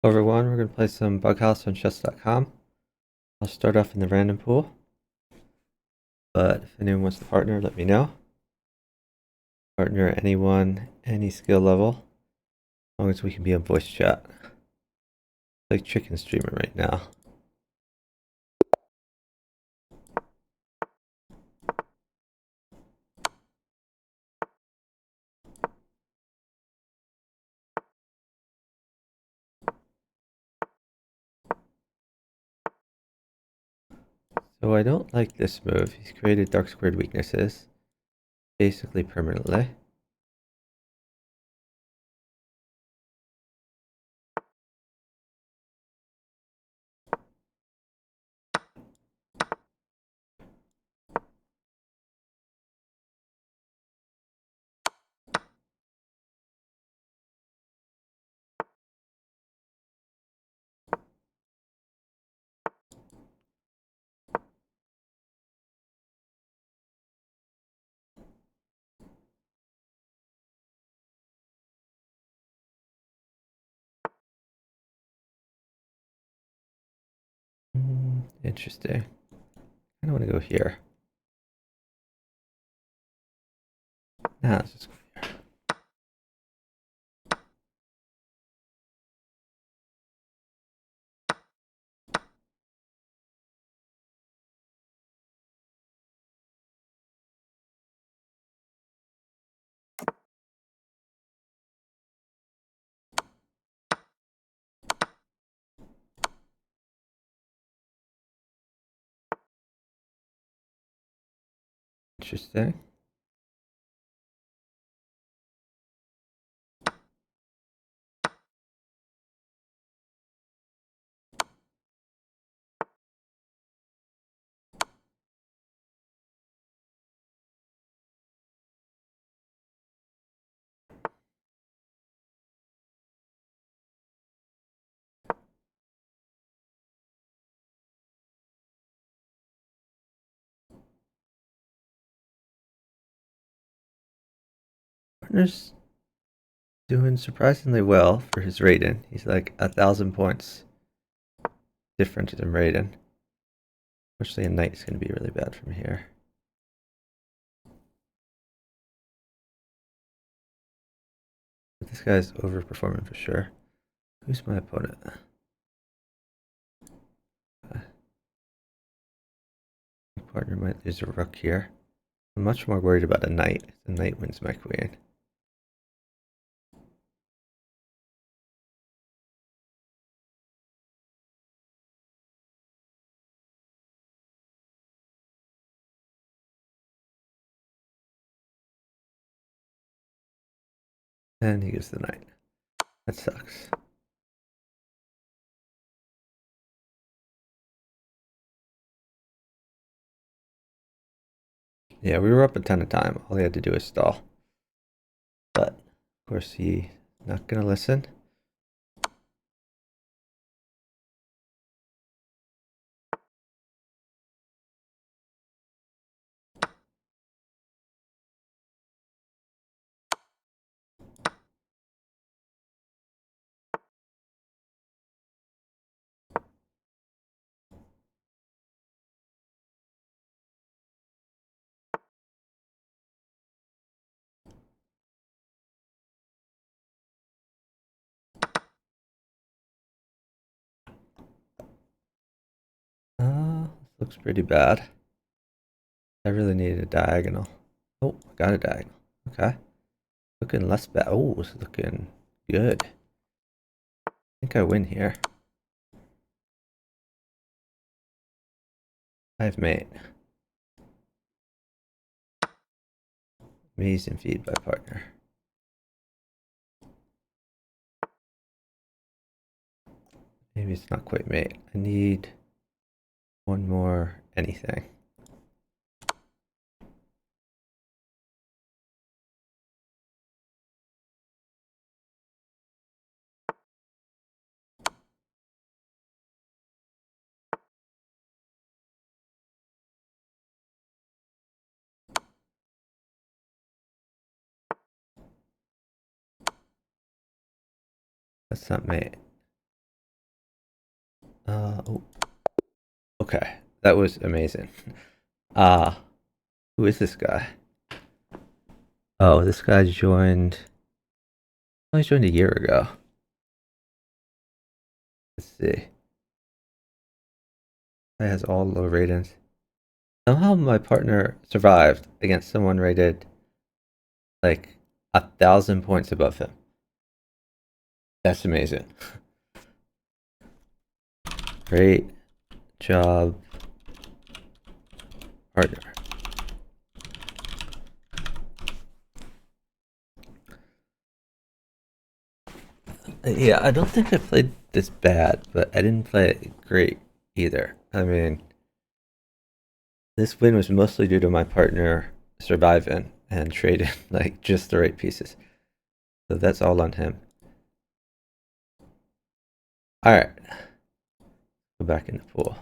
Hello everyone, we're going to play some bughouse on chess.com. I'll start off in the random pool, but if anyone wants to partner, let me know. Partner anyone, any skill level, as long as we can be on voice chat. Like chicken streamer right now. So I don't like this move. He's created dark squared weaknesses, basically permanently. Interesting. I don't want to go here. Nah, let's just go here. Interesting. Partner's doing surprisingly well for his Raiden. He's like 1,000 points different than Raiden. Unfortunately, a knight is going to be really bad from here. But this guy's overperforming for sure. Who's my opponent? My partner might lose a rook here. I'm much more worried about a knight. The knight wins my queen. And he gives the knight. That sucks. Yeah, we were up a ton of time. All he had to do was stall. But, of course, he's not going to listen. This looks pretty bad. I really needed a diagonal. Oh, I got a diagonal. Okay. Looking less bad. Oh, it's looking good. I think I win here. I have mate. Amazing feed by partner. Maybe it's not quite mate. I need one more anything. That's not mate. Oh, okay. That was amazing. Uh, who is this guy? Oh, this guy joined. Oh, he joined a year ago. Let's see. Guy has all low ratings. Somehow my partner survived against someone rated like 1,000 points above him. That's amazing. Great job, partner. Yeah, I don't think I played this bad, but I didn't play it great either. I mean, this win was mostly due to my partner surviving and trading like just the right pieces. So that's all on him. All right, go back in the pool.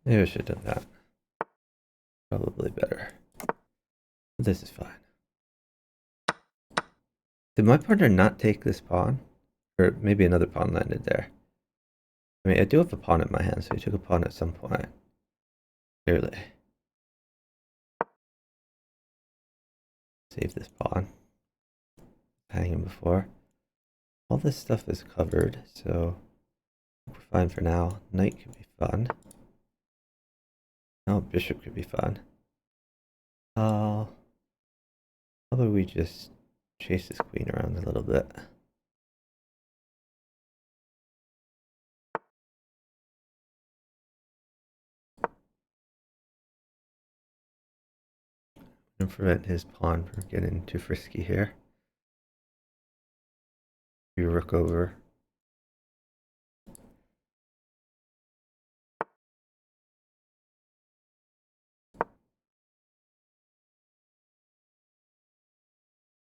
Maybe I should have done that. Probably better. This is fine. Did my partner not take this pawn? Or maybe another pawn landed there. I mean, I do have a pawn in my hand, so he took a pawn at some point. Clearly. Save this pawn. Hanging before. All this stuff is covered, so we're fine for now. Knight could be fun. Oh, bishop could be fun. How about we just chase this queen around a little bit? And prevent his pawn from getting too frisky here. You rook over.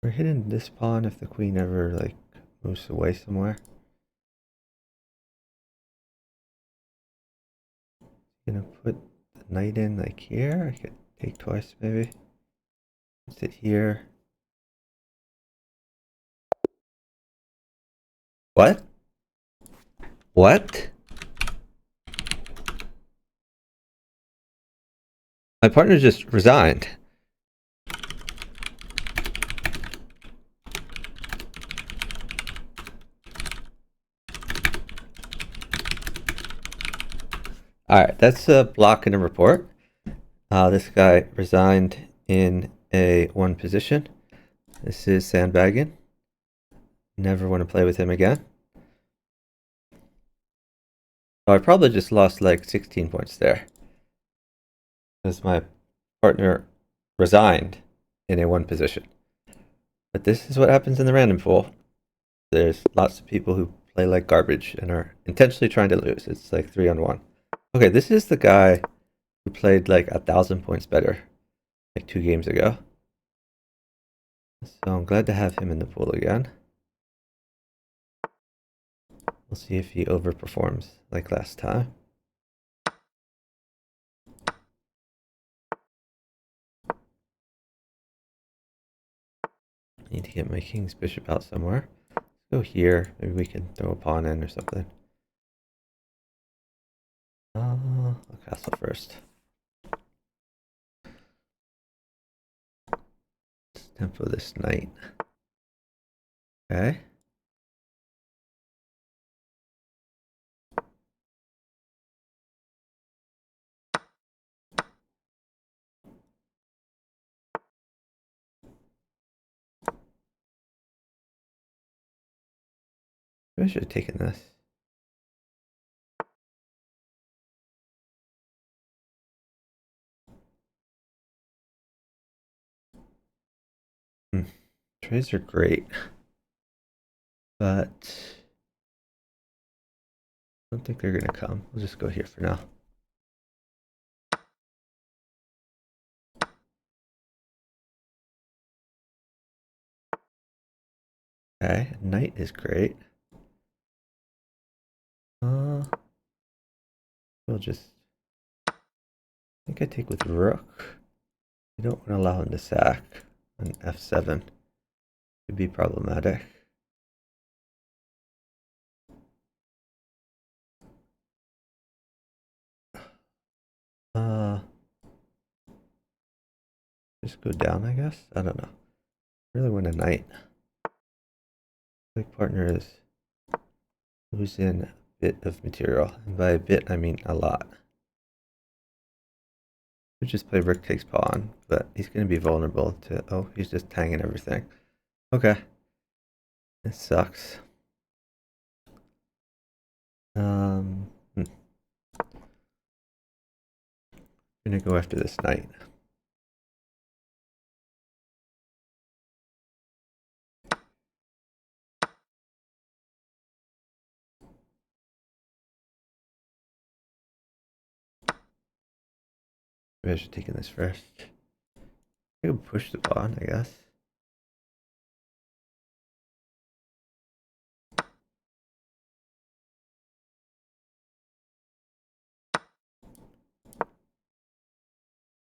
We're hitting this pawn if the queen ever like moves away somewhere. Gonna put the knight in like here. I could take twice maybe. Sit here. What? What? My partner just resigned. All right, that's a block in a report. This guy resigned in a one position. This is sandbagging. Never want to play with him again. So I probably just lost like 16 points there. Because my partner resigned in a one position. But this is what happens in the random pool. There's lots of people who play like garbage and are intentionally trying to lose. It's like 3-on-1. Okay, this is the guy who played like 1,000 points better like 2 games ago. So I'm glad to have him in the pool again. We'll see if he overperforms like last time. I need to get my king's bishop out somewhere. Let's go here. Maybe we can throw a pawn in or something. I'll castle first. Let's tempo this knight. Okay. Maybe I should have taken this. Trays are great, but I don't think they're gonna come. We'll just go here for now. Okay, knight is great. We'll just, I think I take with rook. You don't want to allow him to sack on f7. Could be problematic. Just go down, I guess. I don't know. Really want a knight. Like partner is losing a bit of material, and by a bit I mean a lot. We just play rook takes pawn, but he's going to be vulnerable to. Oh, he's just hanging everything. Okay, this sucks. I'm gonna go after this knight. Maybe I should take this first. I could push the pawn, I guess.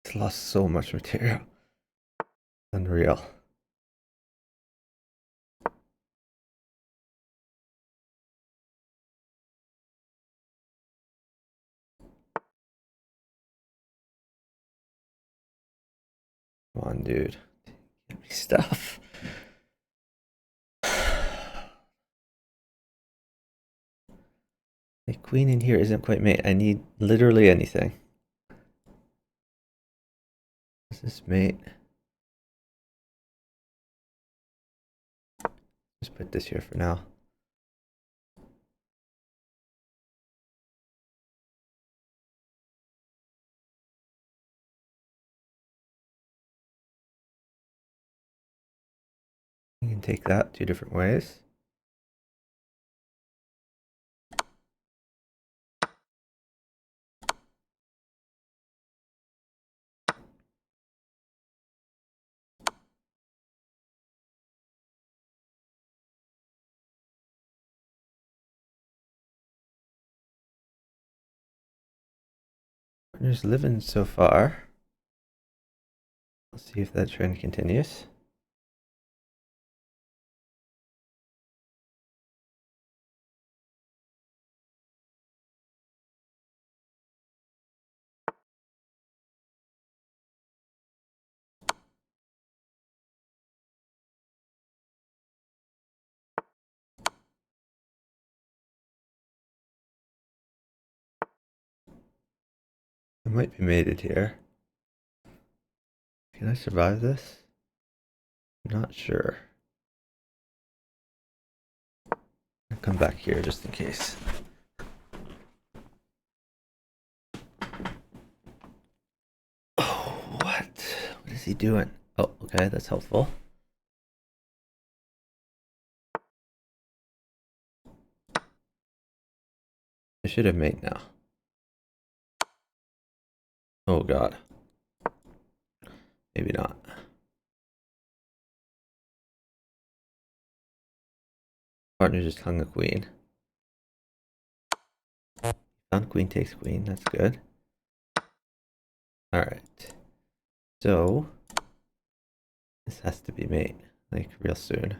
It's lost so much material. Unreal. Come on, dude. Get me stuff. The queen in here isn't quite mate. I need literally anything. Is this mate? Just put this here for now. You can take that two different ways. Partner's living so far. Let's see if that trend continues. I might be mated here. Can I survive this? I'm not sure. I'll come back here just in case. Oh, what? What is he doing? Oh, okay, that's helpful. I should have mate now. Oh god. Maybe not. Partner just hung a queen. Found queen takes queen, that's good. Alright. So this has to be mate, like real soon.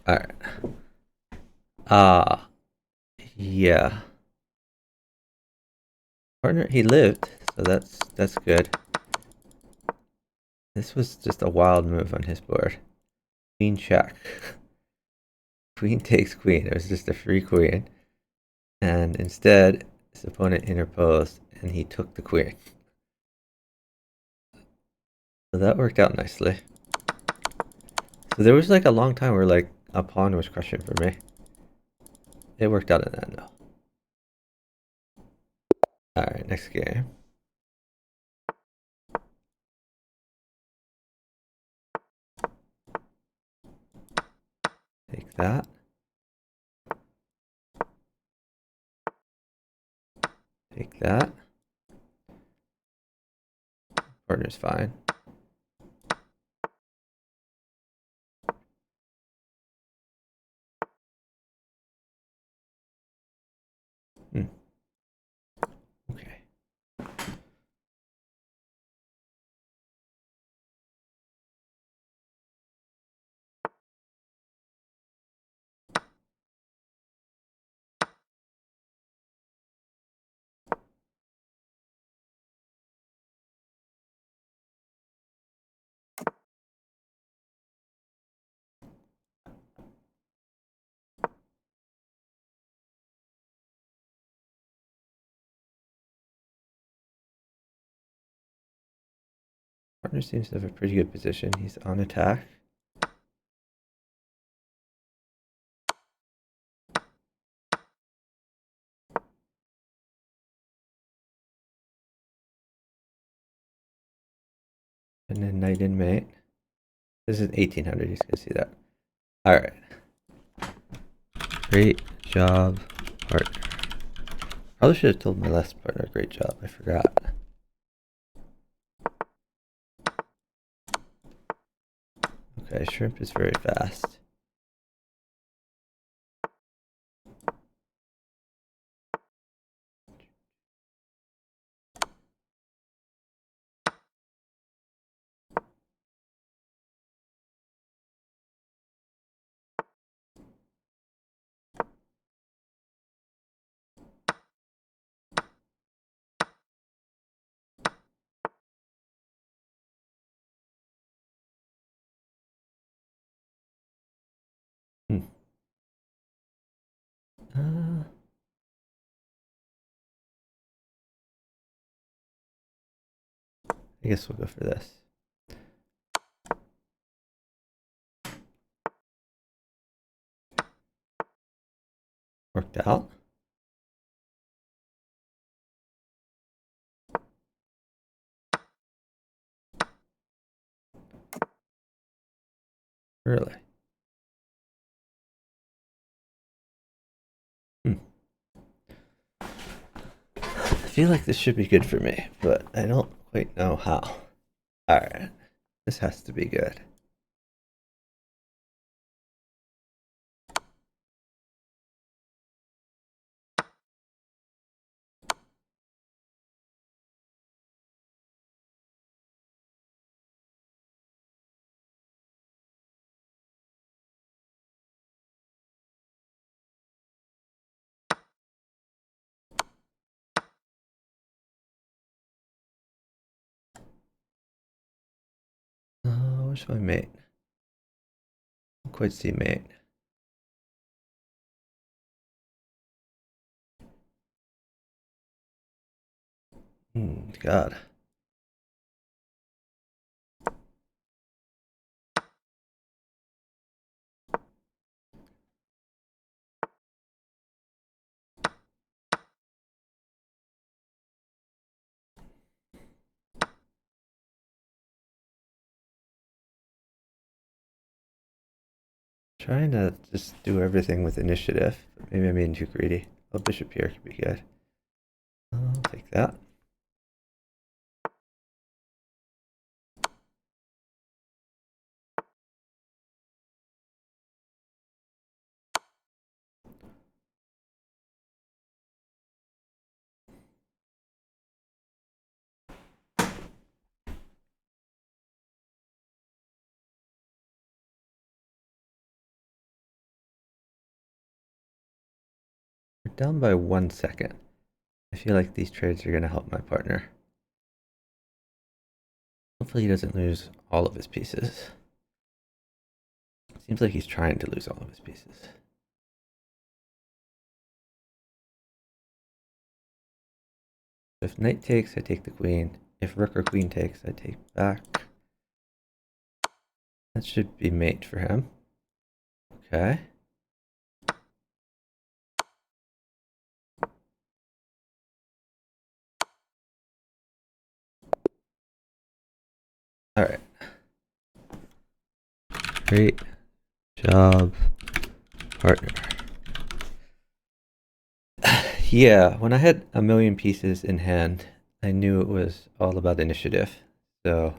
Alright. Yeah. Partner, he lived, so that's good. This was just a wild move on his board. Queen check. Queen takes queen. It was just a free queen. And instead, his opponent interposed and he took the queen. So that worked out nicely. So there was like a long time where like a pawn was crushing for me. It worked out in the end though. Alright, next game. Take that. Take that. Partner's fine. Okay. Partner seems to have a pretty good position. He's on attack. And then knight in mate. This is 1800. You can see that. All right. Great job, partner. Probably should have told my last partner, great job. I forgot. Okay, shrimp is very fast. I guess we'll go for this. Worked out. Really? I feel like this should be good for me, but I don't quite know how. Alright. This has to be good. Where's my mate? I don't quite see mate. God. Trying to just do everything with initiative. Maybe I'm being too greedy. Oh, bishop here could be good. I'll take that. We're down by 1 second. I feel like these trades are going to help my partner. Hopefully he doesn't lose all of his pieces. Seems like he's trying to lose all of his pieces. If knight takes, I take the queen. If rook or queen takes, I take back. That should be mate for him. Okay. Great job, partner. Yeah, when I had a million pieces in hand, I knew it was all about initiative. So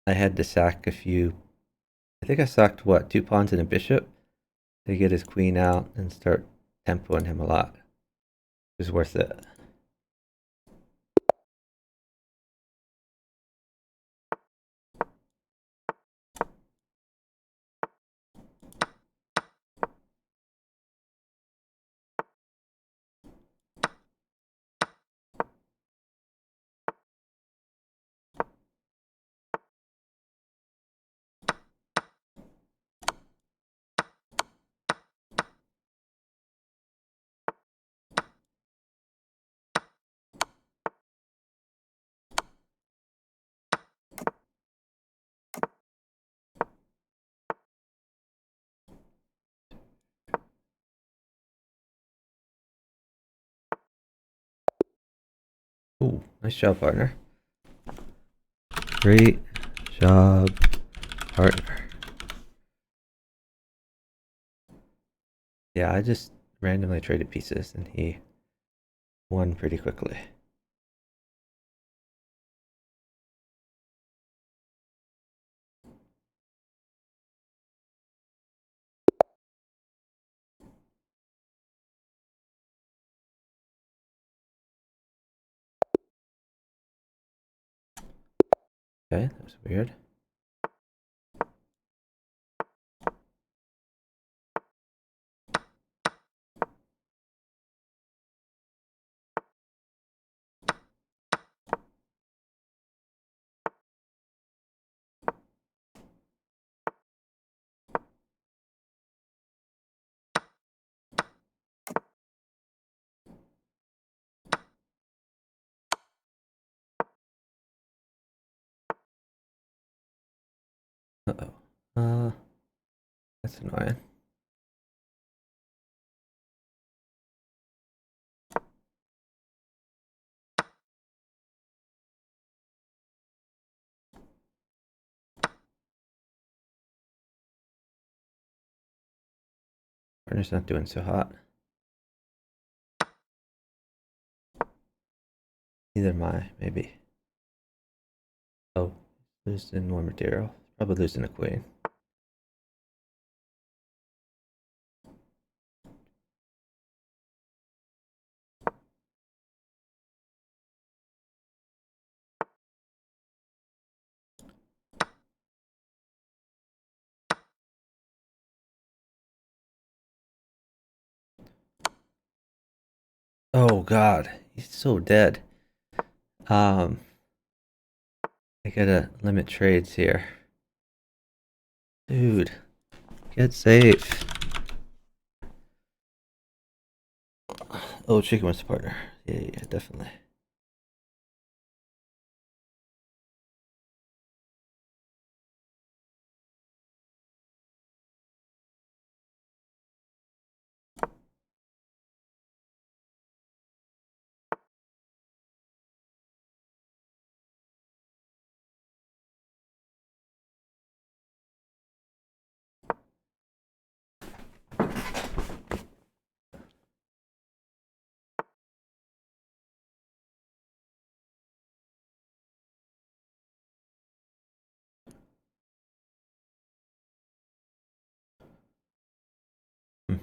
I had to sack a few. I think I sacked what, 2 pawns and a bishop to get his queen out and start tempoing him a lot. It was worth it. Ooh, nice job, partner. Great job, partner. Yeah, I just randomly traded pieces and he won pretty quickly. Okay, that was weird. Uh-oh. That's annoying. Partner's not doing so hot. Neither am I, maybe. Oh, losing more material. Probably losing a queen. Oh god, he's so dead. I gotta limit trades here. Dude, get safe. Oh, chicken wants a partner. Yeah, definitely. Hmm.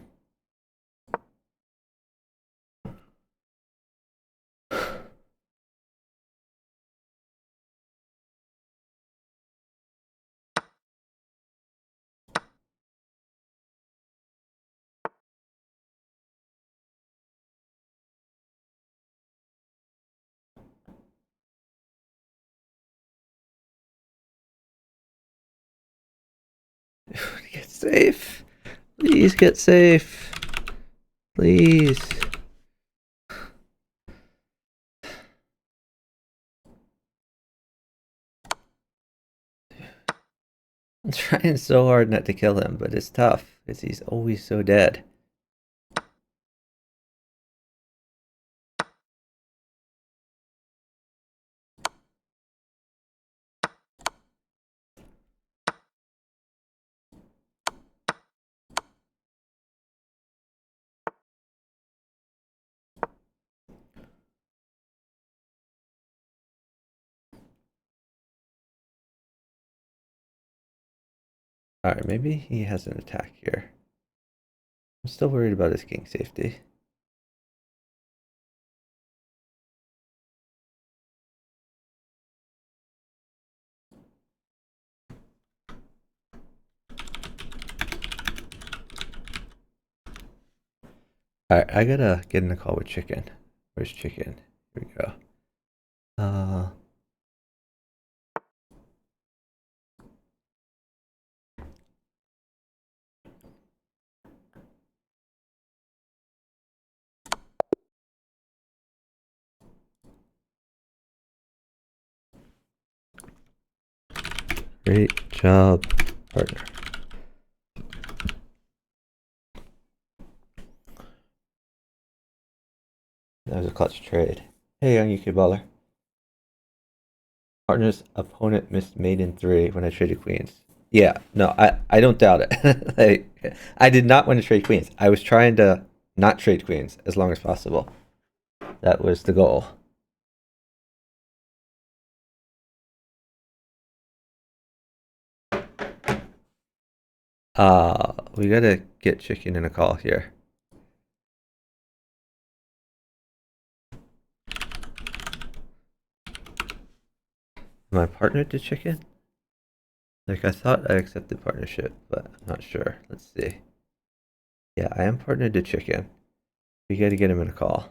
Get safe. Please get safe. Please. I'm trying so hard not to kill him, but it's tough because he's always so dead. Alright, maybe he has an attack here. I'm still worried about his king safety. Alright, I gotta get in a call with Chicken. Where's Chicken? Here we go. Great job, partner. That was a clutch trade. Hey, young UK baller. Partner's opponent missed mate in 3 when I traded queens. Yeah, no, I don't doubt it. Like, I did not want to trade queens. I was trying to not trade queens as long as possible. That was the goal. We gotta get Chicken in a call here. Am I partnered to Chicken? Like, I thought I accepted partnership, but I'm not sure. Let's see. Yeah, I am partnered to Chicken. We gotta get him in a call.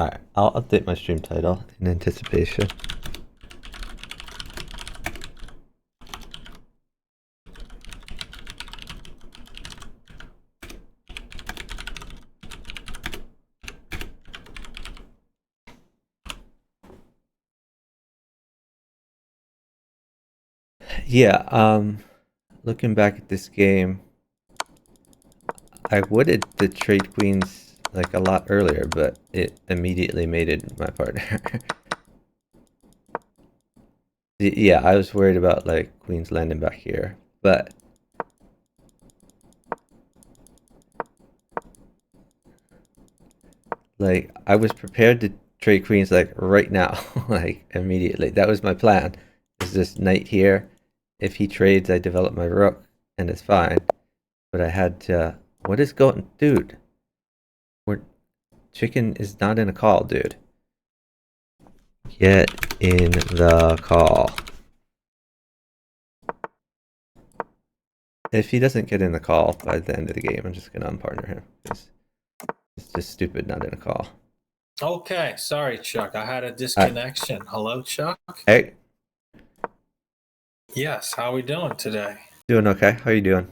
Alright, I'll update my stream title in anticipation. Yeah, looking back at this game, I would the trade queens like a lot earlier, but it immediately mated my partner. Yeah, I was worried about like queens landing back here, but like I was prepared to trade queens like right now, like immediately. That was my plan. Is this knight here? If he trades, I develop my rook, and it's fine. But I had to. What is going, dude? Chicken is not in a call, dude. Get in the call. If he doesn't get in the call by the end of the game, I'm just gonna unpartner him. It's just stupid not in a call. Okay, sorry, Chuck. I had a disconnection. Hello, Chuck? Hey. Yes, how are we doing today? Doing okay. How are you doing?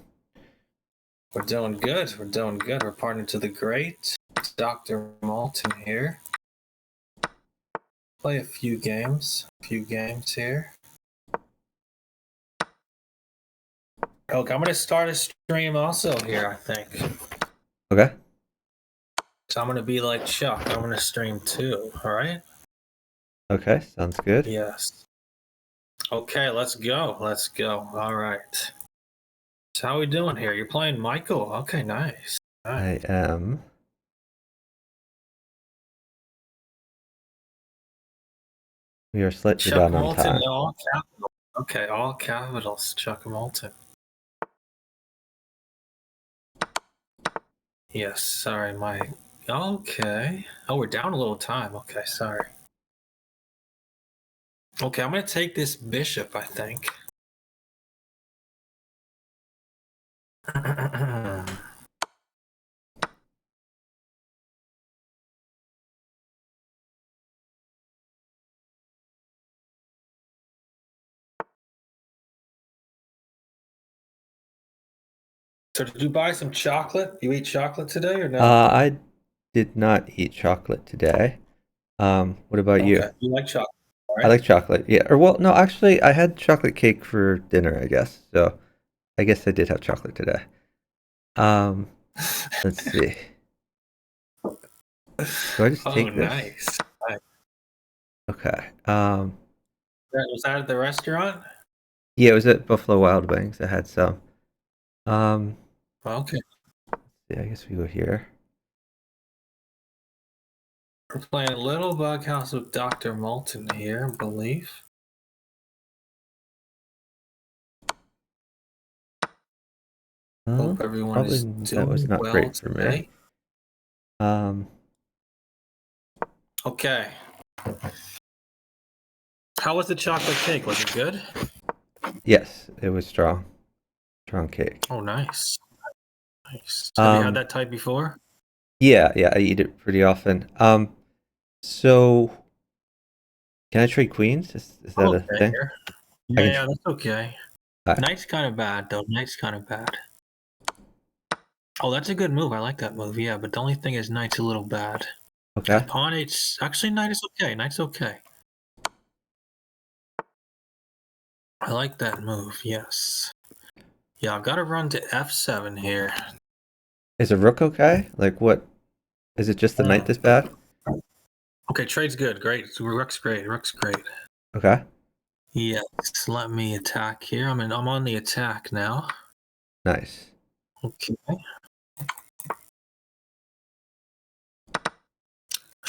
We're doing good. We're doing good. We're partnered to the great Dr. Moulton here. Play a few games here. Okay, I'm going to start a stream also here, I think. Okay. So I'm going to be like Chuck. I'm going to stream too, all right? Okay, sounds good. Yes. Okay, let's go. Let's go. All right. So how are we doing here? You're playing Michael. Okay, nice. I am. We are slightly Chuck down on Moulton, time. all capitals. Okay, all capitals. Chuck Moulton. Yes, sorry, my. Okay. Oh, we're down a little time. Okay, sorry. Okay, I'm going to take this bishop, I think. So did you buy some chocolate? You eat chocolate today or no? I did not eat chocolate today. What about you? Okay, you like chocolate, right? I like chocolate. Yeah. Or well, no, actually, I had chocolate cake for dinner, I guess. So I guess I did have chocolate today. Let's see. Do I just take this? Nice. Okay. Was that at the restaurant? Yeah, it was at Buffalo Wild Wings. I had some. Um, Okay. yeah, I guess we go here. We're playing Little Bughouse with Dr. Moulton here, I believe. Hope everyone Probably is that was doing not well great for me. today. Okay. How was the chocolate cake? Was it good? Yes, it was strong. Strong cake. Oh, nice. Nice. Have you had that type before? Yeah, I eat it pretty often. So can I trade queens? Is that a Okay. thing? Here. I Yeah, can. yeah, that's okay. Alright, Knight's kind of bad, though. Knight's kind of bad. Oh, that's a good move. I like that move. Yeah, but the only thing is Knight's a little bad. okay. Pawn H. Actually, Knight is okay. Knight's okay. I like that move. Yes. Yeah, I've got to run to F7 here. Is a rook okay? Like what? Is it just the knight that's bad? Okay, trade's good. Great. Rook's great. Rook's great. Okay. Yes. Let me attack here. I'm on the attack now. Nice. Okay.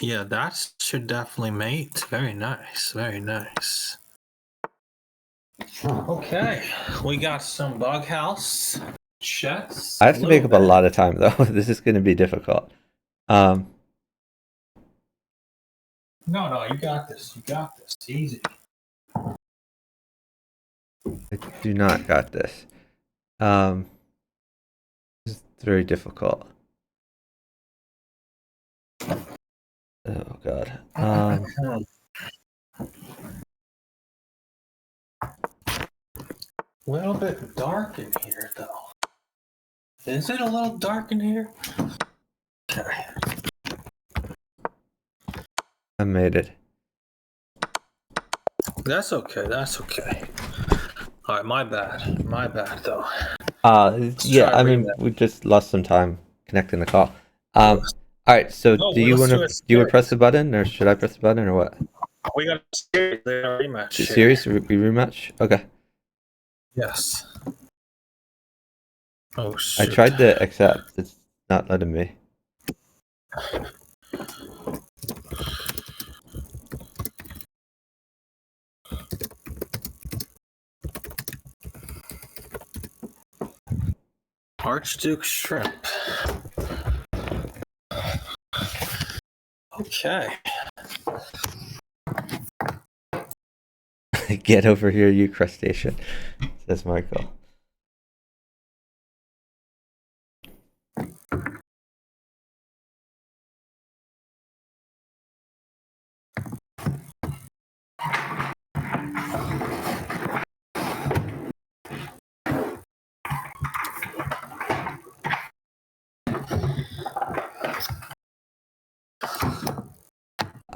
Yeah, that should definitely mate. Very nice. Very nice. Okay, we got some bughouse chess. I A have to make little up a bit. lot of time though. This is going to be difficult. Um, No, you got this. You got this. Easy. I do not got this. This is very difficult. Oh God. A little bit dark in here, though. Is it a little dark in here? Okay. I made it. That's okay. That's okay. All right, my bad. My bad, though. Let's Yeah. try I rematch. mean, we just lost some time connecting the call. All right. So, No, do you let's want do to a do you want to press series. the button, or should I press the button, or what? We got a series. We got a rematch here. Series? We rematch? Okay. Yes. Oh, I shoot. tried to accept. It's not letting me. Archduke Shrimp. Okay. Get over here, you crustacean, says Michael.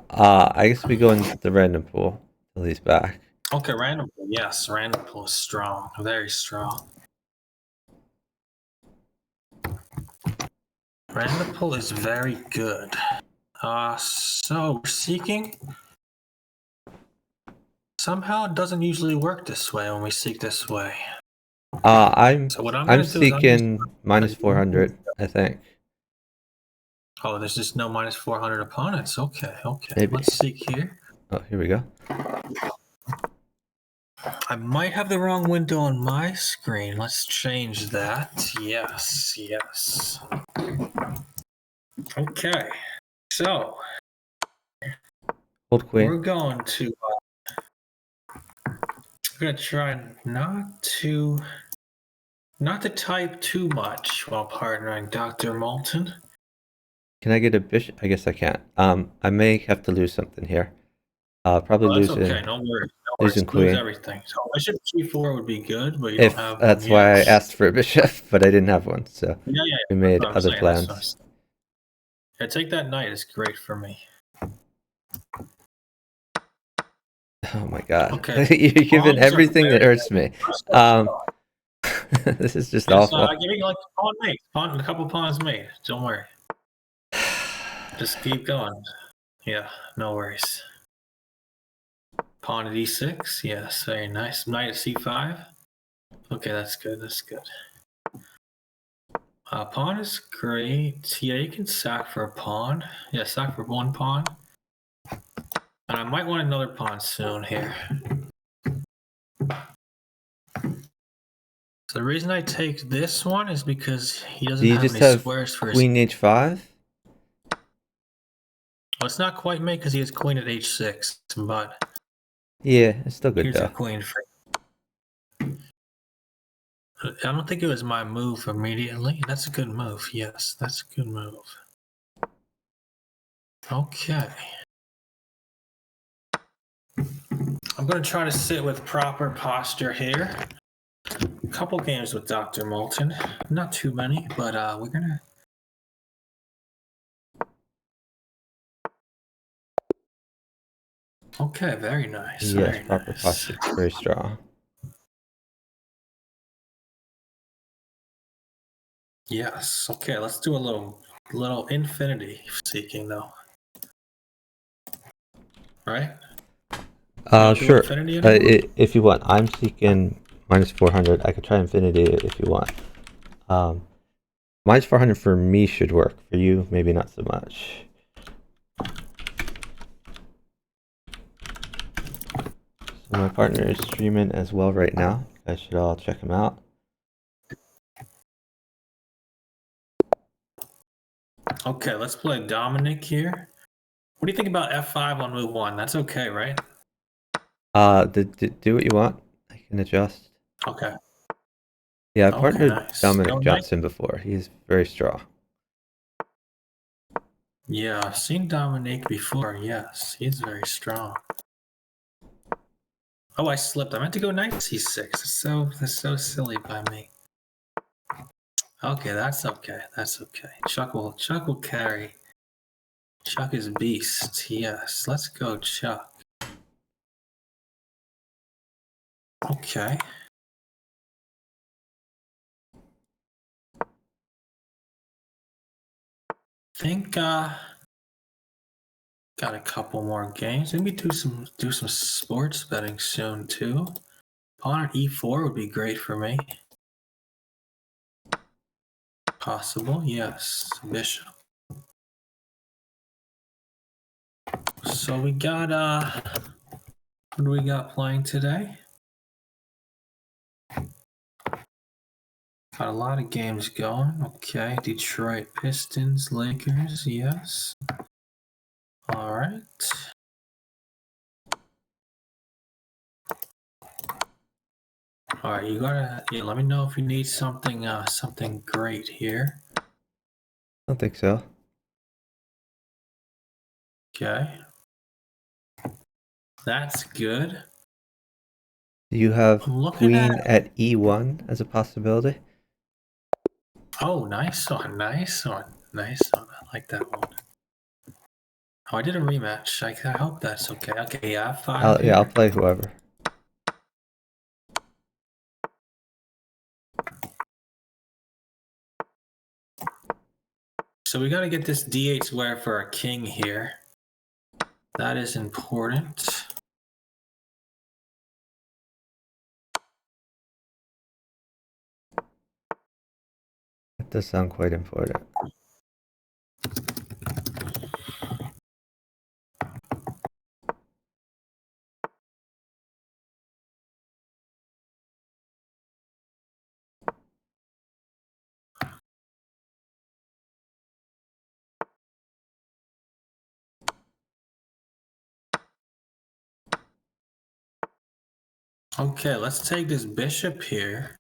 I guess we go in the random pool till he's back. Okay, random pool. Yes, random pool is strong. Very strong. Random pool is very good. So we're seeking. Somehow it doesn't usually work this way when we seek this way. I'm So what I'm I'm gonna do is seeking minus 400, I think. Oh, there's just no minus 400 opponents. Okay. Maybe. Let's seek here. Oh, here we go. I might have the wrong window on my screen. Let's change that. Yes. Okay. So Hold we're queen. going to we're gonna try not to type too much while partnering Dr. Moulton. Can I get a bishop? I guess I can't. I may have to lose something here. Probably Oh, that's okay. losing No worries. No worries. losing Lose queen. everything. So bishop g4 would be good, but you don't If have one that's why yet. I asked for a bishop, but I didn't have one, so Yeah. we That's made what I'm other saying. That's what I'm plans. saying. Yeah, take that knight. It's great for me. Oh my God, Okay. you're giving Pawns are everything that very hurts me. good. This is just Yes, awful. give me like pawn mate. A couple pawns mate. Don't worry. Just keep going. Yeah, no worries. Pawn at e6. Yes, very nice. Knight at c5. Okay, that's good. That's good. Pawn is great. Yeah, you can sack for a pawn. Yeah, sack for one pawn. And I might want another pawn soon here. So the reason I take this one is because he doesn't Do you have just any have squares for his... queen h5? Well, it's not quite mate because he has queen at h6, but Yeah, it's still good here's though. a queen for... I don't think it was my move immediately. That's a good move. Yes, that's a good move. Okay. I'm going to try to sit with proper posture here. A couple games with Dr. Moulton. Not too many, but we're going to... Okay, very nice. Yes, Very proper nice. posture. Very strong. Yes. Okay, let's do a little infinity seeking though. Right? Do Sure. infinity anymore? If you want, I'm seeking minus 400. I could try infinity if you want. Minus 400 for me should work. For you, maybe not so much. So my partner is streaming as well right now. You guys should all check him out. Okay, let's play Dominic here. What do you think about f5 on move 1? That's okay, right? Do what you want. I can adjust. Okay. Yeah, I Okay, partnered nice. Dominic Go knight. Johnson before. He's very strong. Yeah, I've seen Dominic before. Yes, he's very strong. Oh, I slipped. I meant to go knight c6. That's so silly by me. Okay, that's okay. That's okay. Chuck will carry. Chuck is beast. Yes, let's go, Chuck. Okay. Think got a couple more games. Maybe do some sports betting soon too. Pawn at e4 would be great for me. Possible, yes. Bishop. So we got what do we got playing today? Got a lot of games going. Okay, Detroit Pistons, Lakers, yes. All right. All right, you gotta let me know if you need something something great here. I don't think so. Okay. That's good. Do you have I'm looking queen at at e1 as a possibility? oh, nice one, nice one, nice one. I like that one. Oh, I did a rematch. I hope that's okay. Okay, yeah, five here. Yeah, I'll play whoever. So we got to get this d8 square for our king here. That is important. That does sound quite important. Okay, let's take this bishop here.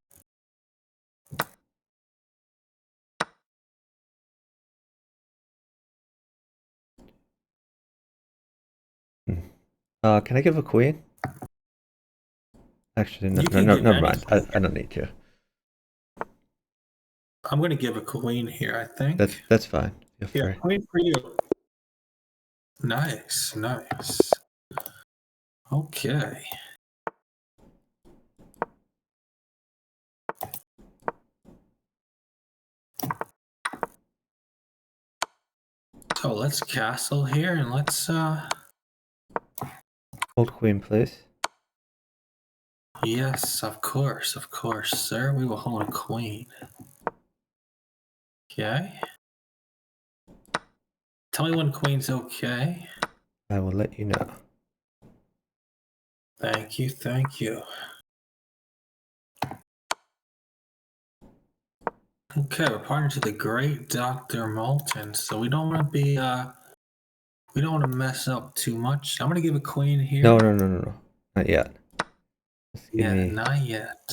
Can I give a queen? Actually, You can give never mind. anything. I don't need to. I'm going to give a queen here, I think. That's fine. Feel Yeah, free. queen for you. Nice, nice. Okay. So let's castle here and let's Hold queen, please. Yes, of course, sir. We will hold a queen. Okay. Tell me when queen's okay. I will let you know. Thank you, thank you. Okay, we're partnered to the great Dr. Moulton, so we don't want to be we don't want to mess up too much. I'm gonna give a queen here. No, not yet. Just give Yeah, me. not yet.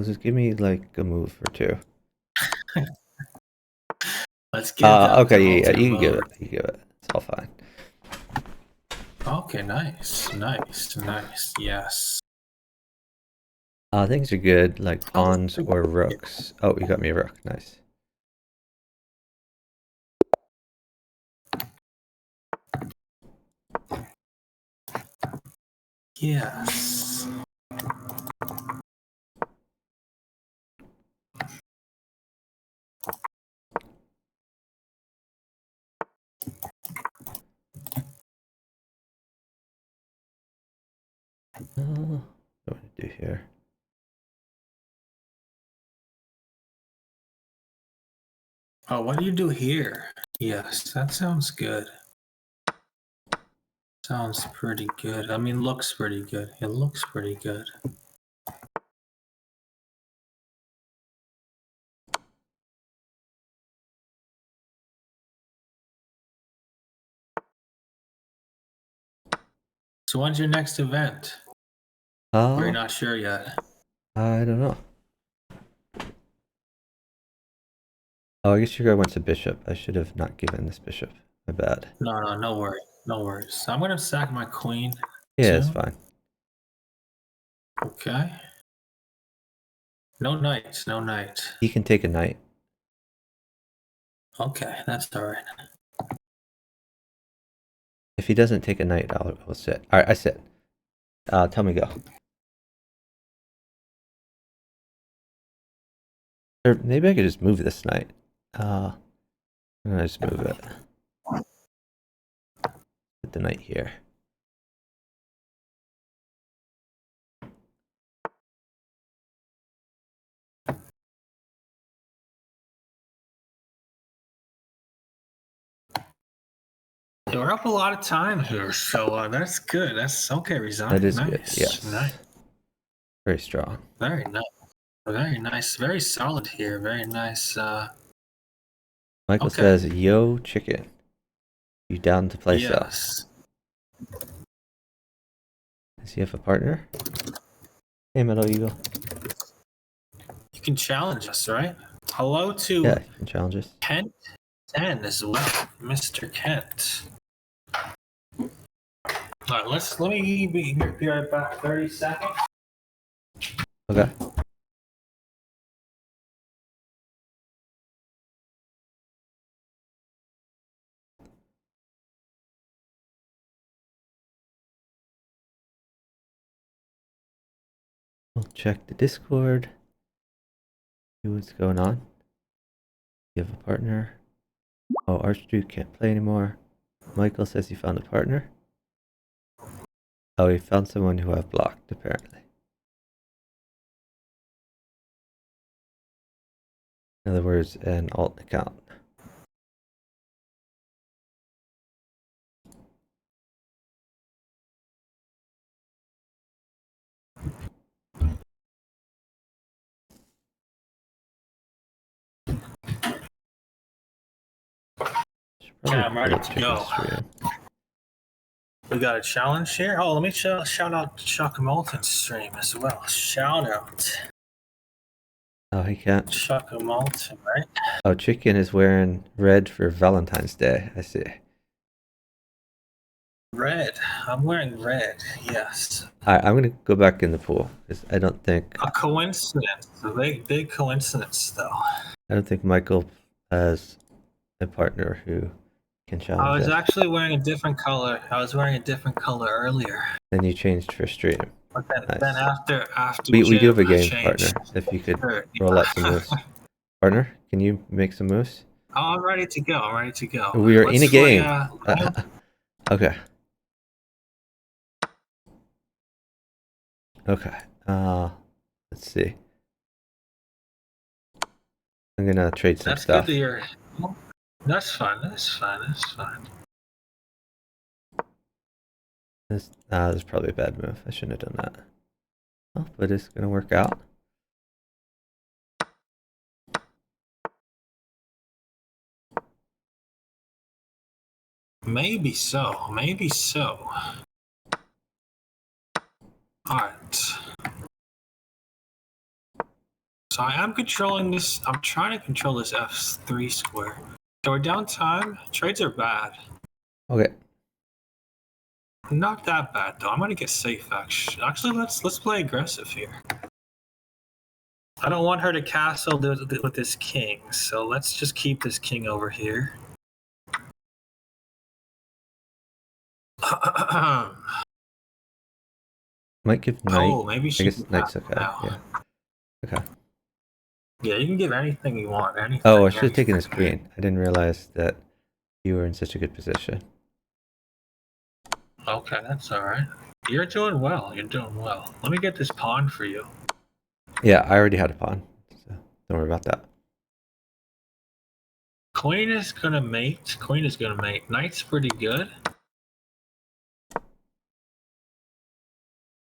Just give me like a move or two. Let's get Dr. Okay, yeah, Moulton you can give mode. it. You give it. It's all fine. Okay, nice. Yes. Things are good, like Oh, pawns or rooks. Oh, you got me a rook. Nice. yes. What do I do here? Oh, what do you do here? Yes, that sounds good. Sounds pretty good. I mean, looks pretty good. It looks pretty good. So when's your next event? We're not sure yet. I don't know. Oh, I guess your guy wants a bishop. I should have not given this bishop. My bad. No worries. No worries. I'm gonna sack my queen Yeah, it's soon. fine. Okay. No knights, no knight. He can take a knight. Okay, that's all right. If he doesn't take a knight, I'll sit. All right, I sit. Tell me go. Or maybe I could just move this knight. I'm gonna just move it. Put the knight here. We're up a lot of time here, so that's good. That's okay, Resign. That is Nice. good. Yes. Nice. Very strong. Very nice. Very nice. Very solid here. Very nice. Michael Okay. says, "Yo, chicken, you down to play cell?" Yes. Does he have a partner? Hey, Metal Eagle. You can challenge us, right? Hello to Yeah, you can challenge us. Kent 10 as well, Mr. Kent. All right, let me be right back. 30 seconds. Okay. We'll check the Discord. See what's going on. You have a partner. Oh, Archduke can't play anymore. Michael says he found a partner. Oh, he found someone who I've blocked, apparently. In other words, an alt account. Okay, I'm ready to go. We got a challenge here. Oh, let me shout out Chuck Moulton's stream as well. Shout out. Oh, he can't. Chuck Moulton, right? Oh, Chicken is wearing red for Valentine's Day. I see. Red. I'm wearing red. Yes. Alright, I'm gonna go back in the pool because I don't think A coincidence. A big coincidence, though. Michael has a partner who can I challenge was us. actually wearing a different color. I was wearing a different color earlier. Then you changed for stream. But then, Nice. after We do have a I game, changed. partner. If you could Sure, roll yeah. out some moves. Partner, can you make some moves? Oh, I'm ready to go. We are in a Let's play, game. Okay. Okay. Let's see. I'm gonna trade some That's good that stuff. you're. That's fine. That's fine. That's fine. This is probably a bad move. I shouldn't have done that. Oh, but it's gonna work out. Maybe so. Maybe so. All right. So I am controlling this. I'm trying to control this F3 square. So we're down time. Trades are bad. Okay. Not that bad though. I'm gonna get safe. Actually, let's play aggressive here. I don't want her to castle with this king, so let's just keep this king over here. Might give knight. Oh, maybe I she guess can knight's castle okay. now. Yeah. Okay. Yeah, you can give anything you want. Anything. Oh, I should have taken Anything. this queen. I didn't realize that you were in such a good position. Okay, that's all right. You're doing well. You're doing well. Let me get this pawn for you. Yeah, I already had a pawn, so don't worry about that. Queen is gonna mate. Queen is gonna mate. Knight's pretty good.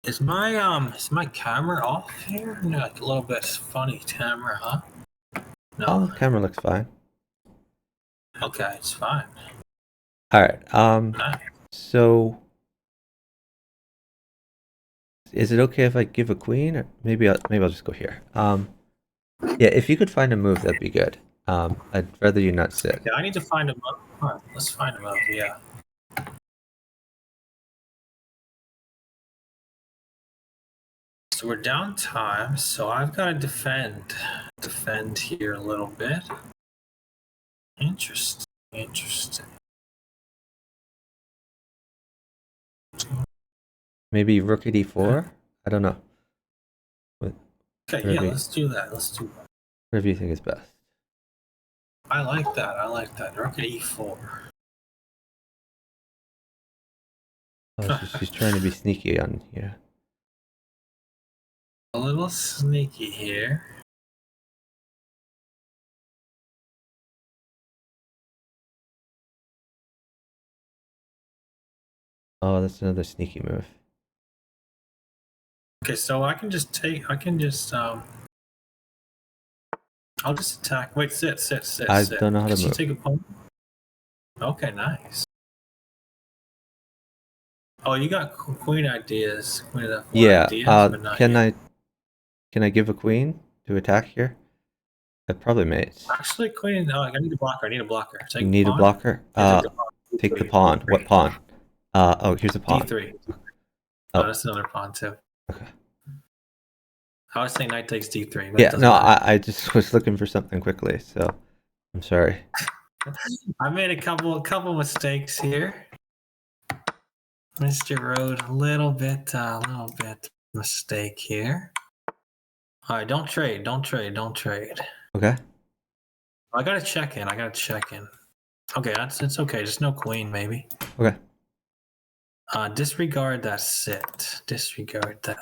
Is my camera off here? No, like a little bit funny camera, huh? No. Oh, camera looks fine. Okay, it's fine. All right. Nice. So is it okay if I give a queen, or maybe I'll just go here. Yeah, if you could find a move, that'd be good. I'd rather you not sit. Yeah, I need to find a move. All right, let's find a move. Yeah. So we're down time, so I've got to defend here a little bit. Interesting. Interesting. Maybe rook at e4. I don't know. Okay, yeah, let's do that. Let's do that. Whatever you think is best. I like that. I like that. Rook at e4. Oh, she's trying to be sneaky on here. A little sneaky here. Oh, that's another sneaky move. Okay, so I can just I'll just attack. Wait, sit. I don't know how to Can she move. take a pawn? Okay, nice. Oh, you got queen ideas. Queen of Yeah. ideas, but not Can yet. I give a queen to attack here? That probably mates. Actually, queen. No, I need a blocker. I need a blocker. You Take a need a pawn. blocker. Yeah, take the pawn. Take the D3, pawn. What D3. pawn? Oh, here's a pawn. D3. Oh, Oh, that's another pawn too. okay. I was saying knight takes D3, but it Yeah. doesn't No, matter. I just was looking for something quickly, so I'm sorry. I made a couple mistakes here. Mr. Road, a little bit mistake here. All right, don't trade. Okay. I gotta check in. Okay, it's okay. Just no queen, maybe. Okay. Disregard that sit. Disregard that.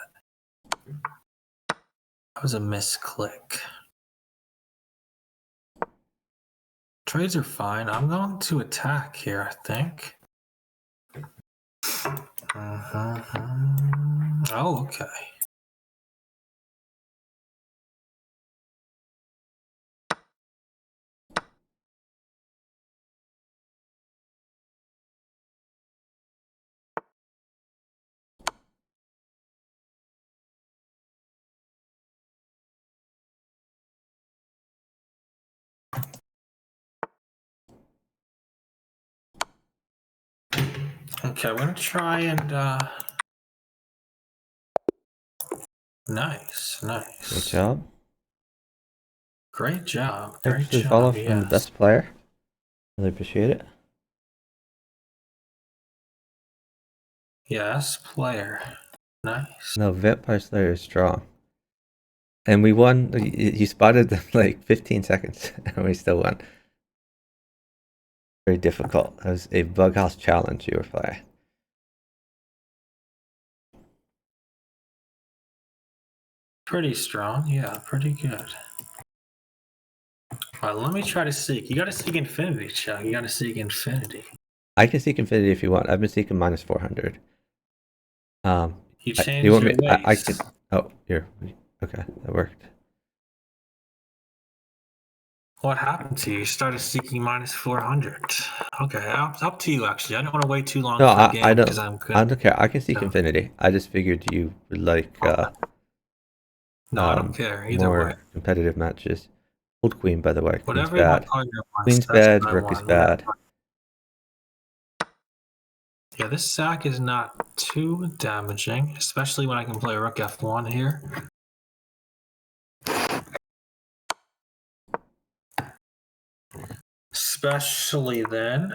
That was a misclick. Trades are fine. I'm going to attack here, I think. Oh, okay. Okay, I'm gonna try and nice. Great job. Great job. Thanks for the follow from the Yes. best player. Really appreciate it. Yes, player. Nice. No, Vampire Slayer is strong. And we won. You spotted them like 15 seconds, and we still won. Very difficult. That was a bughouse challenge you were playing. Pretty strong. Yeah, pretty good. All right, let me try to seek. You got to seek infinity, Chuck. You got to seek infinity. I can seek infinity if you want. I've been seeking minus 400. You Do you changed want your me? ways. I could. Oh, here. Okay, that worked. What happened to you? You started seeking minus 400. Okay, up to you, actually. I don't want to wait too long No, for a game I because don't. I'm good. I don't care. I can seek So, infinity. I just figured you would like no, I don't care. Either way. more competitive matches. Old queen, by the way. Queen's Whatever my bad. partner wants, Queen's that's bad. what I Rook is want. Whatever. bad. Yeah, this sack is not too damaging, especially when I can play rook f1 here. Especially then.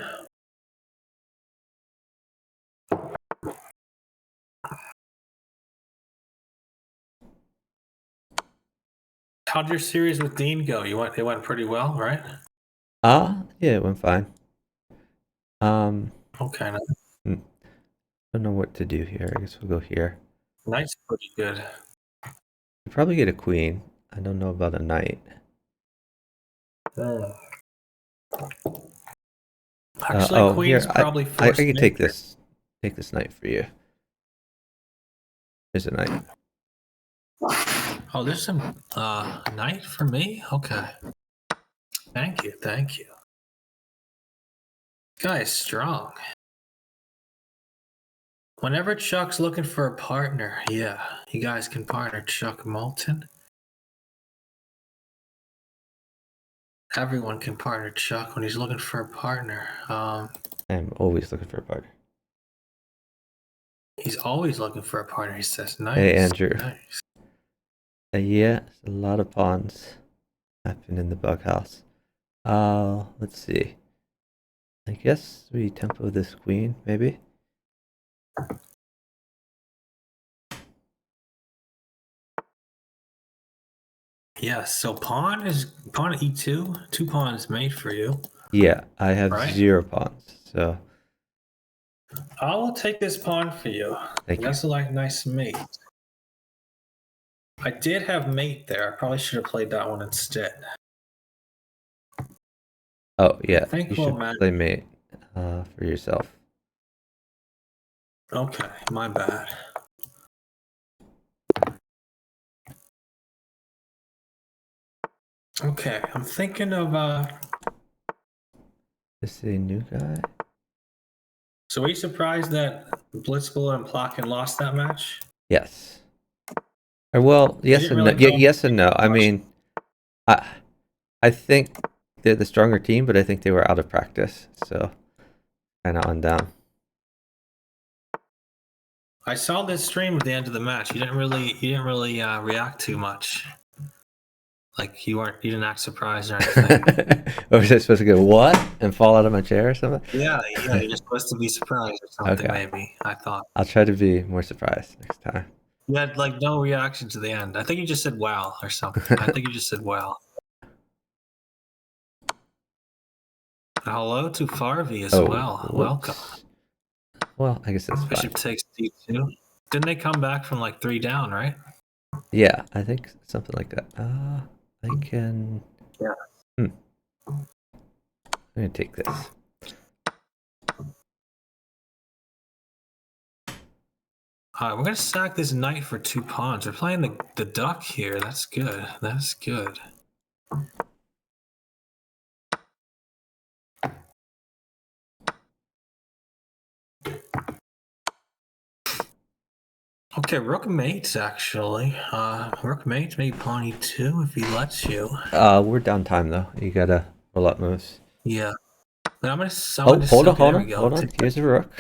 How'd your series with Dean go? It went pretty well, right? Yeah, it went fine. Okay, Don't know what to do here. I guess we'll go here. knight's pretty good. We'll probably get a queen. I don't know about a knight. Actually, queen's here probably I forced. can take this. Take this knight for you. There's a knight. Oh, there's some knight for me. Okay, thank you. Guy is strong. Whenever Chuck's looking for a partner, yeah, you guys can partner Chuck Moulton. Everyone can partner Chuck when he's looking for a partner. I'm always looking for a partner. He's always looking for a partner. He says, "Nice, Hey, Andrew. nice." Yeah, a lot of pawns happen in the bughouse. Let's see. I guess we tempo this queen, maybe. Yeah. So pawn e2. 2 pawns made for you. Yeah, I have Right. 0 pawns, so I will take this pawn for you. thank you. That's like nice mate. I did have mate there. I probably should have played that one instead. Oh yeah, think you we'll should manage. play mate for yourself. Okay, my bad. Okay, I'm thinking of Is this a new guy? So are you surprised that Blitzball and Plotkin lost that match? Yes. Or well, yes didn't and really no. go Yes and no. I much. mean, I think they're the stronger team, but I think they were out of practice, so kind of on down. I saw this stream at the end of the match. You didn't really react too much. Like you didn't act surprised or anything. Or was I supposed to go what and fall out of my chair or something? yeah, you're supposed to be surprised or something. Okay. Maybe I thought I'll try to be more surprised next time. you had like no reaction to the end. I think you just said "wow" or something. I think you just said "wow." Hello to Farvi as well. Whoops. Welcome. Well, I guess that's fine. Bishop takes d2. Didn't they come back from like 3 down, right? Yeah, I think something like that. I can. Yeah. I'm gonna take this. All right, we're gonna sack this knight for 2 pawns. We're playing the duck here. That's good. That's good. Okay, rook mates actually. Rook mates, maybe pawn e2 if he lets you. We're down time though. You gotta roll up moves. Yeah. But I'm gonna Hold on. Here's a rook.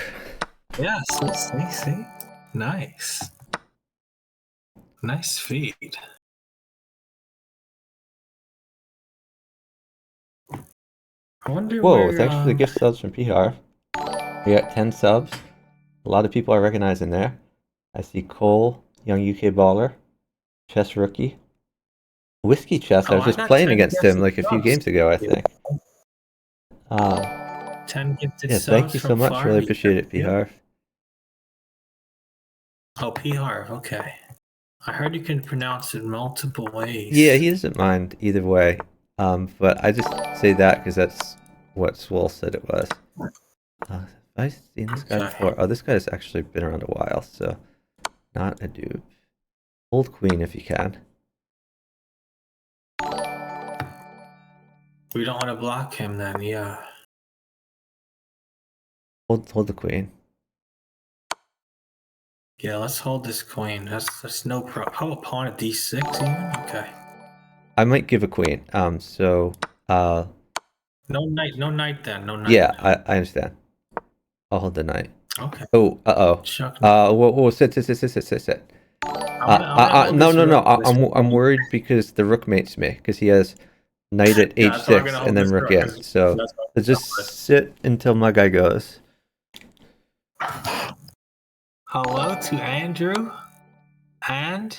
Yeah, see. Nice. Nice feed. I wonder Whoa, where, thanks for the gift subs from PR. We got 10 subs. A lot of people are recognizing there. I see Cole, Young UK Baller, Chess Rookie, Whiskey Chess. I was just playing against him like a few games ago, I think. 10 gifted Yeah, subs thank you so from much. Farvi. Really appreciate it, PR. Oh, PR. Okay. I heard you can pronounce it multiple ways. Yeah, he doesn't mind either way. But I just say that because that's what Swohl said it was. Have I seen this guy Okay. before? Oh, this guy's actually been around a while, so not a dupe. Hold queen if you can. We don't want to block him then, yeah. Hold the queen. Yeah, let's hold this queen. That's no problem. How about pawn at d6 even? Okay. I might give a queen. So No knight then, no knight. yeah, I understand. I'll hold the knight. Okay. Oh, uh-oh. Chuck. Whoa, sit. I'm gonna hold No, this rook. I'm worried because the rook mates me, because he has knight at Yeah, that's why I'm h6 gonna and hold then this rook rook. in. So That's what let's just sit until my guy goes. Hello to Andrew and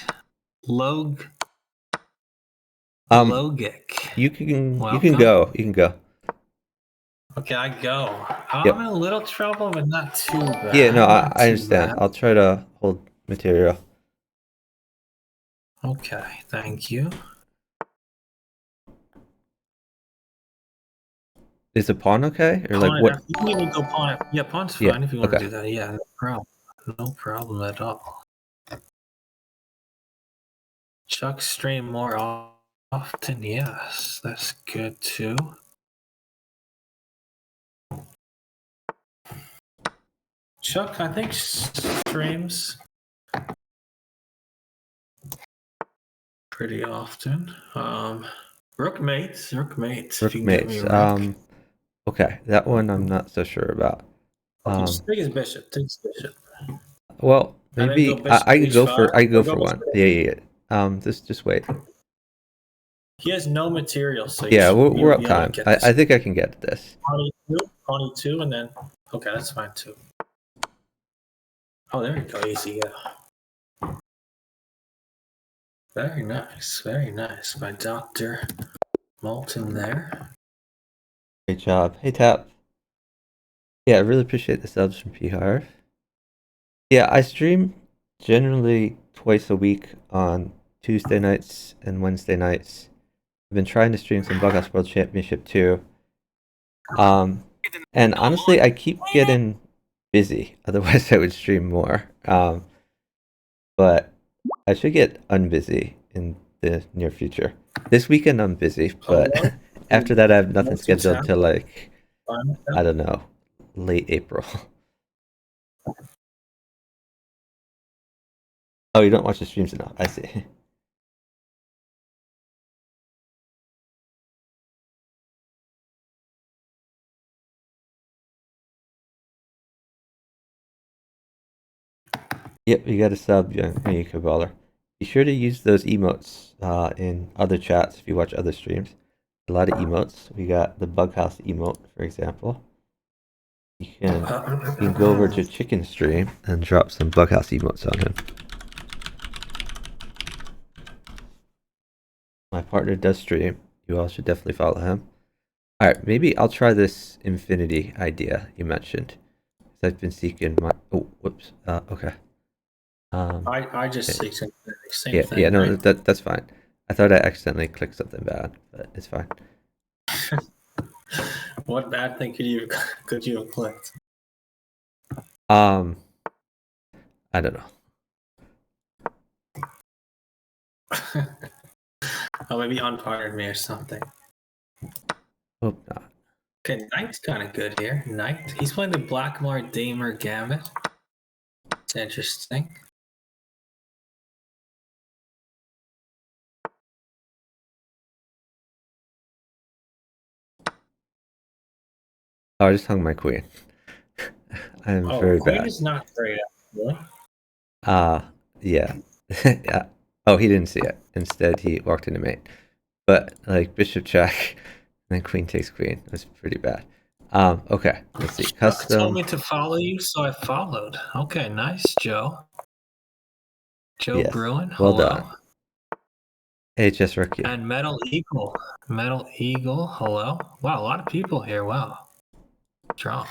Logic. You can Welcome. go. You can go. Okay, I go. Yep. I'm in a little trouble, but not too bad. Yeah, no, Not I too understand. bad. I'll try to hold material. Okay, thank you. Is a pawn okay? Or like Pawn what? F. You can even go pawn F. Yeah, pawn's Yeah, fine if you want to okay. do that. Yeah, no problem. No problem at all. Chuck stream more often. Yes, that's good too. Chuck, I think streams pretty often. Rook mates. If you can get me Rook a rook. mates. Okay, that one I'm not so sure about. Okay, just take his bishop. Take his bishop. Well, And then go maybe bishop I could go h5 for or go one. bishop. Yeah. Just wait. He has no material, so Yeah, we're you'll up be able to time. get this. I think I can get this. Pawn e2, and then okay, that's fine too. Oh, there you go, easy. Yeah. Very nice by Dr. Moulton there. Great job. Hey Tap. Yeah, I really appreciate the subs from P Harv. Yeah, I stream generally twice a week on Tuesday nights and Wednesday nights. I've been trying to stream some Bughouse World Championship too. And honestly, I keep getting busy. Otherwise, I would stream more. But I should get unbusy in the near future. This weekend I'm busy, but after that I have nothing scheduled till like, I don't know, late April. Oh, you don't watch the streams enough. I see. Yep, you got to sub, young Baller. Be sure to use those emotes in other chats if you watch other streams. A lot of emotes. We got the Bughouse emote, for example. You can go over to Chicken stream and drop some Bughouse emotes on him. My partner does stream. You all should definitely follow him. All right, maybe I'll try this infinity idea you mentioned. I've been seeking my. Oh, whoops. Okay. I just Okay. see same thing. Yeah. No, right? that's fine. I thought I accidentally clicked something bad, but it's fine. What bad thing could you have clicked? I don't know. Oh, maybe unpartnered me or something. Hope not. Okay, Knight's kind of good here. Knight. He's playing the Blackmore Damer Gambit. It's interesting. Oh, I just hung my queen. I'm very Queen bad. is not great, actually. Yeah. Yeah. Oh, he didn't see it. Instead, he walked into mate. But like bishop check, and then queen takes queen. That's pretty bad. Okay. Let's see. Chuck told Custom. me to follow you, so I followed. Okay, nice, Joe. Joe Yes. Bruin, Well hello. done. HS Rookie. And Metal Eagle. Metal Eagle, hello. Wow, a lot of people here. Wow. Draw.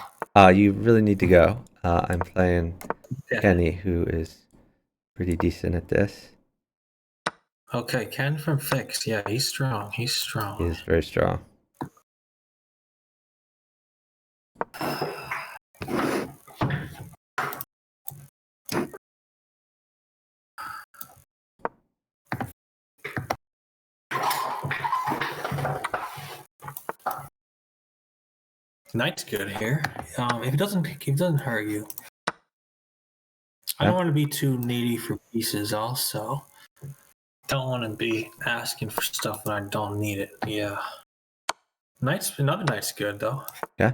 You really need to go. I'm playing Yeah. Kenny, who is pretty decent at this. Okay, Ken from Fix. Yeah, he's strong. He's strong. He is very strong. Knight's good here. If it doesn't hurt you. I Yeah. don't want to be too needy for pieces. Also, don't want to be asking for stuff when I don't need it. Yeah. Another knight's good though. Yeah.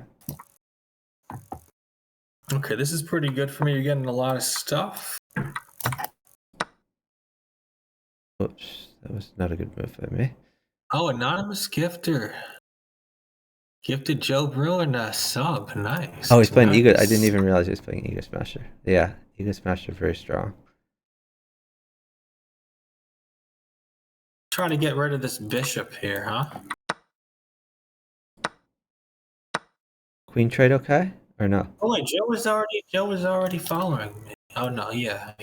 Okay, this is pretty good for me. You're getting a lot of stuff. Oops, that was not a good move by me. Oh, anonymous gifter. Gifted Joe Bruin a sub. Nice. Oh, he's playing nice. Ego. I didn't even realize he was playing Ego Smasher. Yeah, Ego Smasher very strong. Trying to get rid of this bishop here, huh? Queen trade okay or no? Oh wait, Joe was already following me. Oh no, yeah.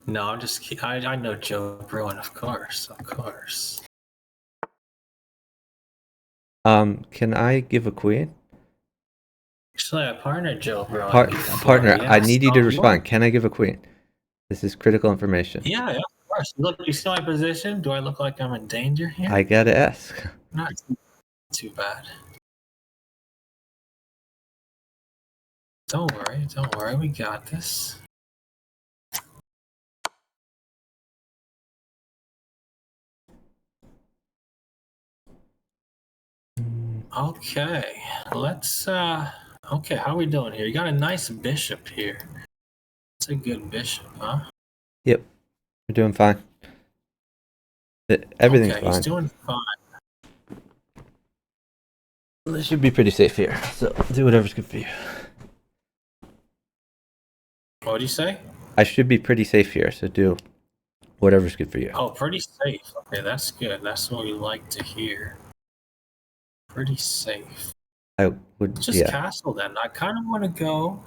No, I'm just kidding. I know Joe Bruin, of course. Can I give a queen? Actually, I partnered Joe Bruin. Partner, yes. I need you to respond. Can I give a queen? This is critical information. Yeah, of course. Look, you see my position? Do I look like I'm in danger here? I gotta ask. Not too bad. Don't worry, we got this. Okay, let's okay, how are we doing here? You got a nice bishop here. It's a good bishop, huh? Yep, we're doing fine. Everything's okay, fine. He's doing fine. This should be pretty safe here, so do whatever's good for you. What do you say? I should be pretty safe here, so do whatever's good for you. Oh, pretty safe. Okay, that's good. That's what we like to hear. Pretty safe. I would Just castle then. I kind of want to go.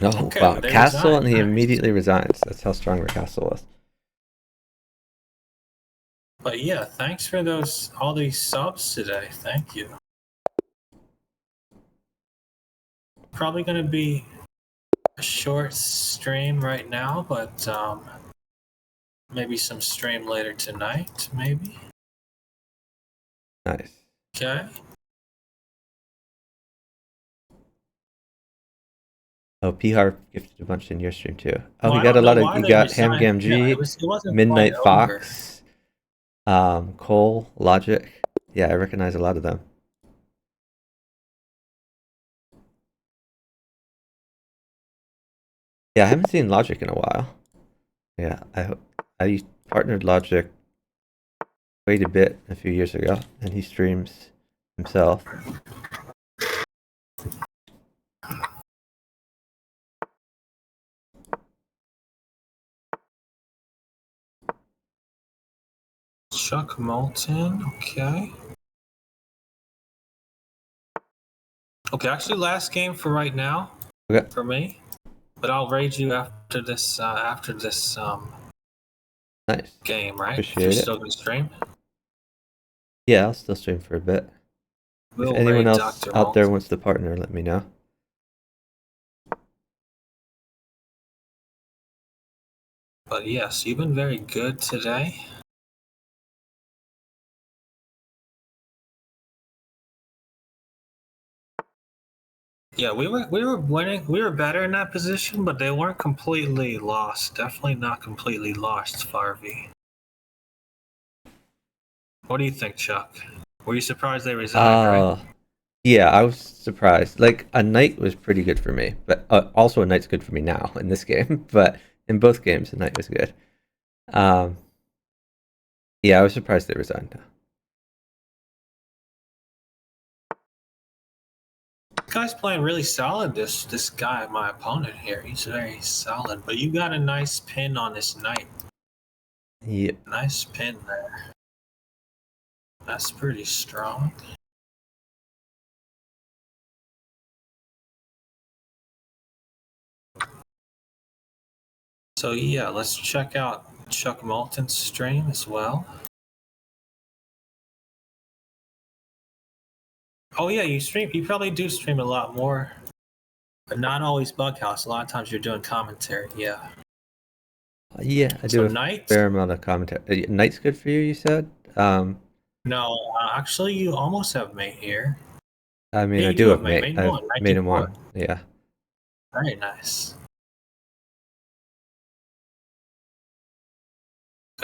Oh, okay, wow. Castle, and he nice. immediately resigns. That's how strong the castle was. But yeah, thanks for all these subs today. Thank you. Probably going to be a short stream right now, but maybe some stream later tonight, maybe. Nice. Okay. Oh, P-Harp gifted a bunch in your stream too. Oh, Well, we got a lot of, you got Ham Gamgee, Midnight Fox, Cole, Logic. Yeah, I recognize a lot of them. Yeah, I haven't seen Logic in a while. Yeah, I partnered Logic quite a bit a few years ago, and he streams himself. Chuck Moulton, okay. Okay, actually last game for right now. Okay. For me. But I'll raid you after this Nice game, right? Appreciate You're it. still gonna stream? Yeah, I'll still stream for a bit. If anyone else out there wants to partner, let me know. But yes, you've been very good today. Yeah, we were winning. We were better in that position, but they weren't completely lost. Definitely not completely lost, Farvey. What do you think, Chuck? Were you surprised they resigned, right? Yeah, I was surprised. Like, a knight was pretty good for me, but also a knight's good for me now in this game. But in both games, a knight was good. Yeah, I was surprised they resigned. This guy's playing really solid. This guy, my opponent here, he's very solid. But you got a nice pin on this knight. Yep. Nice pin there. That's pretty strong. So yeah, let's check out Chuck Moulton's stream as well. Oh yeah, you stream. You probably do stream a lot more, but not always Bughouse. A lot of times you're doing commentary. Yeah. Yeah, I do So a night? fair amount of commentary. Night's good for you, you said? No, actually, you almost have mate here. I mean, Yeah, I you do do have have mate. mate. Mate I've one, made him 19-4. one. Yeah. Very nice.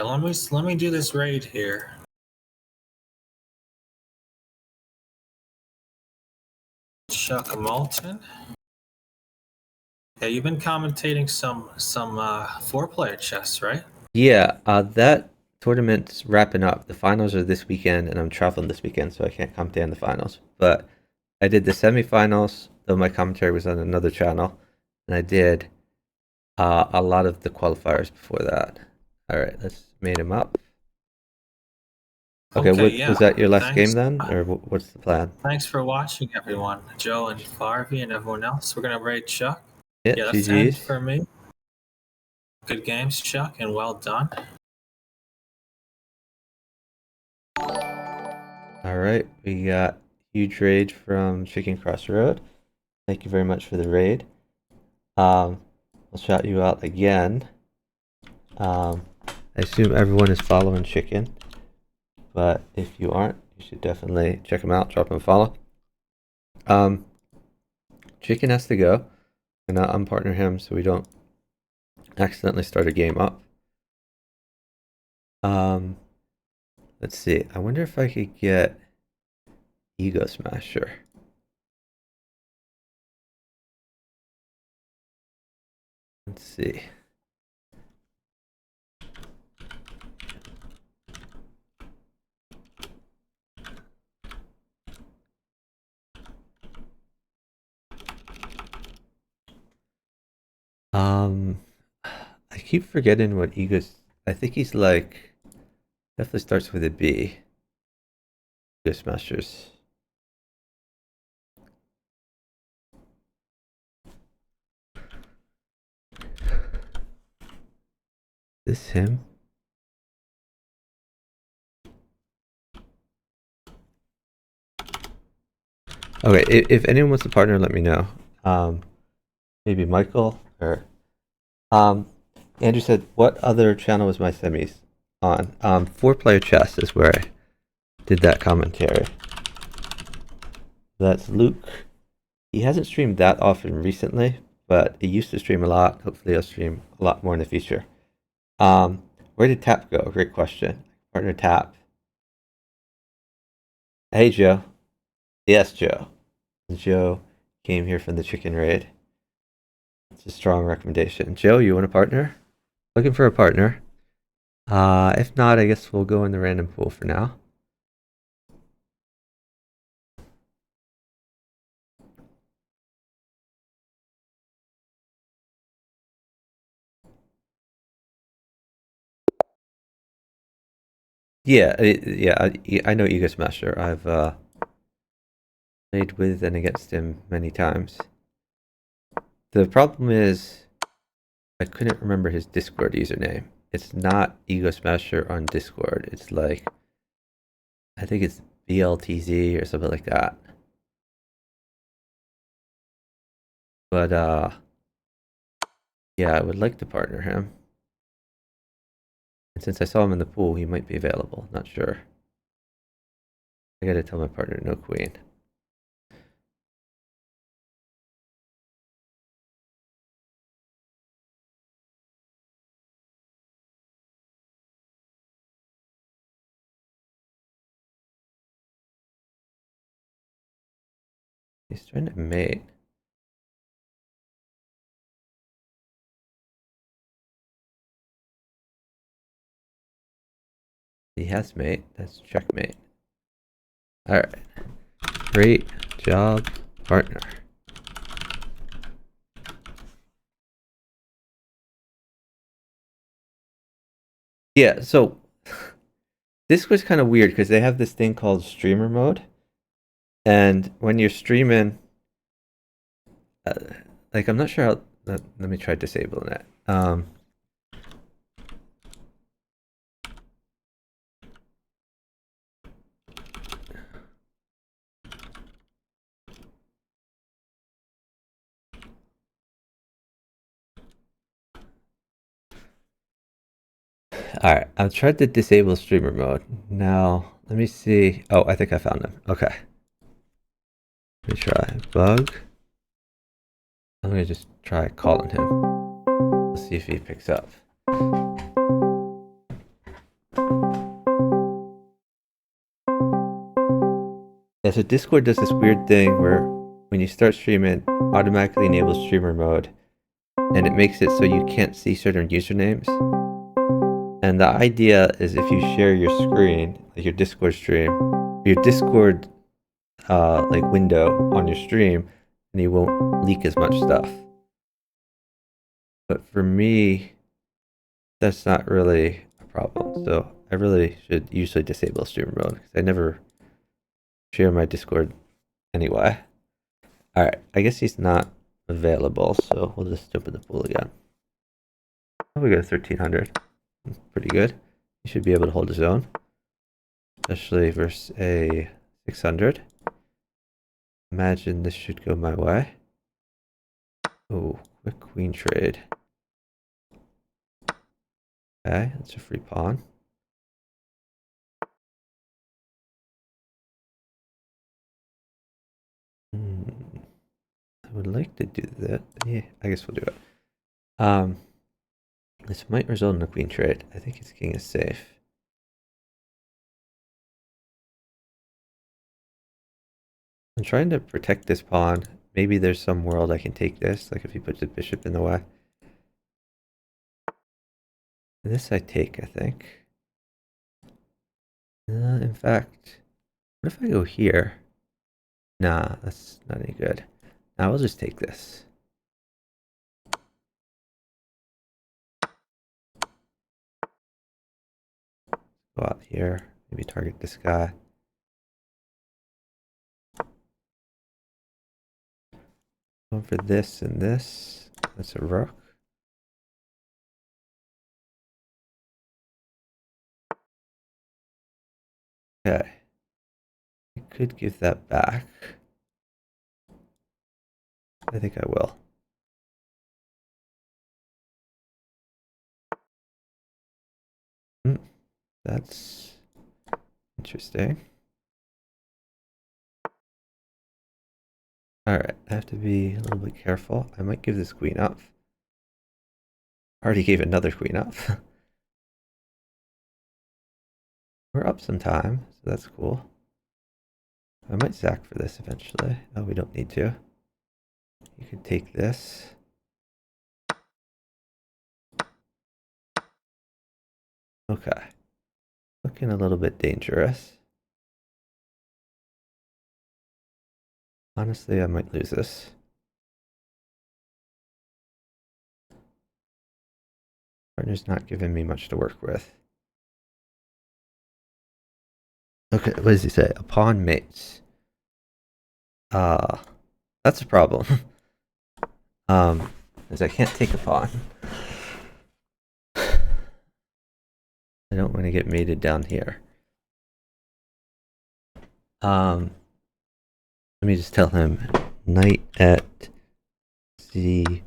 Okay, let me do this raid here. Chuck Moulton. Yeah, you've been commentating some 4-player chess, right? Yeah, that tournament's wrapping up. The finals are this weekend, and I'm traveling this weekend, so I can't commentate on the finals. But I did the semifinals, though my commentary was on another channel, and I did a lot of the qualifiers before that. All right, let's mate him up. Okay, Okay, was that yeah. your last game Thanks. then, or what's the plan? Thanks for watching, everyone. Joe and Farvey and everyone else. We're gonna raid Chuck. Yeah, Yeah, that's 10 GG's. for me. Good games, Chuck, and well done. All right, we got huge raid from chickencrossroad. Thank you very much for the raid. I'll shout you out again. I assume everyone is following Chicken, but if you aren't, you should definitely check him out, drop him a follow. Chicken has to go, and I'll unpartner him so we don't accidentally start a game up. Let's see. I wonder if I could get Ego Smasher. Let's see. I keep forgetting what Ego's. I think he's like definitely starts with a B. Ego Smashers. This him? Okay, if anyone wants to partner, let me know. Maybe Michael or Andrew said, what other channel was my semis on? 4-player chess is where I did that commentary. That's Luke. He hasn't streamed that often recently, but he used to stream a lot. Hopefully I'll stream a lot more in the future. Where did Tap go? Great question. Partner Tap. Hey, Joe. Yes, Joe. Joe came here from the chicken raid. It's a strong recommendation. Joe, you want a partner? Looking for a partner. If not, I guess we'll go in the random pool for now. Yeah, I know Ego Smasher. I've played with and against him many times. The problem is I couldn't remember his Discord username. It's not Ego Smasher on Discord. It's like, I think it's BLTZ or something like that. But yeah, I would like to partner him. And since I saw him in the pool, he might be available. Not sure. I gotta tell my partner no queen. He's trying to mate. He has mate. That's checkmate. Alright. Great job, partner. Yeah, so this was kind of weird because they have this thing called streamer mode. And when you're streaming, like I'm not sure how. Let me try disabling it. Alright, I've tried to disable streamer mode. Now, let me see. Oh, I think I found him. Okay. Let me try. Bug. I'm gonna just try calling him. Let's see if he picks up. Yeah, so Discord does this weird thing where when you start streaming, automatically enables streamer mode, and it makes it so you can't see certain usernames. And the idea is if you share your screen, like your Discord stream, your Discord like window on your stream, and you won't leak as much stuff. But for me, that's not really a problem. So I really should usually disable streamer mode because I never share my Discord anyway. Alright, I guess he's not available, so we'll just jump in the pool again. Oh, we got 1300. That's pretty good. He should be able to hold his own, especially versus a 600. Imagine this should go my way. Oh, quick queen trade. Okay, that's a free pawn. I would like to do that. Yeah, I guess we'll do it. This might result in a queen trade. I think his king is safe. I'm trying to protect this pawn. Maybe there's some world I can take this, like if he puts the bishop in the way. This I take, I think. In fact, what if I go here? Nah, that's not any good. Now I'll just take this. Go out here, maybe target this guy. Going for this and this. That's a rook. Okay. I could give that back. I think I will. That's interesting. Alright, I have to be a little bit careful. I might give this queen up. I already gave another queen up. We're up some time, so that's cool. I might sack for this eventually. Oh, we don't need to. You could take this. Okay. Looking a little bit dangerous. Honestly, I might lose this. Partner's not giving me much to work with. Okay, what does he say? A pawn mates. That's a problem. Because I can't take a pawn. I don't want to get mated down here. Let me just tell him knight at c2.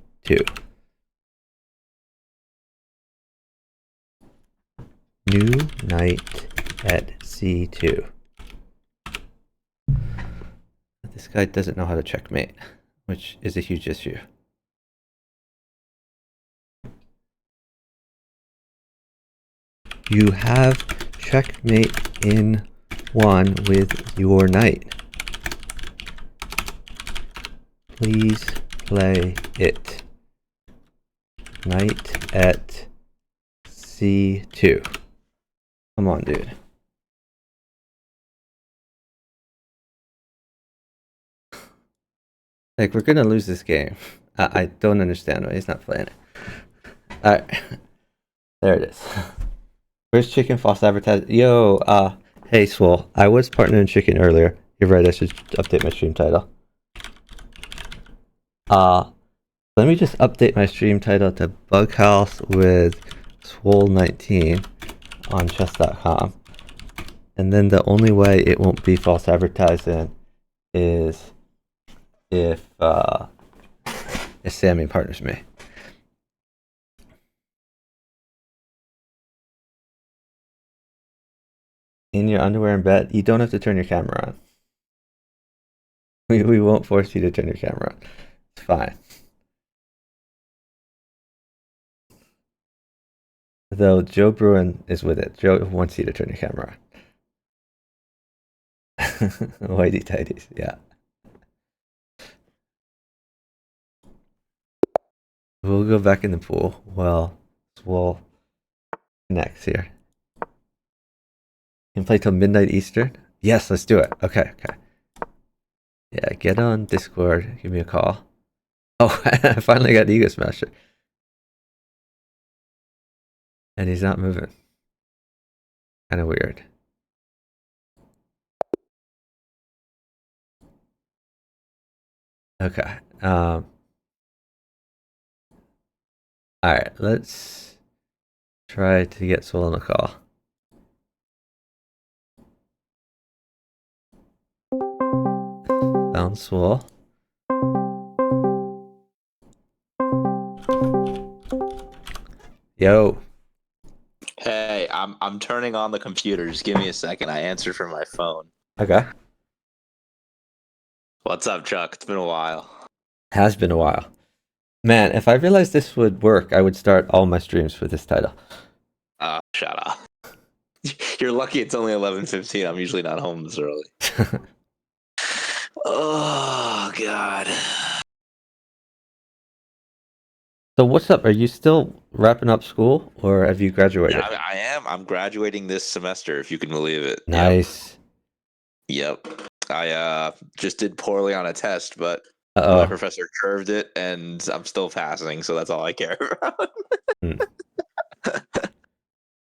New knight at c2. This guy doesn't know how to checkmate, which is a huge issue. You have checkmate in one with your knight. Please play it. Knight at c2. Come on, dude. Like, we're gonna lose this game. I don't understand why he's not playing it. Alright. There it is. Where's Chicken False Advertising? Yo, hey Swohl. I was partnering Chicken earlier. You're right, I should update my stream title. Let me just update my stream title to Bughouse with swohl19 on chess.com. And then the only way it won't be false advertising is if Sammy partners me. In your underwear in bed, you don't have to turn your camera on. We won't force you to turn your camera on. It's fine. Though Joe Bruin is with it. Joe wants you to turn your camera on. Whitey tighties, yeah. We'll go back in the pool. Well, swohl next here. Can play till midnight Eastern? Yes, let's do it. Okay. Yeah, get on Discord. Give me a call. Oh, I finally got Ego Smasher. And he's not moving. Kind of weird. Okay. Alright, let's try to get swohl on a call. Found swohl. Yo. Hey, I'm turning on the computer. Just give me a second. I answered from my phone. Okay. What's up, Chuck? It's been a while. Has been a while. Man, if I realized this would work, I would start all my streams for this title. Shut up. You're lucky it's only 11:15. I'm usually not home this early. Oh, God. So what's up? Are you still wrapping up school or have you graduated? Yeah, I am. I'm graduating this semester, if you can believe it. Nice. Yep. I just did poorly on a test, but my Uh-oh. professor curved it, and I'm still passing, so that's all I care about. Hmm.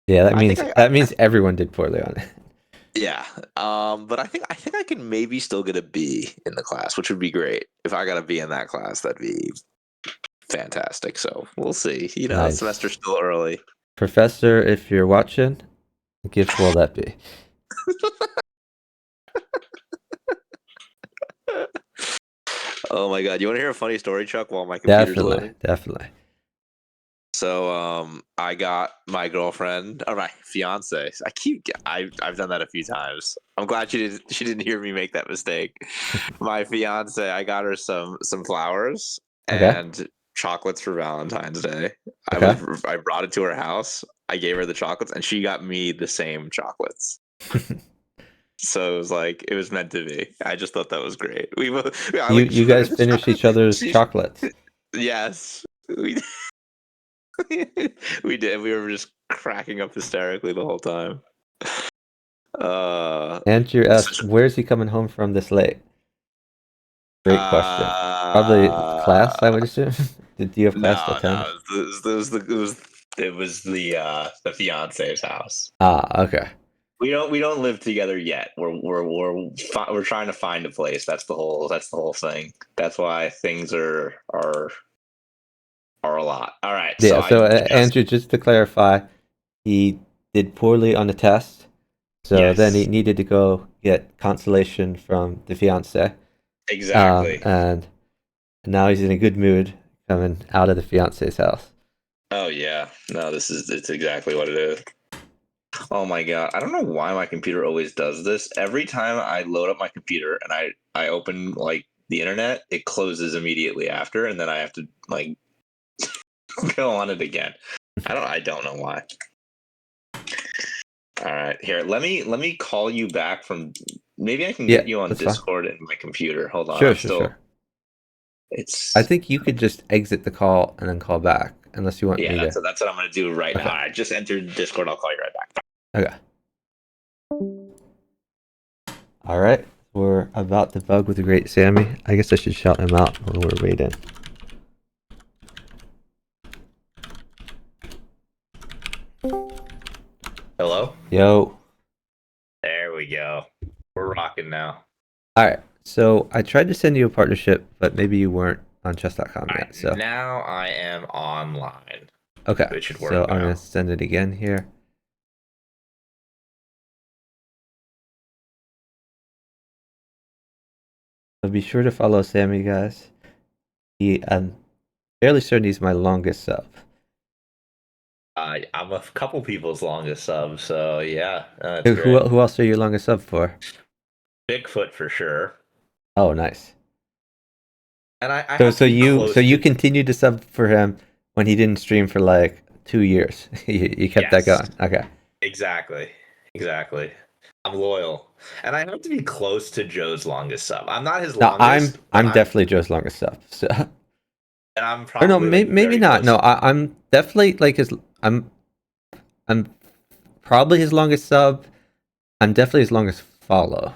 Yeah, that I means think that means everyone did poorly on it. Yeah. But I think I can maybe still get a B in the class, which would be great. If I got a B in that class, that'd be fantastic. So we'll see. You know, Nice. semester's still early. Professor, if you're watching, give swohl that be. Oh my god. You want to hear a funny story, Chuck, while my computer's loading? Definitely. So I got my girlfriend or my fiance. I've done that a few times. I'm glad she didn't hear me make that mistake. My fiance, I got her some flowers Okay. and chocolates for Valentine's Day. Okay. I brought it to her house. I gave her the chocolates and she got me the same chocolates. So it was meant to be. I just thought that was great. We both You guys finished each other's she, chocolates. yes. We did. We were just cracking up hysterically the whole time. Andrew asks, where's he coming home from this late? Great question. Probably class, I would assume. Did you have class till 10? No, it was the fiance's house. Ah, okay. We don't live together yet. We're trying to find a place. That's the whole thing. That's why things are a lot. All right. Yeah, so I just Andrew, just to clarify, he did poorly on the test, so then he yes, needed to go get consolation from the fiance. exactly. And now he's in a good mood coming out of the fiance's house. Oh yeah. No, it's exactly what it is. Oh my god. I don't know why my computer always does this. Every time I load up my computer and I open the internet, it closes immediately after and then I have to go on it again. I don't know why. All right. Here, let me call you back from maybe I can Yeah, get you on that's fine. Discord in my computer. Hold on. Sure. It's I think you could just exit the call and then call back, unless you want me to. that's what I'm gonna do right Okay. now. I just entered Discord. I'll call you right back. Okay. All right. We're about to bug with the great Sammy. I guess I should shout him out when we're waiting. Hello? Yo. There we go. We're rocking now. All right. So I tried to send you a partnership, but maybe you weren't on chess.com yet. So now I am online. okay. It should work So now. I'm gonna send it again here. So be sure to follow Sammy, guys. I'm fairly certain he's my longest sub. I'm a couple people's longest sub, so yeah, that's great. Who else are you longest sub for? Bigfoot for sure. Oh, nice. And I So have to be close you to, continued to sub for him when he didn't stream for like 2 years. You kept that yes, going. Okay. exactly. I'm loyal, and I have to be close to Joe's longest sub. I'm not his No, longest, but I'm definitely Joe's longest sub. So, and I'm or no, probably like maybe very not. close. No, I'm definitely like his. I'm probably his longest sub. I'm definitely his longest follow.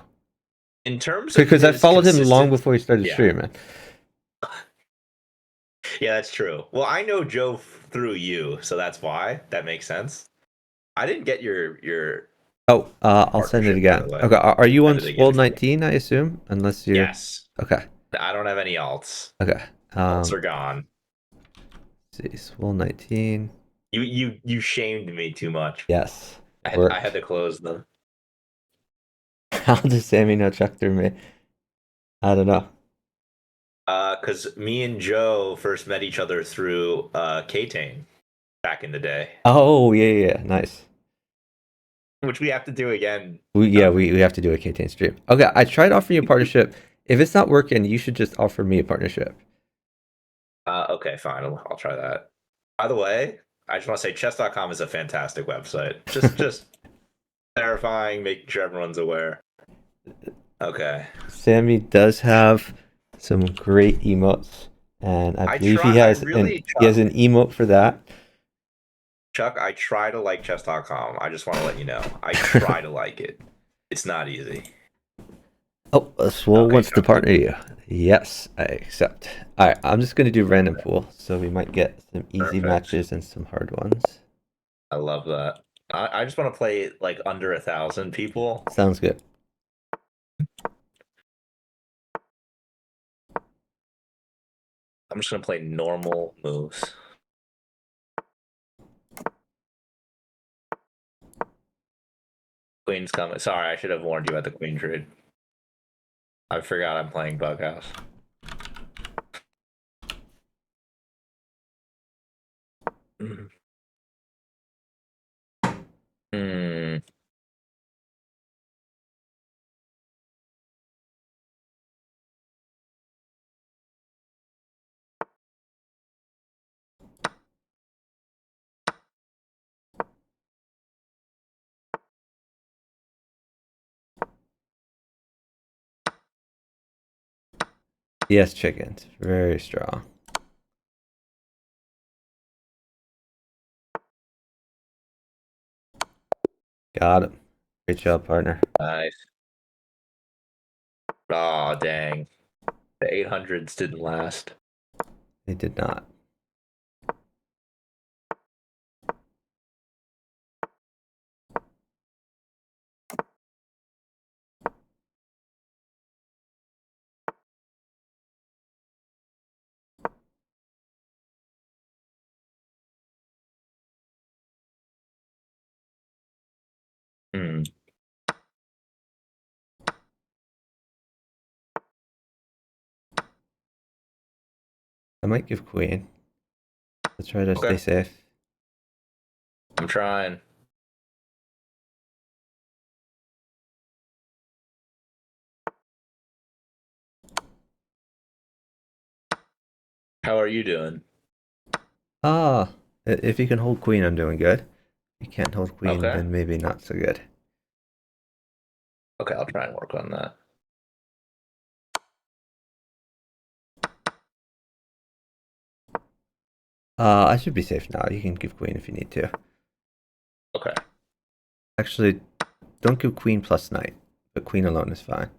In terms of Because I his followed him long consistent, before he started yeah, streaming. yeah, that's true. Well, I know Joe through you, so that's why that makes sense. I didn't get your Oh, I'll send it partnership, by again. the way. Okay, are you on Send it again if you can. swohl19? I assume, unless you're. Yes, Okay. I don't have any alts. Okay. Alts are gone. See, swohl19. You shamed me too much. Yes. I had to close them. How does Sammy know Chuck through me? I don't know. Because me and Joe first met each other through K-Tane back in the day, Oh, yeah. Nice. which we have to do again. We have to do a K-Tane stream. Okay, I tried offering you a partnership. If it's not working, you should just offer me a partnership. Okay, fine. I'll try that. By the way, I just want to say chess.com is a fantastic website. Just clarifying, making sure everyone's aware. Okay. Sammy does have some great emotes, and I believe he has he has an emote for that. Chuck, I try to like chess.com. I just want to let you know. I try to like it. It's not easy. Oh, Swohl wants to partner you. Yes, I accept. All right, I'm just going to do random pool, so we might get some easy matches and some hard ones. I love that. I just want to play like under 1,000 people. Sounds good. I'm just going to play normal moves. Queen's coming. Sorry, I should have warned you at the queen trade. I forgot I'm playing bughouse. Hmm. Yes, chickens. Very strong. Got him. Great job, partner. Nice. Oh, dang. The 800s didn't last. They did not. Hmm. I might give queen. Let's try to stay safe. I'm trying. How are you doing? Ah, if you can hold queen, I'm doing good. If you can't hold queen, Okay. then maybe not so good. Okay, I'll try and work on that. I should be safe now. You can give queen if you need to. Okay. Actually, don't give queen plus knight, but queen alone is fine.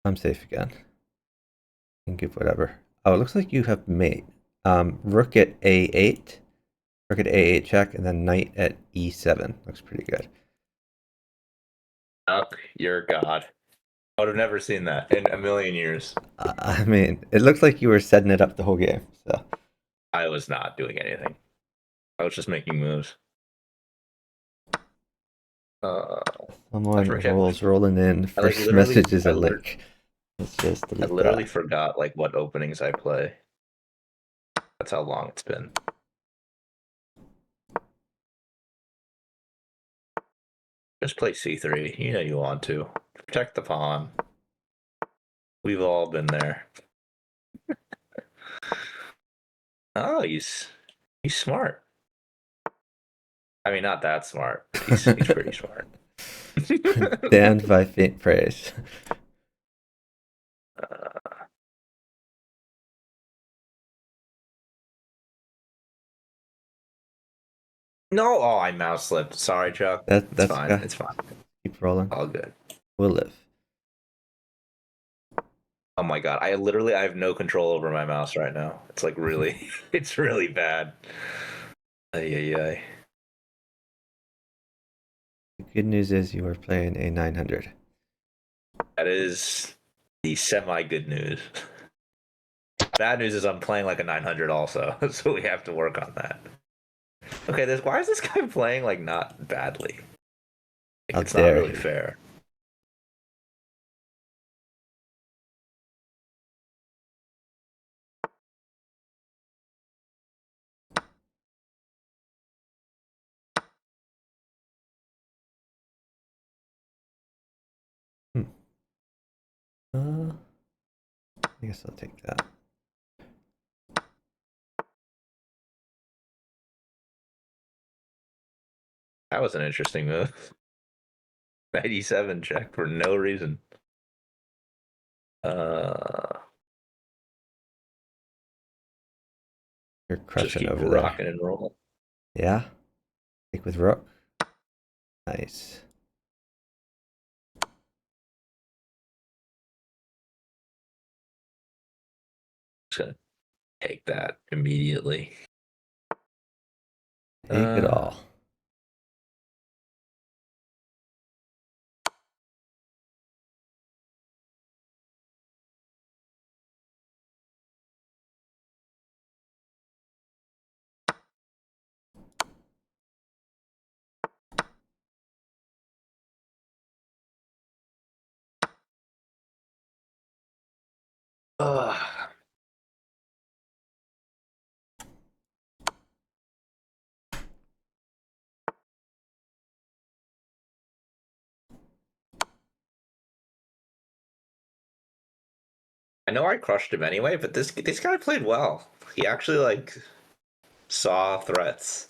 I'm safe again. You can give whatever. Oh, it looks like you have mate. Rook at a8. Rook at a8 check, and then knight at e7. Looks pretty good. Chuck, you're God. I would have never seen that in a million years. I mean, it looks like you were setting it up the whole game. So I was not doing anything. I was just making moves. someone rolling in. First message is a link. Let's just delete I literally that. forgot like what openings I play. That's how long it's been. Just play c3. You know you want to. Protect the pawn. We've all been there. Oh, he's smart. I mean, not that smart. He's pretty smart. Damned by faint praise. No, oh, I mouse slipped. Sorry, Chuck. That's fine. okay. It's fine. Keep rolling. All good. We'll live. Oh my god, I have no control over my mouse right now. It's like really, it's really bad. Ay, ay, ay. The good news is you are playing a 900. That is the semi-good news. Bad news is I'm playing like a 900 also, so we have to work on that. Okay, why is this guy playing like not badly? How It's not dare really he. fair. I guess I'll take that. That was an interesting move. 97 check for no reason. You're Just crushing keep over rocking there. and rolling. Yeah. Take with rook. Nice. Just gonna take that immediately. Take it all. I know I crushed him anyway, but this guy played well. He actually like saw threats.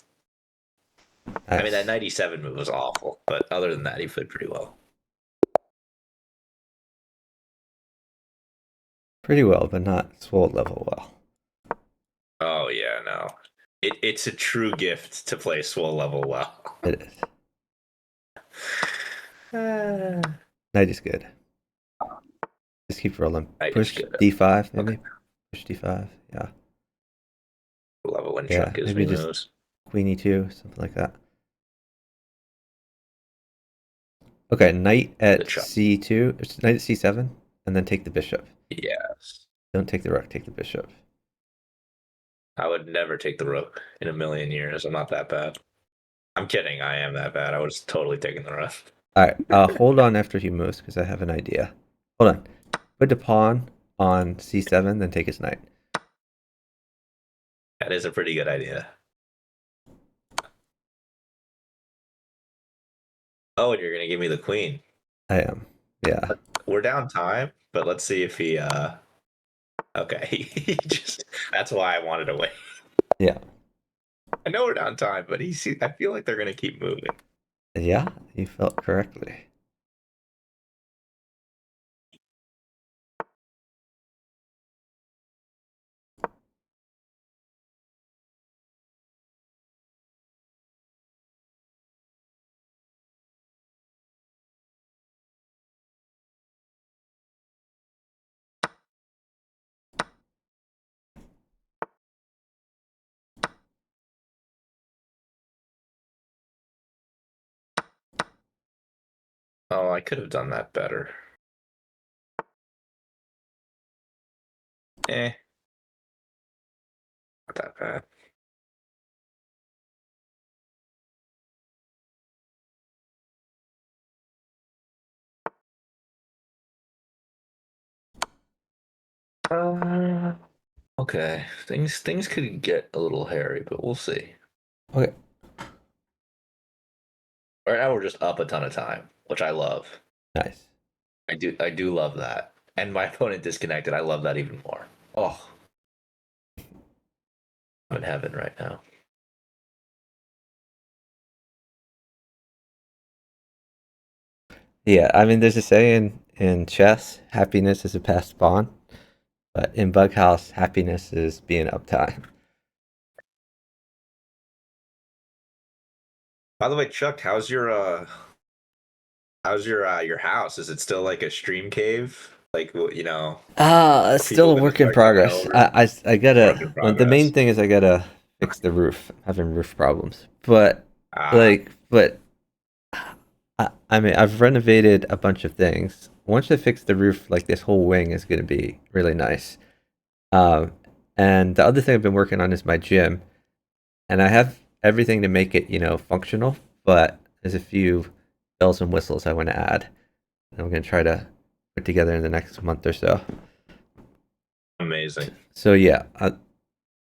Nice. I mean, that 97 move was awful, but other than that, he played pretty well. Pretty well, but not swohl level well. Oh yeah, no. It's a true gift to play swohl level well. It is. Knight is good. Just keep rolling. Knight is Push good. d5, maybe. Okay. Push d5. Yeah. Love it when Yeah, Chuck gives maybe me just moves. queen e2, something like that. Okay, knight at c2, knight at c7, and then take the bishop. Yes. Don't take the rook, take the bishop. I would never take the rook in a million years. I'm not that bad. I'm kidding. I am that bad. I was totally taking the rook. All right, hold on after he moves because I have an idea. Hold on. Put the pawn on c7, then take his knight. That is a pretty good idea. Oh, and you're gonna give me the queen. I am. Yeah. We're down time, but let's see if he okay. He just that's why I wanted to wait. Yeah. I know we're down time, but I feel like they're gonna keep moving. Yeah, you felt correctly. Oh, I could have done that better. Not that bad. Okay, things could get a little hairy, but we'll see. Okay. Right now we're just up a ton of time, which I love. Nice. I do love that. And my opponent disconnected. I love that even more. Oh, I'm in heaven right now. Yeah, I mean, there's a saying in chess, happiness is a passed pawn, but in bughouse, happiness is being uptime. By the way, Chuck, how's your your house? Is it still like a stream cave? Like you know, It's are people still a gonna work in start coming progress. over? I Work gotta. in Well, the main progress. thing is I gotta fix the roof. I'm having roof problems, but Ah, but I mean, I've renovated a bunch of things. Once I fix the roof, like this whole wing is gonna be really nice. Um, and the other thing I've been working on is my gym, and I have everything to make it, functional. But there's a few bells and whistles I want to add. And I'm gonna try to put together in the next month or so. amazing. So yeah,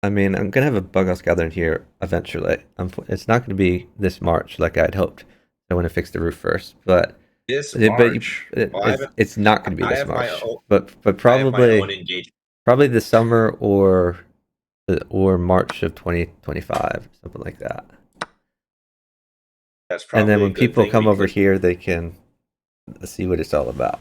I mean, I'm gonna have a bughouse gathering here eventually. It's not gonna be this March like I'd hoped. I want to fix the roof first, but This but March. Well, it's not gonna be I this have my March. own. But I have my own probably engagement. the summer or March of 2025, something like that. That's And then probably a when good people thing come over because here, they can see what it's all about.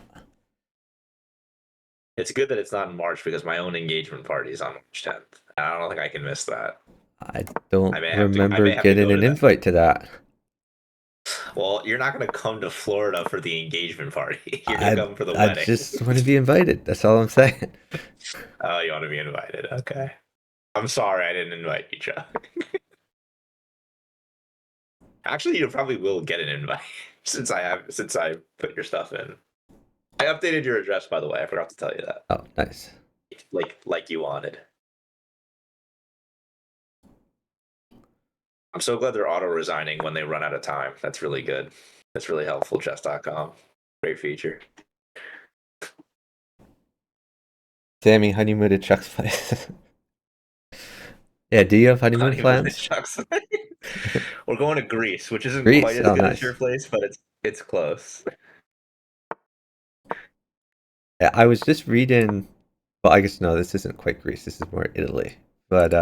it's good that it's not in March because my own engagement party is on March 10th. I don't think I can miss that. I don't I remember may have to getting go to an that. invite to that. Well, you're not going to come to Florida for the engagement party. You're going to come for the I wedding. just want to be invited. That's all I'm saying. Oh, you want to be invited? Okay. I'm sorry I didn't invite you, Chuck. Actually, you probably will get an invite since I put your stuff in. I updated your address, by the way. I forgot to tell you that. Oh, nice. Like you wanted. I'm so glad they're auto resigning when they run out of time. That's really good. That's really helpful. Chess.com. Great feature. Sammy, honeymoon at Chuck's place. Yeah, do you have honeymoon Honeymoon at plans? Chuck's. We're going to Greece, which isn't quite Greece? as Oh, good as nice. your place, but it's close. Yeah, I was just reading. Well, I guess no, this isn't quite Greece. This is more Italy. But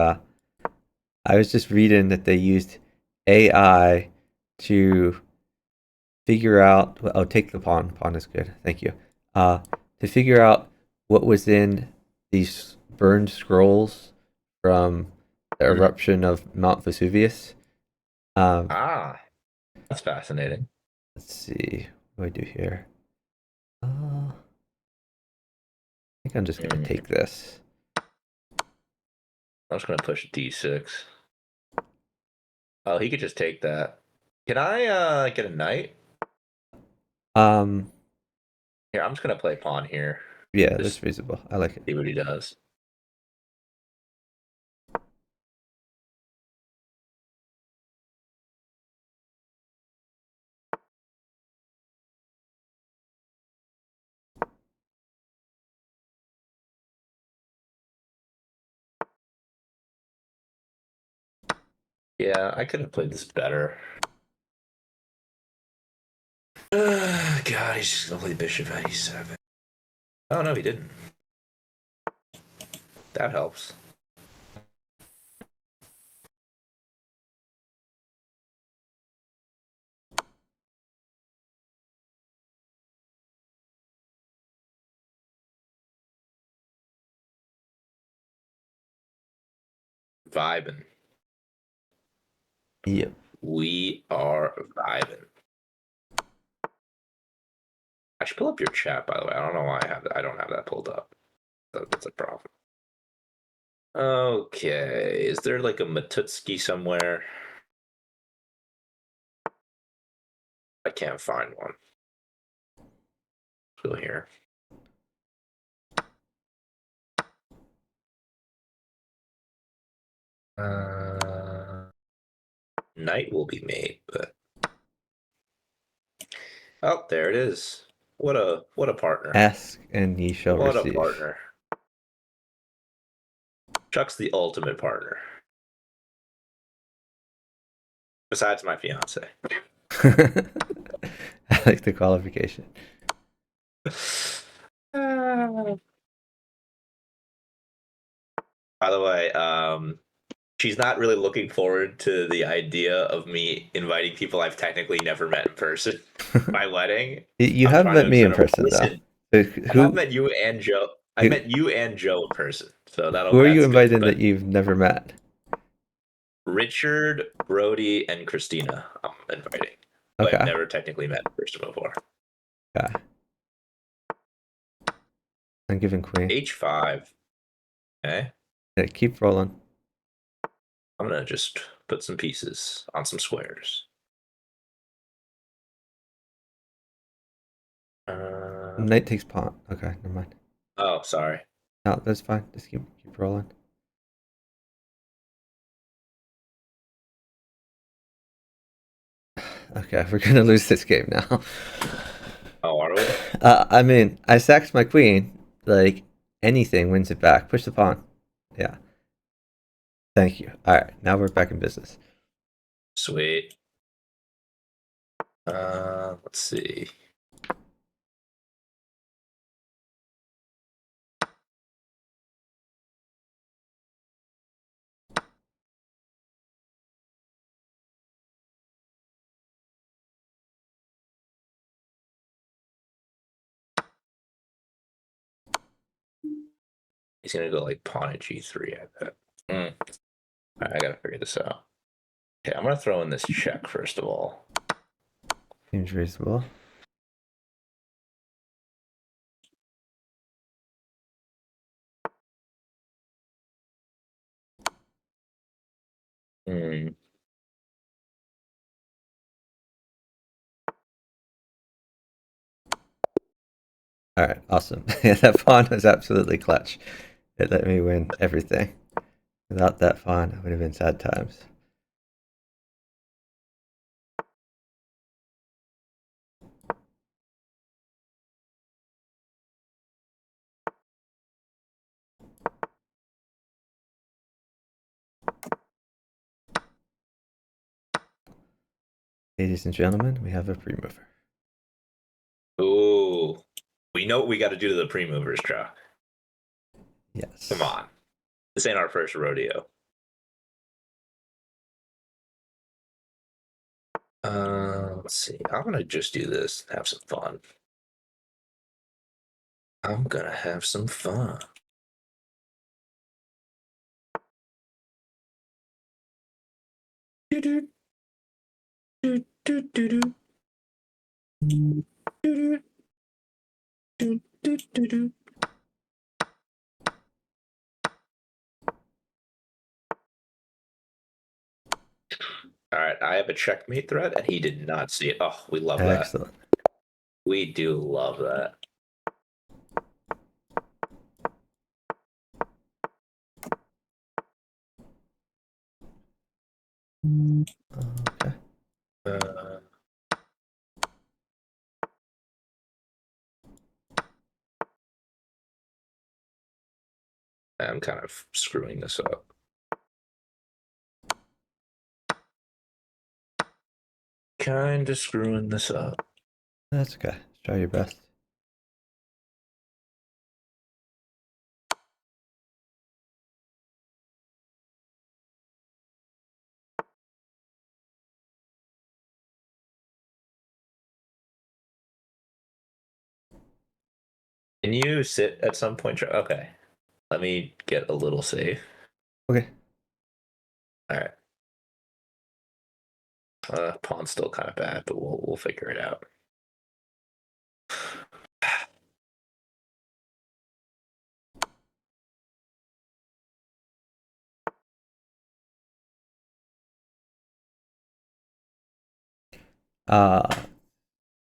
I was just reading that they used AI to figure out. Oh, take the pawn. Pawn is good. Thank you. To figure out what was in these burned scrolls from the eruption of Mount Vesuvius. Um, Ah, that's fascinating. let's see. What do I do here? I think I'm just gonna take this. I'm just gonna push D6. Oh, he could just take that. Can I get a knight? Um, Here, I'm just gonna play pawn here. yeah, Just that's reasonable. I like it. see what he does. Yeah, I could have played this better. God, he's just gonna play bishop at e7. Oh no, he didn't. That helps. Vibing. Yep. We are vibing. I should pull up your chat, by the way. I don't know why I don't have that pulled up. That's a problem. Okay, is there like a Matutski somewhere? I can't find one. Let's go here. Knight will be made, but oh, there it is. What a partner. Ask and ye shall What a receive. partner. Chuck's the ultimate partner. Besides my fiance. I like the qualification. By the way, she's not really looking forward to the idea of me inviting people I've technically never met in person. My wedding. You I'm have trying met to me in incentivize- person, Listen, though. I Who have met you and Joe. I who- met you and Joe in person, so who are you that's good. inviting But that you've never met? Richard, Brody, and Christina, I'm inviting. But I've Okay. never technically met in person before. Okay. I'm giving queen. H5. Okay. Yeah, keep rolling. I'm gonna just put some pieces on some squares. Knight takes pawn. Okay, never mind. Oh, sorry. No, that's fine. Just keep rolling. Okay, we're gonna lose this game now. Oh, are we? I mean, I sacked my queen. Like, anything wins it back. Push the pawn. Yeah. Thank you. All right, now we're back in business. Sweet. Let's see. He's gonna go like pawn at g3, I bet. All right, I gotta figure this out. Okay, I'm gonna throw in this check first of all. Seems reasonable. Hmm. All right, awesome. Yeah, that pawn was absolutely clutch. It let me win everything. Without that pawn, it would have been sad times. Ladies and gentlemen, we have a pre-mover. Ooh. We know what we gotta do to the pre-movers, Joe. Yes. Come on. This ain't our first rodeo. Let's see. I'm gonna just do this and have some fun. I'm gonna have some fun. All right, I have a checkmate threat, and he did not see it. Oh, we love that. Excellent. We do love that. Okay. I'm kind of screwing this up. Kind of screwing this up. That's okay. Try your best. Can you sit at some point? Okay. Let me get a little safe. Okay. All right. Pawn's still kind of bad, but we'll figure it out.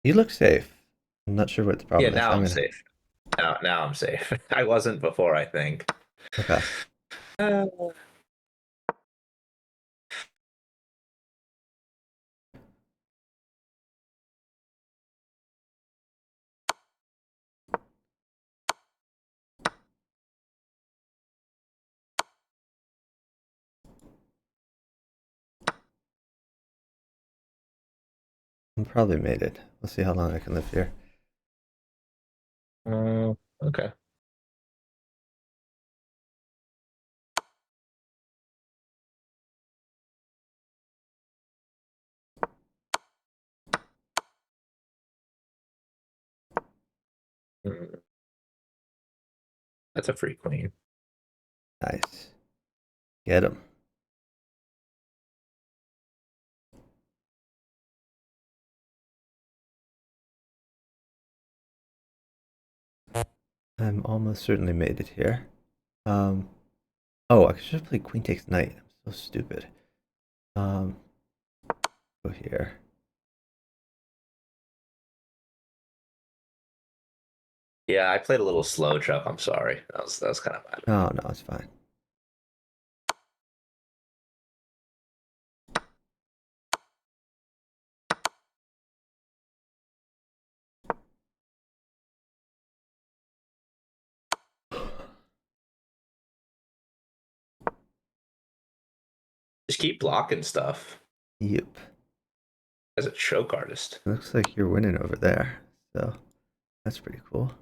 You look safe. I'm not sure what the problem Yeah, is. now I'm safe. Now I'm safe. I wasn't before, I think. Okay. I'm probably mated. We'll see how long I can live here. Okay. Mm. That's a free queen. Nice. Get him. I'm almost certainly mated here. Oh, I should have played queen takes knight. I'm so stupid. Go here. Yeah, I played a little slow, Chuck. I'm sorry. That was kind of bad. Oh, no, it's fine. Just keep blocking stuff Yep. as a choke artist. Looks like you're winning over there. So that's pretty cool.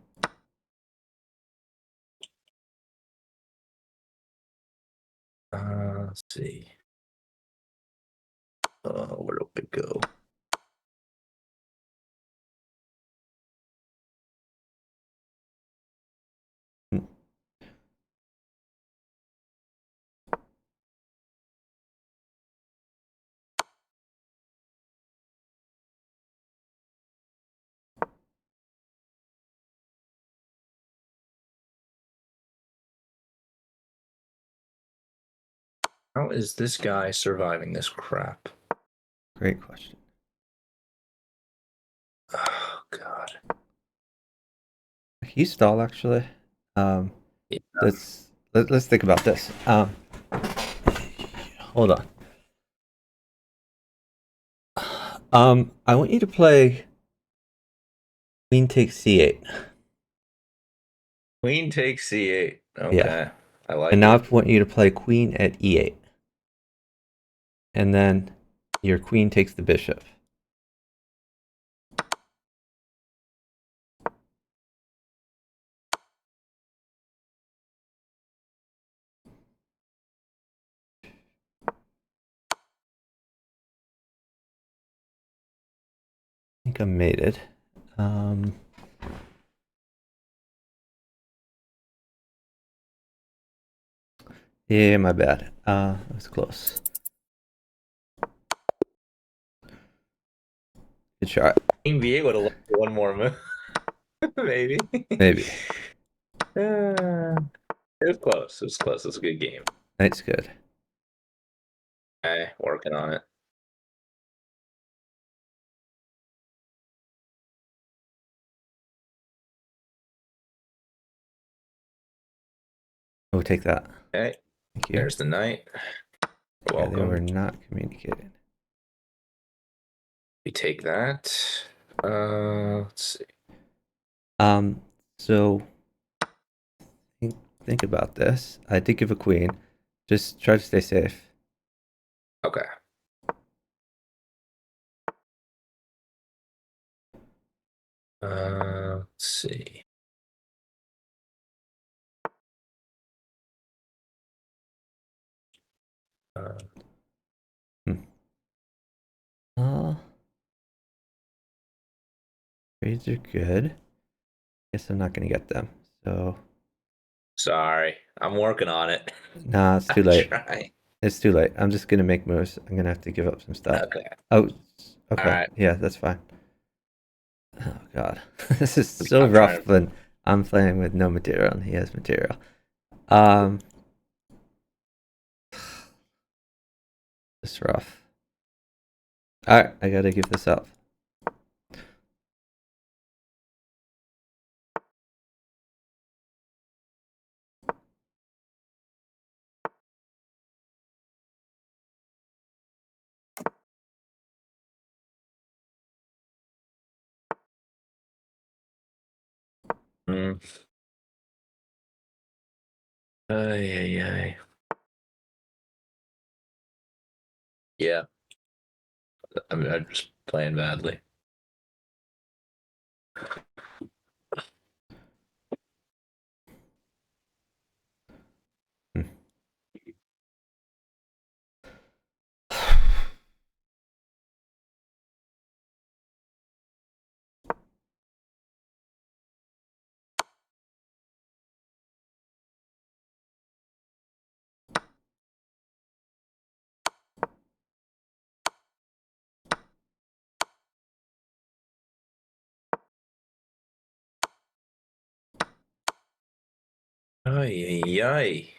Let's see. Where do we go? Hmm. How is this guy surviving this crap? Great question. Oh God. He stall actually. Yeah. Let's think about this. Hold on. I want you to play queen takes c8. Queen takes c8. Okay. Yeah. I like And now it. I want you to play queen at e8. And then your queen takes the bishop. I think I made it. Yeah, my bad. That was close. Good shot. King v8 would have left one more move. Maybe. Maybe. It was close. It was close. It was a good game. Knight's good. Okay, working on it. Oh, take that. Okay, Thank you. there's the knight. You're Yeah, they were welcome. not communicating. We take that. Let's see. So think about this. I did give a queen. Just try to stay safe. Okay. Let's see. Trades are good. Guess I'm not gonna get them. So Sorry, I'm working on it. nah, it's too I'm late. trying. It's too late. I'm just gonna make moves. I'm gonna have to give up some stuff. Okay. Oh, okay. Alright. Yeah, that's fine. Oh god, this is so I'm rough trying. when I'm playing with no material and he has material. It's rough. All right, I gotta give this up. Mm. Ay, ay, ay. Yeah. I'm just playing badly. Hmm. Ay, ay, ay.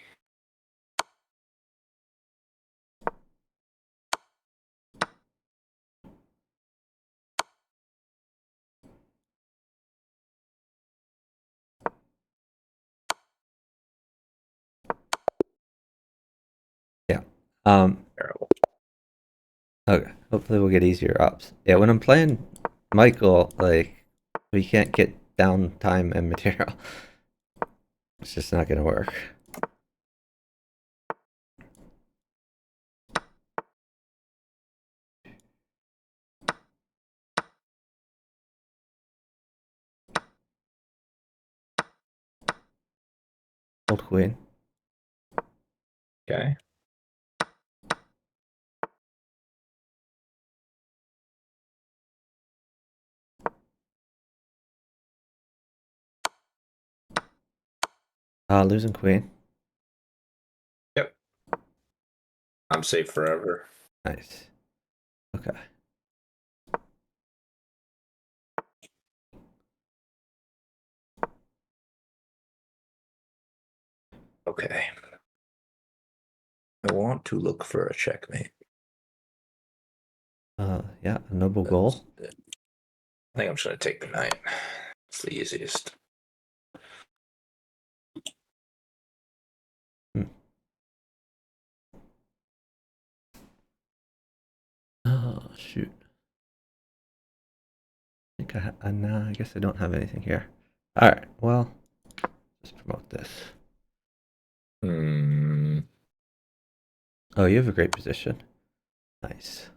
Yeah. Terrible. Okay. Hopefully we'll get easier ups. Yeah, when I'm playing Michael, like, we can't get downtime and material. It's just not gonna work. Old queen. Okay. Losing queen. Yep. I'm safe forever. Nice. Okay. Okay. I want to look for a checkmate. Yeah, a noble goal. I think I'm just gonna take the knight. It's the easiest. Oh, shoot. I think nah, I guess I don't have anything here. Alright, well, just promote this. Hmm. Oh, you have a great position. Nice.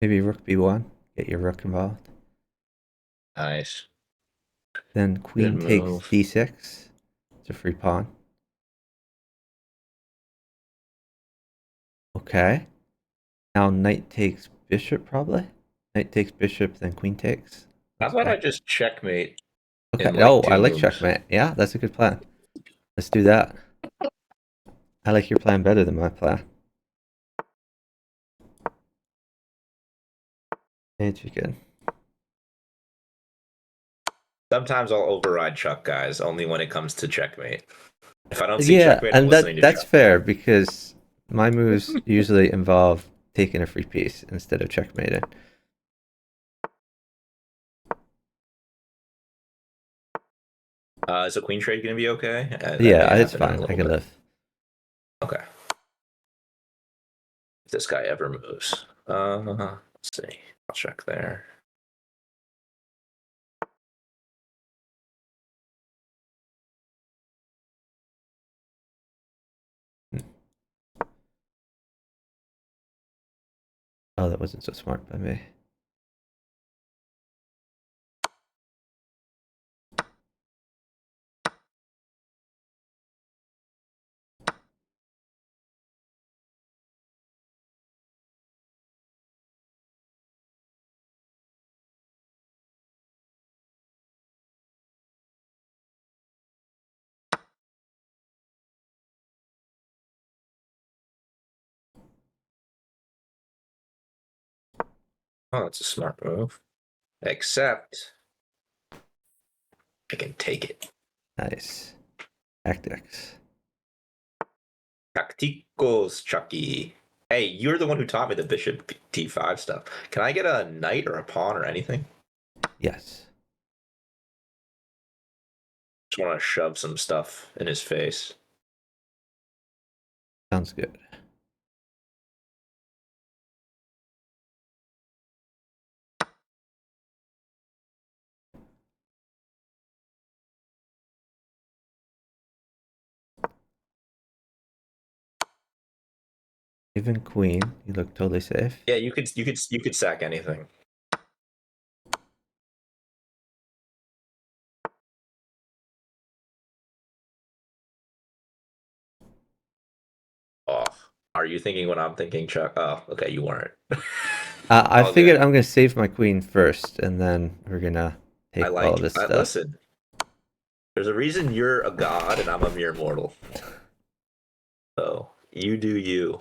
Maybe rook b1. Get your rook involved. Nice. Then queen Good takes move. d6. It's a free pawn. Okay. Now knight takes bishop, probably. Knight takes bishop, then queen takes. How That's about I okay. just checkmate Okay. in Oh, like I 2 like moves? checkmate. Yeah, that's a good plan. Let's do that. I like your plan better than my plan. Hey, chicken. Sometimes I'll override Chuck, guys, only when it comes to checkmate. If I don't see Yeah, checkmate, I'm and listening to that's Chuck. fair because my moves usually involve taking a free piece instead of checkmating. Is a queen trade going to be okay? That may Yeah, it's happen in a fine. I little can bit. live. Okay. If this guy ever moves. Let's see. I'll check there. Oh, that wasn't so smart by me. Oh, that's a smart move. Except I can take it. Nice. Tactics. Tacticos, Chucky. Hey, you're the one who taught me the bishop d5 stuff. Can I get a knight or a pawn or anything? Yes. Just want to shove some stuff in his face. Sounds good. Even queen, you look totally safe. Yeah, you could sack anything. Oh, are you thinking what I'm thinking, Chuck? Oh, okay, you weren't. I All figured good. I'm gonna save my queen first, and then we're gonna take I all like. of this stuff. Listen, there's a reason you're a god and I'm a mere mortal. So you do you.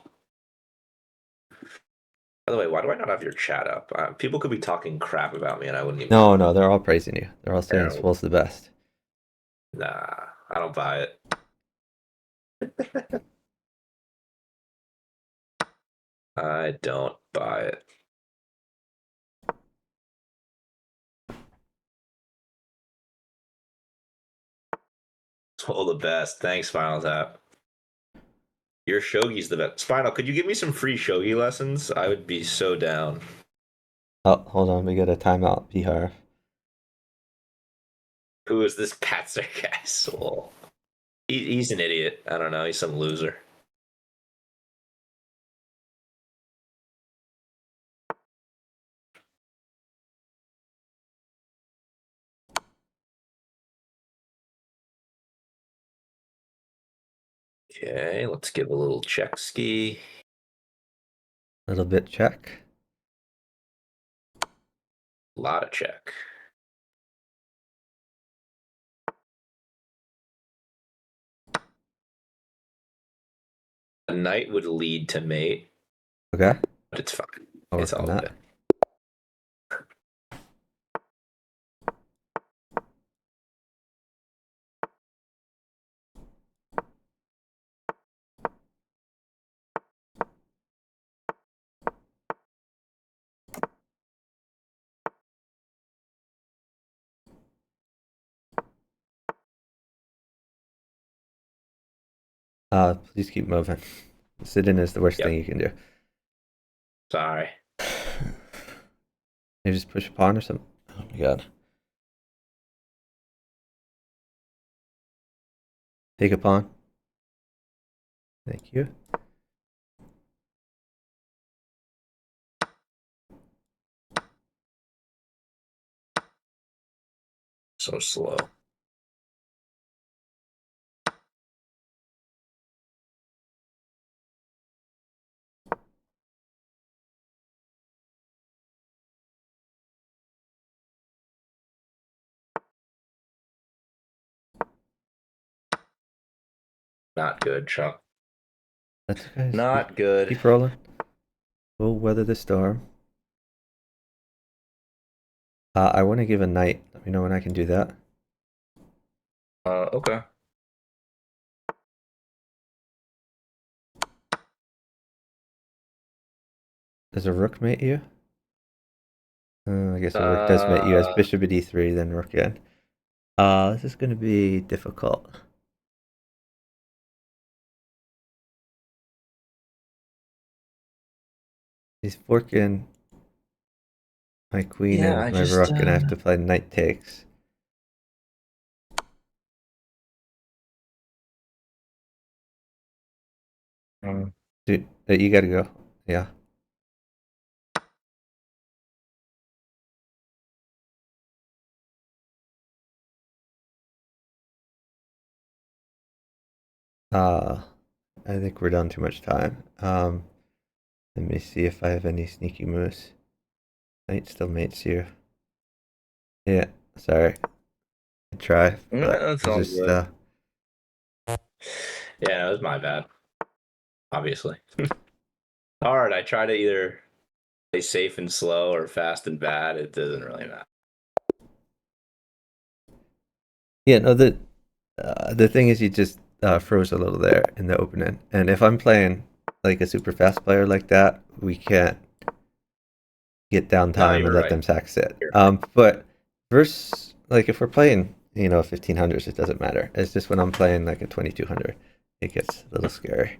By the way, why do I not have your chat up? People could be talking crap about me and I wouldn't even. No, they're all praising you. They're all saying Terrible. swohl's the best. Nah, I don't buy it. I don't buy it. Swohl the best. Thanks, Final Tap. Your shogi's the best. Spinal, could you give me some free shogi lessons? I would be so down. Oh, hold on, we got a timeout, Bihar. Who is this Patzer guy? Swohl. He's an idiot. I don't know. He's some loser. Okay, let's give a little check ski. Little bit check. A lot of check. A knight would lead to mate, Okay. but it's fine. I'll It's work on all that. good. Please keep moving. Sit-in is the worst Yep. thing you can do. Sorry. Maybe just push a pawn or something. Oh my god. Take a pawn. Thank you. So slow. Not good, Chuck. That's okay. Not good. Keep rolling. We'll weather the storm. I want to give a knight. Let me know when I can do that. Okay. Does a rook mate you? I guess a rook does mate you as bishop at e3, then rook in. This is going to be difficult. He's forking my queen Yeah, and my rook, and I have to play knight takes. Dude, you gotta go. Yeah. I think we're down too much time. Let me see if I have any sneaky moves. Knight still mates you. Yeah, sorry. I try, but That's all just good. Yeah, it was my bad. Obviously. Hard. I try to either play safe and slow or fast and bad. It doesn't really matter. yeah. No, the thing is, you just froze a little there in the opening, and if I'm playing like a super fast player like that, we can't get downtime and let them sack sit. But versus like if we're playing, 1500s, it doesn't matter. It's just when I'm playing like a 2200, it gets a little scary.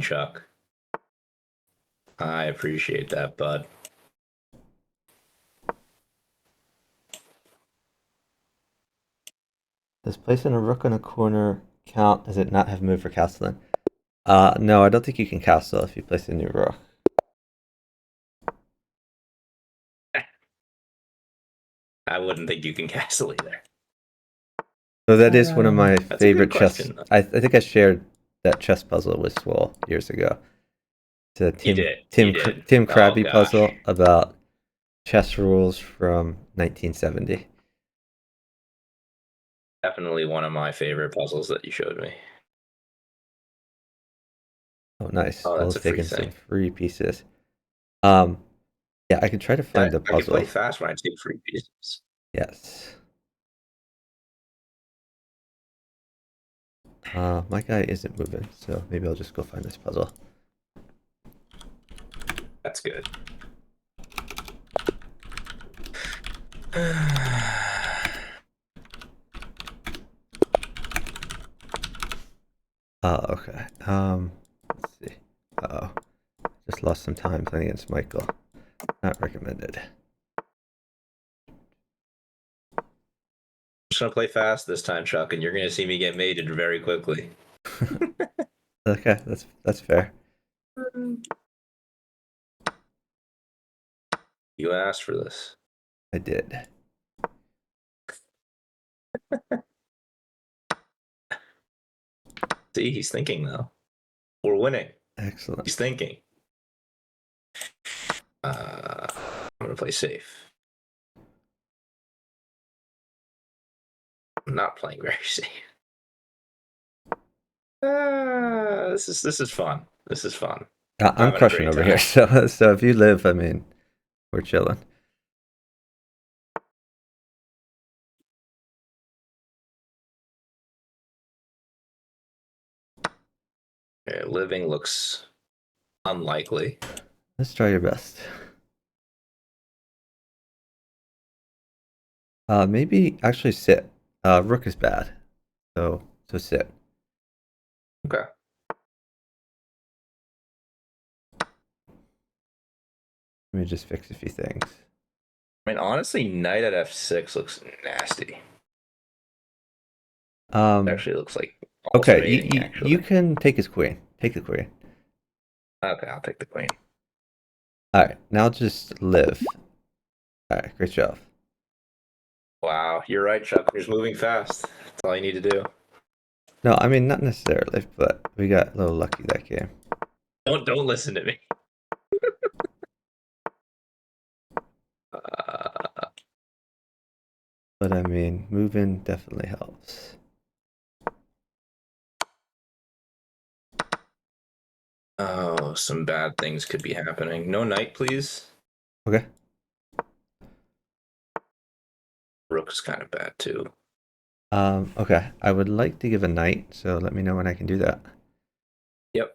Chuck. I appreciate that, bud. Does placing a rook on a corner count? Does it not have move for castling? No, I don't think you can castle if you place a new rook. I wouldn't think you can castle either. So that is one of my That's a good favorite chess. question, though. I think I shared that chess puzzle with swohl years ago. It's a You did. Tim Oh, Krabby gosh. puzzle about chess rules from 1970. Definitely one of my favorite puzzles that you showed me. Oh, nice. Oh, that's Swohl's a free taking some thing. free pieces. Yeah, I can try to find the I can play puzzle. fast when I take free pieces. Yes. My guy isn't moving, so maybe I'll just go find this puzzle. That's good. Okay. Let's see. Uh-oh. Just lost some time playing against Michael. Not recommended. I'm just gonna play fast this time, Chuck, and you're gonna see me get mated very quickly. Okay, that's fair. You asked for this. I did. See, he's thinking though. We're winning. Excellent. He's thinking. I'm gonna play safe. I'm not playing very safe. This is fun. This is fun. I'm having a crushing great over here, so if you live, I mean, we're chilling. Okay, living looks unlikely. Let's try your best. Maybe actually sit. Rook is bad, so sit. Okay. Let me just fix a few things. I mean, honestly, knight at f6 looks nasty. Actually, looks like Okay, mating, you can take his queen. Take the queen. Okay, I'll take the queen. All right, now just live. All right, great job. Wow, you're right, Chuck. You're just moving fast. That's all you need to do. No, I mean not necessarily, but we got a little lucky that game. Don't listen to me. But I mean, moving definitely helps. Oh, some bad things could be happening. No knight, please. Okay. Rook's kind of bad too. Okay. I would like to give a knight, so let me know when I can do that. Yep.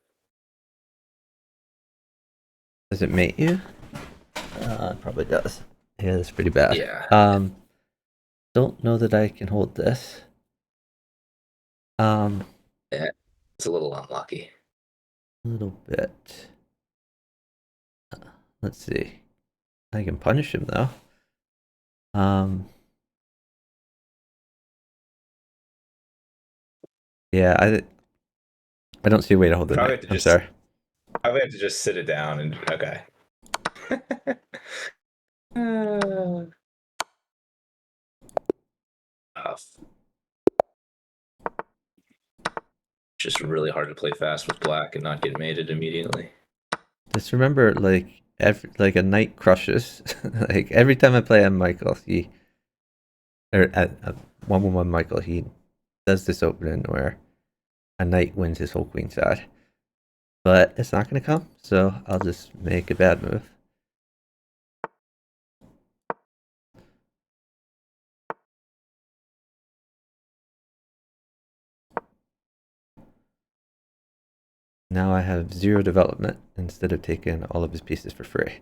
Does it mate you? It probably does. Yeah, that's pretty bad. Yeah. Don't know that I can hold this. Yeah, it's a little unlucky. A little bit. Let's see. I can punish him though. Yeah, I don't see a way to hold the Probably knight. I'm sorry. Probably have to just sit it down and okay. Tough. Just really hard to play fast with black and not get mated immediately. Just remember, like a knight crushes. Like every time I play on Michael, at 1-1 Michael, he does this opening where a knight wins his whole queen side. But it's not going to come, so I'll just make a bad move. Now I have 0 development instead of taking all of his pieces for free,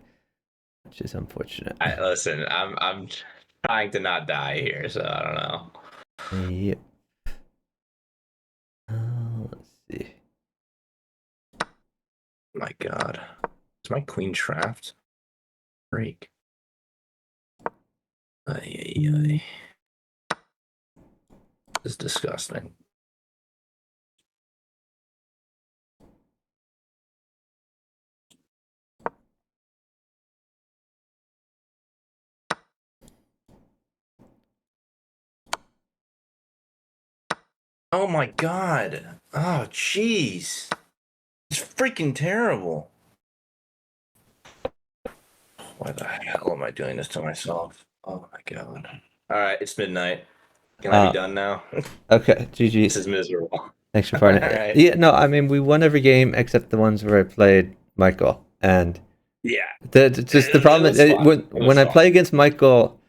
which is unfortunate. Listen, I'm trying to not die here, so I don't know. Yep. Let's see. My God. Is my queen trapped? Freak. Ay, ay, ay. This is disgusting. Oh my God. Oh, jeez. It's freaking terrible. Why the hell am I doing this to myself? Oh my God. All right, it's midnight. Can I be done now? Okay, This GG's. is miserable. Thanks for partnering. All right. Yeah, no, I mean, we won every game except the ones where I played Michael. And Yeah. the problem was is fun. It was when I fun. play against Michael,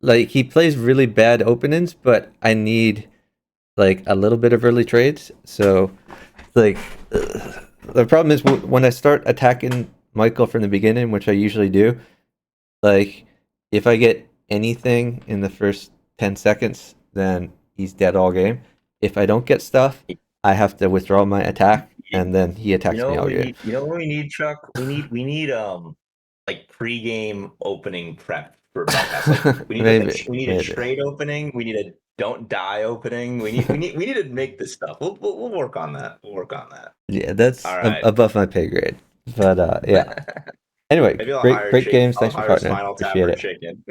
like, he plays really bad openings, but I need, like, a little bit of early trades. So, like, the problem is when I start attacking Michael from the beginning, which I usually do, like, if I get anything in the first 10 seconds, then he's dead all game. If I don't get stuff, I have to withdraw my attack, and then he attacks me all game. You know what we need, Chuck? We need like pre-game opening prep for bughouse. Like we need Maybe. a trade opening. We need a don't die opening. We need to make this stuff. We'll work on that. We'll work on that. Yeah, that's All right. above my pay grade. But yeah. Anyway, Maybe I'll great games. I'll Thanks for hire partnering. Spinal Tap Appreciate or it. Chicken.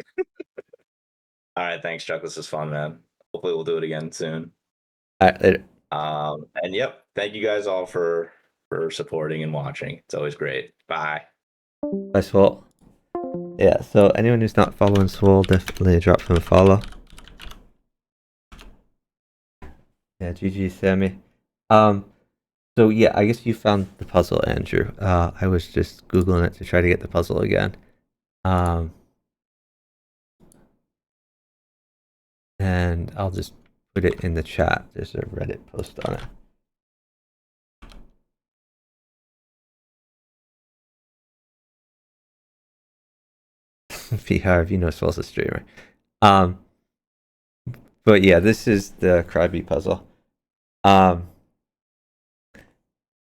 All right, thanks, Chuck. This is fun, man. Hopefully we'll do it again soon. All right, later. And yep, thank you guys all for supporting and watching. It's always great. Bye. Bye, swohl. Yeah, so anyone who's not following swohl, definitely drop him a follow. Yeah, GG, Sammy. So yeah, I guess you found the puzzle, Andrew. I was just Googling it to try to get the puzzle again. And I'll just put it in the chat. There's a Reddit post on it. If you know Swohl's a streamer. But yeah, this is the Cryby puzzle.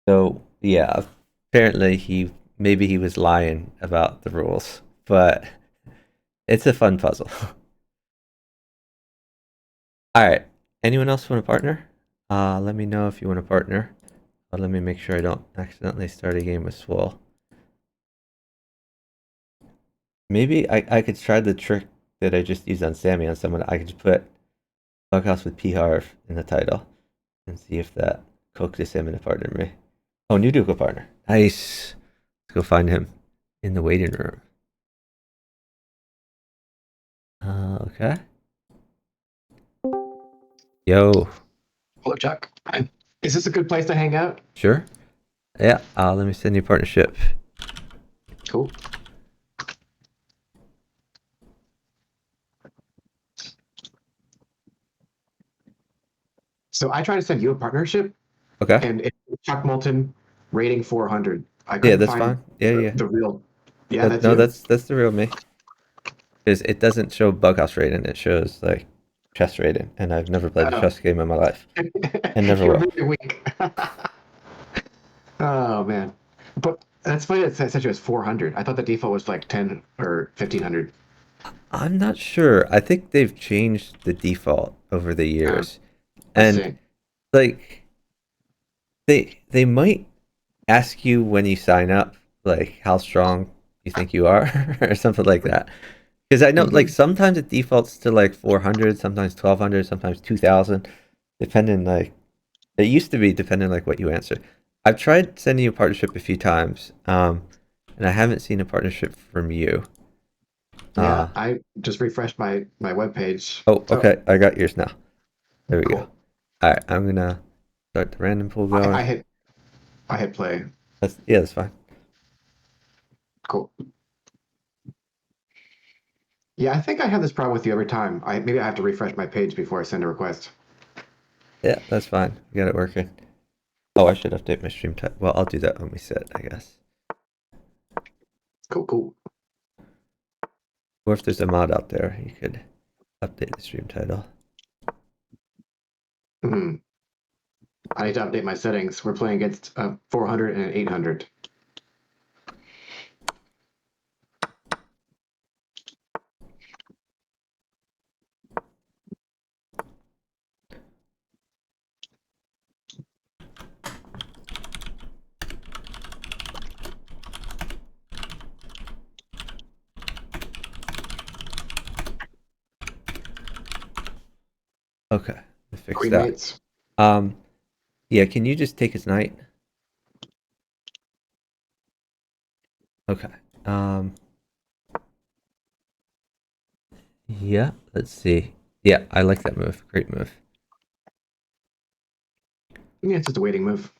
So yeah, apparently maybe he was lying about the rules, but it's a fun puzzle. All right, anyone else want to partner? Let me know if you want to partner. But let me make sure I don't accidentally start a game with swohl. Maybe I could try the trick that I just used on Sammy on someone. I could just put Bughouse with P Harv in the title and see if that coaxes him into partnering me. Oh, newduke00 partner. Nice. Let's go find him in the waiting room. Okay. Yo. Hello, Chuck. Is this a good place to hang out? Sure. Yeah. Let me send you a partnership. Cool. So I tried to send you a partnership, Okay. and it's Chuck Moulton rating 400. I Yeah, couldn't that's find fine. Yeah. the real. Yeah, that's no, you? that's the real me. Because it doesn't show Bughouse rating. It shows like chess rating, and I've never played a chess game in my life, and never You're will. really weak. Oh man, but that's funny that said you was 400. I thought the default was like 10 or 1500. I'm not sure. I think they've changed the default over the years, I and see. like they might ask you when you sign up, like how strong you think you are, or something like that. Because I know, like, sometimes it defaults to like 400, sometimes 1200, sometimes 2000, depending. Like, it used to be depending like what you answer. I've tried sending you a partnership a few times, and I haven't seen a partnership from you. Yeah, I just refreshed my webpage. Oh, okay. I got yours now. There we Cool. go. All right, I'm gonna start the random pool going. I hit play. That's fine. Cool. Yeah, I think I have this problem with you every time. Maybe I have to refresh my page before I send a request. Yeah, that's fine. We got it working. Oh, I should update my stream type. Well, I'll do that when we sit, I guess. Cool. Or if there's a mod out there, you could update the stream title. I need to update my settings. We're playing against 400 and 800. Okay, I fixed Queen that. mates. Yeah, can you just take his knight? Okay. Yeah, let's see. Yeah, I like that move. Great move. Yeah, it's just a waiting move.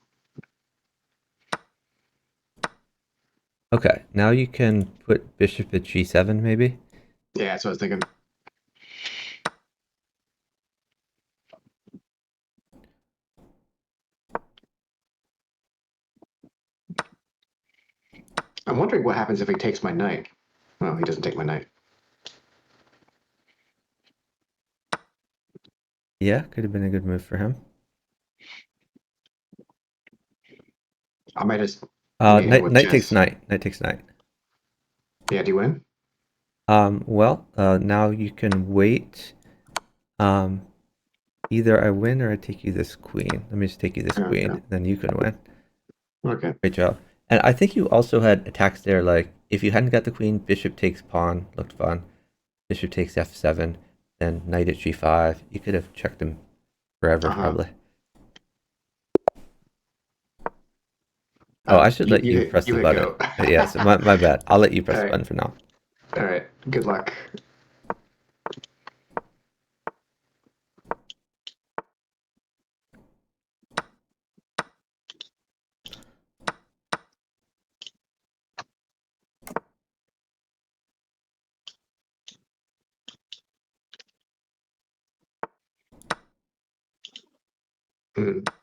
Okay, now you can put bishop at g7 maybe. Yeah, that's what I was thinking. I'm wondering what happens if he takes my knight. Well, he doesn't take my knight. Yeah, could have been a good move for him. I might just meet him with Knight takes chess. knight. Knight takes knight. Yeah, do you win? Well, now you can wait. Either I win or I take you this queen. Let me just take you this queen, Okay. then you can win. Okay. Great job. And I think you also had attacks there, like if you hadn't got the queen, bishop takes pawn, looked fun. Bishop takes f7, then knight at g5. You could have checked him forever, probably. Oh, I should let you press the hit button. go. Yes, my bad. I'll let you press All the right. button for now. All right. Good luck.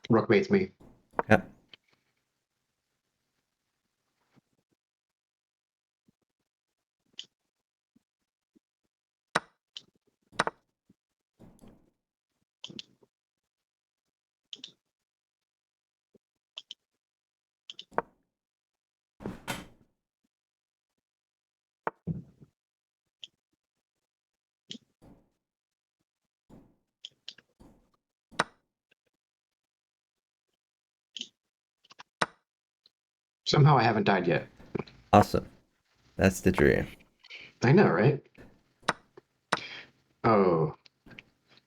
Rook mates me. Yeah. Somehow I haven't died yet. Awesome. That's the dream. I know, right? Oh,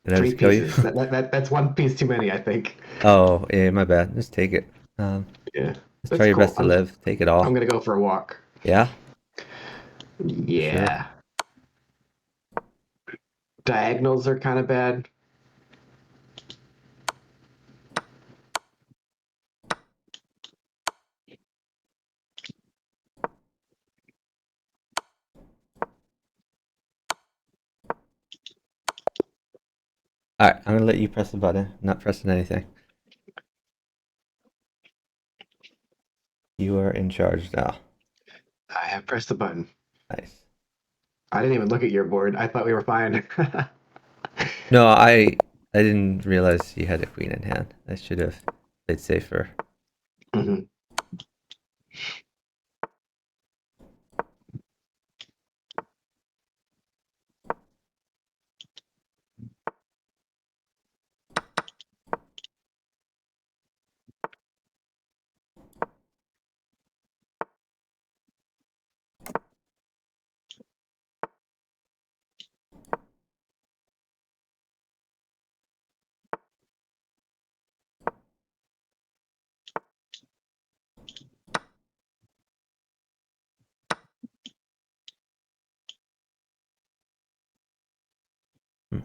Did I three just kill you? pieces. That's one piece too many, I think. Oh, yeah, my bad. Just take it. Yeah, Just try that's your cool. best to live. Take it all. I'm gonna go for a walk. Yeah, for sure. Yeah. Diagonals are kind of bad. All right, I'm gonna let you press the button. I'm not pressing anything. You are in charge now. I have pressed the button. Nice. I didn't even look at your board. I thought we were fine. No, I didn't realize you had a queen in hand. I should have played safer. Mhm. Hmm.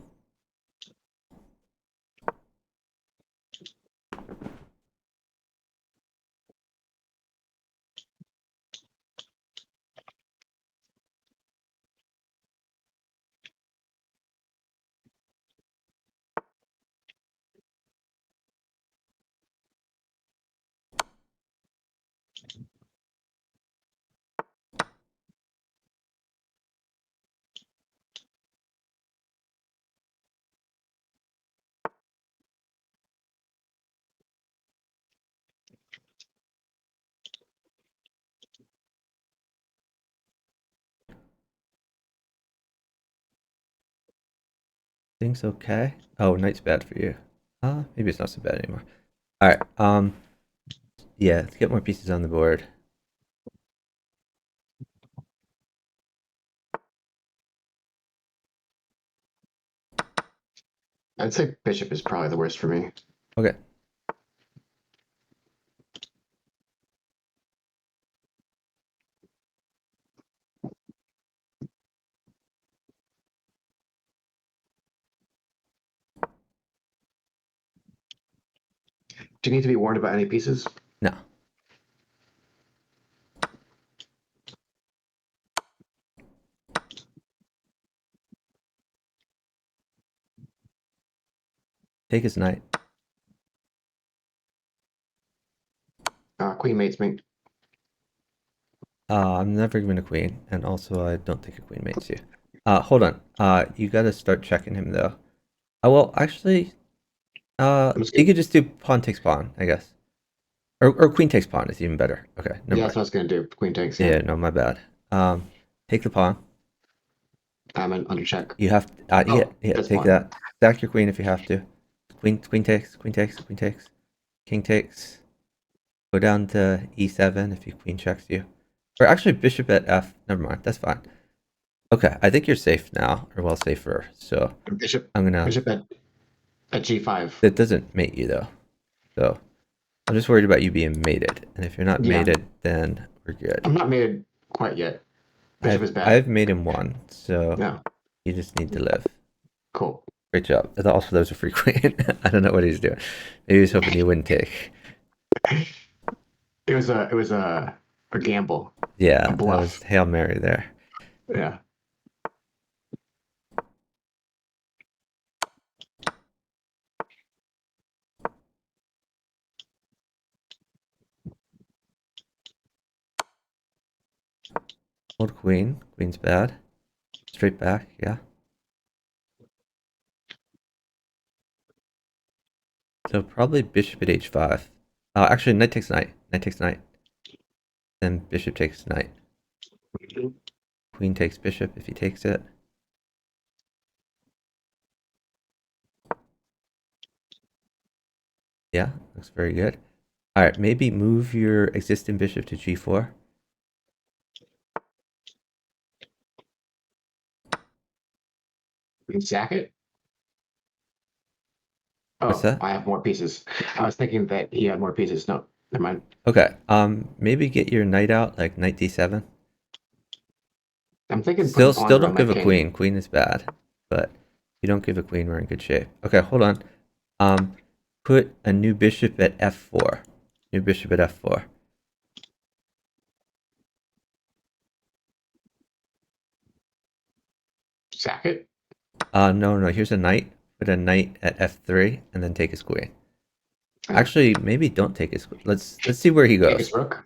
Things okay? Oh, knight's bad for you. Maybe it's not so bad anymore. All right. Yeah, let's get more pieces on the board. I'd say bishop is probably the worst for me. Okay. Do you need to be warned about any pieces? No. Take his knight. Queen mates me. I'm never giving a queen, and also I don't think a queen mates you. Hold on. You gotta start checking him though. Well, actually, you could just do pawn takes pawn, I guess. Or queen takes pawn is even better. Okay, never Yeah, mind. that's what I was gonna do. Queen takes. Yeah, no, my bad. Take the pawn. I'm under check. You have to, yeah, that's take fine. that. Stack your queen if you have to. Queen takes, queen takes, queen takes. King takes. Go down to e7 if he queen checks you. Or actually bishop at f. Never mind, that's fine. Okay, I think you're safe now, or well safer. So Bishop. I'm gonna. Bishop at g5. It doesn't mate you though. So I'm just worried about you being mated. And if you're not Yeah. mated, then we're good. I'm not mated quite yet. Bishop is bad. I've made him one, so No. you just need to live. Cool. Great job. And also, there's a free queen. I don't know what he's doing. Maybe he was hoping you wouldn't take. It was a gamble. Yeah, A that bluff. was Hail Mary there. Yeah. Old queen. Queen's bad. Straight back, yeah. So probably bishop at h5. Actually, knight takes knight. Knight takes knight. Then bishop takes knight. Queen takes bishop if he takes it. Yeah, looks very good. All right, maybe move your existing bishop to g4. We can sack it. Oh, What's that? I have more pieces. I was thinking that he had more pieces. No, never mind. Okay. Maybe get your knight out, like knight d7. I'm thinking Still putting pawns don't around give my a king. queen. Queen is bad, but if you don't give a queen, we're in good shape. Okay, hold on. Put a new bishop at f4. New bishop at f4. Sack it. No. Here's a knight. Put a knight at f3, and then take his queen. Actually, maybe don't take his queen. Let's see where he Take goes. his rook.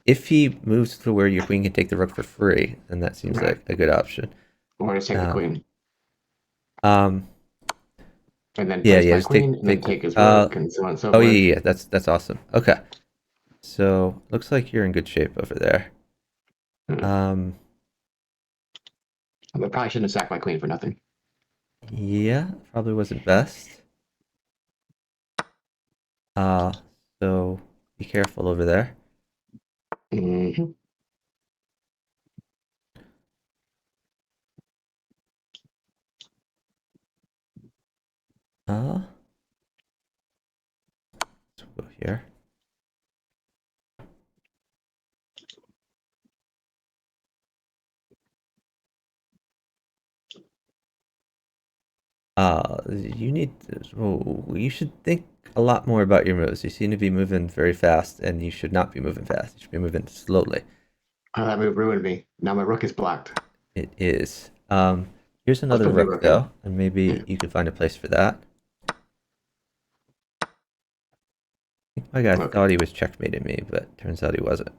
If he moves to where your queen can take the rook for free, then that seems Right. like a good option. Or just take the queen. Um, And then yeah, place my just queen, and then take his rook, and so on and so forth. yeah, that's awesome. Okay, so looks like you're in good shape over there. I probably shouldn't have sacked my queen for nothing. Yeah, probably wasn't best. So be careful over there. Mm-hmm. Let's go here. You should think a lot more about your moves. You seem to be moving very fast, and you should not be moving fast. You should be moving slowly. Oh, that move ruined me. Now my rook is blocked. It is. Here's another put the rook rook though, in. and maybe Yeah. you could find a place for that. I think my guy Okay. thought he was checkmating me, but turns out he wasn't.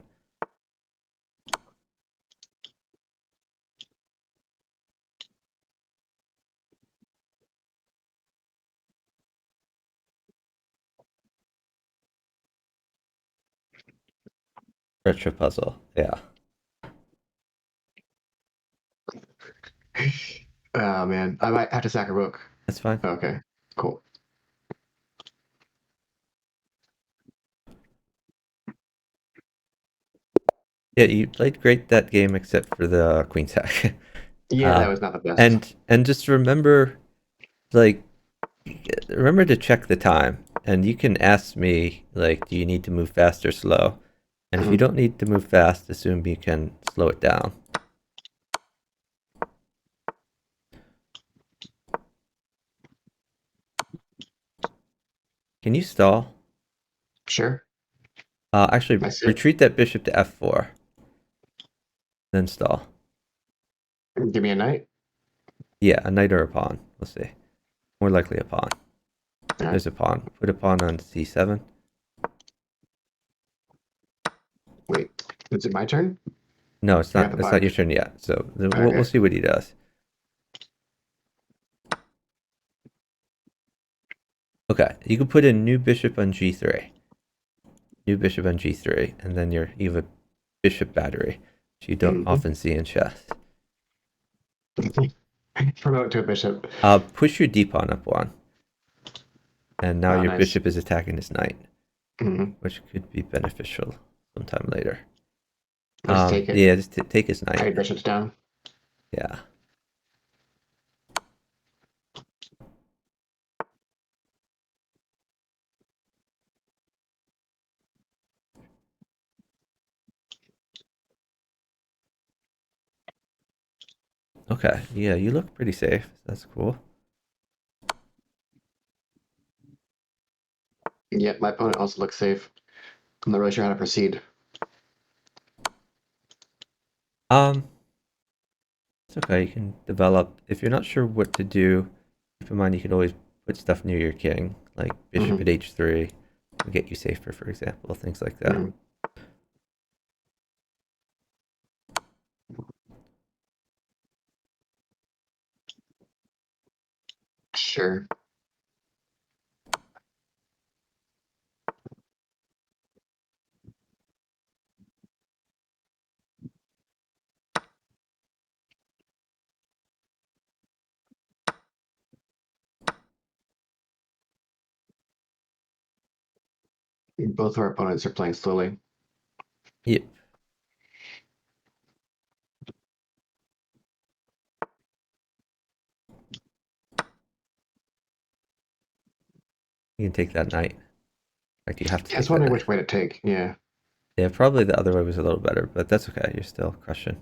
Retro puzzle, yeah. Oh man, I might have to sack a rook. That's fine. Okay, cool. Yeah, you played great that game except for the queen sack. Yeah, that was not the best. And just remember, like, remember to check the time. And you can ask me, like, do you need to move fast or slow? And if you don't need to move fast, assume you can slow it down. Can you stall? Sure. Actually, I see it. retreat that bishop to f4, then stall. Give me a knight. Yeah, a knight or a pawn. We'll see. More likely a pawn. All right. There's a pawn. Put a pawn on c7. Wait, is it my turn? No, it's I got not. the It's not your bug. turn yet. So we'll Okay. see what he does. Okay, you can put a new bishop on g3. New bishop on g3, and then you have a bishop battery, which you don't often see in chess. Promote to a bishop. Push your d pawn up one, and now Oh, your nice. bishop is attacking his knight, Mhm. which could be beneficial sometime later. Let's take it. Yeah, just take his knight. Trade bishops down. Yeah. Okay. Yeah, you look pretty safe. That's cool. Yep, my opponent also looks safe. I'm not really sure how to proceed. It's okay. You can develop. If you're not sure what to do, keep in mind you can always put stuff near your king, like bishop at h3, to get you safer, for example, things like that. Sure. Both of our opponents are playing slowly. Yep. You can take that knight. In fact, you have to Yeah, I was take that wondering knight. which way to take. Yeah. Yeah, probably the other way was a little better, but that's okay. You're still crushing.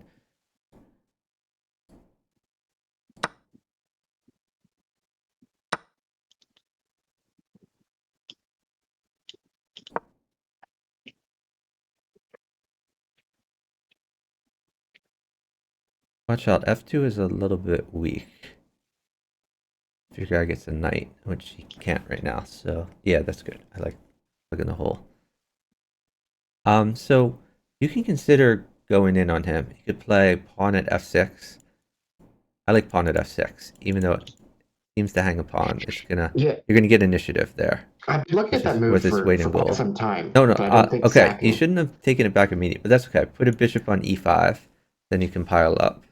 Watch out. F2 is a little bit weak. If your guy gets a knight, which he can't right now. So yeah, that's good. I like looking the hole. So you can consider going in on him. You could play pawn at f6. I like pawn at f6, even though it seems to hang a pawn. Yeah. You're gonna get initiative there, I've been looking which at that is move worth its weight for in quite gold. some time. No, no. But I didn't think Okay, you sacking. shouldn't have taken it back immediately, but that's okay. Put a bishop on e5, then you can pile up.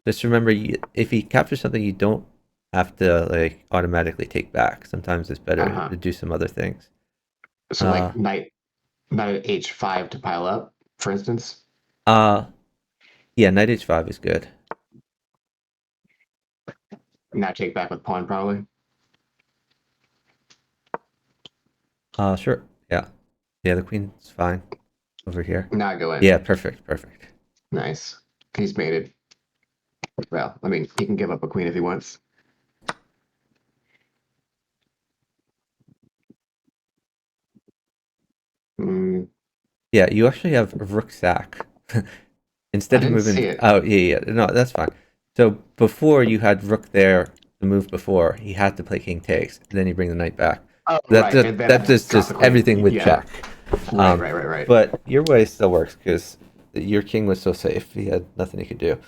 Just remember, if he captures something, you don't have to like automatically take back. Sometimes it's better to do some other things. So like knight at h5 to pile up, for instance. Yeah, knight h5 is good. Now take back with pawn probably. Sure. Yeah. Yeah, the queen's fine over here. Now go in. Yeah, perfect, perfect. Nice. He's mated. Well, I mean, he can give up a queen if he wants. Yeah, you actually have rook sack. I Instead of didn't moving. see it. Oh, yeah, yeah. No, that's fine. So before you had rook there, the move before, he had to play king takes. Then you bring the knight back. Oh, That right. And then I that's drop just the queen. everything with Yeah. check. Right. But your way still works because your king was so safe. He had nothing he could do.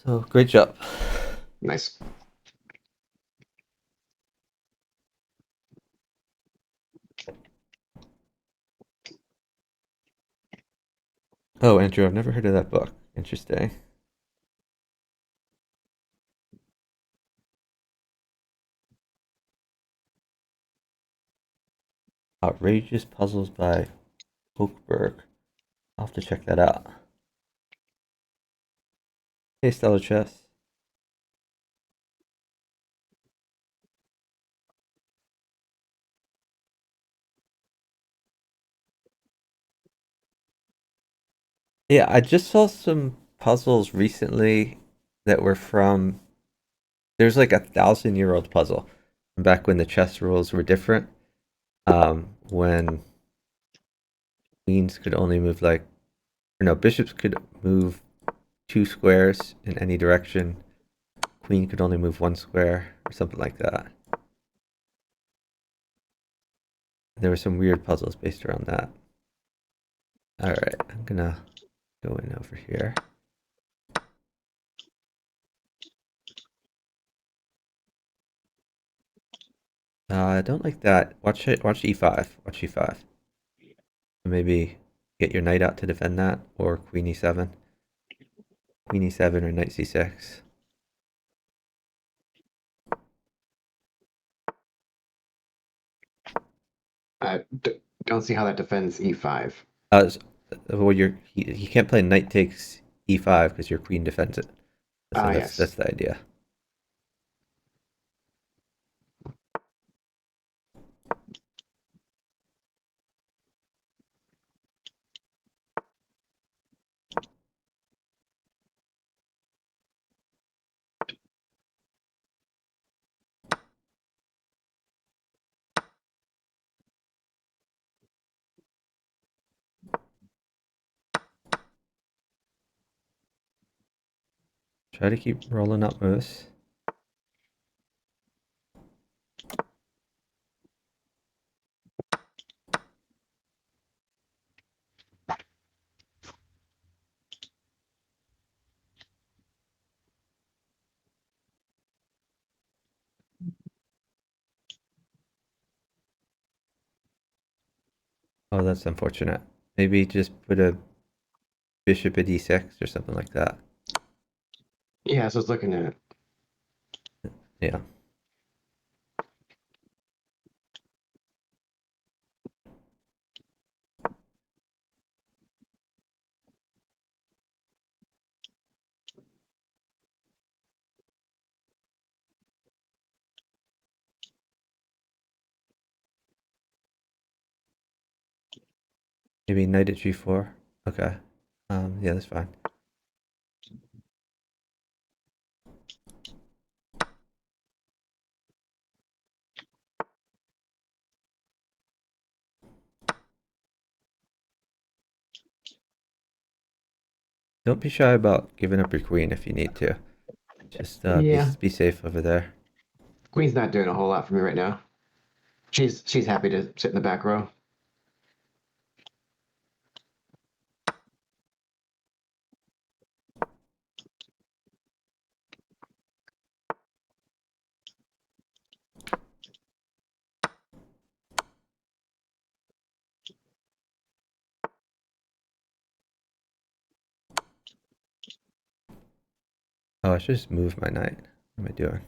So great job. Nice. Oh, Andrew, I've never heard of that book. Interesting. Outrageous Puzzles by Oakberg. I'll have to check that out. Hey, Stellar Chess. Yeah, I just saw some puzzles recently that were from. There's like 1,000-year-old puzzle from back when the chess rules were different. When queens could only move bishops could move 2 squares in any direction. Queen could only move 1 square or something like that. There were some weird puzzles based around that. All right, I'm gonna go in over here. I don't like that. Watch it. Watch e5. Watch e5. Maybe get your knight out to defend that, or queen e7. Queen e7 or knight c6. Don't see how that defends e5. Well, he can't play knight takes e5 because your queen defends it. So that's Yes. the idea. Try to keep rolling up moves. Oh, that's unfortunate. Maybe just put a bishop at e6 or something like that. Yeah, so I was looking at it. Yeah. Maybe knight at g4. Okay. Yeah, that's fine. Don't be shy about giving up your queen if you need to. Just Yeah. be safe over there. Queen's not doing a whole lot for me right now. She's happy to sit in the back row. Oh, I should just move my knight. What am I doing?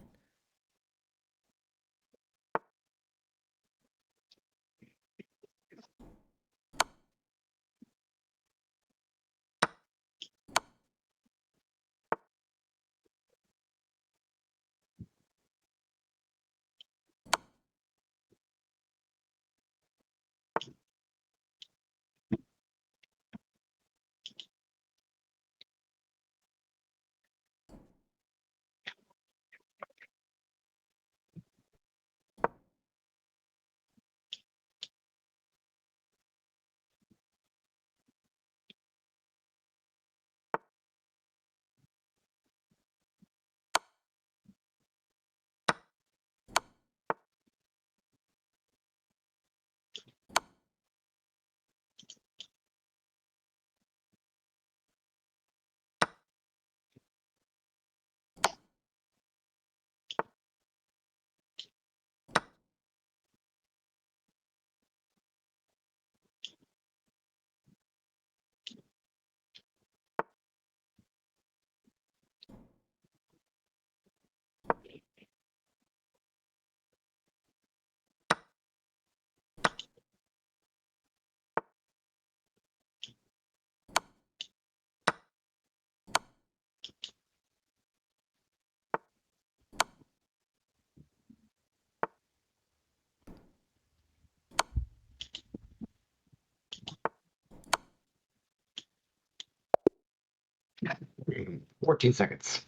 14 seconds.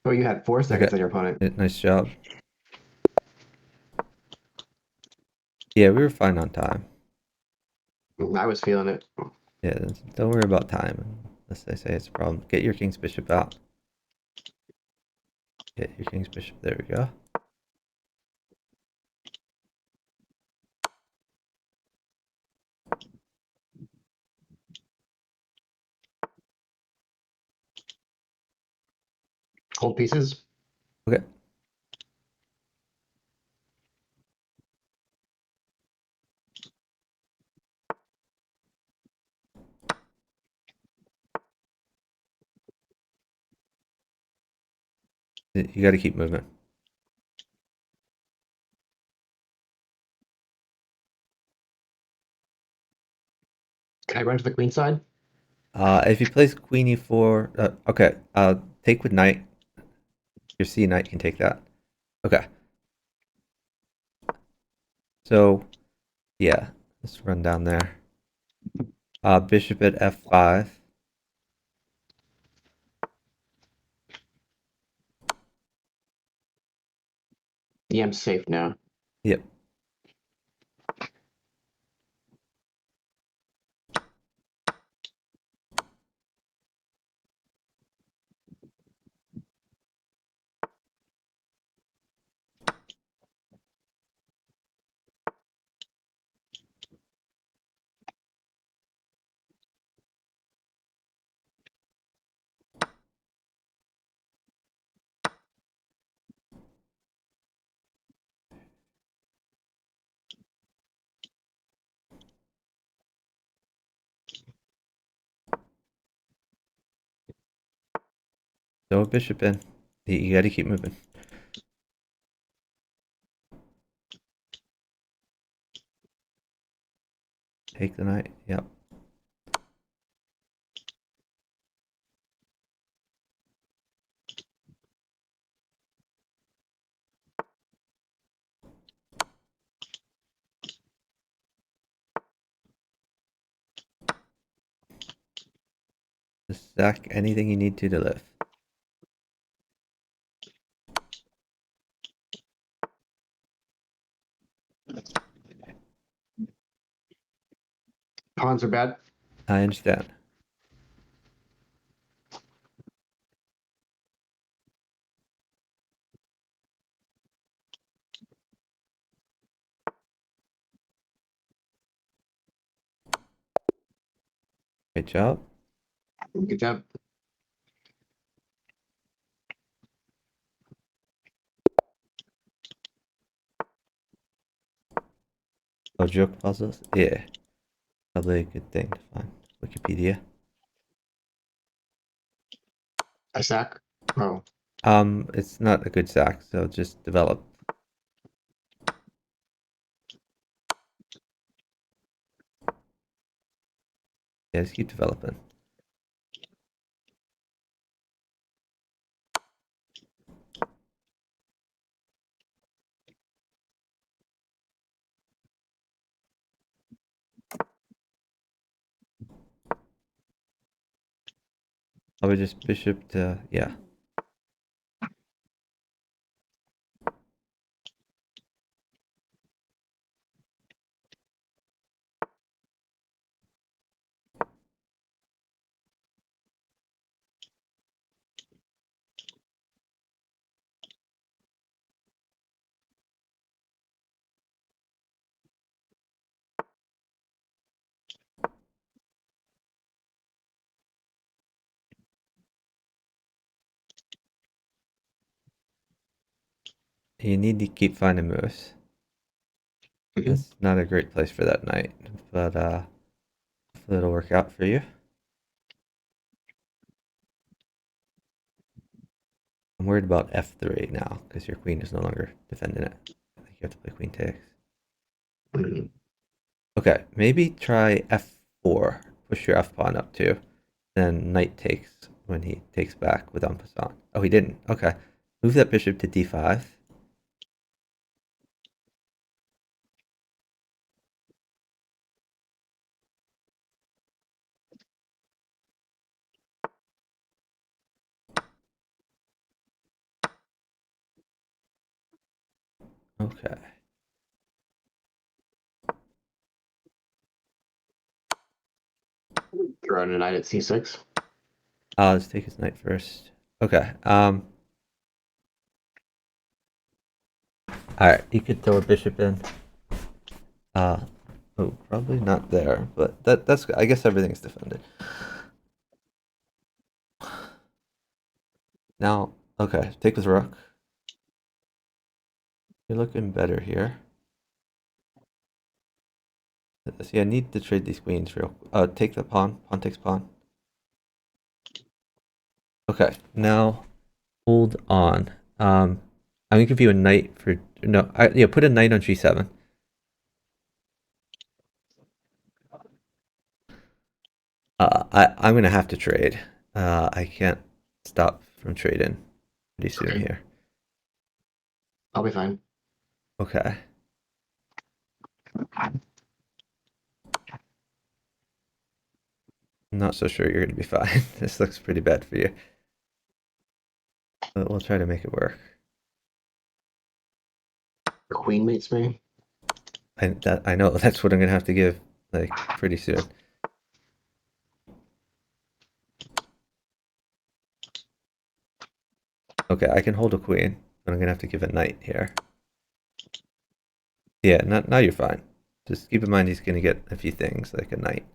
Oh, you had 4 seconds Okay. on your opponent. Nice job. Yeah, we were fine on time. I was feeling it. Yeah, don't worry about time unless they say it's a problem. Get your king's bishop out. Get your king's bishop. There we go. Hold pieces. Okay. You got to keep moving. Can I run to the queen side? If he plays queen e4, okay. Take with knight. Your c knight can take that. Okay. So, yeah, let's run down there. Bishop at f5. Yeah, I'm safe now. Yep. Throw a bishop in. You got to keep moving. Take the knight. Yep. Just sack anything you need to live. Pawns are bad. I understand. Great job. Good job. Oh, joke puzzles? Yeah. Probably a good thing to find. Wikipedia. A sack. Oh, It's not a good sack, so just develop. Yeah, just keep developing. I would just bishop to, yeah. You need to keep finding moves. That's not a great place for that knight, but hopefully it'll work out for you. I'm worried about f3 now because your queen is no longer defending it. I think you have to play queen takes. Okay, maybe try f4. Push your f pawn up too. Then knight takes when he takes back with en passant. Oh, he didn't. Okay. Move that bishop to d5. Okay. Throw in a knight at c6. Let's take his knight first. Okay. Alright, you could throw a bishop in. Oh, probably not there, but that's I guess everything's defended. Now, okay, take with rook. You're looking better here. See, I need to trade these queens real. Take the pawn. Pawn takes pawn. Okay, now hold on. I'm gonna give you a knight for no. Yeah, put a knight on g7. I'm gonna have to trade. I can't stop from trading pretty soon Okay. here. I'll be fine. Okay. I'm not so sure you're gonna be fine. This looks pretty bad for you. But we'll try to make it work. The queen mates me. I know that's what I'm gonna have to give like pretty soon. Okay, I can hold a queen, but I'm gonna have to give a knight here. Yeah, now you're fine. Just keep in mind he's gonna get a few things like a knight.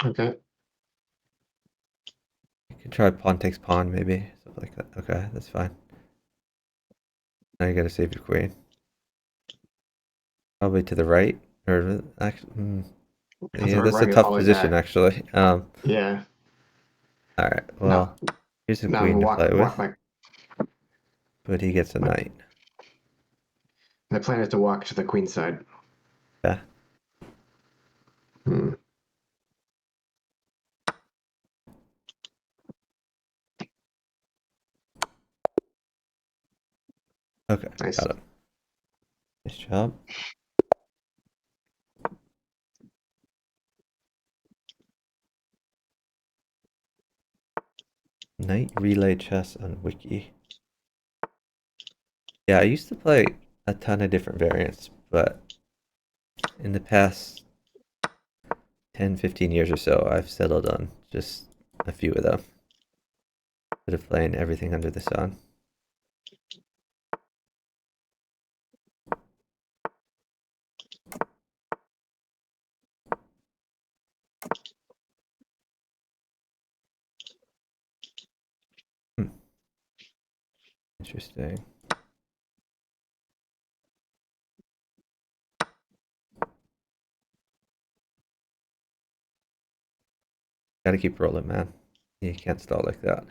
Okay. You can try pawn takes pawn maybe, something like that. Okay, that's fine. Now you gotta save your queen. Probably to the right, or actually, yeah, that's a tough position actually. Yeah. All right, well, here's a Now queen to play with, my but he gets a knight. plan is to walk to the queen side. Yeah. Hmm. Okay, Nice. got him. Nice job. Knight relay chess on wiki. Yeah, I used to play a ton of different variants, but in the past 10, 15 years or so, I've settled on just a few of them. Instead of playing everything under the sun. Interesting. Gotta keep rolling, man. You can't stall like that.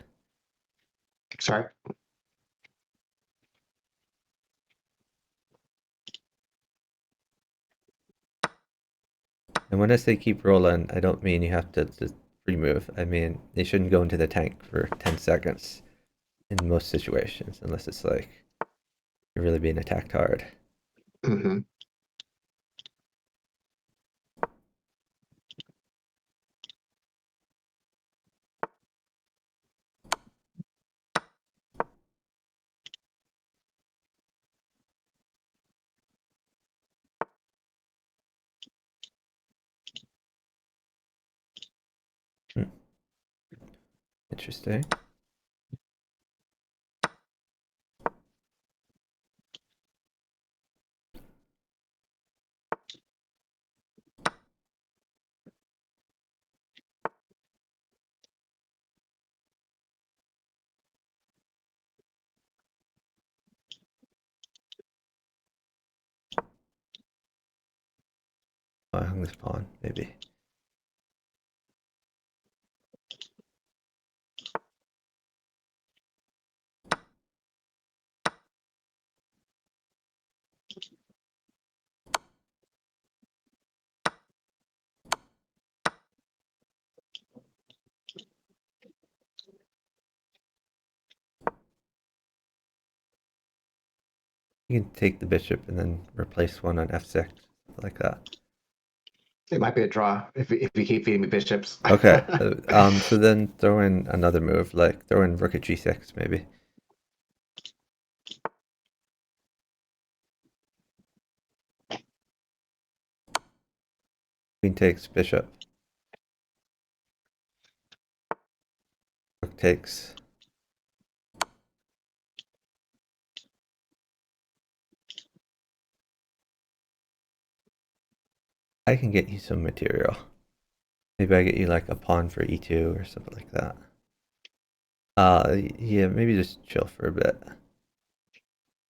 Sorry. And when I say keep rolling, I don't mean you have to just remove. I mean, they shouldn't go into the tank for 10 seconds in most situations, unless it's like you're really being attacked hard. Mm-hmm. Interesting. Oh, I hung this pawn, maybe. You can take the bishop and then replace one on f6, like that. It might be a draw if you keep feeding me bishops. Okay, so then throw in another move, like throw in rook at g6, maybe. Queen takes bishop. Rook takes. I can get you some material. Maybe I get you like a pawn for e2 or something like that. Yeah, maybe just chill for a bit.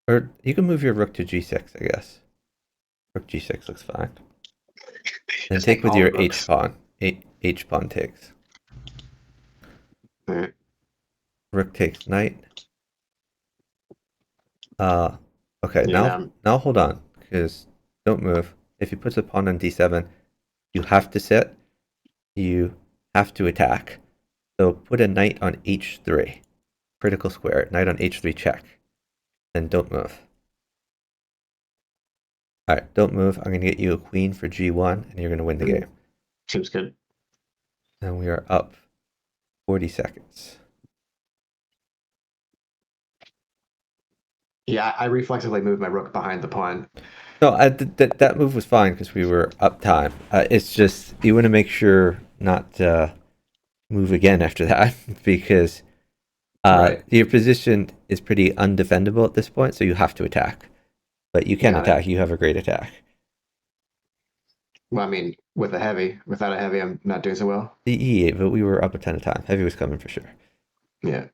Or you can move your rook to g6, I guess. Rook g6 looks fine. And Just take with all your the rooks. h-pawn. H pawn takes. All right. Rook takes knight. Okay, Yeah, now hold on, because don't move. If he puts a pawn on d7, you have to sit. You have to attack. So put a knight on h3. Critical square. Knight on h3 check. Then don't move. Alright, don't move. I'm going to get you a queen for g1, and you're going to win the game. seems good. And we are up 40 seconds. Yeah, I reflexively moved my rook behind the pawn. No, that move was fine because we were up time. It's just you want to make sure not to move again after that because Right. your position is pretty undefendable at this point, so you have to attack. But you can Got it. attack. You have a great attack. Well, I mean, with a heavy. Without a heavy, I'm not doing so well. Yeah, but we were up a ton of time. Heavy was coming for sure. Yeah.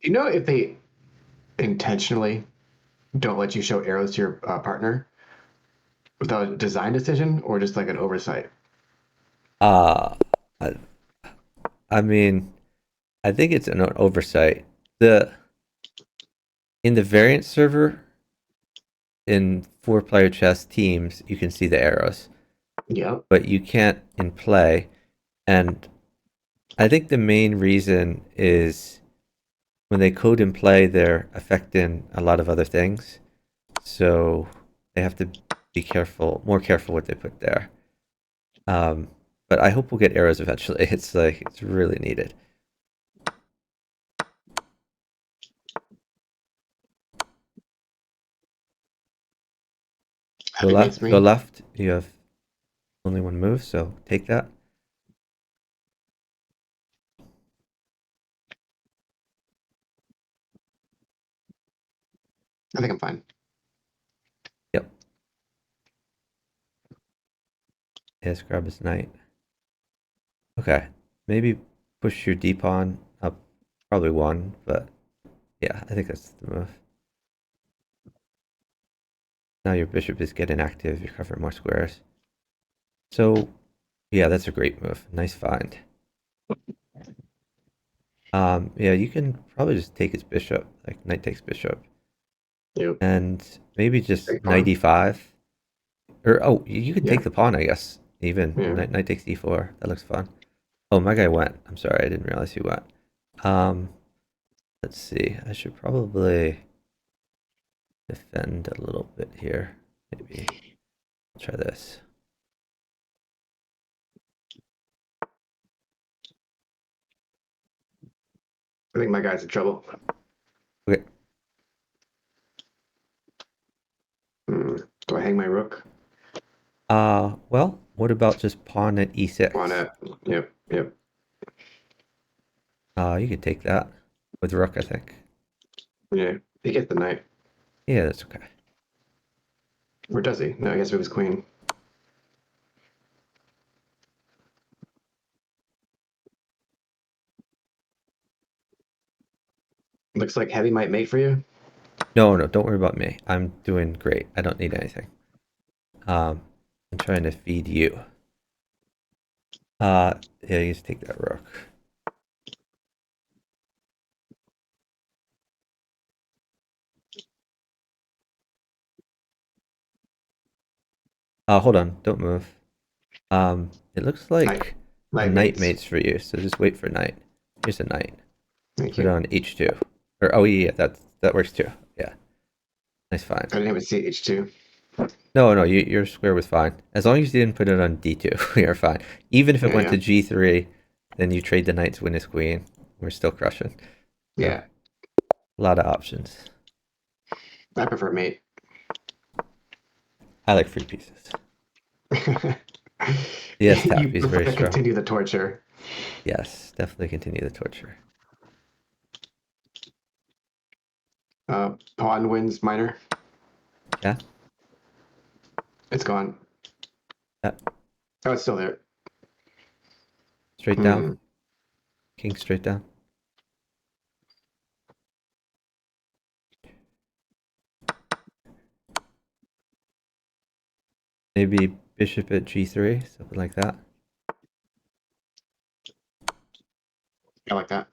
You know if they intentionally don't let you show arrows to your partner without a design decision or just like an oversight? Uh, I, I mean, I think it's an oversight. In the variant server, in 4-player chess teams, you can see the arrows, Yep. but you can't in play. And I think the main reason is when they code in play, they're affecting a lot of other things. So they have to be careful, more careful what they put there. But I hope we'll get arrows eventually. It's really needed. Go Heavy beats left. me. Go left. You have only one move, so take that. I think I'm fine. Yep. Yes, grab his knight. Okay. Maybe push your D pawn up probably one, but yeah, I think that's the move. Now your bishop is getting active, you're covering more squares. So yeah, that's a great move. Nice find. Yeah, you can probably just take his bishop, like knight takes bishop. Yep. And maybe just Take knight pawn. e5. Or oh, you can Yeah. take the pawn, I guess. Even Yeah. knight takes e4. That looks fun. Oh, my guy went. I'm sorry, I didn't realize he went. Let's see. I should probably defend a little bit here. Maybe try this. I think my guy's in trouble. Okay. Do I hang my rook? Well, what about just pawn at e6? Pawn at. Yep. Yep. You could take that with rook, I think. Yeah. He gets the knight. Yeah, that's okay. Or does he? No, I guess with his queen. Looks like heavy might mate for you. No, don't worry about me. I'm doing great. I don't need anything. I'm trying to feed you. Yeah, you just take that rook. Hold on, don't move. It looks like a knight mates for you, so just wait for knight. Here's a knight. Thank Put you. it on h2. Or oh yeah, that works too. Yeah, nice find. I didn't even see h2. No, your square was fine as long as you didn't put it on d2. We are fine. Even if it went Yeah. to g3, then you trade the knight to win his queen. We're still crushing. Yeah, A lot of options. I prefer mate. I like free pieces. Yes, tap. You He's prefer very to strong. continue the torture. Yes, definitely continue the torture. Pawn wins minor. Yeah. It's gone. Yep. Oh, it's still there. Straight down. King straight down. Maybe bishop at g3, something like that. I like that.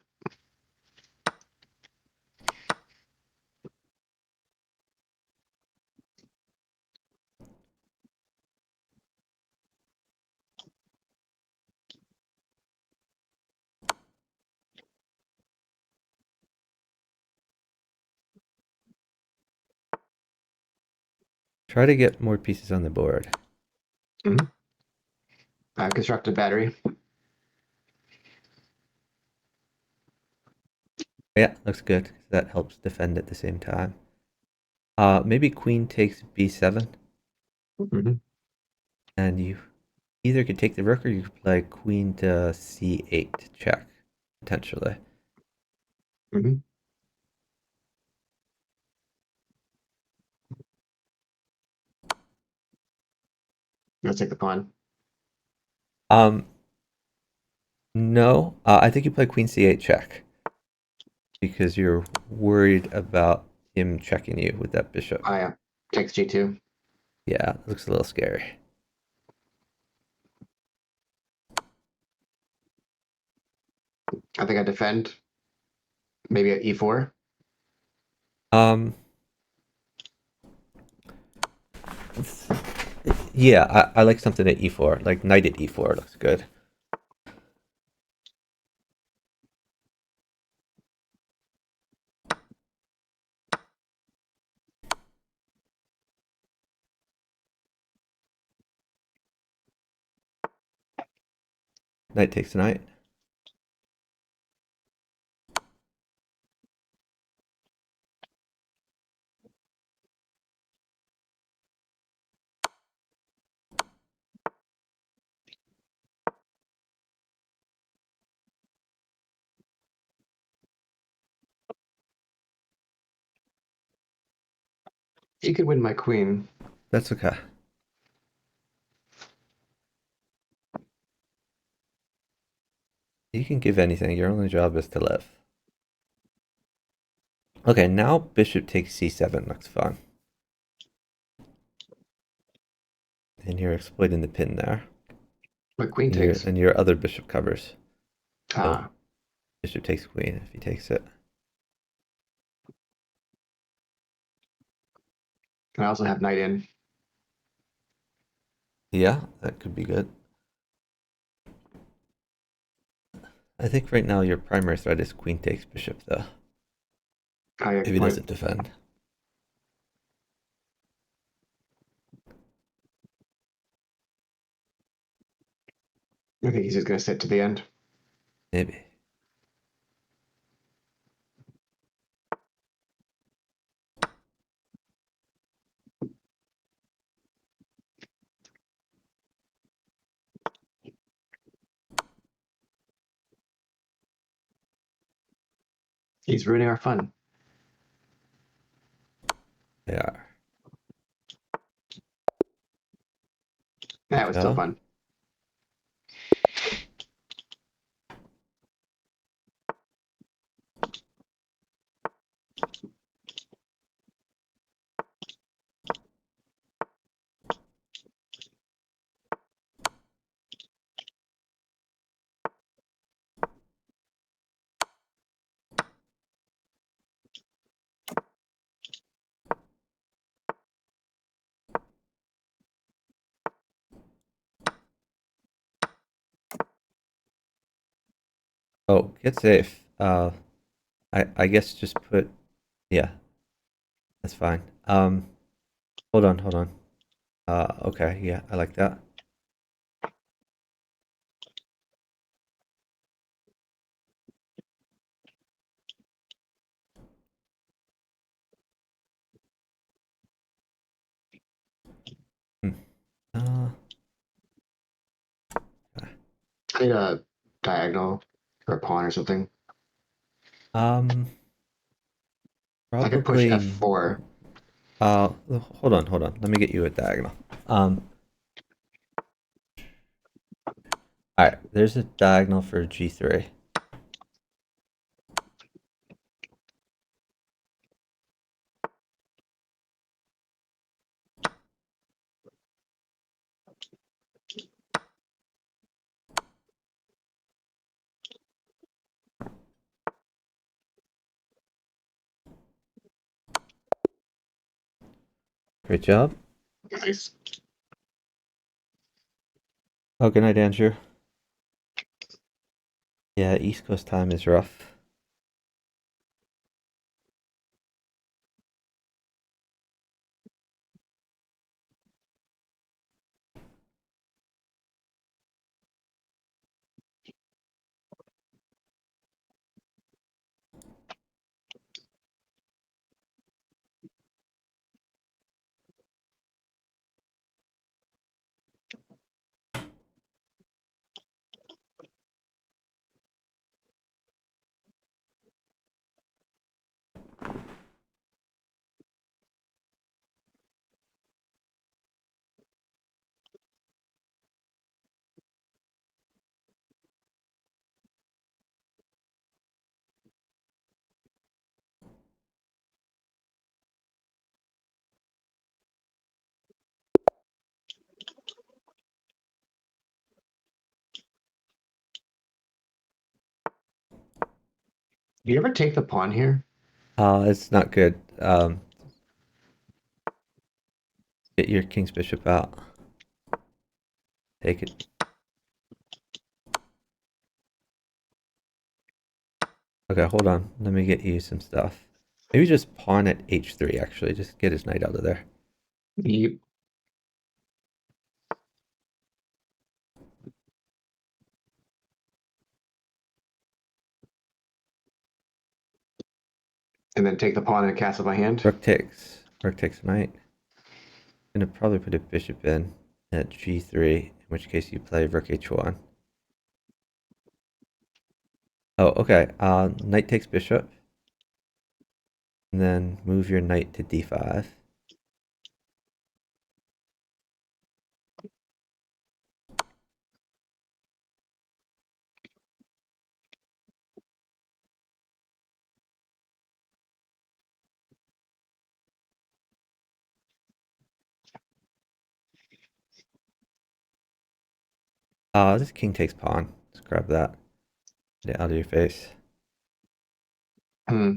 Try to get more pieces on the board. I've constructed battery. Yeah, looks good. That helps defend at the same time. Maybe queen takes b7, and you either could take the rook or you could play queen to c8 check, potentially. Let's take the pawn. No, I think you play queen c8 check because you're worried about him checking you with that bishop. Yeah. Takes g2. Yeah, it looks a little scary. I think I defend. Maybe at e4. Yeah, I like something at e4, like knight at e4 looks good. Knight takes knight. You could win my queen. That's okay. You can give anything. Your only job is to live. Okay, now bishop takes c7 looks fun. And you're exploiting the pin there. My queen takes. And your other bishop covers. Ah. So bishop takes queen if he takes it. I also have knight in. Yeah, that could be good. I think right now your primary threat is queen takes bishop, though. If he doesn't defend. I think he's just going to sit to the end. Maybe. He's ruining our fun. They are. That was still fun. Oh, get safe. I guess just put, yeah, that's fine. Hold on. Okay, yeah, I like that. need a diagonal or a pawn or something. Um, I could push probably. f4. Hold on. Let me get you a diagonal. All right. There's a diagonal for g3. Great job. Nice. Oh, good night, Andrew. Yeah, East Coast time is rough. Do you ever take the pawn here? It's not good. Get your king's bishop out. Take it. Okay, hold on. Let me get you some stuff. Maybe just pawn at h3, actually. Just get his knight out of there. Yep. And then take the pawn and castle by hand. Rook takes. Rook takes knight. Gonna probably put a bishop in at g3, in which case you play rook h1. Oh, okay. Knight takes bishop. And then move your knight to d5. This king takes pawn. Let's grab that. Get it out of your face. Hmm.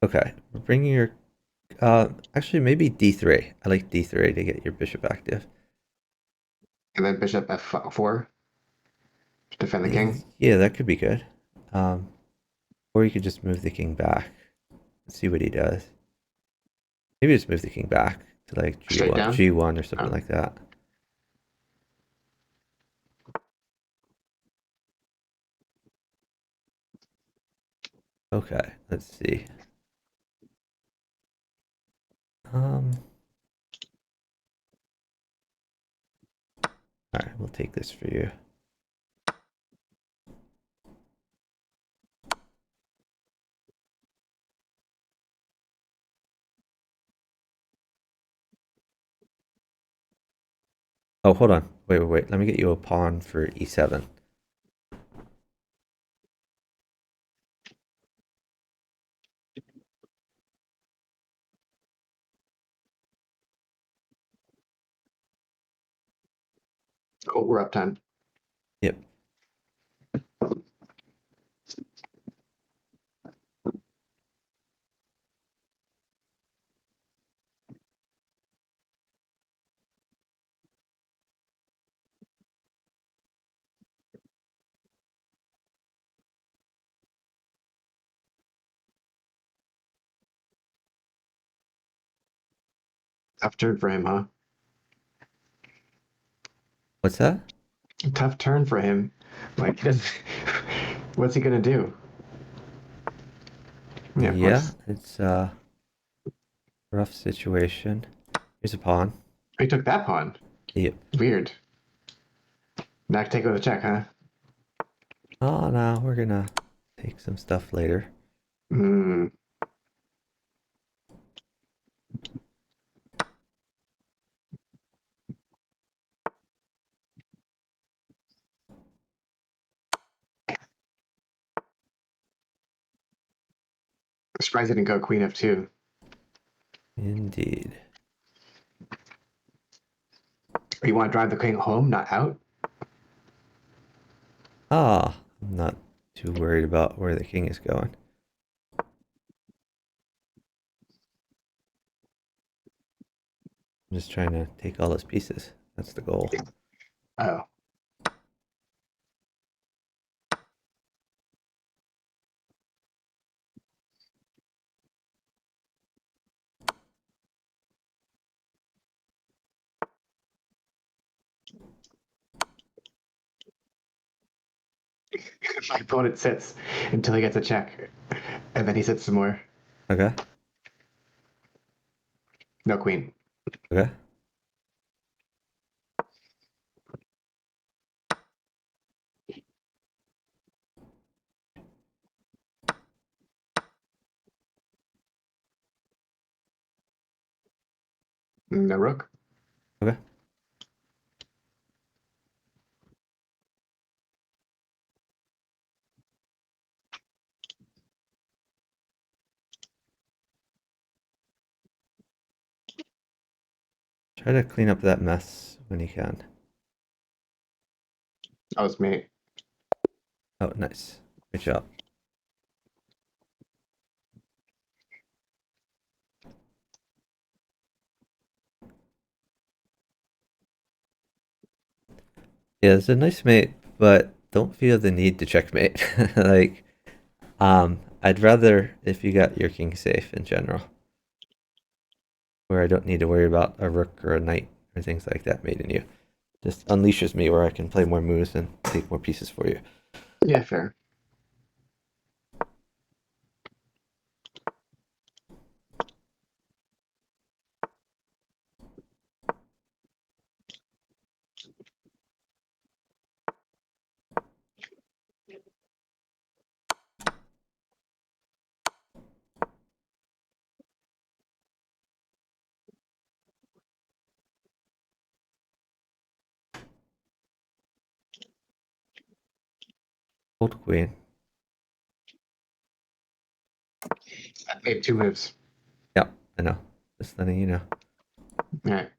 Okay, we're bringing your... actually, maybe d3. I like d3 to get your bishop active. And then bishop f4 to defend the king. Yeah, that could be good. Or you could just move the king back and see what he does. Maybe just move the king back to like Straight g1, down? g1 or something Oh. like that. Okay, let's see. All right, we'll take this for you. Oh, hold on. Wait. Let me get you a pawn for e7. Oh, we're up time. Yep. Tough turn for him, huh? What's that? Tough turn for him. Like, what's he gonna do? Yeah, Yeah, it's a rough situation. Here's a pawn. he took that pawn. Yep. Weird. Not take with a check, huh? Oh no, we're gonna take some stuff later. Hmm. Surprised I didn't go queen f2. Indeed. Or you want to drive the king home, not out? Ah, I'm not too worried about where the king is going. I'm just trying to take all his pieces. That's the goal. Oh. My opponent sits until he gets a check, and then he sits some more. Okay. No queen. Okay. No rook. Okay. Try to clean up that mess when you can. That was me. Oh, nice. Good job. Yeah, it's a nice mate, but don't feel the need to checkmate. Like, I'd rather if you got your king safe in general, where I don't need to worry about a rook or a knight or things like that mating you. Just unleashes me where I can play more moves and take more pieces for you. Yeah, fair. Old queen. I made 2 moves. Yeah, I know. Just letting you know. All right.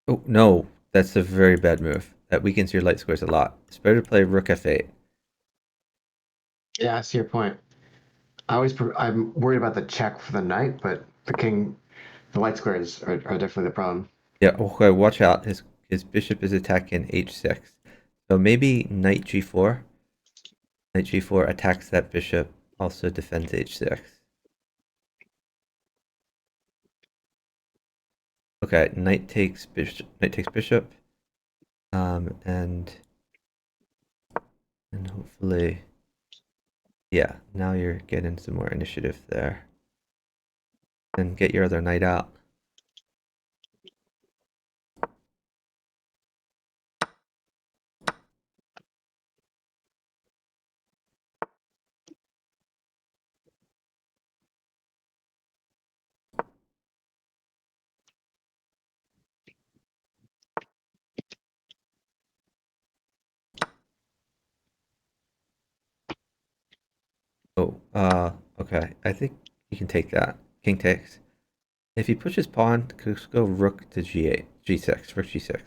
Oh, no. That's a very bad move. That weakens your light squares a lot. It's better to play rook f8. Yeah, I see your point. I'm worried about the check for the knight, but the light squares are definitely the problem. Yeah, okay, watch out. His bishop is attacking h6. So maybe knight g4. Knight g4 attacks that bishop, also defends h6. Okay, knight takes bishop. Knight takes bishop. And hopefully, yeah. Now you're getting some more initiative there. And get your other knight out. Okay. I think you can take that. King takes. If he pushes pawn, just go rook to g8, g6, rook g6.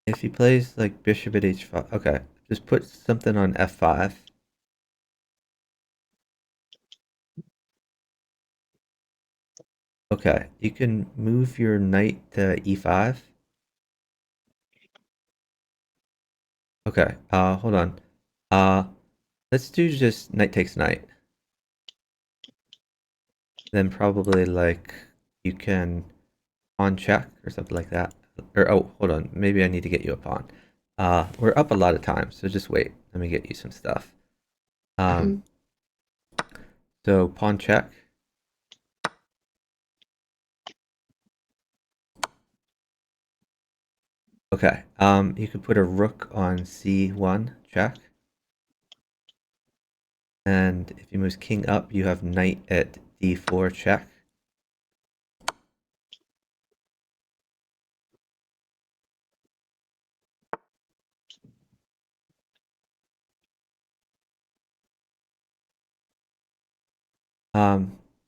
If he plays like bishop at h5, okay, just put something on f5. Okay, you can move your knight to e5. Okay, hold on. Let's do just knight takes knight. Then probably like you can pawn check or something like that. Or oh, hold on, maybe I need to get you a pawn. We're up a lot of times, so just wait. Let me get you some stuff. So pawn check. Okay. You could put a rook on c1 check. And if he moves king up, you have knight at d4 check.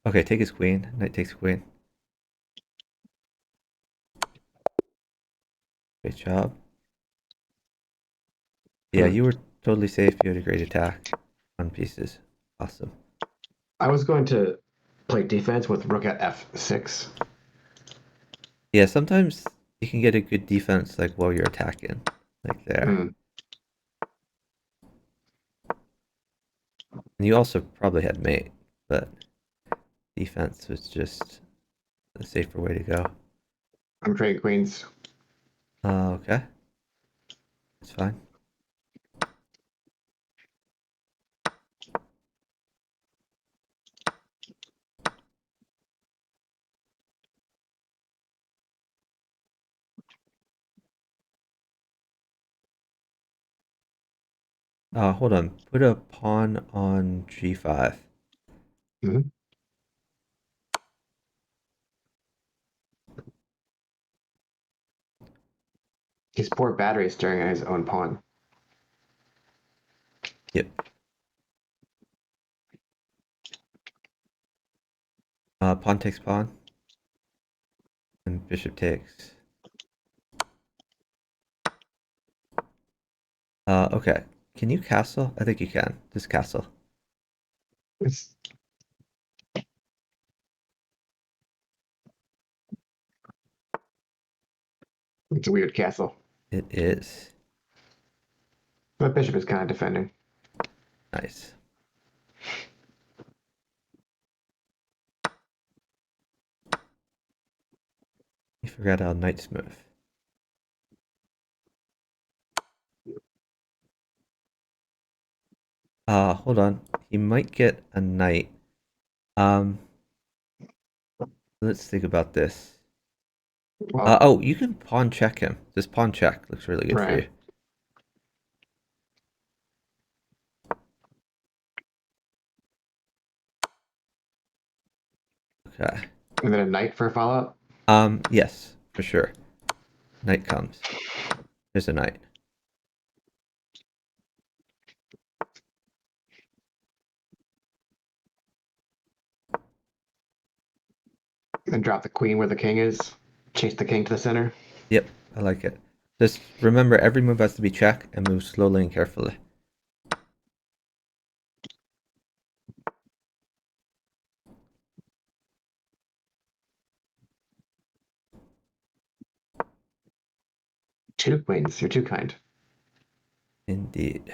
Okay, take his queen. Knight takes queen. Great job. Yeah, you were totally safe. You had a great attack on pieces. Awesome. I was going to play defense with rook at f6. Yeah, sometimes you can get a good defense like while you're attacking, like there. Mm. And you also probably had mate, but defense was just the safer way to go. I'm trading queens. Okay. That's fine. Hold on. Put a pawn on g5. Mm-hmm. He's poor battery staring at his own pawn. Yep. Pawn takes pawn. And bishop takes. Okay. Can you castle? I think you can. Just castle. It's a weird castle. It is. My bishop is kind of defending. Nice. You forgot how knights move. Hold on. He might get a knight. Um, let's think about this. Well, Oh, you can pawn check him. This pawn check looks really good for right. you. Okay. And then a knight for a follow-up. Yes, for sure. Knight comes. There's a knight. And drop the queen where the king is. Chase the king to the center. Yep, I like it. Just remember, every move has to be check and move slowly and carefully. Two queens. You're too kind. Indeed.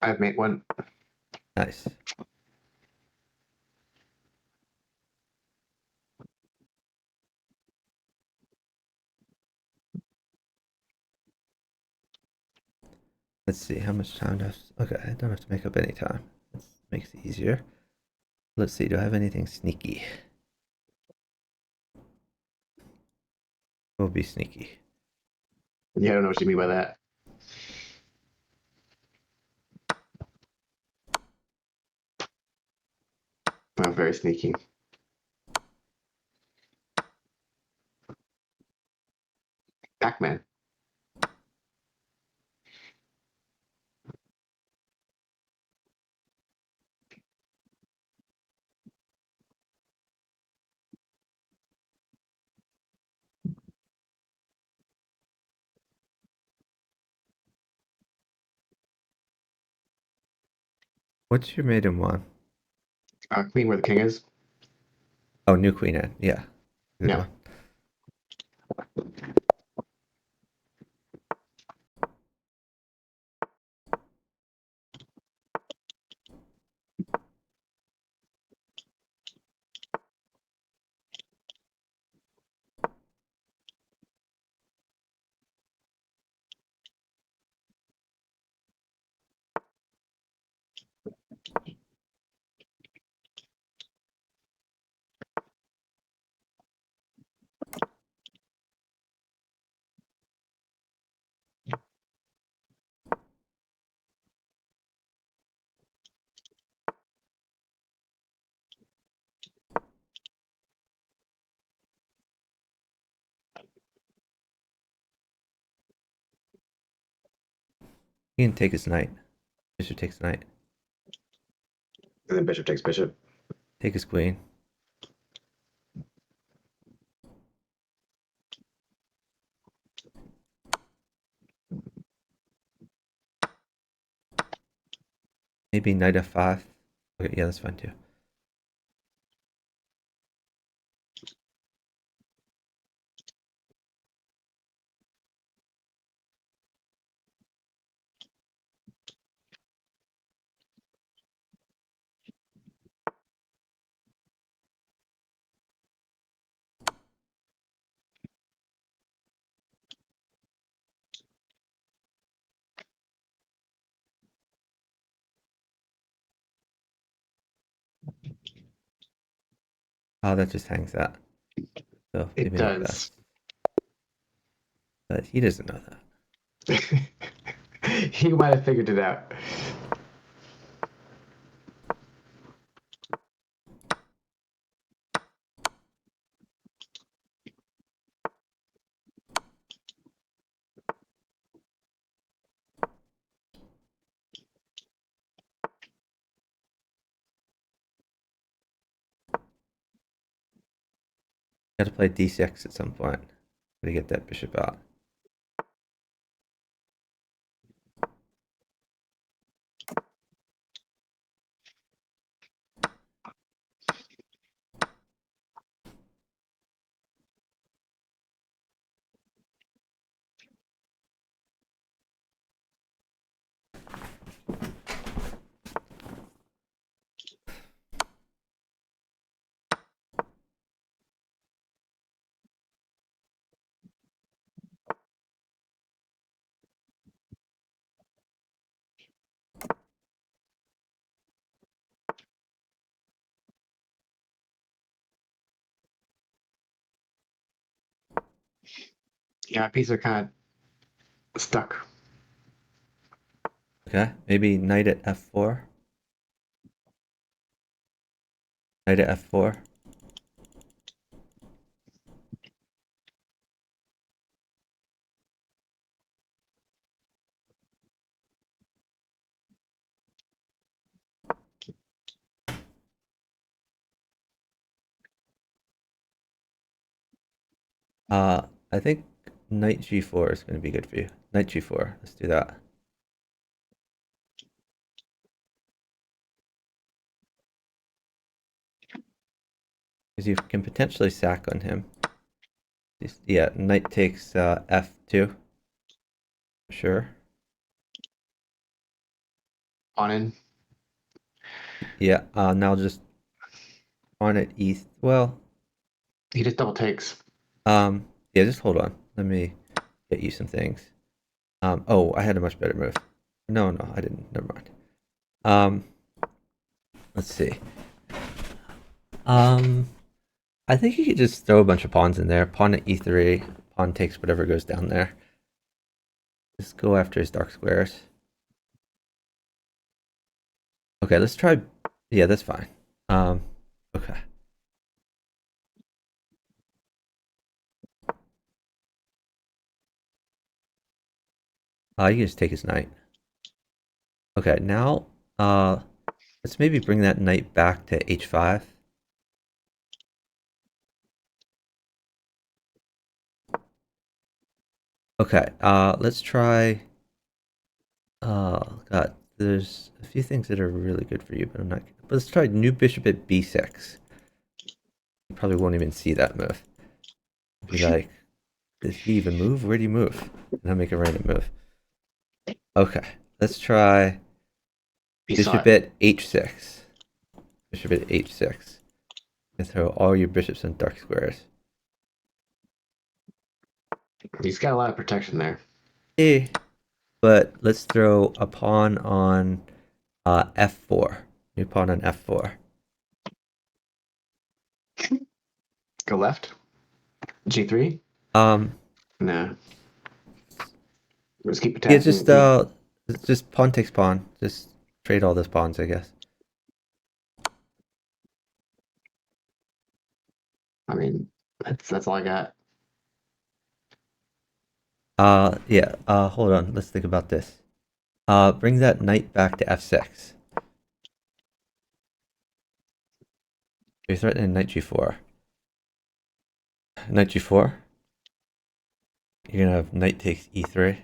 I've made one. Nice. Let's see, how much time does... Okay, I don't have to make up any time. This makes it easier. Let's see, do I have anything sneaky? Will be sneaky. Yeah, I don't know what you mean by that. I'm very sneaky. Pac-Man. What's your maiden one? Queen where the king is. Oh, new queen Anne. Yeah. Good Yeah. one. He can take his knight. Bishop takes knight. And then bishop takes bishop. Take his queen. Maybe knight f5. Okay, yeah, that's fine too. Oh, that just hangs out. So It maybe like does. that. But he doesn't know that. He might have figured it out. Got to play d6 at some point to get that bishop out. Yeah, my pieces are kind of stuck. Okay, maybe knight at f4. Knight at f4. I think knight g4 is going to be good for you. Knight g4. Let's do that. Because you can potentially sack on him. Yeah, knight takes f2. Sure. on in. Yeah. Now just on it east. Well, He just double takes. yeah. Just hold on. Let me get you some things. Oh, I had a much better move. No, I didn't. Never mind. Let's see. I think you could just throw a bunch of pawns in there. Pawn at e3. Pawn takes whatever goes down there. Just go after his dark squares. Okay, let's try. Yeah, that's fine. Okay. You can just take his knight. Okay, now let's maybe bring that knight back to h5. Okay, let's try. God, there's a few things that are really good for you, but I'm not. But let's try new bishop at b6. You probably won't even see that move. Be like, did he even move? Where do you move? And I'll make a random move. Okay, let's try bishop at h6. Bishop at h6. And throw all your bishops in dark squares. He's got a lot of protection there. Eh, but let's throw a pawn on f4. New pawn on f4. Go left. G3. Nah. Just keep Yeah, attacking. just pawn takes pawn. Just trade all those pawns, I guess. I mean, that's all I got. Yeah. Hold on. Let's think about this. Bring that knight back to f6. You're threatening knight g4. Knight g4. You're gonna have knight takes e3.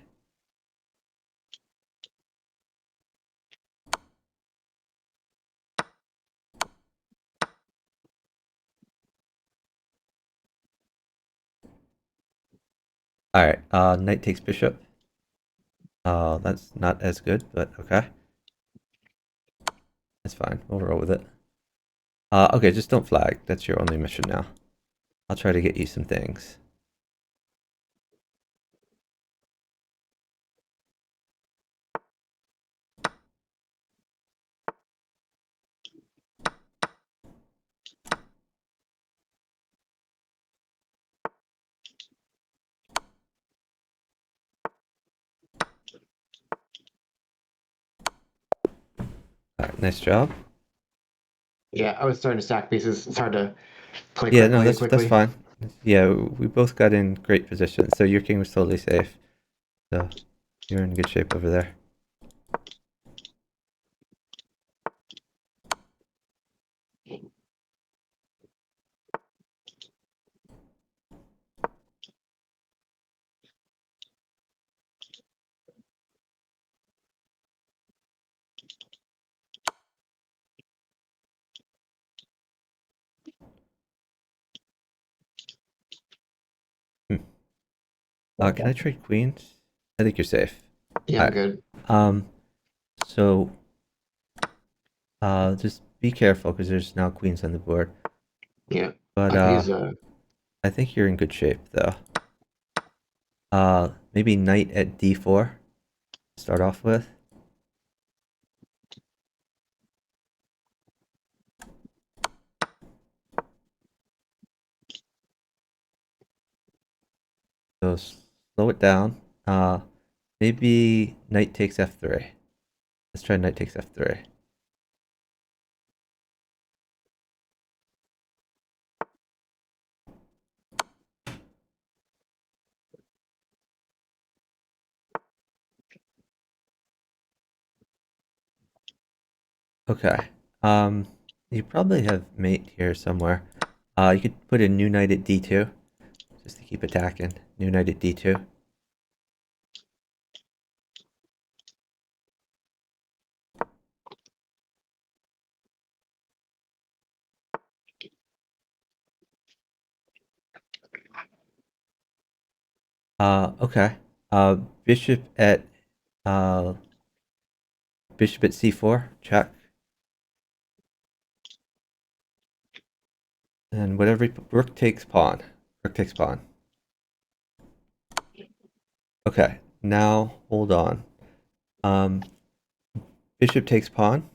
All right. Knight takes bishop. That's not as good, but okay. That's fine. We'll roll with it. Okay, just don't flag. That's your only mission now. I'll try to get you some things. All right, nice job. Yeah, I was starting to stack pieces. It's hard to play Yeah, no, correctly that's quickly. fine. Yeah, we both got in great position, so your king was totally safe. So you're in good shape over there. Can I trade queens? I think you're safe. Yeah, I'm good. So just be careful because there's now queens on the board. Yeah. But I think you're in good shape though. Maybe knight at d4 to start off with. So slow it down. Maybe knight takes f3. Let's try knight takes f3. Okay. You probably have mate here somewhere. You could put a new knight at d2 just to keep attacking. New knight at d2. Okay. Bishop at Bishop at c4, check. And whatever rook takes pawn. Rook takes pawn. Okay, now hold on. Bishop takes pawn.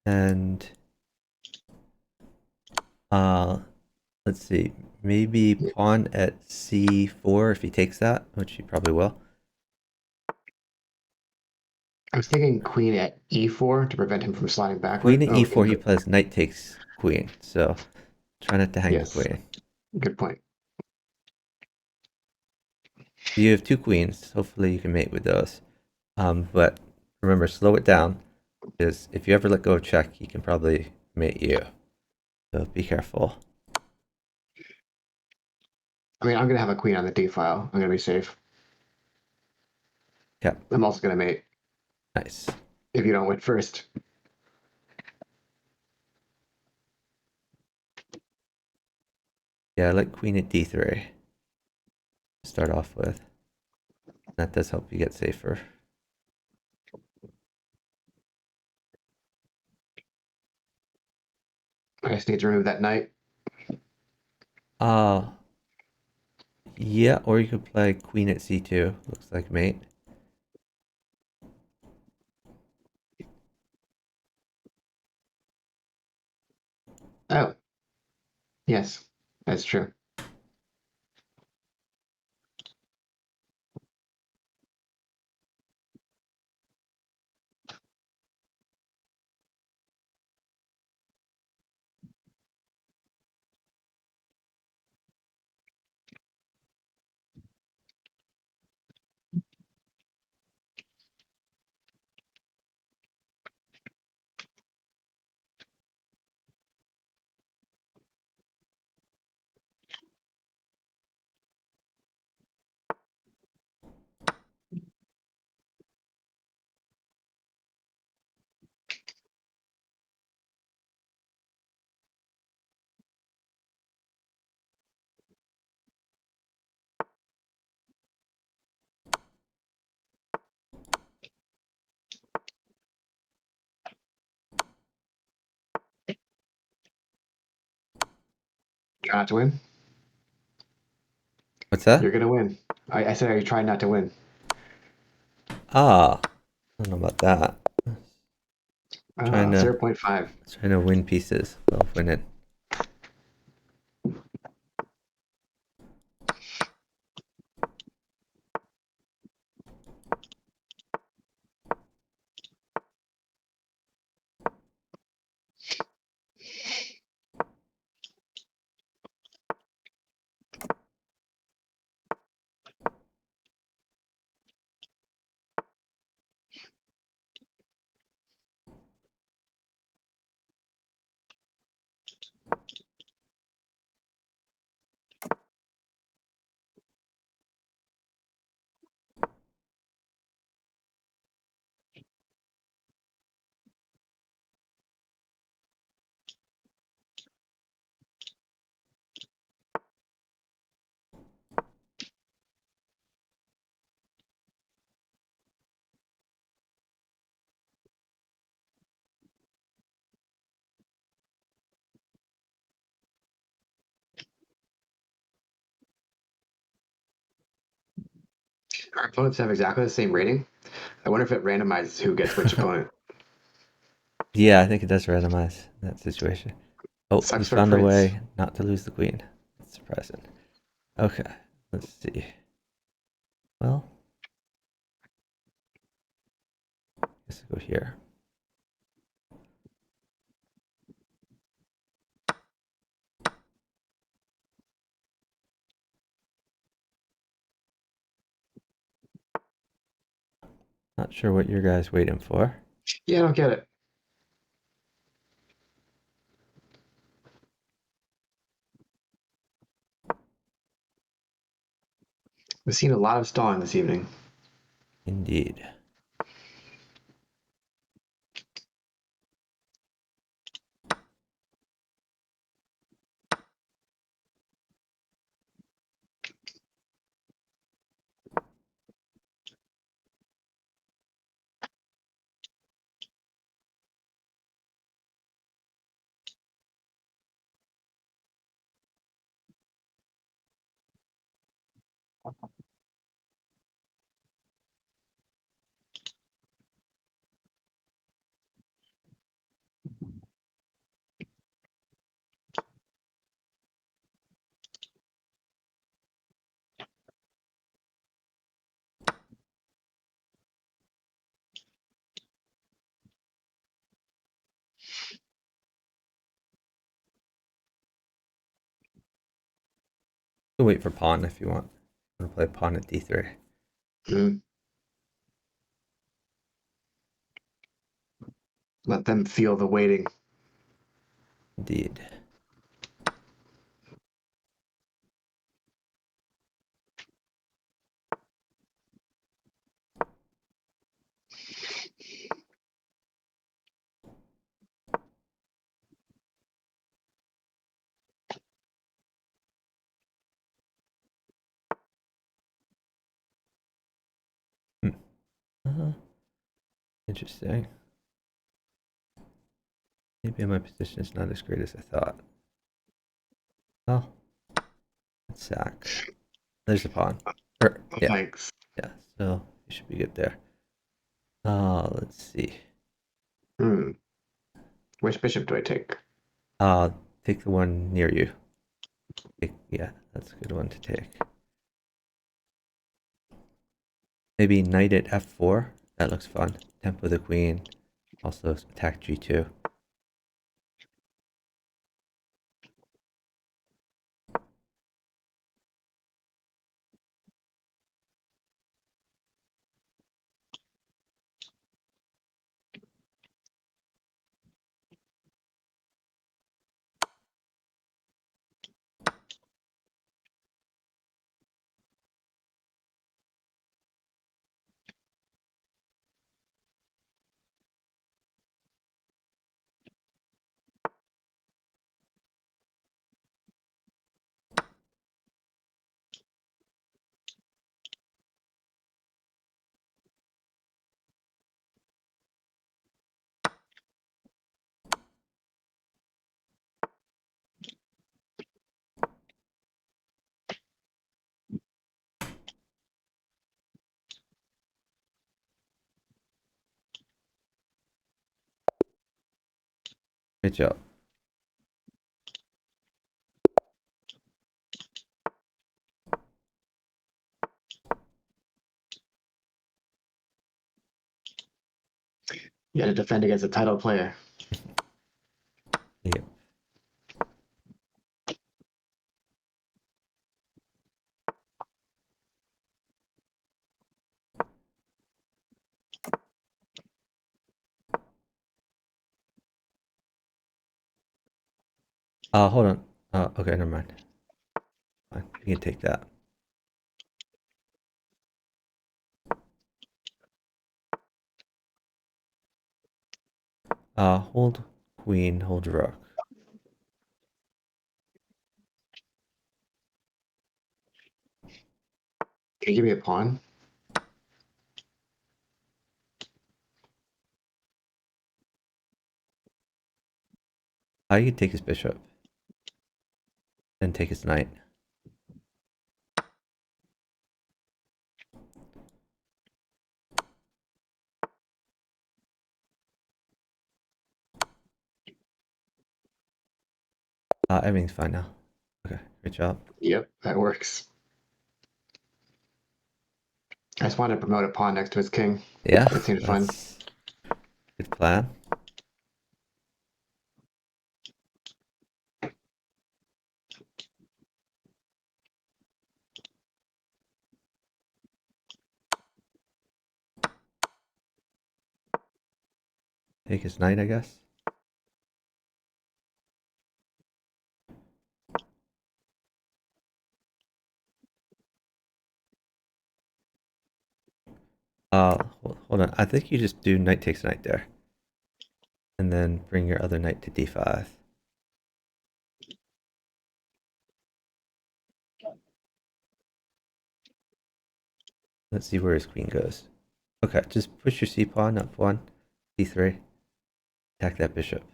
And let's see. Maybe pawn at c4 if he takes that, which he probably will. I was thinking queen at e4 to prevent him from sliding backward. Queen at e4, he plays knight takes queen. So try not to hang Yes. the queen. Good point. You have two queens. Hopefully you can mate with those. But remember, slow it down. Because if you ever let go of check, he can probably mate you. So be careful. I mean, I'm going to have a queen on the d file. I'm going to be safe. Yeah. I'm also going to mate Nice. if you don't win first. Yeah, I like queen at d3 to start off with. That does help you get safer. I just need to remove that knight. Yeah, or you could play queen at c2. Looks like mate. Oh. Yes, that's true. Try not to win. What's that? You're going to win. I said, are you trying not to win? I don't know about that. Trying to 0.5. Trying to win pieces. Well, win it. Our opponents have exactly the same rating. I wonder if it randomizes who gets which opponent. Yeah, I think it does randomize that situation. Oh, Sucks we for found a Fritz. way not to lose the queen. That's surprising. Okay, let's see. Well, I guess I'll go here. Not sure what your guys waiting for. Yeah, I don't get it. We've seen a lot of stalling this evening. Indeed. You can wait for pawn if you want. I'm gonna play pawn at d3. Mm. Let them feel the waiting. Indeed. Interesting. Maybe my position is not as great as I thought. Oh, let's sack. There's a pawn. Yeah, Thanks. yeah. So you should be good there. Let's see. Hmm. Which bishop do I take? Take the one near you. Yeah, that's a good one to take. Maybe knight at f4. That looks fun. Tempo the queen. Also attack g2. Good job. You got to defend against a title player. Yep. Hold on. Okay, never mind. Fine, you can take that. Hold queen, hold rook. Can you give me a pawn? You can take his bishop. Then take his knight. Everything's fine now. Okay, good job. Yep, that works. I just wanted to promote a pawn next to his king. Yeah, That seems fun. that's good plan. Take his knight, I guess. Hold on. I think you just do knight takes knight there. And then bring your other knight to d5. Let's see where his queen goes. Okay, just push your c-pawn up one, c3. Attack that bishop.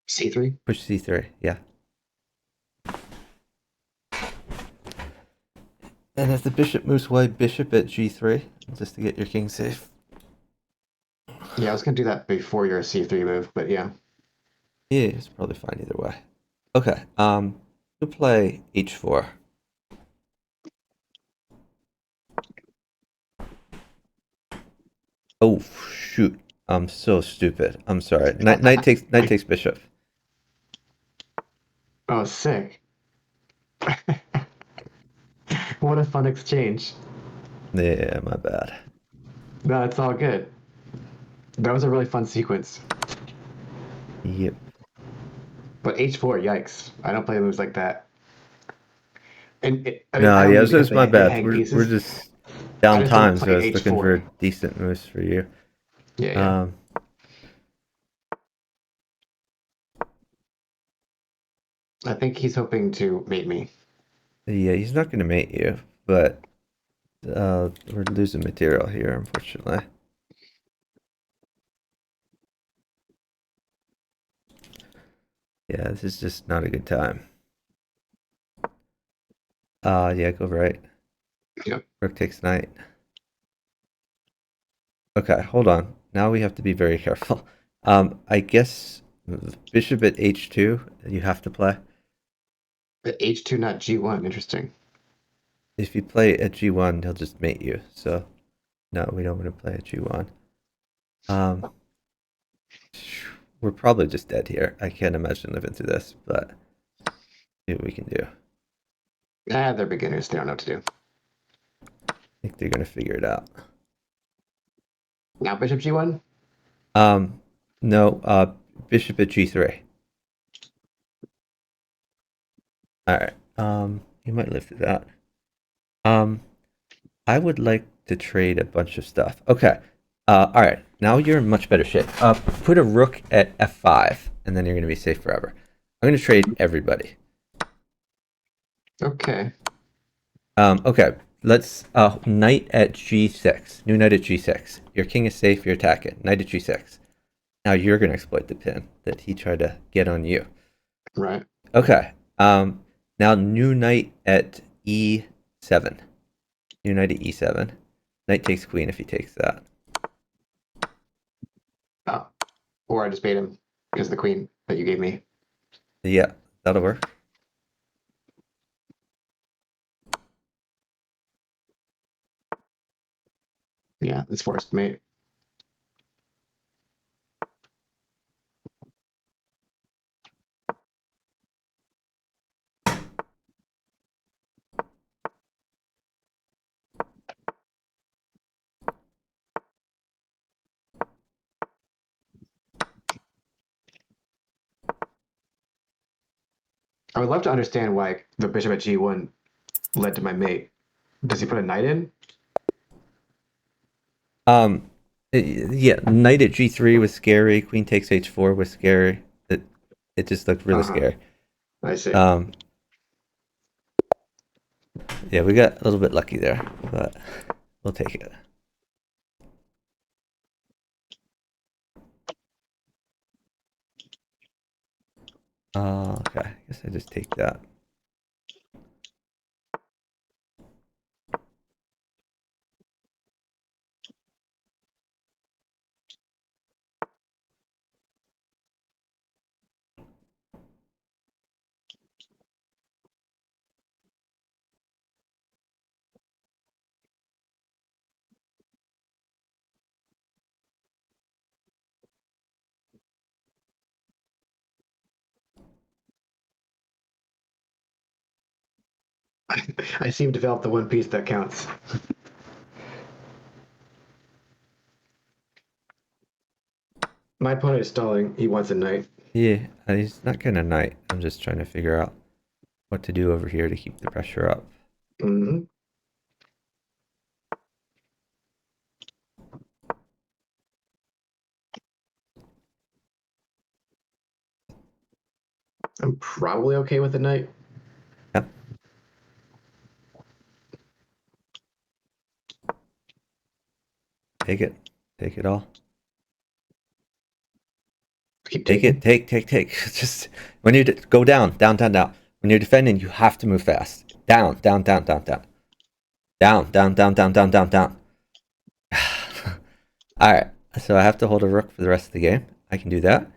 C3? Push c3, yeah. And if the bishop moves away, bishop at g3, just to get your king safe. Yeah, I was gonna do that before your c3 move, but yeah. Yeah, it's probably fine either way. Okay, we'll play h4. Oh shoot! I'm so stupid. I'm sorry. Knight takes bishop. Oh, sick. What a fun exchange. Yeah, my bad. No, it's all good. That was a really fun sequence. Yep. But h4, yikes! I don't play moves like that. And I mean, No, I don't yeah, mean because it's my they bad. hang We're pieces. just I down just don't time, so I play was looking for h4. decent moves for you. Yeah, yeah. I think he's hoping to mate me. Yeah, he's not going to mate you, but we're losing material here, unfortunately. Yeah, this is just not a good time. Yeah, go right. Yep. Rook takes knight. Okay, hold on. Now we have to be very careful. I guess bishop at h2, you have to play. But h2, not g1. Interesting. If you play at g1, he'll just mate you. So, no, we don't want to play at g1. We're probably just dead here. I can't imagine living through this, but see what we can do. They're beginners. They don't know what to do. I think they're going to figure it out. Now bishop g1? No, bishop at g3. Alright, you might live through that. I would like to trade a bunch of stuff. Okay, alright, now you're in much better shape. Put a rook at f5, and then you're going to be safe forever. I'm going to trade everybody. Okay. Okay, let's, knight at g6. New knight at g6. Your king is safe, you're attacking. Knight at g6. Now you're going to exploit the pin that he tried to get on you. Right. Okay. Now new knight at e7. New knight at e7. Knight takes queen if he takes that. Oh. Or I just bait him because the queen that you gave me. Yeah, that'll work. Yeah, it's forced mate. I would love to understand why the bishop at g1 led to my mate. Does he put a knight in? Yeah, knight at g3 was scary. Queen takes h4 was scary. It just looked really scary. I see. Yeah, we got a little bit lucky there, but we'll take it. Okay, I guess I just take that. I seem to develop the one piece that counts. My opponent is stalling. He wants a knight. Yeah, he's not getting a knight. I'm just trying to figure out what to do over here to keep the pressure up. Mm-hmm. I'm probably okay with the knight. Yep. Take it. Take it all. Keep Take taking. it. Take. Just when you go down. When you're defending, you have to move fast. Down. Down, down, down, down, down, down, down. Alright, so I have to hold a rook for the rest of the game. I can do that.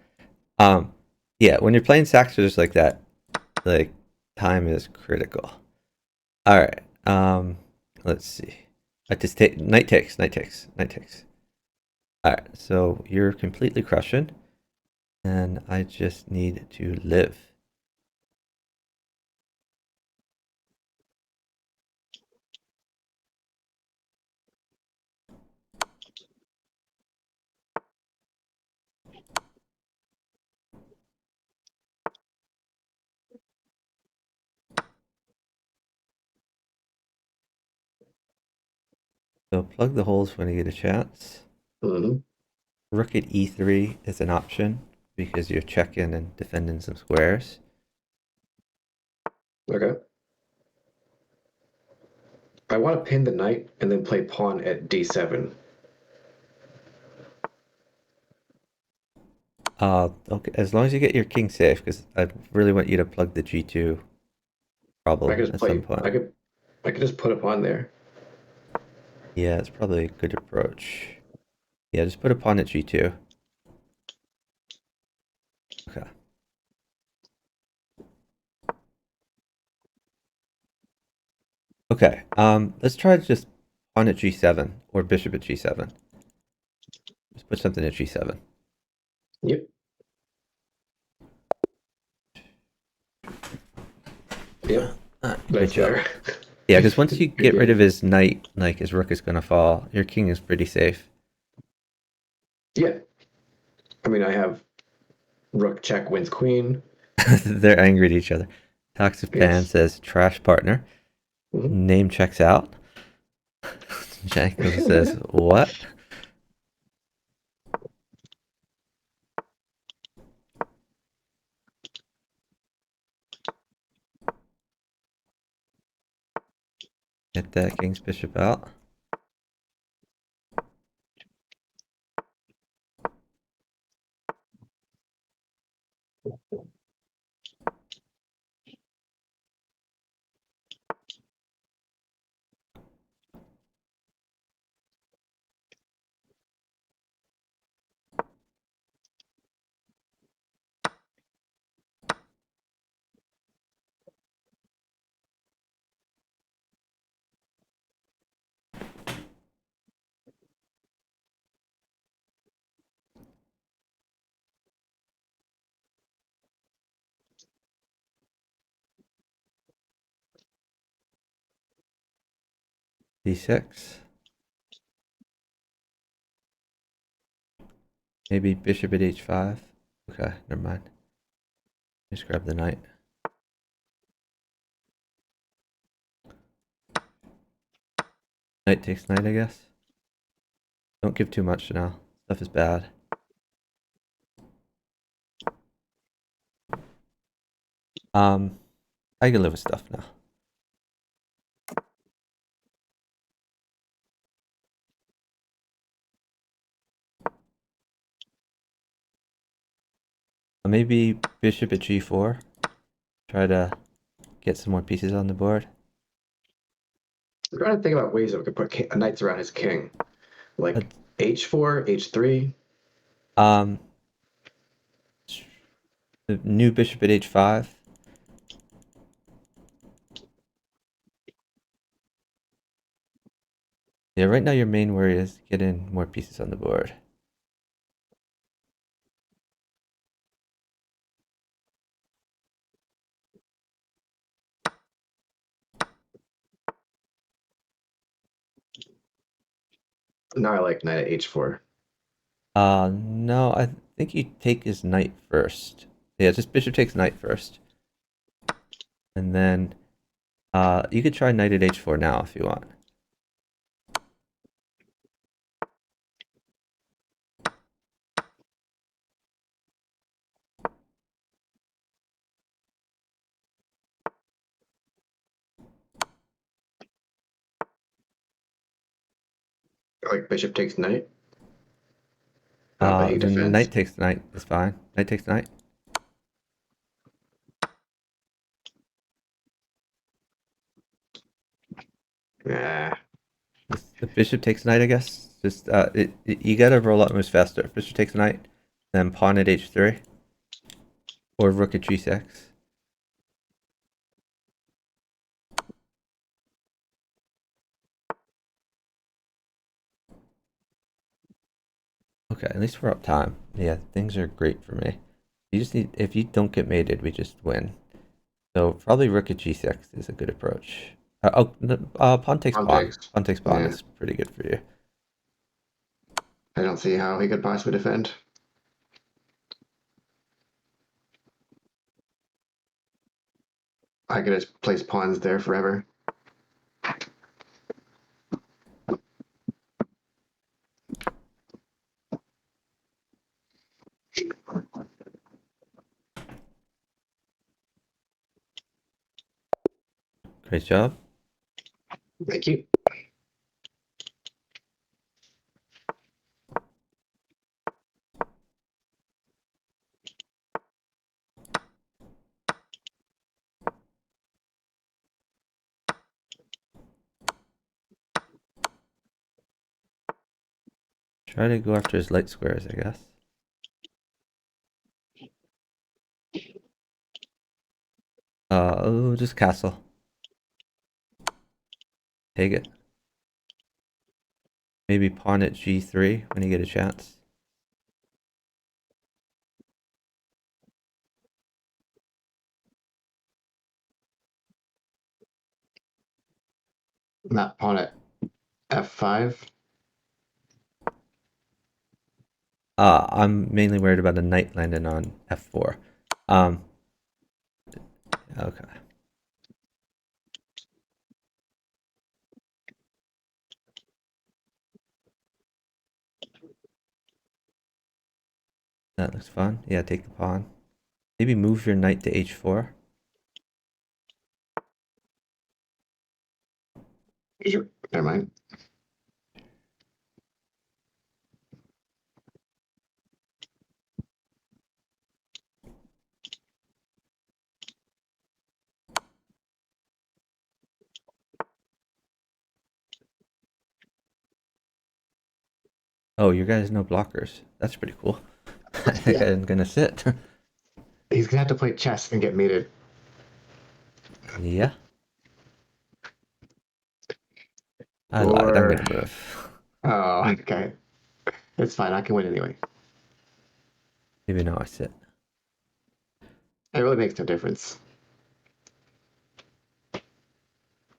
Yeah, when you're playing saxers like that, like, time is critical. Alright, let's see. I just take, knight takes. Alright, so you're completely crushing, and I just need to live. So plug the holes when you get a chance. Mm-hmm. Rook at e3 is an option because you're checking and defending some squares. Okay. I want to pin the knight and then play pawn at d7. Okay, as long as you get your king safe, because I really want you to plug the g2 I problem could just at play. some point. I could just put a pawn there. Yeah, it's probably a good approach. Yeah, just put a pawn at g2. Okay. Okay, let's try just pawn at g7 or bishop at g7. Just put something at g7. Yep. Yep. Great Nice job. there. Yeah, because once you Good get rid game. of his knight, like his rook is gonna fall. Your king is pretty safe. Yeah. I mean, I have rook check wins queen. They're angry at each other. Toxic Pan Yes. says trash partner. Mhm. Name checks out. Jankos says what? Get that king's bishop out. D6. Maybe bishop at h5. Okay, never mind. Just grab the knight. Knight takes knight, I guess. Don't give too much now. Stuff is bad. I can live with stuff now. Maybe bishop at g4. Try to get some more pieces on the board. I'm trying to think about ways that we could put knights around his king, like But, h4, h3. the new bishop at h5. Yeah, right now your main worry is getting more pieces on the board. Now I like knight at h4. No, I think you take his knight first. Yeah, just bishop takes knight first. And then, you could try knight at h4 now if you want. Like bishop takes knight. Oh, but he Then defends. knight takes knight is fine. Knight takes knight. Yeah. The bishop takes knight, I guess. Just you gotta roll out moves faster. Bishop takes knight, then pawn at h3, or rook at g6. Okay, at least we're up time. Yeah, things are great for me. You just need, if you don't get mated, we just win. So probably rook at g6 is a good approach. Pawn takes Pawn pawn. takes. Pawn takes pawn Yeah. is pretty good for you. I don't see how he could possibly defend. I could just place pawns there forever. Great job. Thank you. Try to go after his light squares, I guess. Oh, just castle. Take it. Maybe pawn at g3 when you get a chance. Not pawn at f5. I'm mainly worried about a knight landing on f4. Okay. That looks fun. Yeah, take the pawn. Maybe move your knight to h4. Never mind. Oh, your guys no blockers. That's pretty cool. I think Yeah. I'm gonna sit. He's gonna have to play chess and get mated. Yeah. I lied. I'm Or gonna move. oh, okay. It's fine. I can win anyway. Maybe now I sit. It really makes no difference.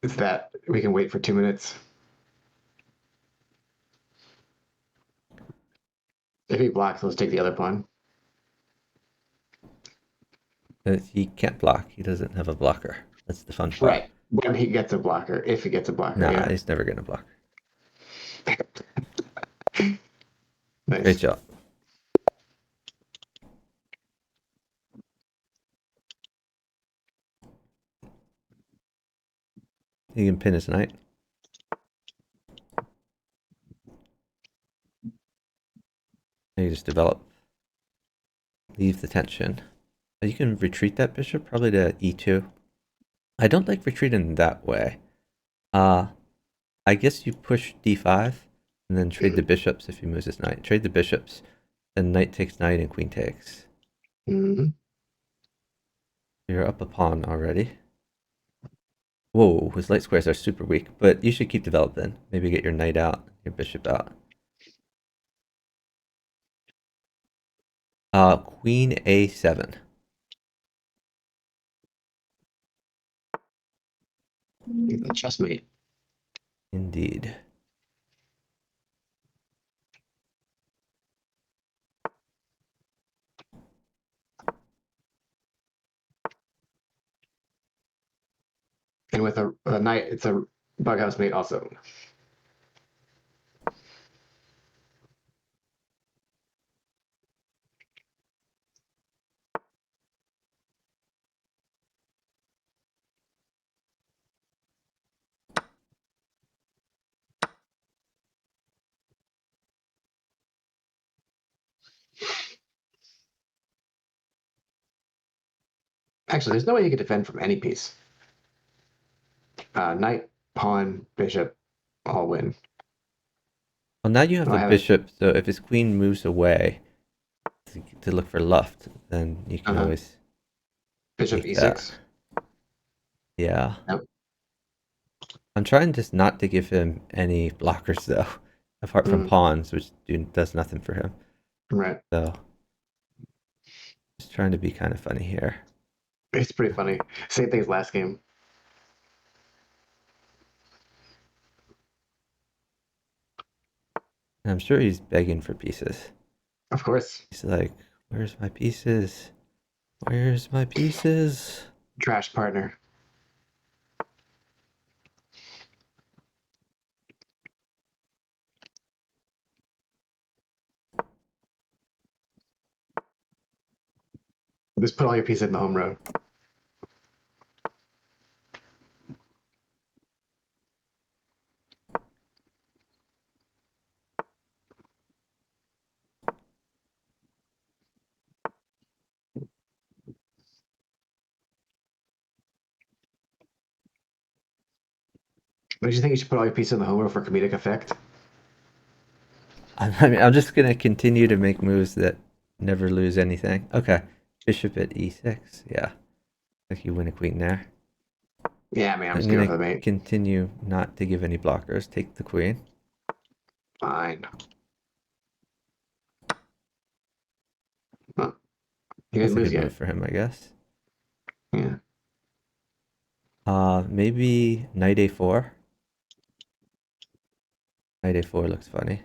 It's that we can wait for 2 minutes. If he blocks, let's take the other pawn. He can't block. He doesn't have a blocker. That's the fun part. Right. When he gets a blocker, if he gets a blocker, Nah, yeah. he's never gonna block. Nice. Great job. He can pin his knight. And you just develop. Leave the tension. You can retreat that bishop probably to e2. I don't like retreating that way. I guess you push d5 and then trade the bishops if he moves his knight. Trade the bishops. Then knight takes knight and queen takes. Mm-hmm. You're up a pawn already. Whoa, his light squares are super weak, but you should keep developing. Maybe get your knight out, your bishop out. Queen a7. He's a chess mate. Indeed. And with a knight, it's a bughouse mate also. Actually, there's no way you could defend from any piece. Knight pawn, bishop, all win. Well, now you have Oh, the I have it. bishop, so if his queen moves away to look for luft, then you can always Bishop take that. e6. Yeah. Yep. I'm trying just not to give him any blockers though, apart from pawns, which does nothing for him. Right. So just trying to be kind of funny here. It's pretty funny. Same thing as last game. And I'm sure he's begging for pieces. Of course. He's like, "Where's my pieces? Where's my pieces?" Trash partner. Just put all your pieces in the home row. Don't you think you should put all your pieces in the home row for comedic effect? I mean, I'm just gonna continue to make moves that never lose anything. Okay, bishop at e6. Yeah, like you win a queen there. Yeah, man, I'm I'm just going gonna for the mate. continue not to give any blockers. Take the queen. Fine. Huh. You That's didn't a lose good move yet. for him, I guess. Yeah. Maybe knight a4. Knight a4 looks funny.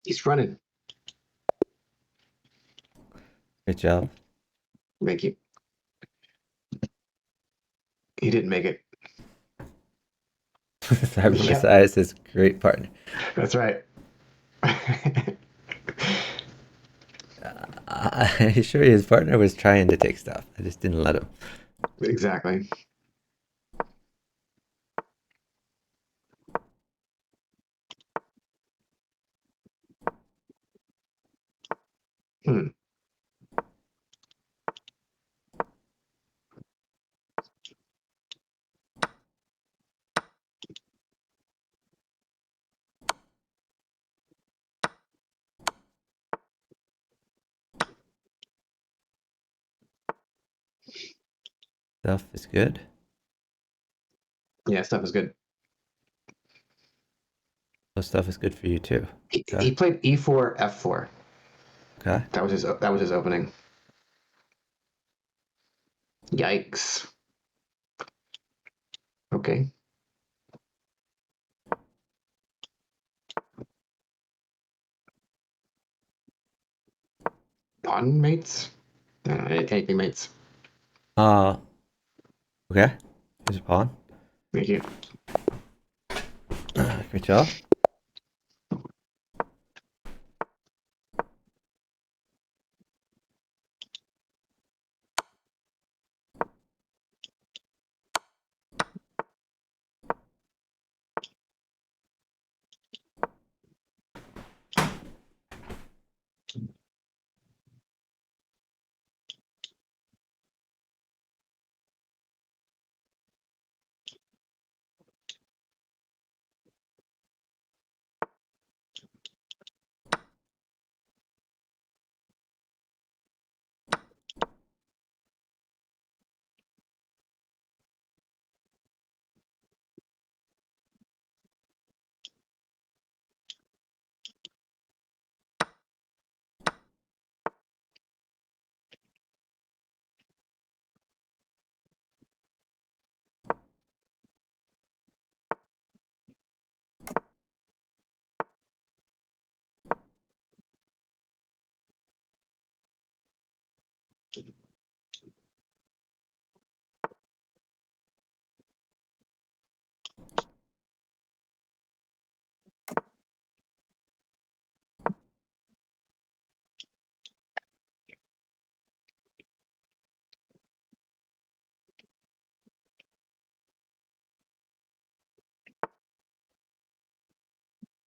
He's running. Good job. Thank you. He didn't make it. Cyber Yeah. Messiah says, "Great partner." That's right. I'm sure his partner was trying to take stuff. I just didn't let him. Exactly. Hmm. Stuff is good. Yeah, stuff is good. So stuff is good for you too. He played e4, f4. Okay. That was his opening. Yikes. Okay. Pawn mates? Anything mates. Uh, okay. Here's a pawn. Thank you. Good job.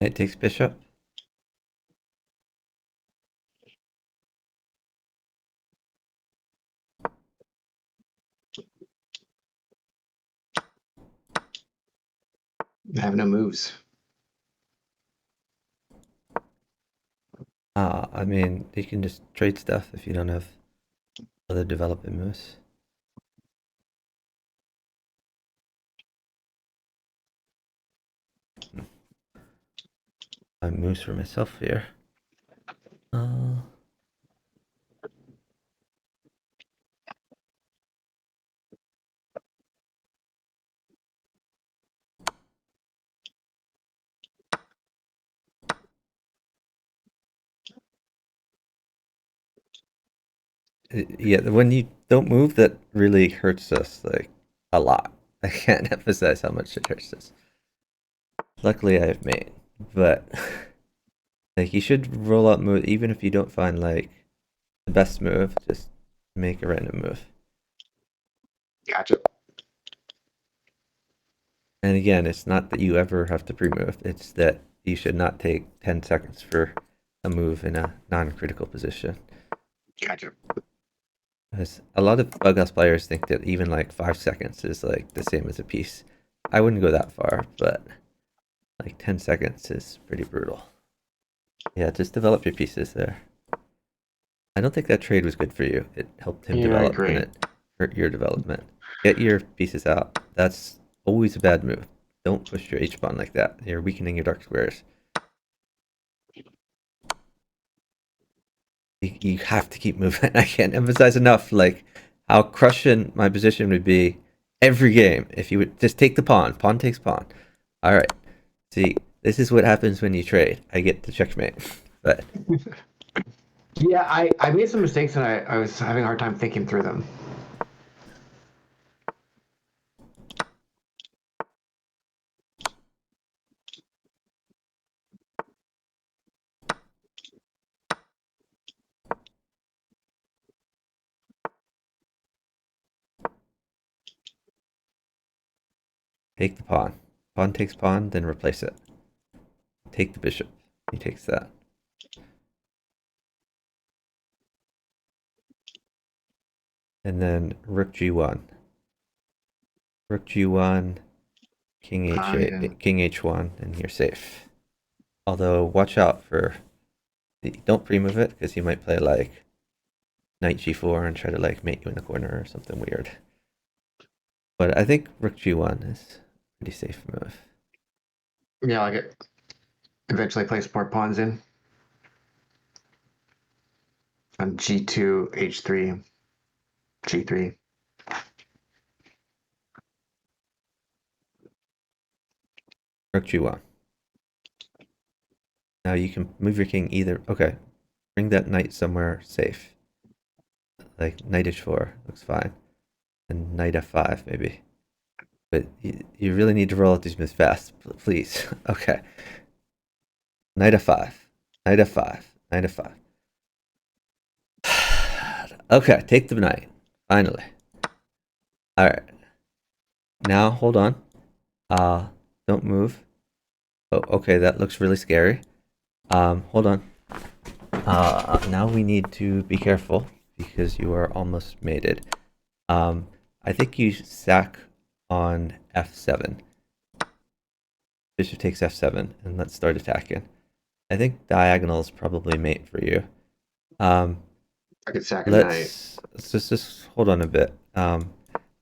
Knight takes bishop. I have no moves. I mean, you can just trade stuff if you don't have other development moves. I moves for myself here. Yeah, when you don't move, that really hurts us like a lot. I can't emphasize how much it hurts us. Luckily, I have mate, but like you should roll out move even if you don't find like the best move. Just make a random move. Gotcha. And again, it's not that you ever have to pre-move. It's that you should not take 10 seconds for a move in a non-critical position. Gotcha. Because a lot of bughouse players think that even like 5 seconds is like the same as a piece. I wouldn't go that far, but like 10 seconds is pretty brutal. Yeah, just develop your pieces there. I don't think that trade was good for you. It helped him develop agree. and it hurt your development. Get your pieces out. That's always a bad move. Don't push your H-pawn like that. You're weakening your dark squares. You have to keep moving. I can't emphasize enough like how crushing my position would be every game if you would just take the pawn. Pawn takes pawn. All right. See, this is what happens when you trade. I get to checkmate. But Yeah, I made some mistakes and I was having a hard time thinking through them. take the pawn. Pawn takes pawn, then replace it. Take the bishop. He takes that. And then rook g1. Rook g1, king h8, Yeah. king h1, and you're safe. Although, watch out for... Don't pre-move it, because he might play like knight g4 and try to like mate you in the corner or something weird. But I think rook g1 is a pretty safe move. Yeah, like it. Eventually place more pawns in. On g2, h3, g3. Rook g1. Now you can move your king either... Okay, bring that knight somewhere safe. Like knight h4 looks fine. And knight f5 maybe. But you really need to roll out these moves fast, please. Okay. Knight f5. Knight f5. Knight f5. Okay, take the knight. Finally. Alright. Now, hold on. Don't move. Oh, okay, that looks really scary. Hold on. Now we need to be careful because you are almost mated. I think you sack on f7. Bishop takes f7, and let's start attacking. I think diagonal is probably mate for you. I could sack a Let's just hold on a bit.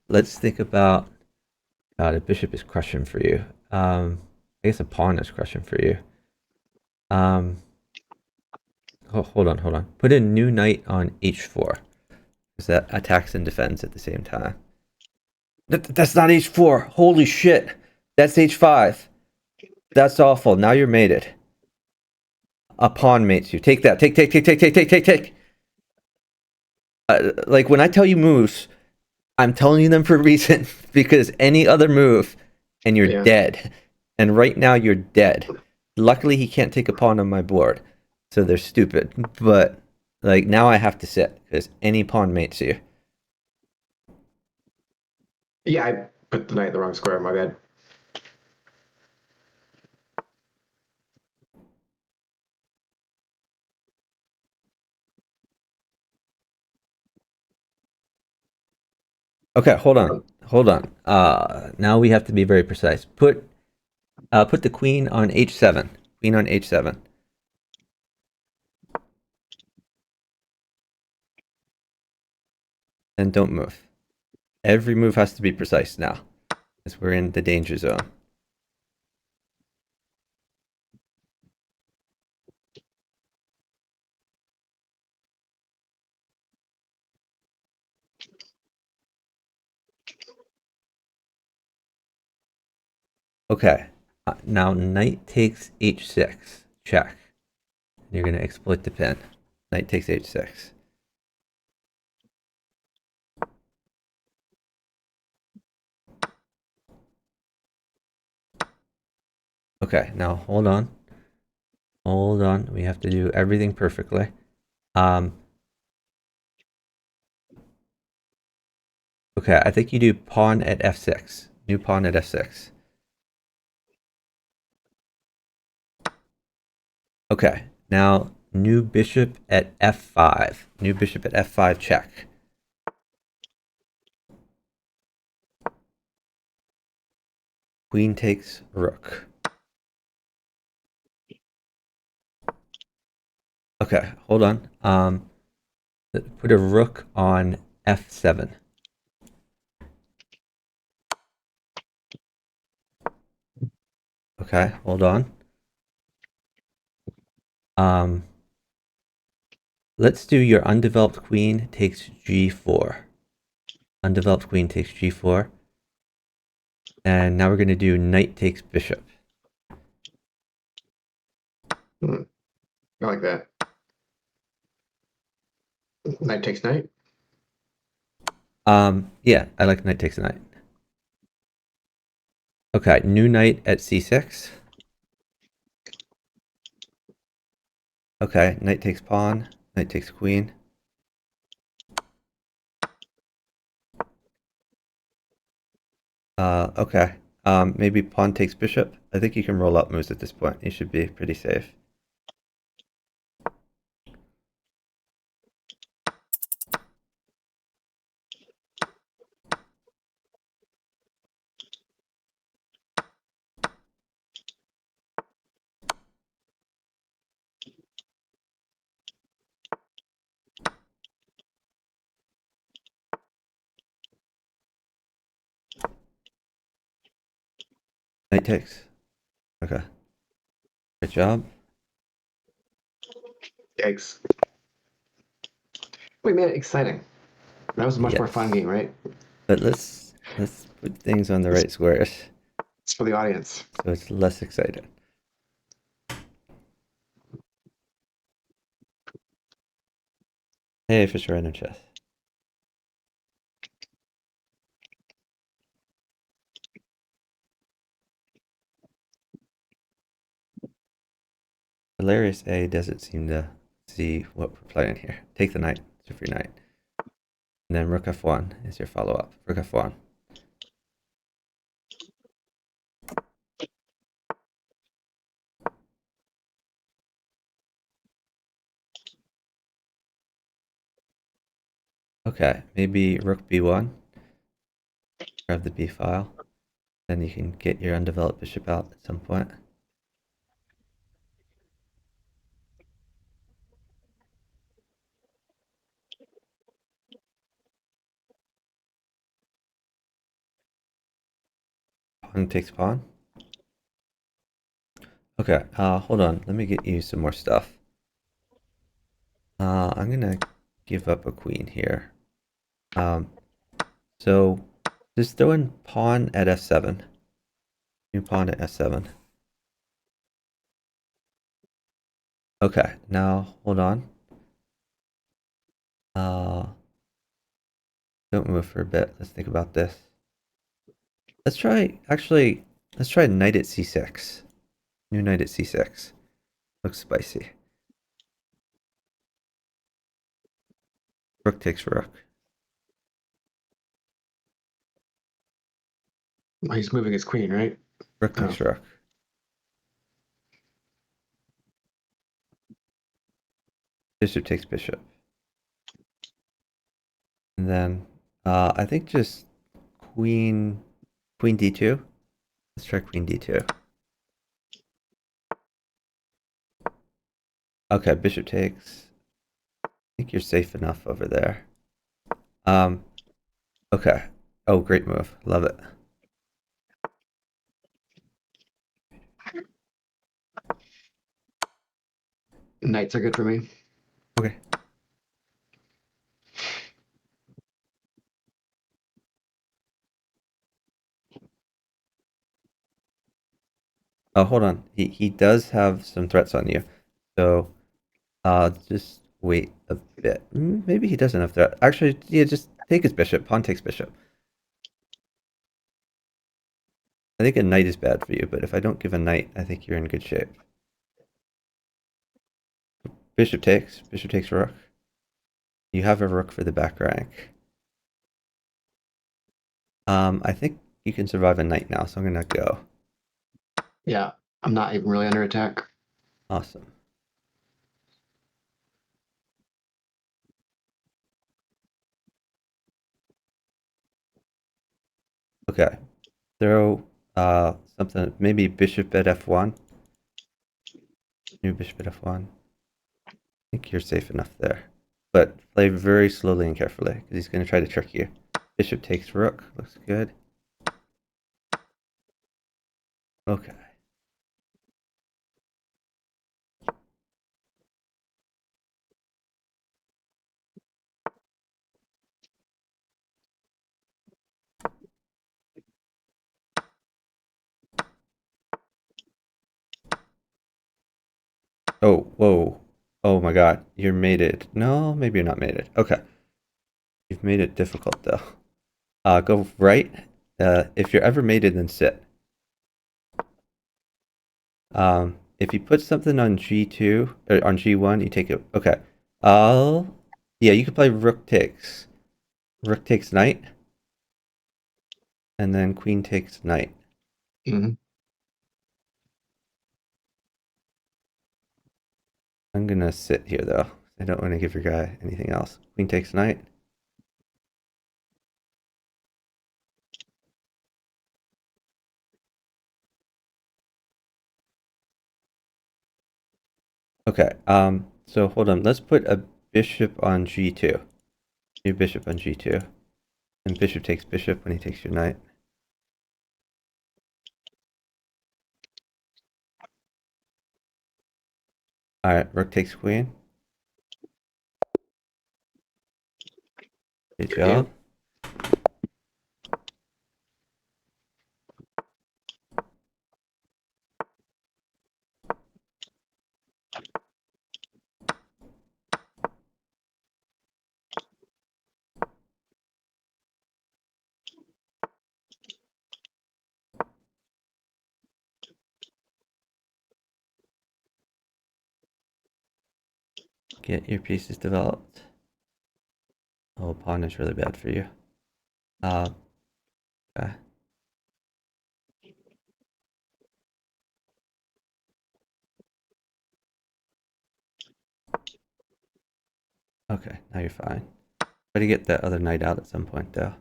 Let's think about... God, a bishop is crushing for you. I guess a pawn is crushing for you. Oh, hold on. Put a new knight on h4. Because that attacks and defends at the same time. That's not h4. Holy shit. That's h5. That's awful. Now you're mated. A pawn mates you. Take that. Take. Like when I tell you moves, I'm telling you them for a reason. Because any other move and you're dead. And right now you're dead. Luckily he can't take a pawn on my board. So they're stupid. But like now I have to sit. Because any pawn mates you. Yeah, I put the knight in the wrong square. My bad. Okay, hold on. Hold on. Now we have to be very precise. Put the queen on h7. Queen on h7. And don't move. Every move has to be precise now, as we're in the danger zone. Okay, now knight takes h6. Check. You're going to exploit the pin. Knight takes h6. Okay, now hold on. Hold on. We have to do everything perfectly. Okay, I think you do pawn at f6. New pawn at f6. Okay, now new bishop at f5. New bishop at f5 check. Queen takes rook. Okay, hold on. Put a rook on f7. Okay, hold on. Let's do your undeveloped queen takes g4. Undeveloped queen takes g4. And now we're going to do knight takes bishop. I like that. Knight takes knight. Yeah, I like knight takes knight. Okay, new knight at c6. Okay, knight takes pawn, knight takes queen. Okay. Maybe pawn takes bishop. I think you can roll up moves at this point. You should be pretty safe. Knight takes. Okay. Good job. Yikes. Wait, man, exciting. That was a much more fun Yes. game, right? But let's put things on the right squares It's for the audience. so it's less exciting. Hey, Fisher Random Chess. Hilarious A doesn't seem to see what we're playing here. Take the knight. It's a free knight. And then rook f1 is your follow-up. Rook f1. Okay, maybe rook b1. Grab the b file. Then you can get your undeveloped bishop out at some point. Pawn takes pawn. Okay, hold on. Let me get you some more stuff. I'm gonna give up a queen here. So just throw in pawn at f7. New pawn at f7. Okay, now hold on. Don't move for a bit. Let's think about this. Let's try knight at c6. New knight at c6. Looks spicy. Rook takes rook. Oh, he's moving his queen, right? Rook takes rook. Bishop takes bishop. And then I think just queen d2. Let's try queen d2. Okay, bishop takes. I think you're safe enough over there. Okay. Oh, great move. Love it. Knights are good for me. Okay. Oh, hold on. He does have some threats on you. So, just wait a bit. Maybe he doesn't have threat. Actually, yeah, just take his bishop. Pawn takes bishop. I think a knight is bad for you, but if I don't give a knight, I think you're in good shape. Bishop takes. Bishop takes rook. You have a rook for the back rank. I think you can survive a knight now, so I'm gonna go. Yeah, I'm not even really under attack. Awesome. Okay. Throw something, maybe bishop at f1. New bishop at f1. I think you're safe enough there. But play very slowly and carefully, because he's going to try to trick you. Bishop takes rook. Looks good. Okay. Oh, whoa. Oh my god. You're mated. No, maybe you're not mated. Okay. You've made it difficult, though. Go right. If you're ever mated, then sit. If you put something on G2 or on G1, you take it. Okay. Yeah, you could play rook takes. Rook takes knight, and then queen takes knight. Mm-hmm. I'm gonna sit here though. I don't want to give your guy anything else. Queen takes knight. Okay. So hold on. Let's put a bishop on G2. New bishop on G2. And bishop takes bishop when he takes your knight. Alright, rook takes queen. Good job. Get your pieces developed. Oh, pawn is really bad for you. Okay. Okay, now you're fine. Try to get that other knight out at some point, though.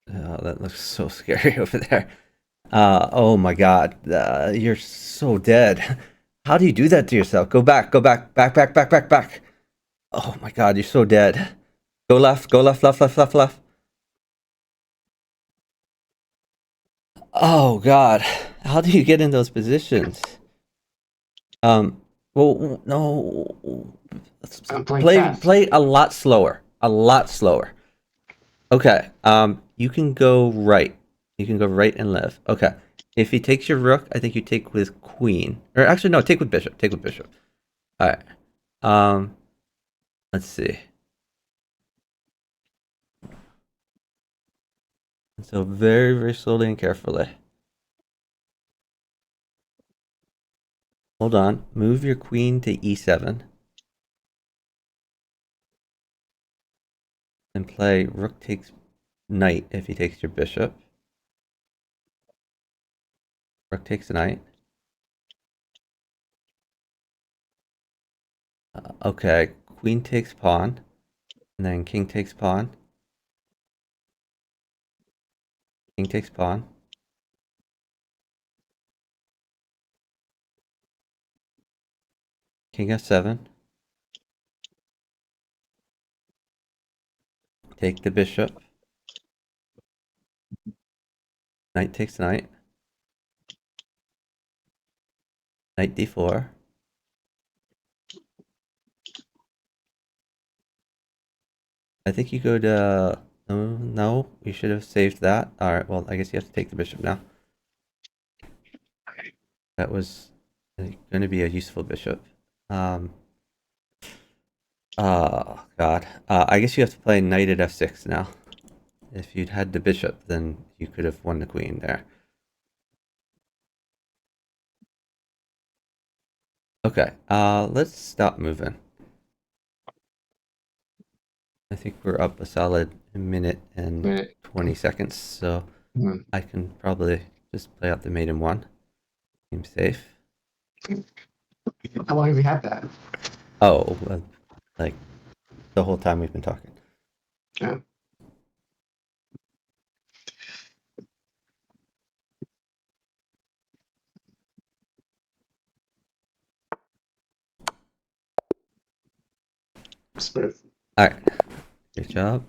Oh, that looks so scary over there. Oh my god. You're so dead. How do you do that to yourself? Go back, go back, back, back, back, back, back. Oh my god, you're so dead. Go left, left, left, left, left. Oh god. How do you get in those positions? Well, no. I'm playing fast. Play a lot slower. A lot slower. Okay. You can go right. You can go right and left. Okay. If he takes your rook, I think you take with queen. Or actually, no, take with bishop. Take with bishop. All right. Let's see. So very, very slowly and carefully. Hold on. Move your queen to e7. And play rook takes knight if he takes your bishop. Rook takes knight. Okay, queen takes pawn. And then king takes pawn. King takes pawn. King f7. Take the bishop. Knight takes knight. Knight d4. I think you go to... no, you should have saved that. Alright, well, I guess you have to take the bishop now. That was going to be a useful bishop. Oh, God. I guess you have to play knight at f6 now. If you'd had the bishop, then you could have won the queen there. Okay, let's stop moving. I think we're up a solid minute and 20 seconds, so I can probably just play out the mate in one. Seems safe. How long have you had that? Oh, like the whole time we've been talking. Yeah. Smooth. All right, good job.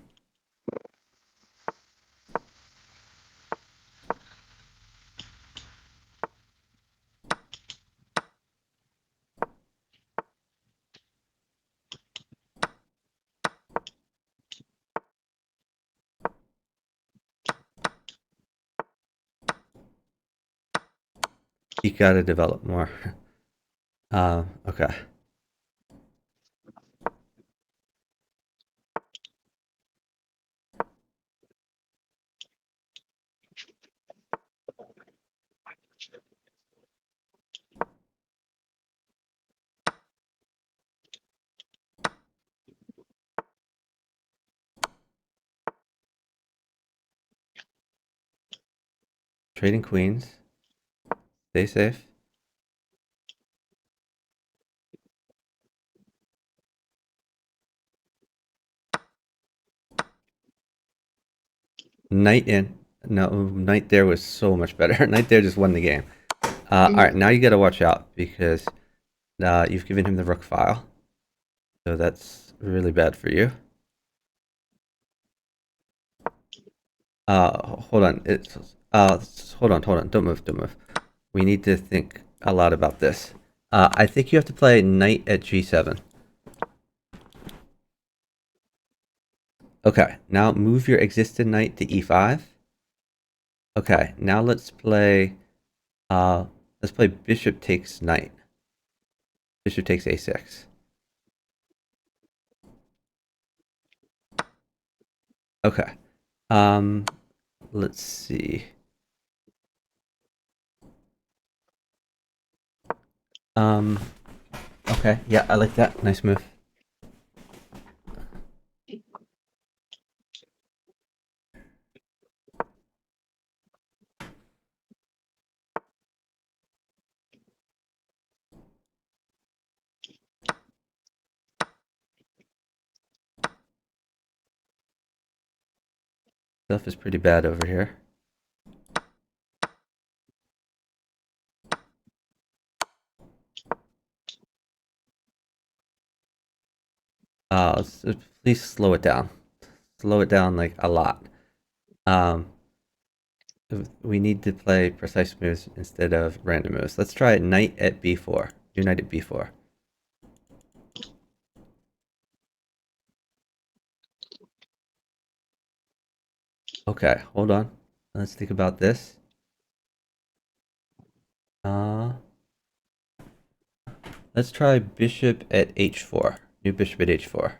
You gotta develop more. Okay. Trading queens. Stay safe. Knight in. No, knight there was so much better. Knight there just won the game. All right, now you gotta watch out because you've given him the rook file. So that's really bad for you. Hold on. Hold on. Don't move. We need to think a lot about this. I think you have to play knight at g7. Okay, now move your existing knight to e5. Okay, now let's play bishop takes knight. Bishop takes a6. Okay. Let's see. Okay, yeah, I like that. Nice move. Stuff is pretty bad over here. Please slow it down. Slow it down like a lot. We need to play precise moves instead of random moves. Let's try knight at b4. Do knight at b4. Okay, hold on. Let's think about this. Let's try bishop at h4. New bishop at h4.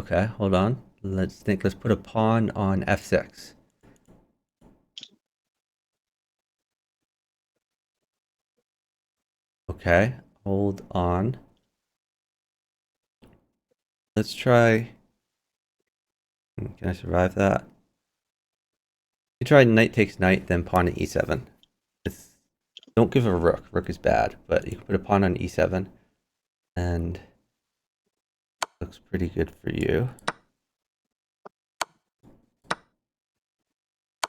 Okay, hold on. Let's think. Let's put a pawn on f6. Okay, hold on. Let's try. Can I survive that? You try knight takes knight, then pawn to e7. Don't give a rook. Rook is bad, but you can put a pawn on e7, and looks pretty good for you.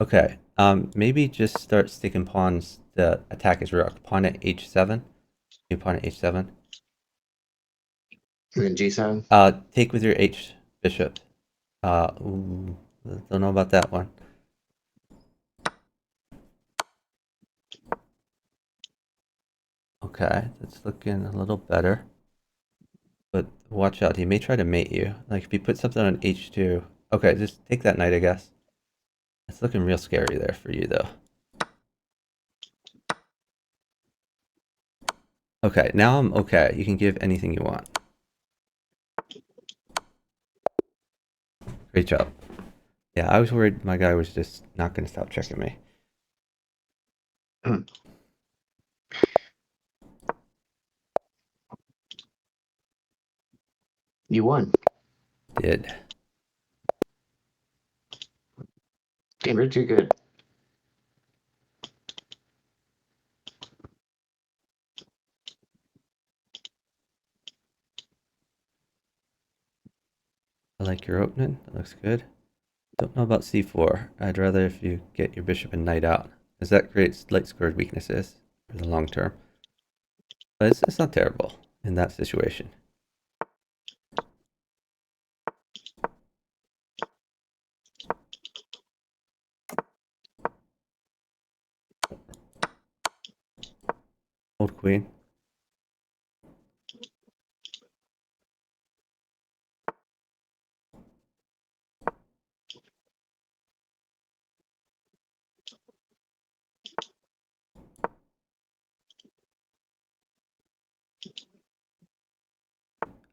Okay, maybe just start sticking pawns to attack his rook. Pawn at h7. New pawn at h7. And then g7. Take with your h bishop. Ooh, don't know about that one. Okay, that's looking a little better. But watch out, he may try to mate you. Like if you put something on h2. Okay, just take that knight, I guess. It's looking real scary there for you, though. Okay, now I'm okay. You can give anything you want. Great job. Yeah, I was worried my guy was just not going to stop checking me. You won. Did. Damn, you're too good. I like your opening. That looks good. Don't know about c4. I'd rather if you get your bishop and knight out, as that creates light squared weaknesses for the long term. But it's not terrible in that situation. Old queen.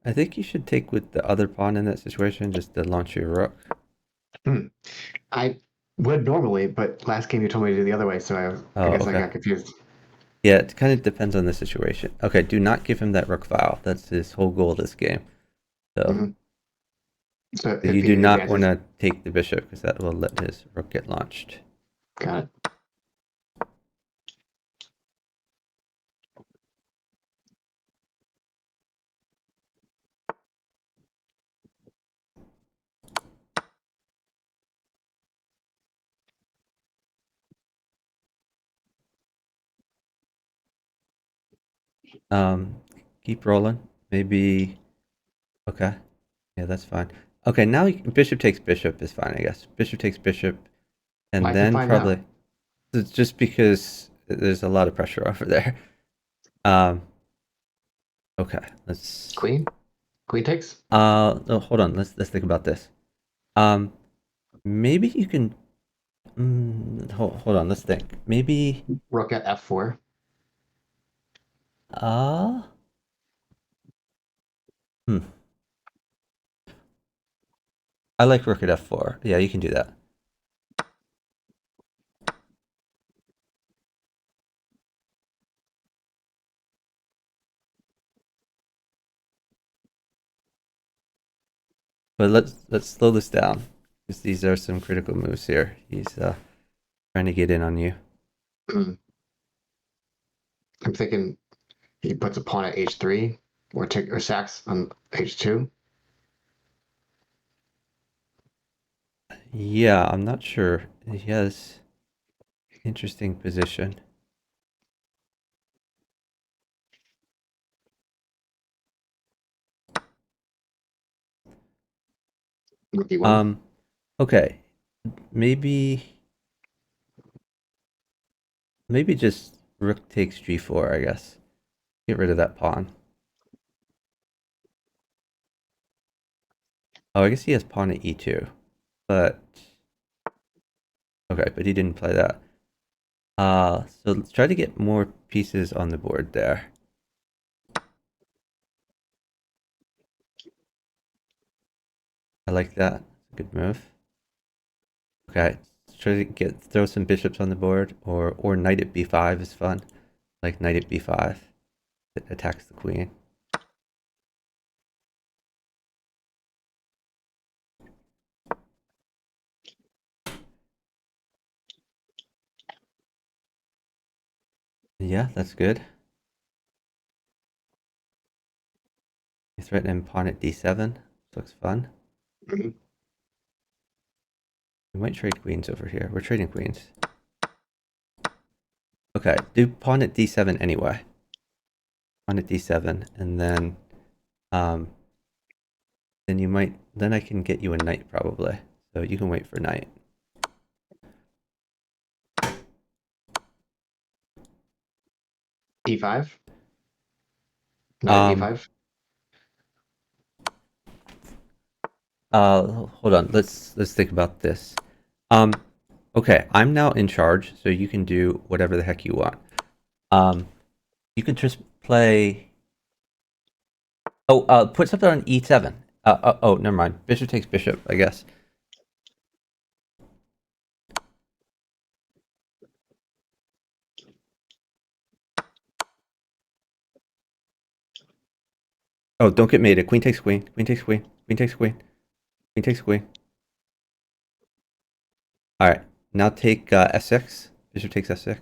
I think you should take with the other pawn in that situation just to launch your rook. I would normally, but last game you told me to do the other way, so I guess I Okay. got confused. Yeah, it kind of depends on the situation. Okay, do not give him that rook vow. That's his whole goal this game. So, So you if do he not want advances, to take the bishop because that will let his rook get launched. got it. Keep rolling. Maybe. Okay. Yeah, that's fine. Okay, now bishop takes bishop is fine, I guess. Bishop takes bishop, Why and is it then fine now? probably it's just because there's a lot of pressure over there. Okay, let's. Queen? Queen takes? No, hold on. Let's think about this. Um, maybe you can. Hold on. Let's think. Maybe. Rook at f4. Uh. Hmm. I like rook at f4. Yeah, you can do that. But let's slow this down because these are some critical moves here. He's trying to get in on you. I'm thinking he puts a pawn at h3 or sacks on h2. Yeah, I'm not sure. He has interesting position. Rook e1. Okay. Maybe just rook takes g4, I guess. Get rid of that pawn. Oh, I guess he has pawn at e2. But okay, but he didn't play that. So let's try to get more pieces on the board there. I like that. Good move. Okay, let's try to throw some bishops on the board, or knight at b5 is fun. Like knight at b5 that attacks the queen. Yeah, that's good. You threaten pawn at d7. This looks fun. Mhm. We might trade queens over here. We're trading queens. Okay, do pawn at d7 anyway. Pawn at d7, and then then I can get you a knight probably. So you can wait for knight. E5. Knight at E5. Hold on. Let's think about this. Okay, I'm now in charge, so you can do whatever the heck you want. You could just play. Oh, put something on e7. Oh, never mind. Bishop takes bishop, I guess. Oh, don't get mated. Queen takes queen. Queen takes queen. Queen takes queen. Queen takes queen. All right, now take s6. Bishop takes s6.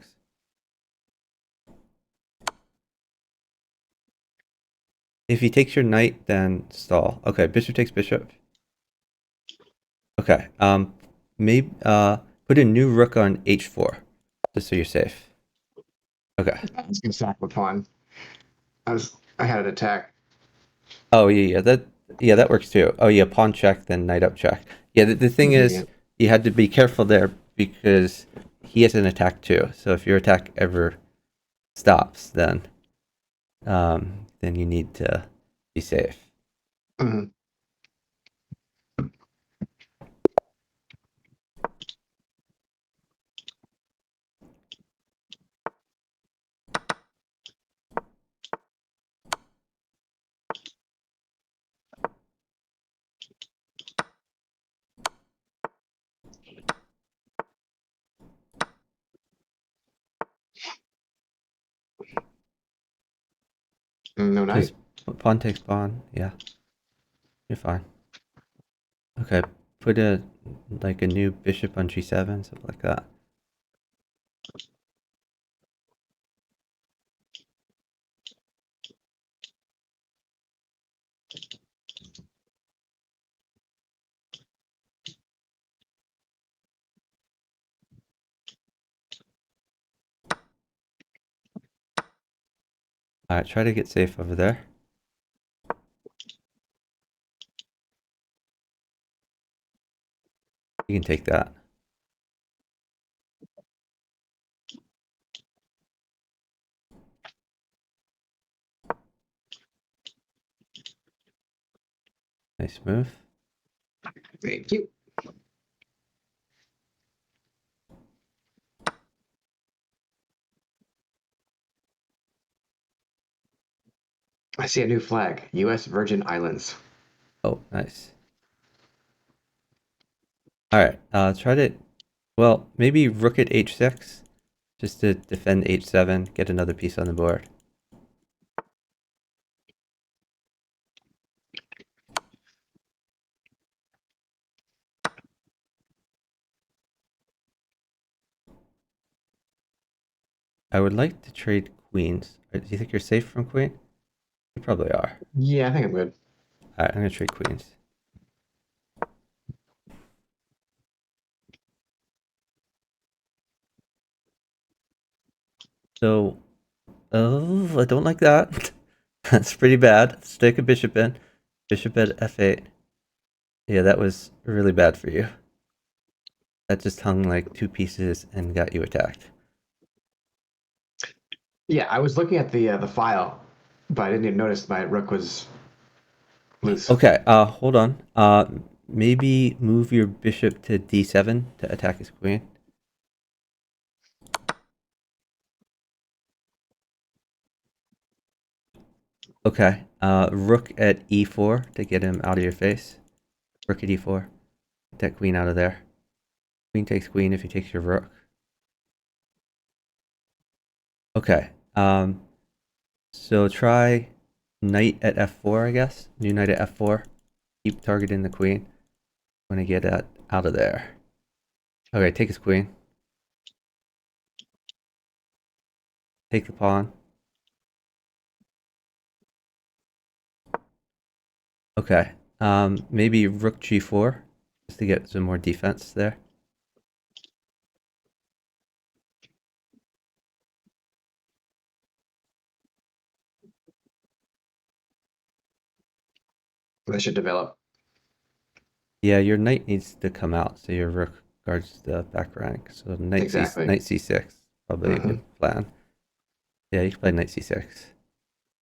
If he takes your knight, then stall. Okay, bishop takes bishop. Okay, maybe put a new rook on h4, just so you're safe. Okay. I was gonna sack the pawn. I had an attack. Oh yeah, that works too. Oh yeah, pawn check, then knight up check. Yeah, the thing Yeah. is, you had to be careful there because he has an attack too. So if your attack ever stops, then you need to be safe. Mhm. No knight. Just pawn takes pawn. Yeah, you're fine. Okay, put a new bishop on g7, something like that. All right, try to get safe over there. You can take that. Nice move. Thank you. I see a new flag. U.S. Virgin Islands. Oh, nice. All right, try to, well, maybe rook at h6, just to defend h7, get another piece on the board. I would like to trade queens. Do you think you're safe from queen? You probably are. Yeah, I think I'm good. All right, I'm gonna trade queens. So, oh, I don't like that. That's pretty bad. Stick a bishop in. Bishop at f8. Yeah, that was really bad for you. That just hung like two pieces and got you attacked. Yeah, I was looking at the file, but I didn't even notice my rook was loose. Okay, hold on. Maybe move your bishop to d7 to attack his queen. Okay, rook at e4 to get him out of your face. Rook at e4. Get that queen out of there. Queen takes queen if he takes your rook. Okay. So try knight at f4, I guess. New knight at f4. Keep targeting the queen. Want to get that out of there. Okay, take his queen. Take the pawn. Okay. Maybe rook g4 just to get some more defense there. That should develop. Yeah, your knight needs to come out so your rook guards the back rank. So knight Exactly. knight c6 probably a good plan. Yeah, you can play knight c6.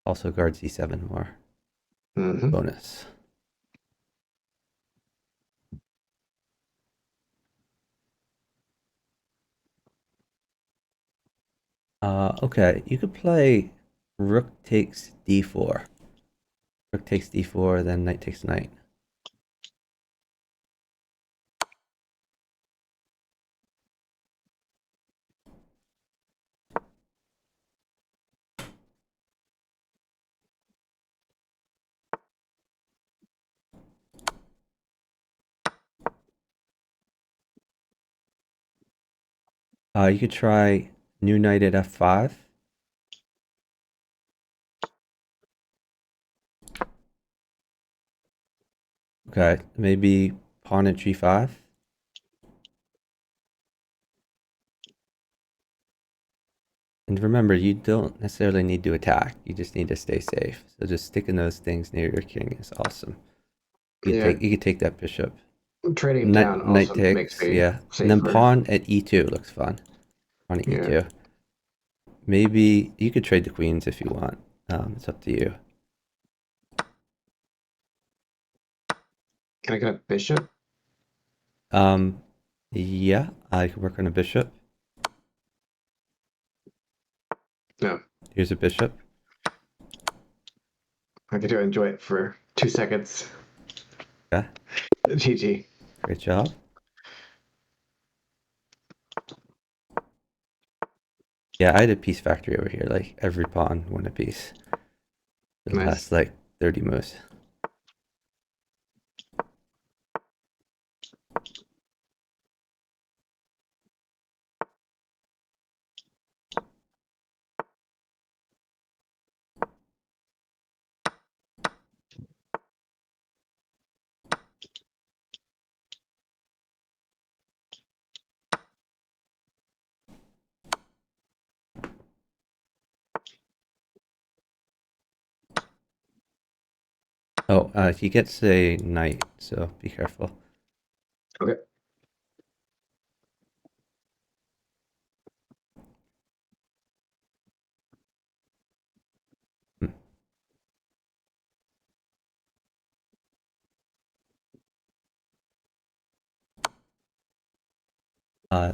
Also guard c7 more. Bonus. Okay, you could play rook takes d4. Rook takes d4, then knight takes knight. You could try new knight at f5. Okay, maybe pawn at g5. And remember, you don't necessarily need to attack. You just need to stay safe. So just sticking those things near your king is awesome. You could take that bishop. Trading down Knight also makes takes, me yeah. safer. And then pawn at e2 looks fun. Pawn at e2. Maybe you could trade the queens if you want. It's up to you. Can I get a bishop? Yeah, I could work on a bishop. No. Here's a bishop. I get to enjoy it for 2 seconds. Yeah. GG. Great job. Yeah, I had a piece factory over here. Like every pawn won a piece. For the last like 30 moves. Oh, he gets a knight, so be careful. Okay.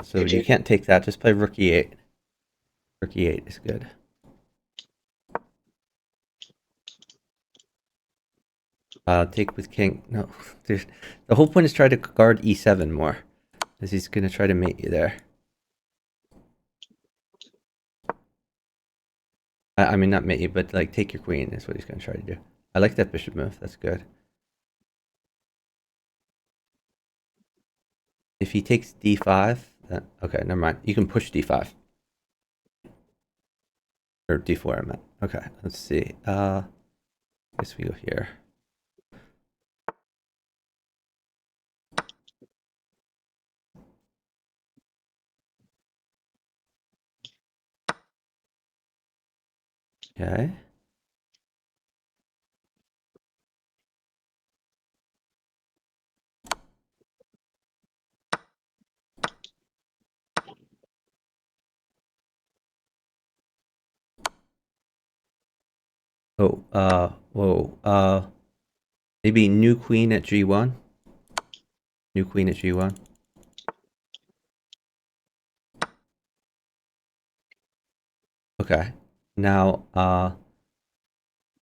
So you can't take that. Just play rook e8. Rook e8 is good. Take with king. No, the whole point is try to guard e7 more, because he's gonna try to mate you there. I mean, not mate you, but like take your queen is what he's gonna try to do. I like that bishop move. That's good. If he takes d5, then okay, never mind. You can push d5 or d4. I meant. Okay, let's see. I guess we go here. Okay. Oh, whoa. Maybe new queen at g1. New queen at g1. Okay. Now,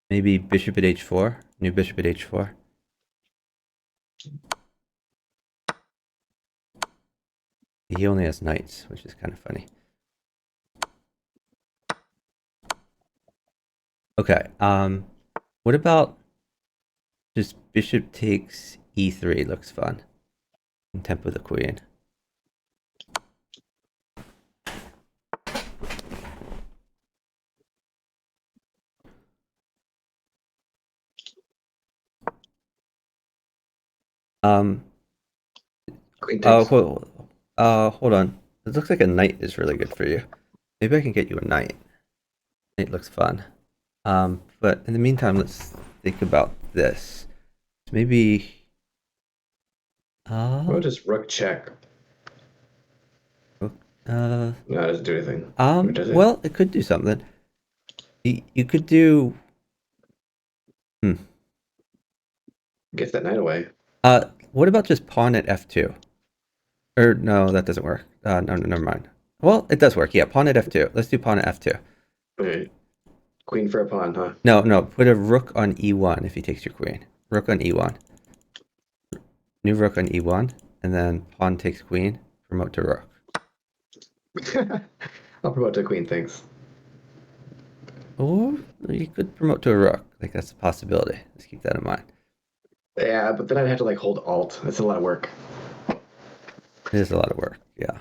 maybe bishop at h4. New bishop at h4. He only has knights, which is kind of funny. Okay, what about just bishop takes e3? Looks fun. And tempo the queen. Queen takes. Hold on. It looks like a knight is really good for you. Maybe I can get you a knight. Knight looks fun. But in the meantime, let's think about this. Maybe. Well, just rook check. Uh. No, it doesn't do anything. Or does it? Well, it could do something. You could do. Gets that knight away. What about just pawn at f2? Or no, that doesn't work. No, never mind. Well, it does work. Yeah, pawn at f2. Let's do pawn at f2. Alright. Queen for a pawn, huh? No. Put a rook on e1 if he takes your queen. Rook on e1. New rook on e1, and then pawn takes queen. Promote to rook. I'll promote to queen, thanks. Or you could promote to a rook. Like that's a possibility. Let's keep that in mind. Yeah, but then I'd have to like hold alt. That's a lot of work. It is a lot of work. Yeah.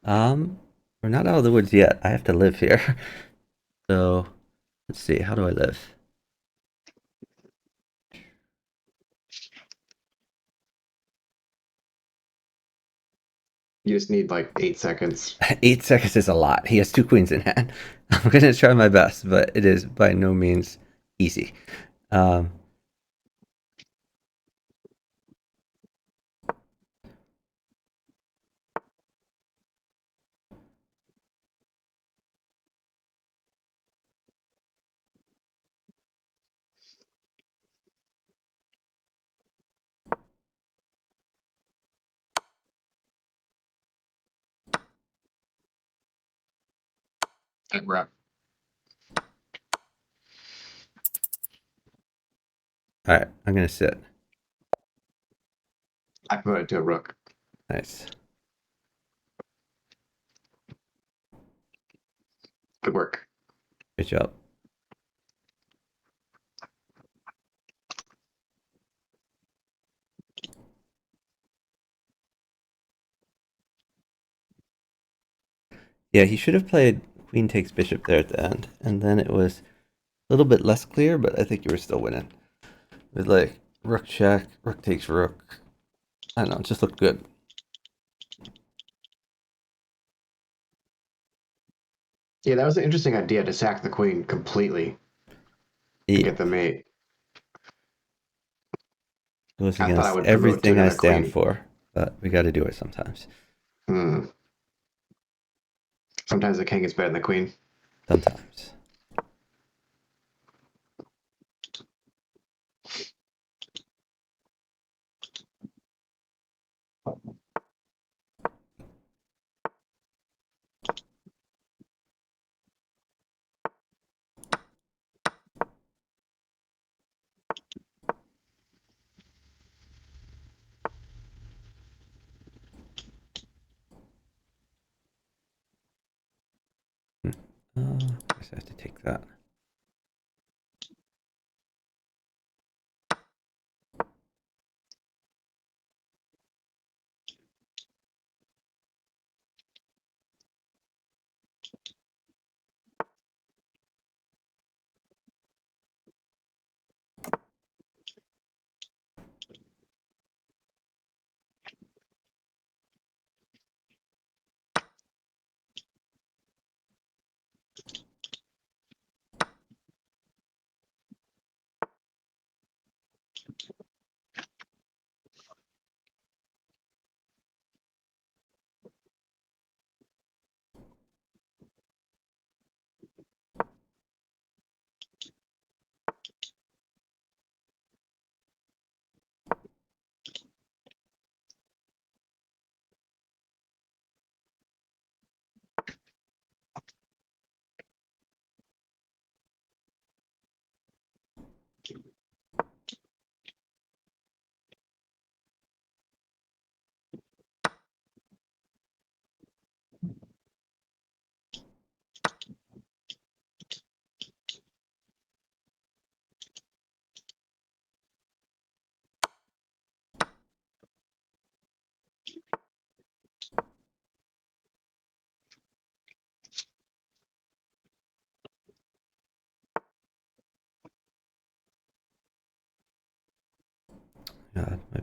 We're not out of the woods yet. I have to live here. So let's see. How do I live? You just need like 8 seconds. 8 seconds is a lot. He has 2 queens in hand. I'm gonna try my best, but it is by no means easy. We're up. All right, I'm gonna sit. I promoted to a rook. Nice. Good work. Good job. Yeah, he should have played queen takes bishop there at the end, and then it was a little bit less clear, but I think you were still winning. With like rook check, rook takes rook. I don't know, it just looked good. Yeah, that was an interesting idea to sack the queen completely and Yeah, get the mate. it was I thought I against would promote to everything I another stand queen. for, but we got to do it sometimes. Sometimes the king is better than the queen. Sometimes. I guess I have to take that.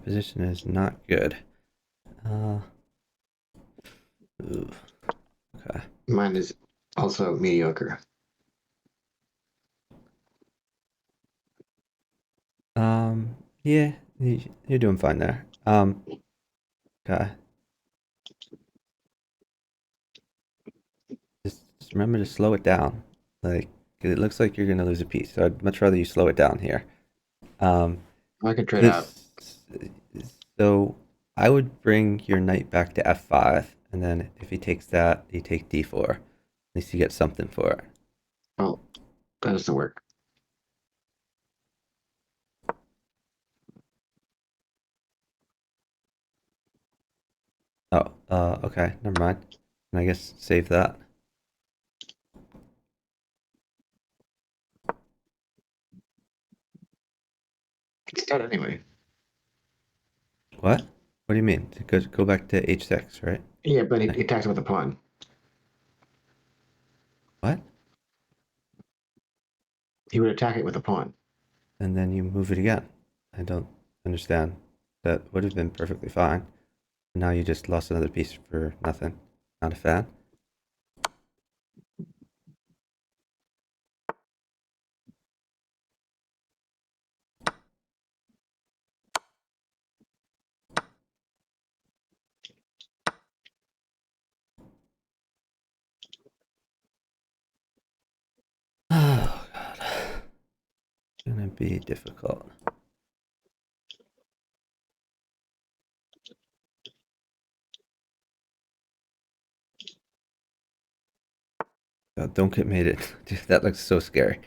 position is not good. Ooh, okay. Mine is also mediocre. Yeah, you're doing fine there. Okay. Just remember to slow it down. Like, 'cause it looks like you're gonna lose a piece, so I'd much rather you slow it down here. Um, I could trade out. this, so I would bring your knight back to f5, and then if he takes that, you take d4. At least you get something for it. Oh, that doesn't work. Oh, okay, never mind. And I guess save that. It's dead anyway. What? What do you mean? Go back to h6, right? Yeah, but he attacks with a pawn. What? He would attack it with a pawn. And then you move it again. I don't understand. That would have been perfectly fine. Now you just lost another piece for nothing. Not a fan. Oh god. It's gonna be difficult. God, don't get mated. Dude, that looks so scary.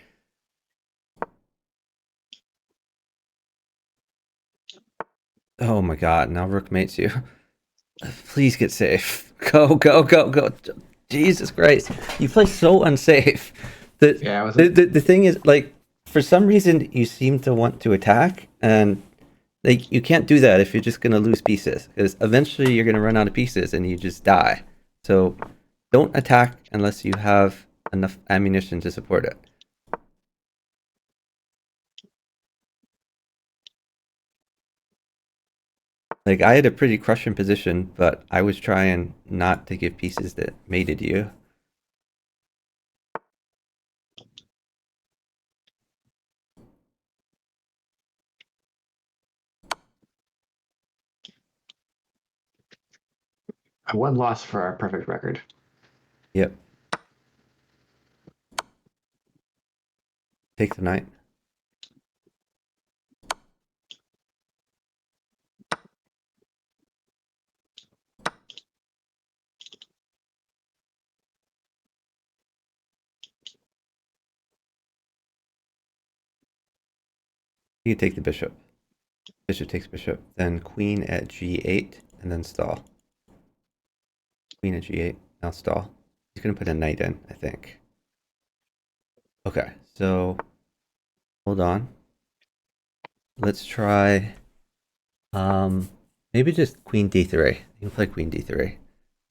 Oh my god, now rook mates you. Please get safe. Go, go, go, go. Jesus Christ. You play so unsafe. Yeah, The thing is, like, for some reason, you seem to want to attack, and like you can't do that if you're just gonna lose pieces, because eventually you're gonna run out of pieces and you just die. So don't attack unless you have enough ammunition to support it. Like, I had a pretty crushing position, but I was trying not to give pieces that mated you. one loss for our perfect record. Yep. Take the knight. You can take the bishop. Bishop takes bishop. Then queen at g8, and then stall. Queen at g8, now stall. He's going to put a knight in, I think. Okay, so hold on. Let's try maybe just queen d3. You can play queen d3 and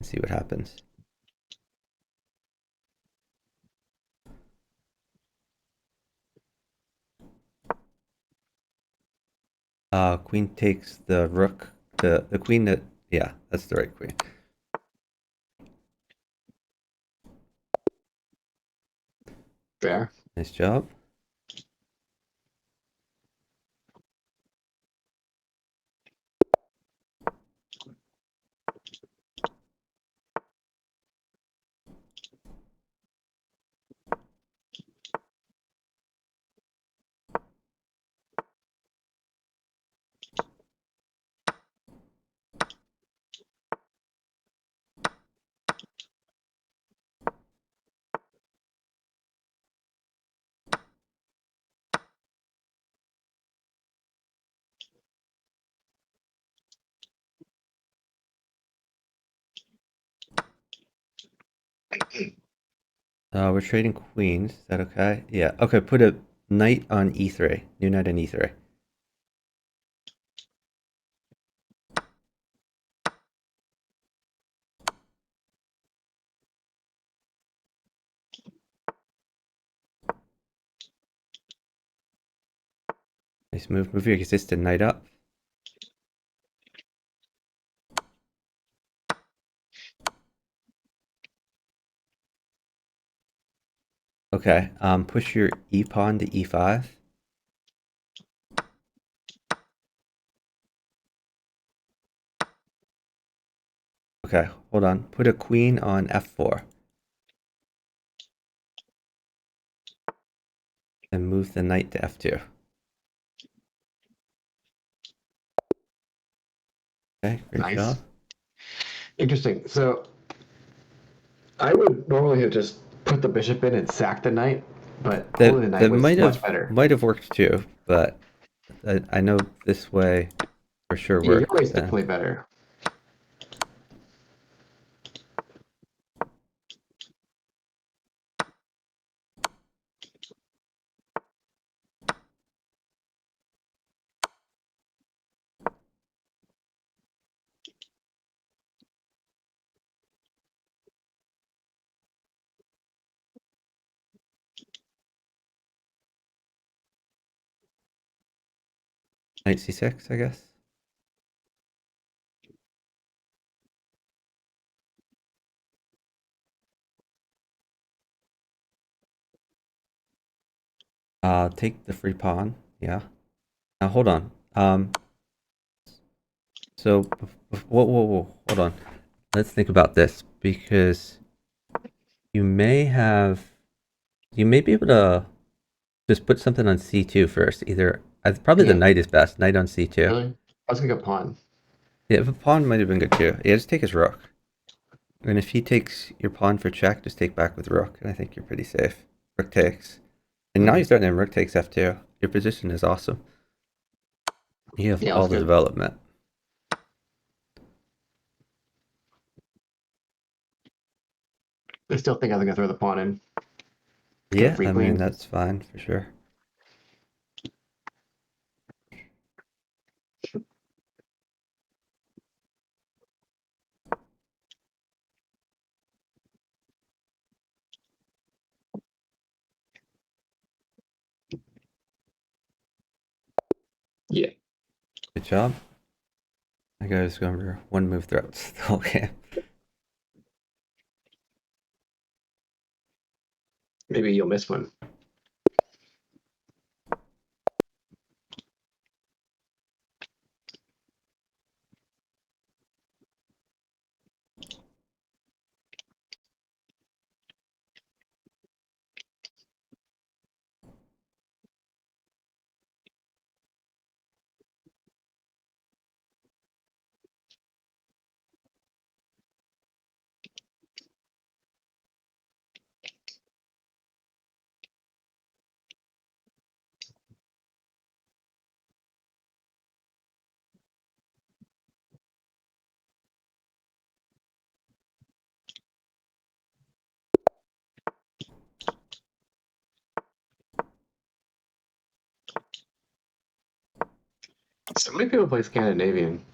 see what happens. Queen takes the rook. The queen that, yeah, that's the right queen. Fair. Nice job. We're trading queens. Is that okay? Yeah. Okay, put a knight on e3. New knight on e3. Nice move. Move your existing knight up. Okay, push your e pawn to e5. Okay, hold on. Put a queen on f4. And move the knight to f2. Okay, great Nice. job. Interesting. So I would normally have just put the bishop in and sacked the knight, but holding the knight That was much better. might have worked too, but I know this way for sure Yeah, your worked. way's Then definitely better. knight c6, I guess. Take the free pawn. Yeah. Now hold on. So whoa, hold on. Let's think about this because you may be able to just put something on c2 first. Either probably the Yeah. knight is best. Knight on c2. Really? I was gonna go pawn. Yeah, if a pawn might have been good too. Yeah, just take his rook. And if he takes your pawn for check, just take back with rook, and I think you're pretty safe. Rook takes. And now Okay. you're starting to rook takes f2. Your position is awesome. You have Yeah, all that's the good. development. I still think I'm gonna throw the pawn in. Get a Yeah, free I mean, queen. that's fine for sure. Yeah. Good job. I guys going for one move throats the whole game. Maybe you'll miss one. So many people play Scandinavian.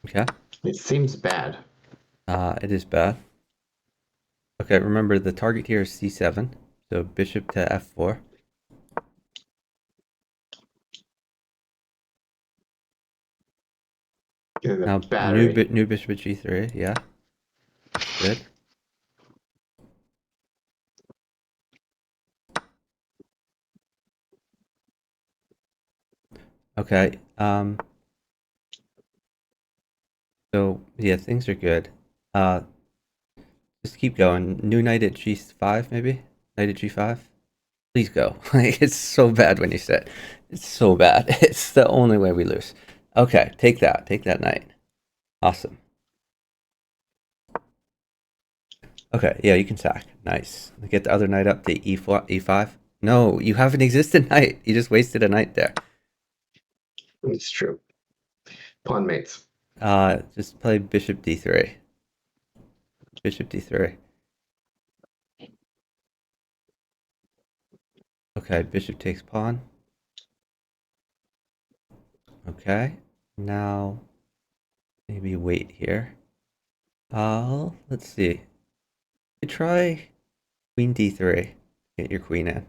Okay. It seems bad. It is bad. Okay, remember the target here is c7. So bishop to f4. In the Now battery. new bishop at g3. Yeah, good. Okay. So yeah, things are good. Uh, just keep going. New knight at g5, maybe. Knight at g5. Please go. Like, it's so bad when you sit. It's so bad. It's the only way we lose. Okay, take that. Take that knight. Awesome. Okay, yeah, you can sack. Nice. Get the other knight up to e4, e5. No, you have an existing knight. You just wasted a knight there. It's true. Pawn mates. Just play bishop d3. Bishop d3. Okay, bishop takes pawn. Okay, now maybe wait here. Let's see. You try queen d3. Get your queen in.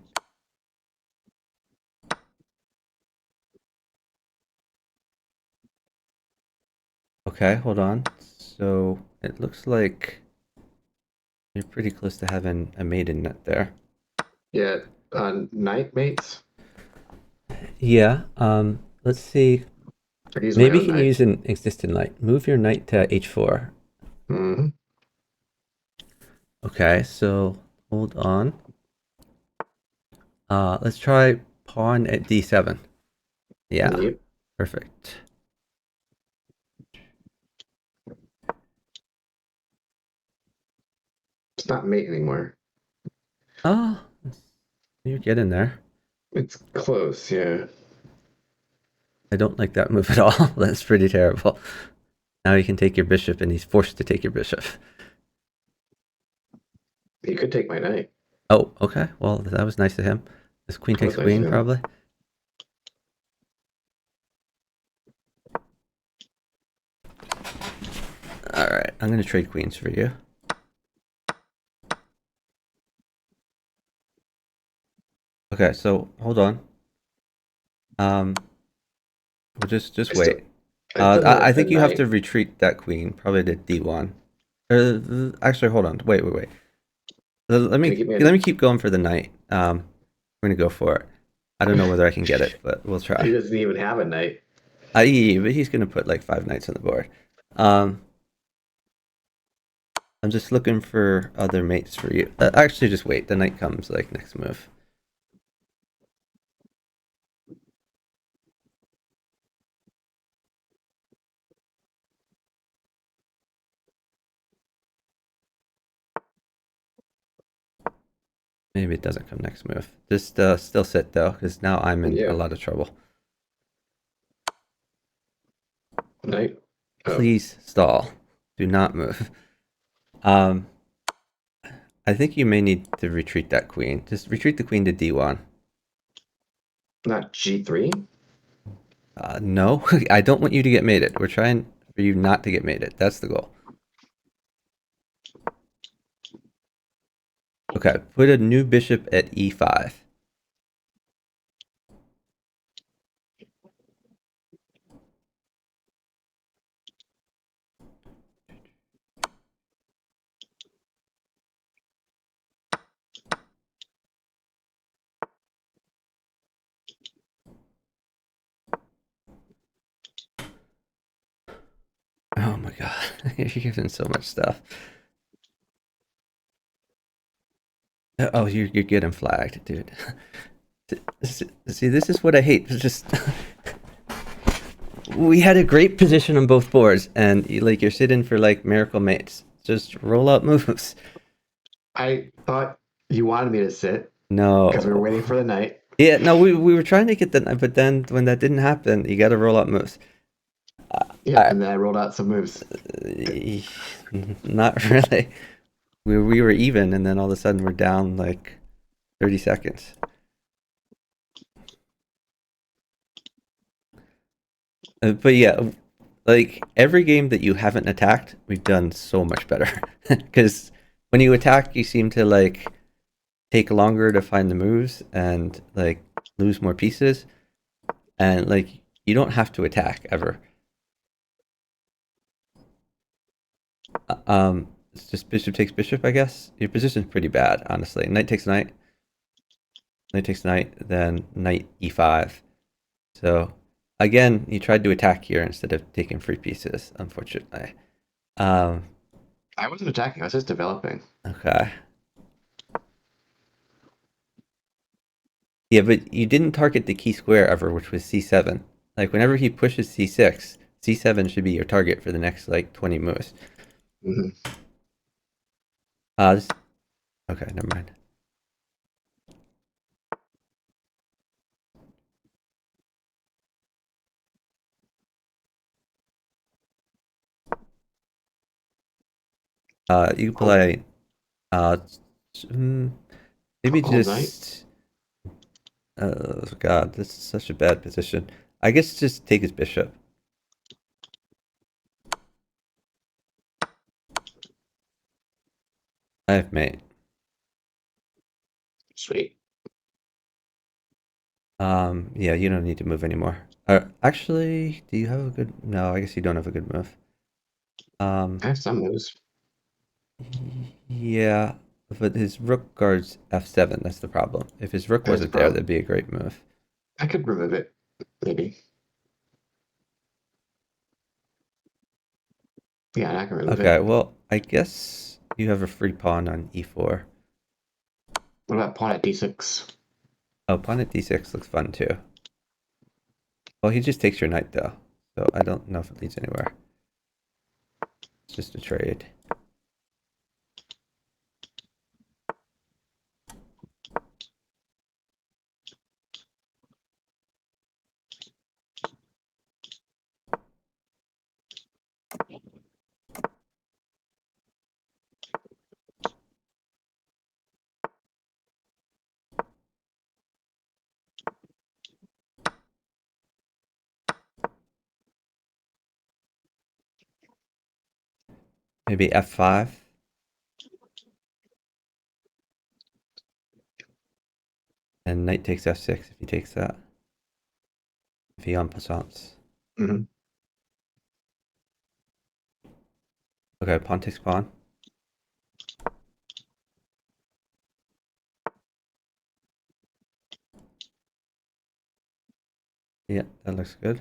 Okay, hold on. So it looks like you're pretty close to having a maiden net there. Yeah, knight mates. Yeah. Let's see. I use my Maybe you own can knight. use an existing knight. Move your knight to h4. Hmm. Okay, so hold on. Let's try pawn at d7. Yeah, Yep. perfect. It's not mate anymore. Oh, you're getting there. It's close, yeah. I don't like that move at all. That's pretty terrible. Now you can take your bishop, and he's forced to take your bishop. He could take my knight. Oh, okay. Well, that was nice of him. This queen That was takes nice queen, of him. probably. All right, I'm going to trade queens for you. Okay, so hold on. We'll just wait. I think you have to retreat that queen, probably to d1. Actually, hold on. Wait. Let me keep going for the knight. We're gonna go for it. I don't know whether I can get it, but we'll He try. doesn't even have a knight. But he's gonna put like 5 knights on the board. I'm just looking for other mates for you. Actually, just wait. The knight comes like next move. Maybe it doesn't come next move. Just still sit though, because now I'm in a lot of trouble. Knight. Oh. Please stall. Do not move. I think you may need to retreat that queen. Just retreat the queen to d1. Not g3? No, I don't want you to get mated. We're trying for you not to get mated. That's the goal. Okay, put a new bishop at e5. Oh my god, you're giving so much stuff. Oh, you're getting flagged, dude. See, this is what I hate. It's just we had a great position on both boards, and you're sitting for like miracle mates. Just roll up moves. I thought you wanted me to sit No, because we were waiting for the knight. Yeah, no, we were trying to get the, but then when that didn't happen, you got to roll up moves. Yeah, and then I rolled out some moves. Not really. We were even, and then all of a sudden we're down like 30 seconds. But yeah, like every game that you haven't attacked, we've done so much better. Because when you attack, you seem to like take longer to find the moves and like lose more pieces, and like you don't have to attack ever. It's just bishop takes bishop, I guess. Your position's pretty bad, honestly. Knight takes knight. Knight takes knight, then knight e5. So, again, you tried to attack here instead of taking free pieces, unfortunately. I wasn't attacking. I was just developing. Okay. Yeah, but you didn't target the key square ever, which was c7. Like, whenever he pushes c6, c7 should be your target for the next, like, 20 moves. Mm-hmm. Okay, never mind. You can play, maybe just, oh god, this is such a bad position. I guess just take his bishop. I have mate. Sweet. Yeah, you don't need to move anymore. Actually, do you have a good? No, I guess you don't have a good move. I have some moves. Yeah. But his rook guards f7. That's the problem. If his rook There's the wasn't there, problem. that'd be a great move. I could remove it, maybe. Yeah, and I can remove Okay, it. well, I guess you have a free pawn on e4. What about pawn at d6? Oh, pawn at d6 looks fun too. Well, he just takes your knight though, so I don't know if it leads anywhere. It's just a trade. Maybe f5. And knight takes f6 if he takes that. If he en passants. Mm-hmm. Okay, pawn takes pawn. Yeah, that looks good.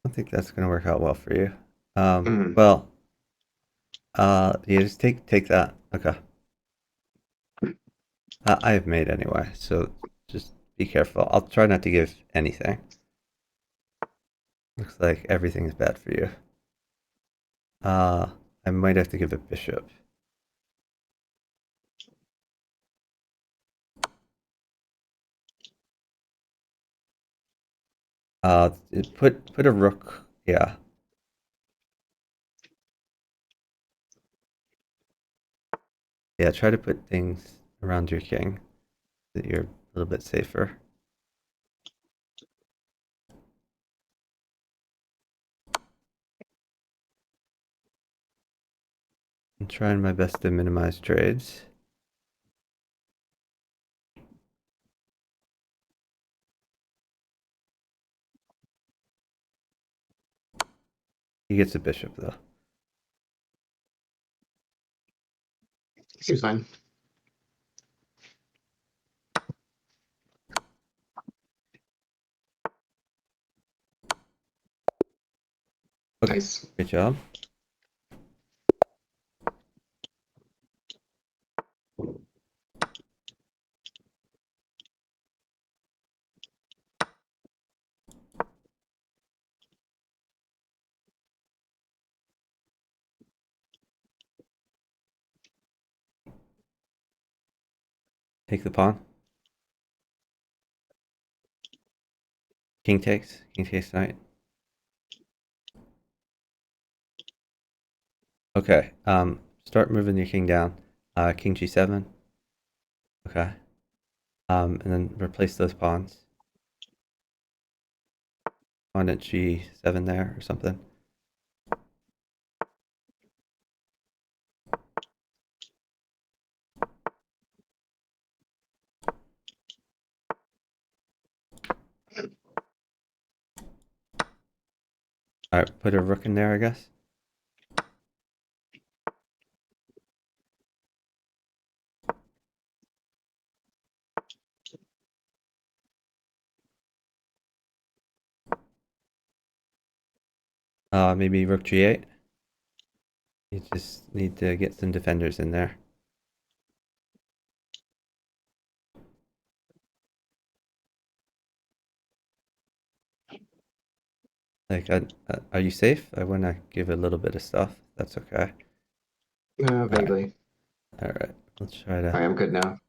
I don't think that's gonna work out well for you. Mm. Well, yeah, just take that. Okay. I have mate anyway, so just be careful. I'll try not to give anything. Looks like everything is bad for you. I might have to give a bishop. Put a rook. Yeah. Yeah, try to put things around your king so that you're a little bit safer. I'm trying my best to minimize trades. He gets a bishop though. Seems fine. Okay, Nice. good job. Take the pawn. King takes knight. Okay, start moving your king down. King g7. Okay. And then replace those pawns. Pawn at g7 there or something. Alright, put a rook in there, I guess. Maybe rook g8. You just need to get some defenders in there. Like, are you safe? I want to give a little bit of stuff. That's okay. Vaguely. All right. Let's try to. I am good now.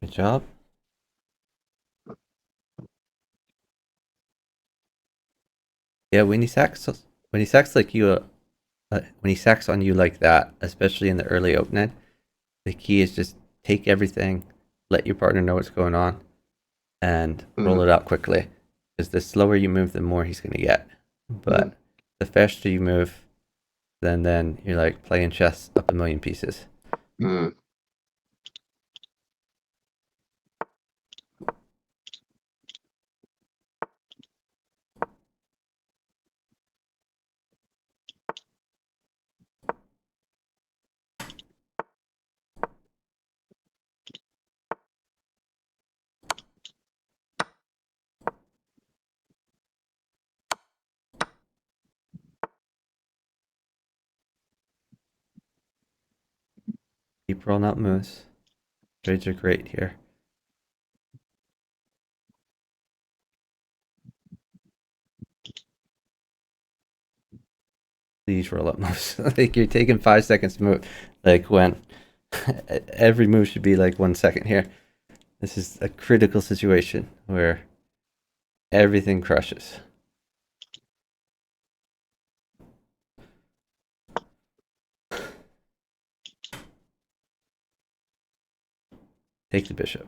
Good job. Yeah, when he sacks like you, when he sacks on you like that, especially in the early opening, the key is just take everything, let your partner know what's going on, and roll it out quickly. Because the slower you move, the more he's gonna get. But the faster you move, then you're like playing chess up a million pieces. Keep rolling out moves. Trades are great here. Please roll up moves. Like you're taking 5 seconds to move. Like when every move should be like 1 second here. This is a critical situation where everything crushes. Take the bishop.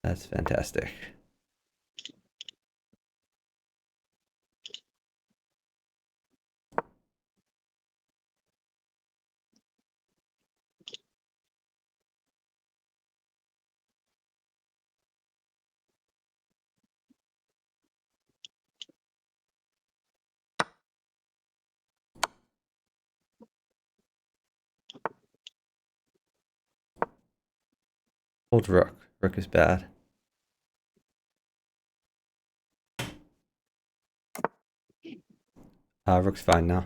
That's fantastic. Hold rook. Rook is bad. Rook's fine now.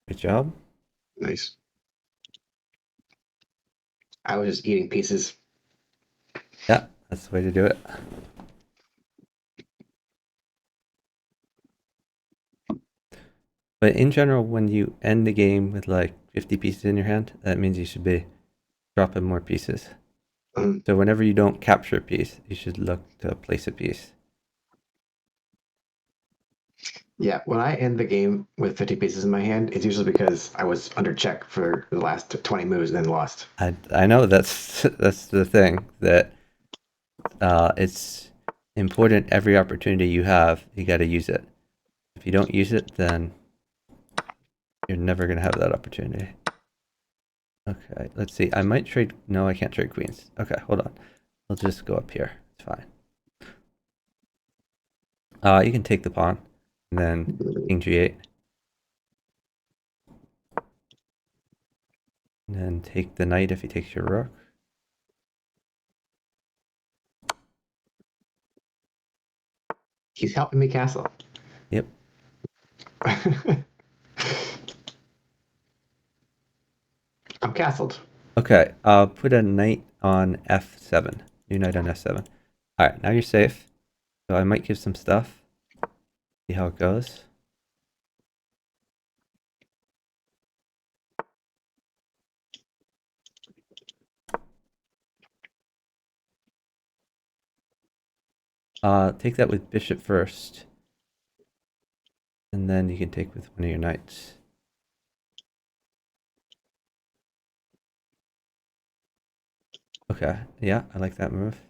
Good job. Nice. I was just eating pieces. Yeah, that's the way to do it. But in general, when you end the game with like 50 pieces in your hand, that means you should be dropping more pieces. So whenever you don't capture a piece, you should look to place a piece. Yeah, when I end the game with 50 pieces in my hand, it's usually because I was under check for the last 20 moves and then lost. I know that's the thing, that it's important every opportunity you have, you got to use it. If you don't use it, then you're never going to have that opportunity. Okay, let's see. I might trade. No, I can't trade queens. Okay, hold on. I'll just go up here. It's fine. You can take the pawn, and then king g8. And then take the knight if he takes your rook. He's helping me castle. Yep. I'm castled. Okay, I'll put a knight on f7. New knight on f7. Alright, now you're safe. So I might give some stuff. See how it goes. Take that with bishop first. And then you can take with one of your knights. Okay, yeah, I like that move.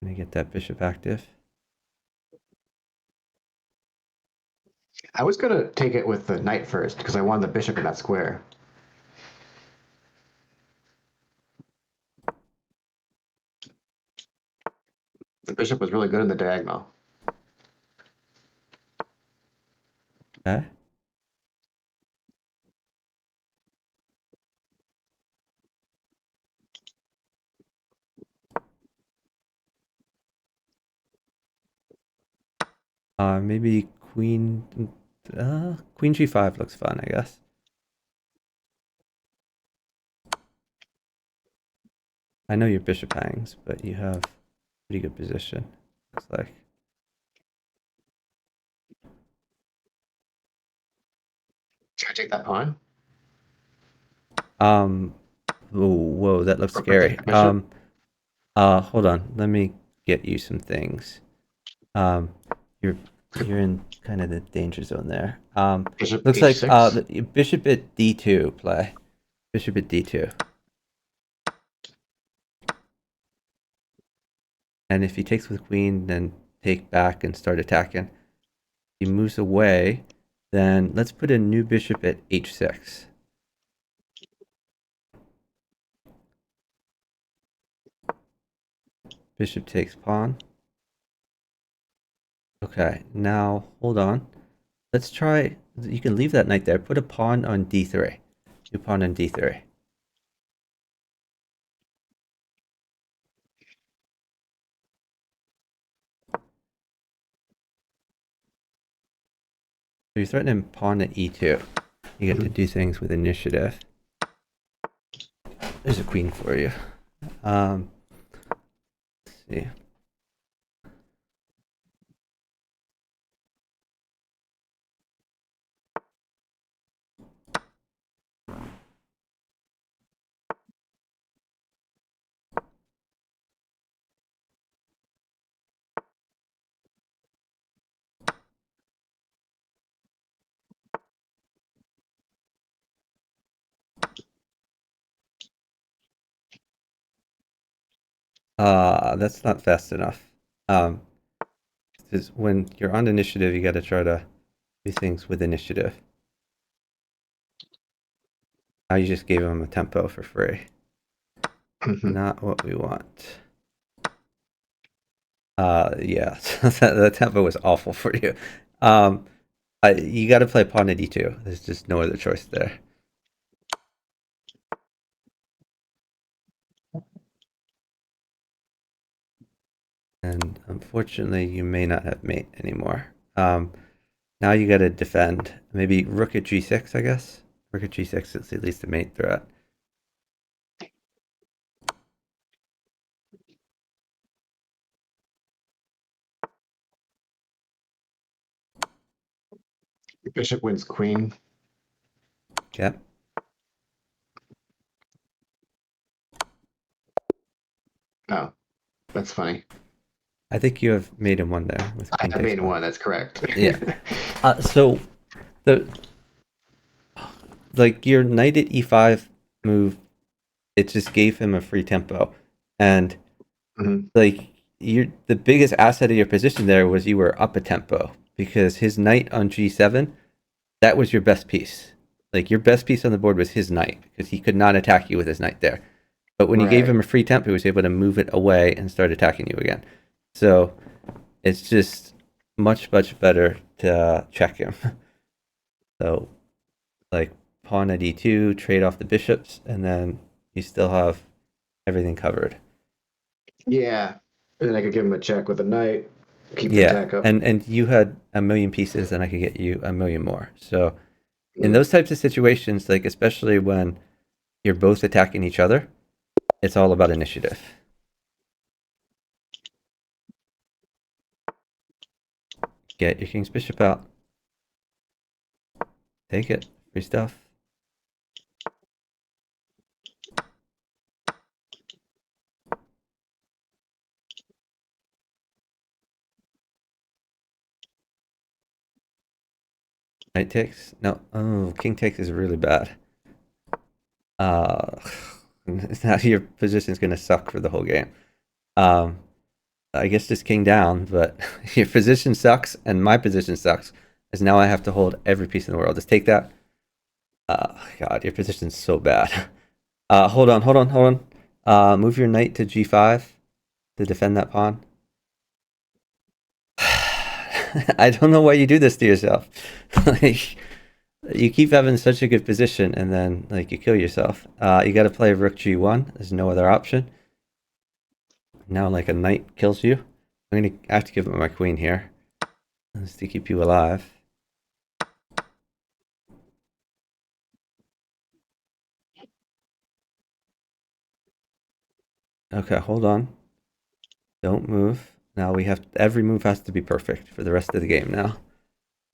Gonna get that bishop active. I was gonna take it with the knight first because I wanted the bishop in that square. The bishop was really good in the diagonal. Okay. Maybe queen g5 looks fun, I guess. I know your bishop hangs, but you have pretty good position, looks like. Should I take that pawn? Whoa, that looks Or protect scary. the bishop? Hold on, let me get you some things. Um, you're in kind of the danger zone there. Bishop Looks like h6? the bishop at d2 play. Bishop at d2. And if he takes with queen, then take back and start attacking. If he moves away, then let's put a new bishop at h6. Bishop takes pawn. Okay, now hold on. Let's try. You can leave that knight there. Put a pawn on d3. New pawn on d3. So you're threatening pawn at e2. You get to do things with initiative. There's a queen for you. Let's see. That's not fast enough. Because when you're on initiative, you got to try to do things with initiative. Now you just gave him a tempo for free. Not what we want. Yeah, the tempo was awful for you. You got to play pawn at e2. There's just no other choice there. And unfortunately, you may not have mate anymore. Now you got to defend. Maybe rook at g6, I guess. Rook at g6 is at least a mate threat. Bishop wins queen. Yep. Oh, that's funny. I think you have mate in one there with queen I takes made pawn. one, that's correct. Yeah. So the like your knight at e5 move, it just gave him a free tempo, and like the biggest asset of your position there was you were up a tempo because his knight on g7, that was your best piece. Like your best piece on the board was his knight because he could not attack you with his knight there. But when you gave him a free tempo, he was able to move it away and start attacking you again. So it's just much better to check him. So like pawn at e2, trade off the bishops, and then you still have everything covered. Yeah. And then I could give him a check with a knight, keep the Yeah, attack up. and you had a million pieces, and I could get you a million more. So in those types of situations, like especially when you're both attacking each other, it's all about initiative. Get your king's bishop out. Take it. Free stuff. Knight takes? No. Oh, king takes is really bad. Now your position's gonna suck for the whole game. I guess just king down, but your position sucks and my position sucks. Because now I have to hold every piece in the world. Just take that. God, your position's so bad. Hold on. Move your knight to g5 to defend that pawn. I don't know why you do this to yourself. Like, you keep having such a good position and then like you kill yourself. You got to play rook g1. There's no other option. Now like a knight kills you. I'm gonna have to give up my queen here, just to keep you alive. Okay, hold on. Don't move. Now we have every move has to be perfect for the rest of the game now.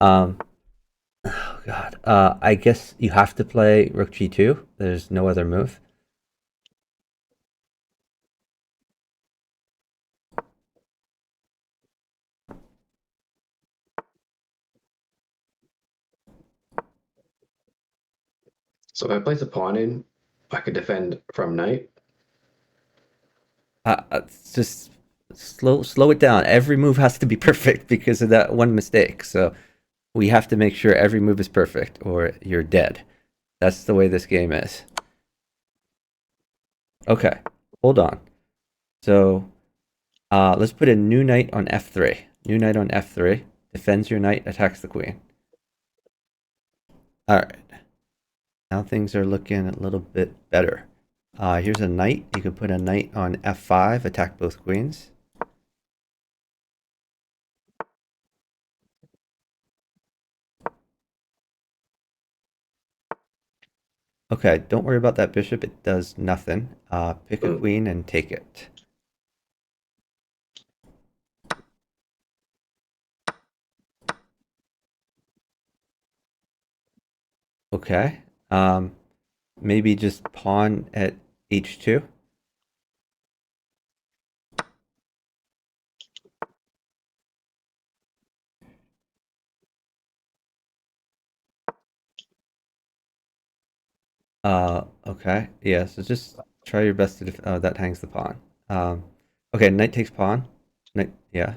Oh god. I guess you have to play rook g2. There's no other move. So if I place a pawn in, I could defend from knight. Just slow it down. Every move has to be perfect because of that one mistake. So we have to make sure every move is perfect or you're dead. That's the way this game is. Okay, hold on. So let's put a new knight on f3. New knight on f3. Defends your knight, attacks the queen. Alright. Now things are looking a little bit better. Here's a knight. You can put a knight on f5, attack both queens. Okay, don't worry about that bishop. It does nothing. Pick a queen and take it. Okay. Maybe just pawn at h2. Okay. Yeah, so just try your best to oh, that hangs the pawn. Okay, knight takes pawn. Knight, yeah.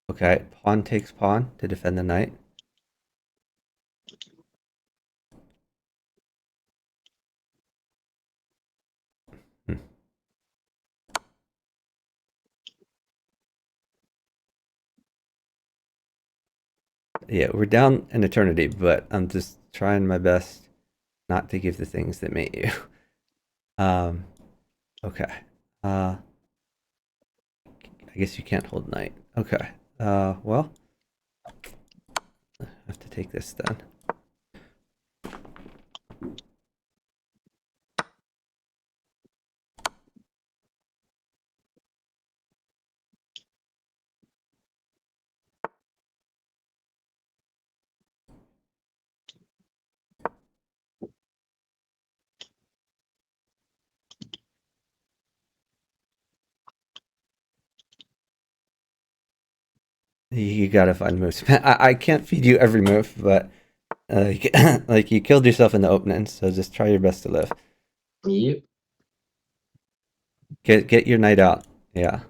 Okay, pawn takes pawn to defend the knight. Hmm. Yeah, we're down an eternity, but I'm just trying my best not to give the things that mate you. Okay. I guess you can't hold knight. Okay. Well, I have to take this then. You gotta find moves. I can't feed you every move, but like you killed yourself in the opening, so just try your best to live. Yep. Get your knight out. Yeah.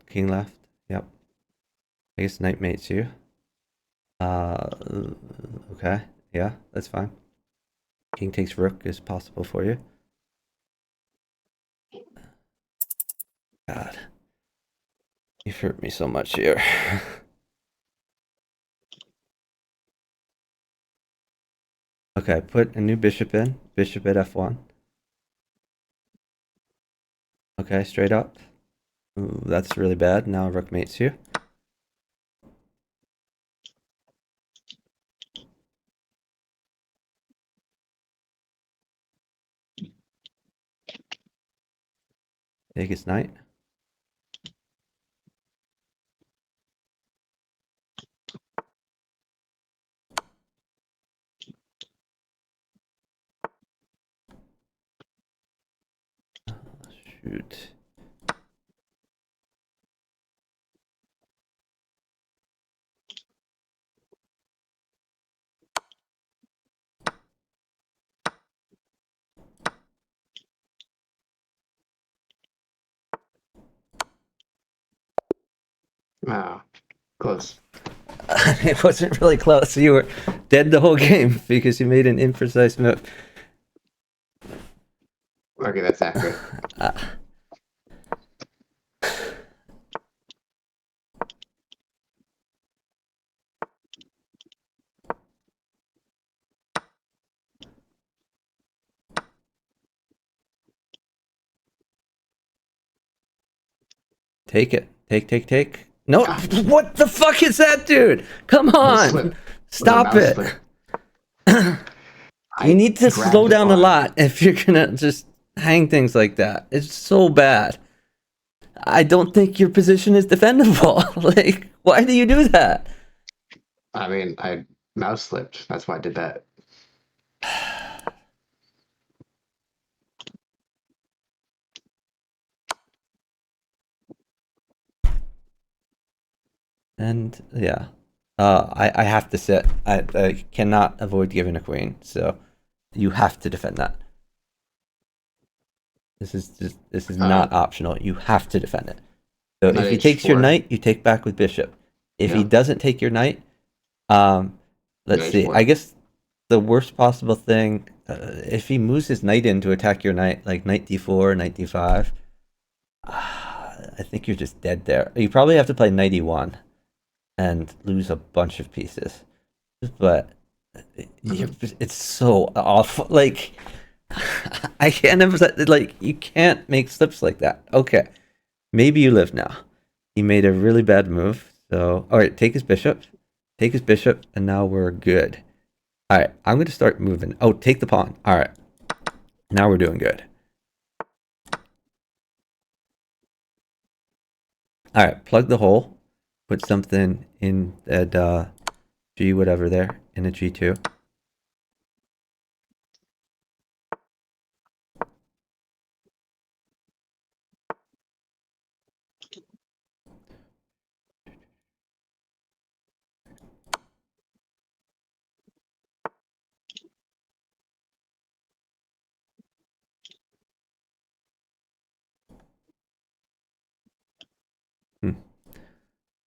King left. Yep. I guess knight mates you. Uh, okay. Yeah, that's fine. King takes rook is possible for you. God. You've hurt me so much here. Okay, put a new bishop in. Bishop at f1. Okay, straight up. Ooh, that's really bad. Now rook mates you. Take his knight. shoot. Wow, close. It wasn't really close. You were dead the whole game because you made an imprecise move. Okay, that's accurate. Take it. Take. No, Ah. what the fuck is that, dude? Come on. Slip. Stop Mouse it. slip. You need to grabbed slow the down a pawn. lot if you're gonna just hang things like that. It's so bad. I don't think your position is defendable. Like, why do you do that? I mean, I mouse slipped. That's why I did that. And yeah, I have to sit. I cannot avoid giving a queen, so you have to defend that. This is not optional. You have to defend it. So Knight if he takes your h4. knight, you take back with bishop. If he Yeah. doesn't take your knight, let's Knight see. h4. I guess the worst possible thing, if he moves his knight in to attack your knight, like knight d4, knight d5, I think you're just dead there. You probably have to play knight e1 and lose a bunch of pieces. But it's so awful. Like, I can't emphasize, like, you can't make slips like that. Okay, maybe you live now. He made a really bad move. So, all right, take his bishop, and now we're good. All right, I'm going to start moving. Oh, take the pawn. All right, now we're doing good. All right, plug the hole. Put something in that G whatever there in a G2.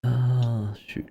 Oh, shoot.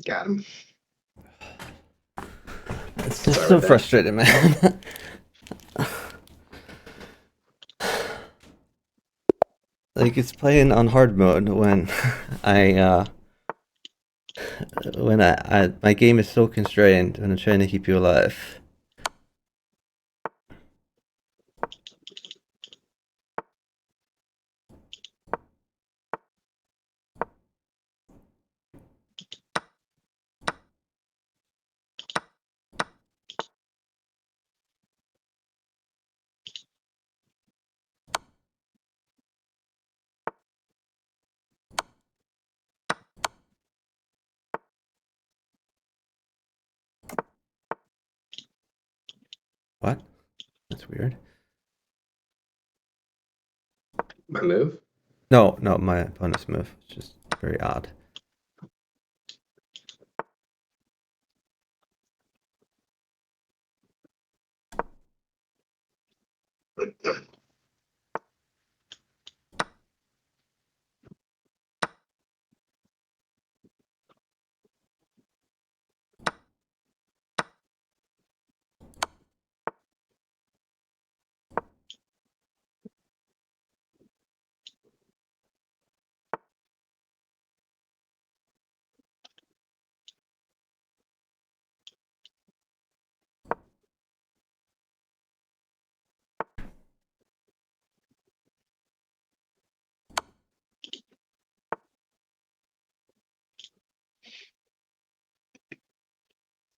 Got him. It's just Sorry so about that. frustrating, man. Like it's playing on hard mode when I my game is so constrained when I'm trying to keep you alive. What? That's weird. My move? No, my opponent's move. It's just very odd.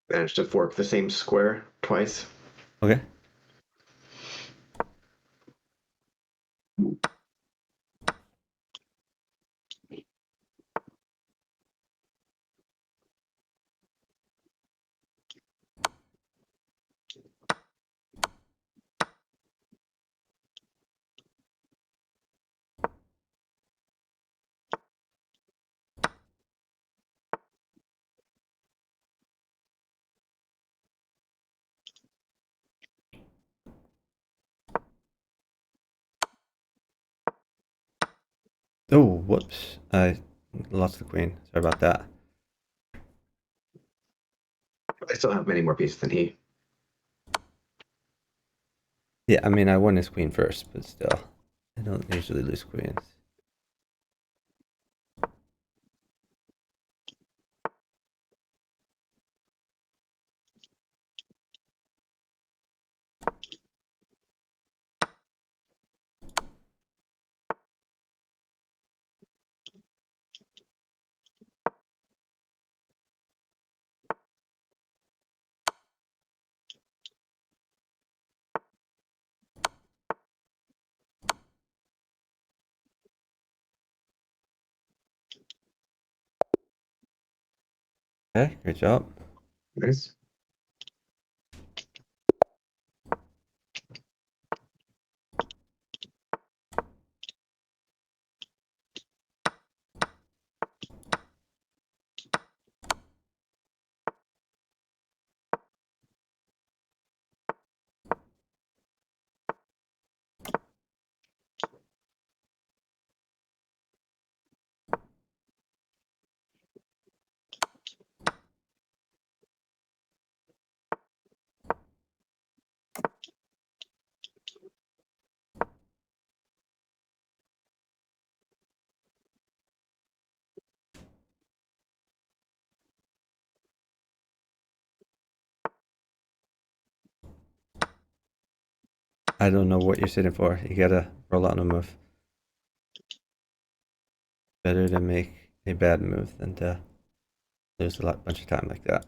Managed to fork the same square twice. Okay. Oh, whoops. I lost the queen. Sorry about that. I still have many more pieces than he. Yeah, I mean, I won his queen first, but still. I don't usually lose queens. Okay, great job. Nice. I don't know what you're sitting for. You gotta roll out a move. Better to make a bad move than to lose a bunch of time like that.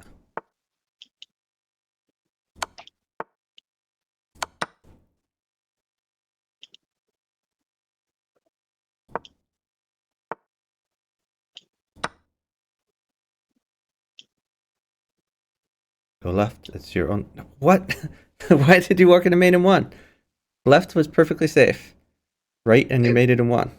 Go left. It's your own. What? Why did you walk into main and one? Left was perfectly safe. Right, and you made it in one.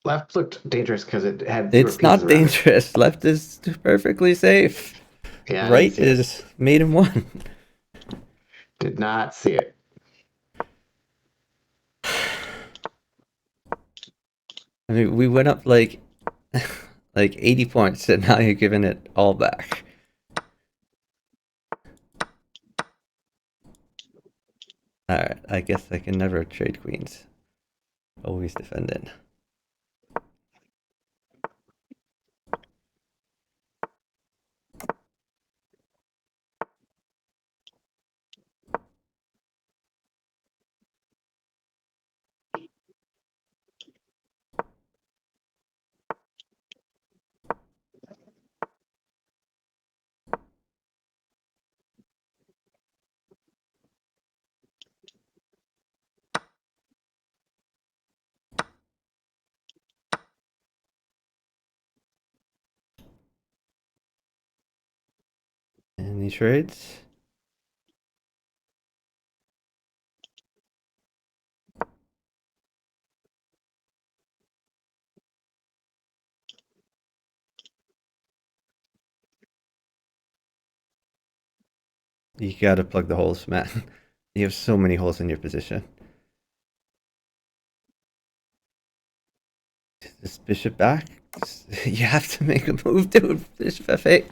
Left looked dangerous because it had fewer It's pieces not around it. dangerous. Left is perfectly safe. Yeah, I didn't Right see it. is made in one. Did not see it. I mean, we went up like like 80 points, and now you're giving it all back. Alright, I guess I can never trade queens. Always defending. Any trades? You gotta plug the holes, man. You have so many holes in your position. This bishop back? You have to make a move, dude. Bishop f8.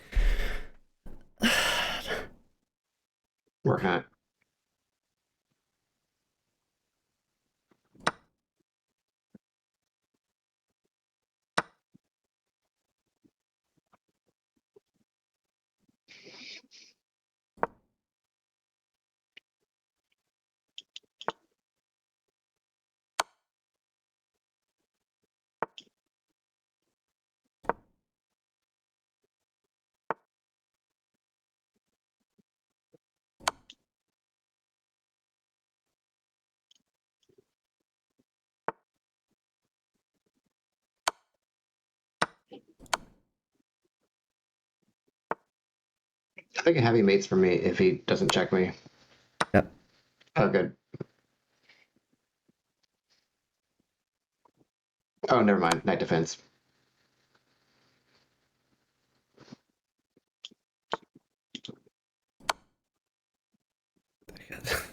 Working on it. I think a heavy mate's for me if he doesn't check me. Yep. Oh, good. Oh, never mind. Knight defense.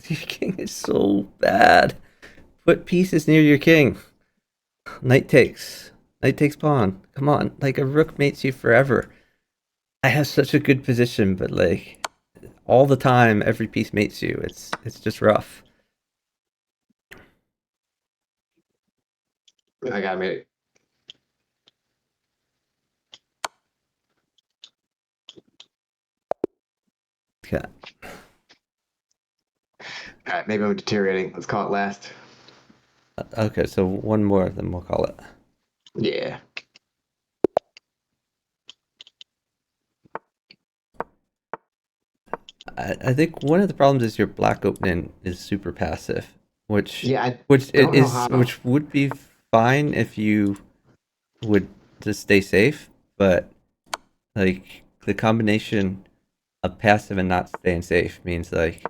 Your king is so bad. Put pieces near your king. Knight takes. Knight takes pawn. Come on. Like, a rook mates you forever. I have such a good position, but like all the time every piece mates you. It's just rough. I got a mate. Okay. All right, maybe I'm deteriorating. Let's call it last. Okay, so one more, then we'll call it. Yeah. I think one of the problems is your black opening is super passive, which Yeah, I which don't know is how. which would be fine if you would just stay safe, but like the combination of passive and not staying safe means like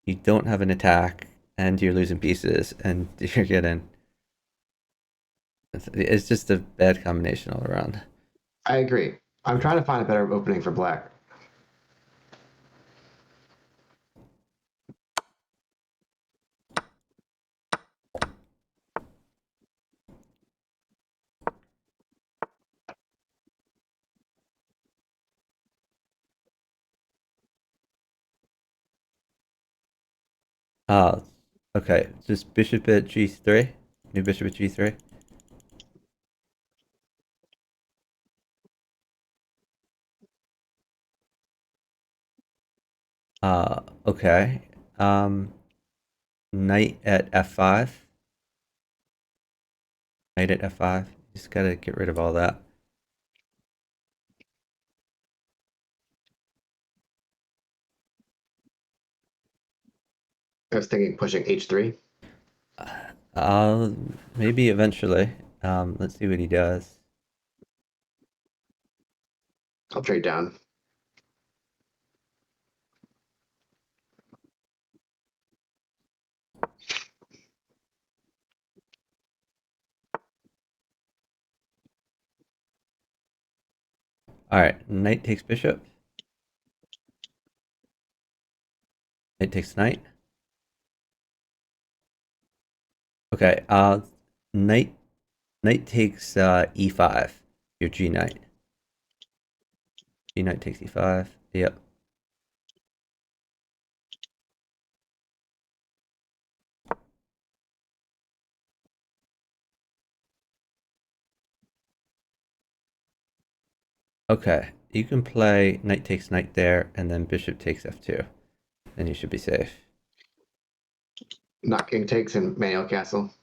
you don't have an attack and you're losing pieces and you're getting it's just a bad combination all around. I agree. I'm trying to find a better opening for black. Uh okay, just bishop at g3, new bishop at g3. Okay. Um, knight at f5. Knight at f5. Just gotta get rid of all that. I was thinking pushing h3. Maybe eventually. Let's see what he does. I'll trade down. All right, knight takes bishop. Knight takes knight. Okay. Knight Knight takes e5. Your G knight. G knight takes e5. Yep. Okay, you can play knight takes knight there, and then bishop takes f2. Then you should be safe. Not king takes and manual castle.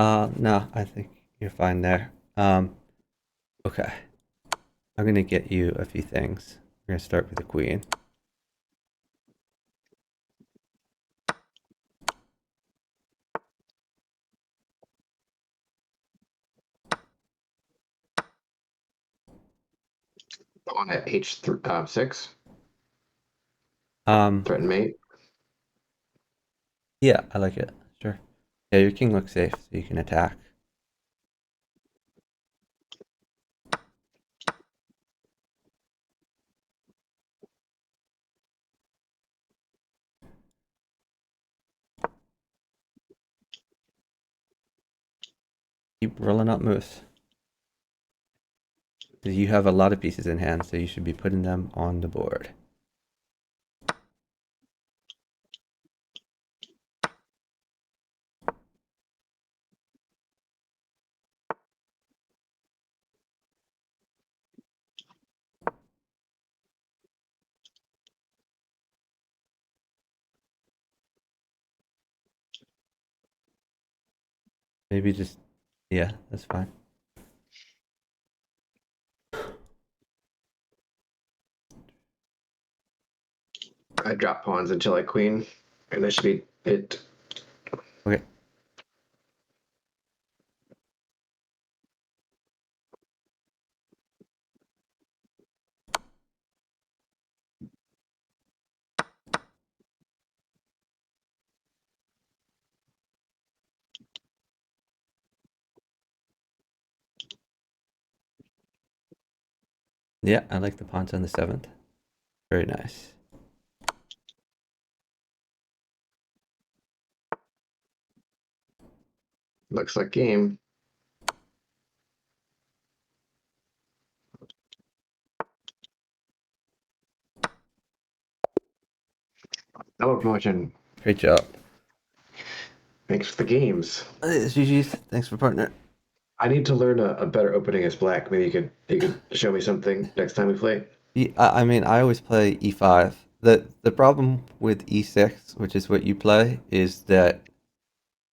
No, I think you're fine there. Okay. I'm gonna get you a few things. We're gonna start with the queen. Pawn at h6. Um, Threaten mate. yeah, I like it. Sure. Yeah, your king looks safe, so you can attack. Keep rolling up moose. You have a lot of pieces in hand, so you should be putting them on the board. Maybe just, yeah, that's fine. I drop pawns until I queen, and that should be it. Okay. Yeah, I like the pawns on the 7th. Very nice. Looks like game. Double promotion. Great job. Thanks for the games. GG's. Thanks for partner. I need to learn a better opening as black. Maybe you could show me something next time we play. Yeah, I mean, I always play e5. The problem with e6, which is what you play, is that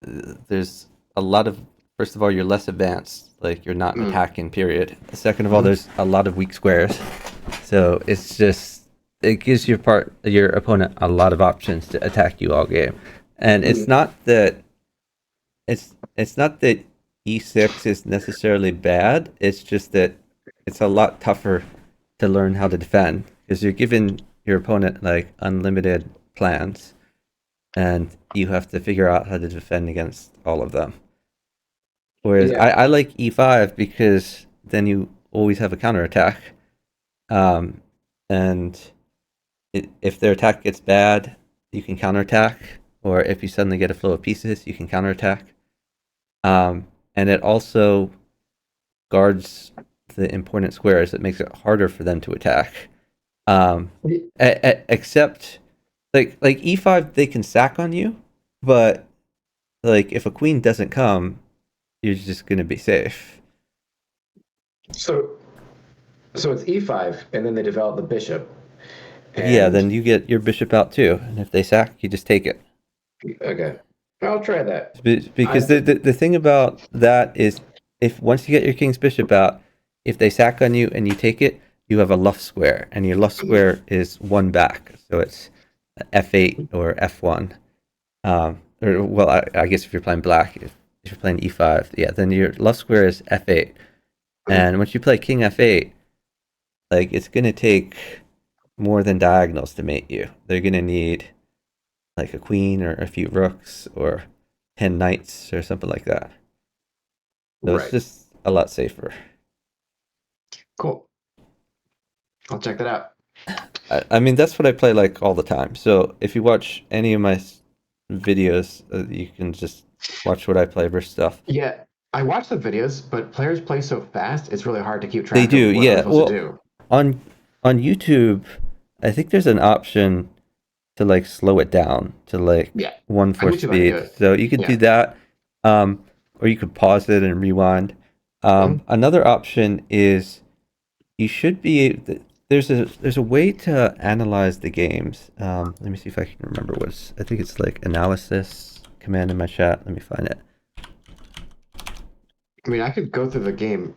there's a lot of, first of all, you're less advanced, like you're not attacking, period. Second of all, there's a lot of weak squares, so it's just, it gives your opponent a lot of options to attack you all game. And it's not that it's not that e6 is necessarily bad, it's just that it's a lot tougher to learn how to defend, because you're giving your opponent like unlimited plans, and you have to figure out how to defend against all of them. Whereas Yeah. I like e5 because then you always have a counterattack. And if their attack gets bad, you can counterattack. Or if you suddenly get a flow of pieces, you can counterattack. And it also guards the important squares. It makes it harder for them to attack. Except like e5, they can sack on you, but like if a queen doesn't come, you're just gonna be safe. So it's e5, and then they develop the bishop. Yeah, then you get your bishop out too, and if they sack, you just take it. Okay, I'll try that. Because the thing about that is, if once you get your king's bishop out, if they sack on you and you take it, you have a luff square, and your luff square is one back, so it's f8 or f1. Or well, I guess if you're playing black, if you're playing e5, yeah, then your luff square is f8, and once you play king f8, like it's gonna take more than diagonals to mate you. They're gonna need like a queen or a few rooks or 10 knights or something like that. So Right. it's just a lot safer. Cool. I'll check that out. I mean, that's what I play like all the time. So if you watch any of my videos, you can just watch what I play versus stuff. Yeah, I watch the videos, but players play so fast, it's really hard to keep They track do, of what I'm yeah. supposed to Well, do. on YouTube, I think there's an option to like slow it down to like Yeah, 1/4 YouTube, I can do speed. it. So you could Yeah. do that, or you could pause it and rewind. Another option is you should be there's a way to analyze the games. Let me see if I can remember I think it's like analysis command in my chat. Let me find it. I mean, I could go through the game,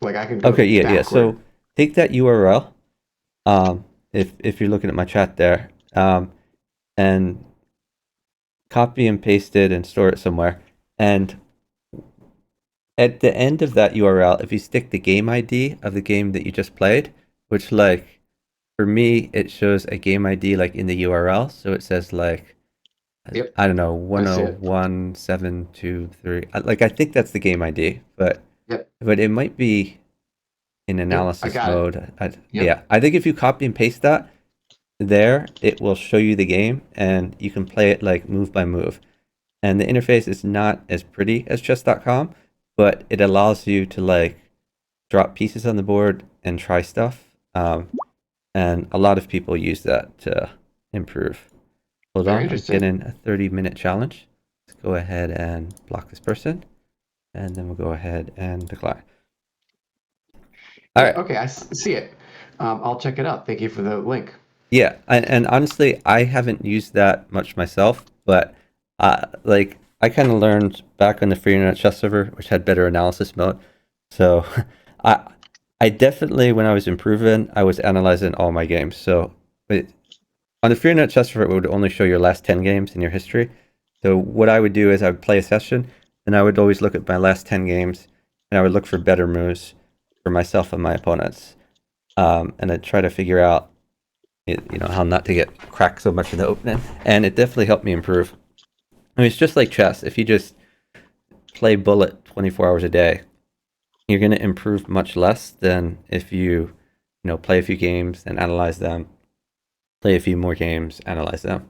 like I can go Okay, yeah. backward. So take that URL, if you're looking at my chat there, and copy and paste it and store it somewhere. And at the end of that URL, if you stick the game ID of the game that you just played, which like for me, it shows a game ID like in the URL. So it says like, Yep. I don't know, I see it. 101723. Like I think that's the game ID, but Yep. it might be in analysis got it. mode. Yep. Yeah, I think if you copy and paste that there, it will show you the game and you can play it like move by move. And the interface is not as pretty as chess.com, but it allows you to like drop pieces on the board and try stuff. And a lot of people use that to improve. Hold Very on, I'm interesting. getting a 30-minute challenge. Let's go ahead and block this person, and then we'll go ahead and decline. All right. Okay, I see it. I'll check it out. Thank you for the link. Yeah, and honestly, I haven't used that much myself, but like I kind of learned back on the free internet chess server, which had better analysis mode. So I definitely, when I was improving, I was analyzing all my games. So on the free internet chess server, it would only show your last 10 games in your history. So what I would do is I would play a session, and I would always look at my last 10 games, and I would look for better moves for myself and my opponents, and I'd try to figure out how not to get cracked so much in the opening. And it definitely helped me improve. I mean, it's just like chess. If you just play bullet 24 hours a day, you're going to improve much less than if you play a few games and analyze them, play a few more games, analyze them.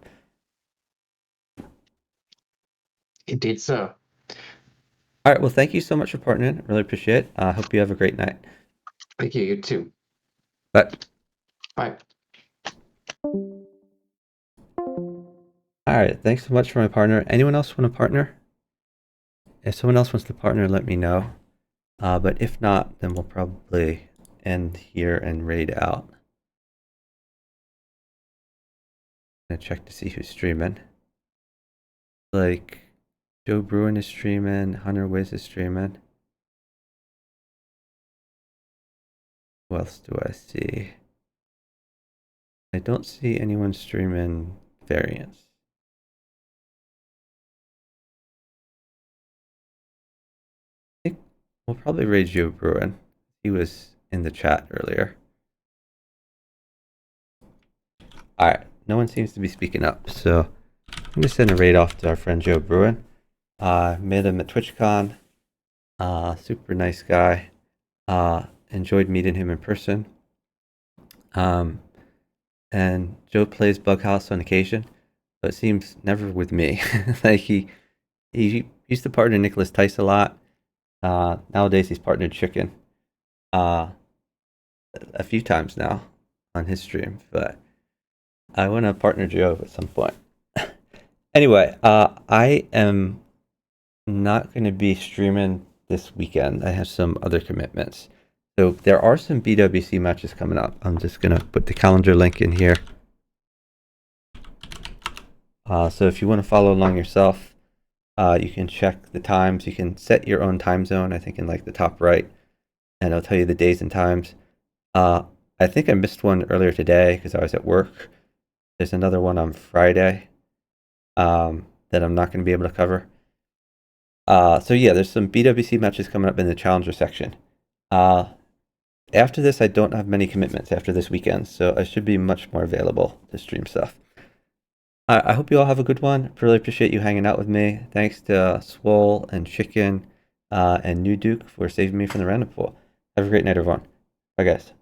Indeed so. All right, well, thank you so much for partnering. Really appreciate it. I hope you have a great night. Thank you. You too. Bye. Bye. All right, thanks so much for my partner. Anyone else want to partner? If someone else wants to partner, let me know. But if not, then we'll probably end here and raid out. I'm gonna check to see who's streaming. Like Joe Bruin is streaming, Hunter Wiz is streaming. Who else do I see? I don't see anyone streaming variants. I think we'll probably raid Joe Bruin. He was in the chat earlier. Alright, no one seems to be speaking up, so I'm going to send a raid off to our friend Joe Bruin. Met him at TwitchCon. Super nice guy. Enjoyed meeting him in person. And Joe plays Bughouse on occasion, but it seems never with me. Like he used to partner Nicholas Tice a lot. Nowadays he's partnered Chicken a few times now on his stream, but I want to partner Joe at some point. Anyway, I am not going to be streaming this weekend. I have some other commitments. So there are some BWC matches coming up. I'm just going to put the calendar link in here. So if you want to follow along yourself, you can check the times. You can set your own time zone, I think in like the top right, and it'll tell you the days and times. I think I missed one earlier today because I was at work. There's another one on Friday that I'm not going to be able to cover. So yeah, there's some BWC matches coming up in the Challenger section. After this, I don't have many commitments after this weekend, so I should be much more available to stream stuff. I hope you all have a good one. Really appreciate you hanging out with me. Thanks to Swohl and Chicken and newduke for saving me from the random pool. Have a great night, everyone. Bye, guys.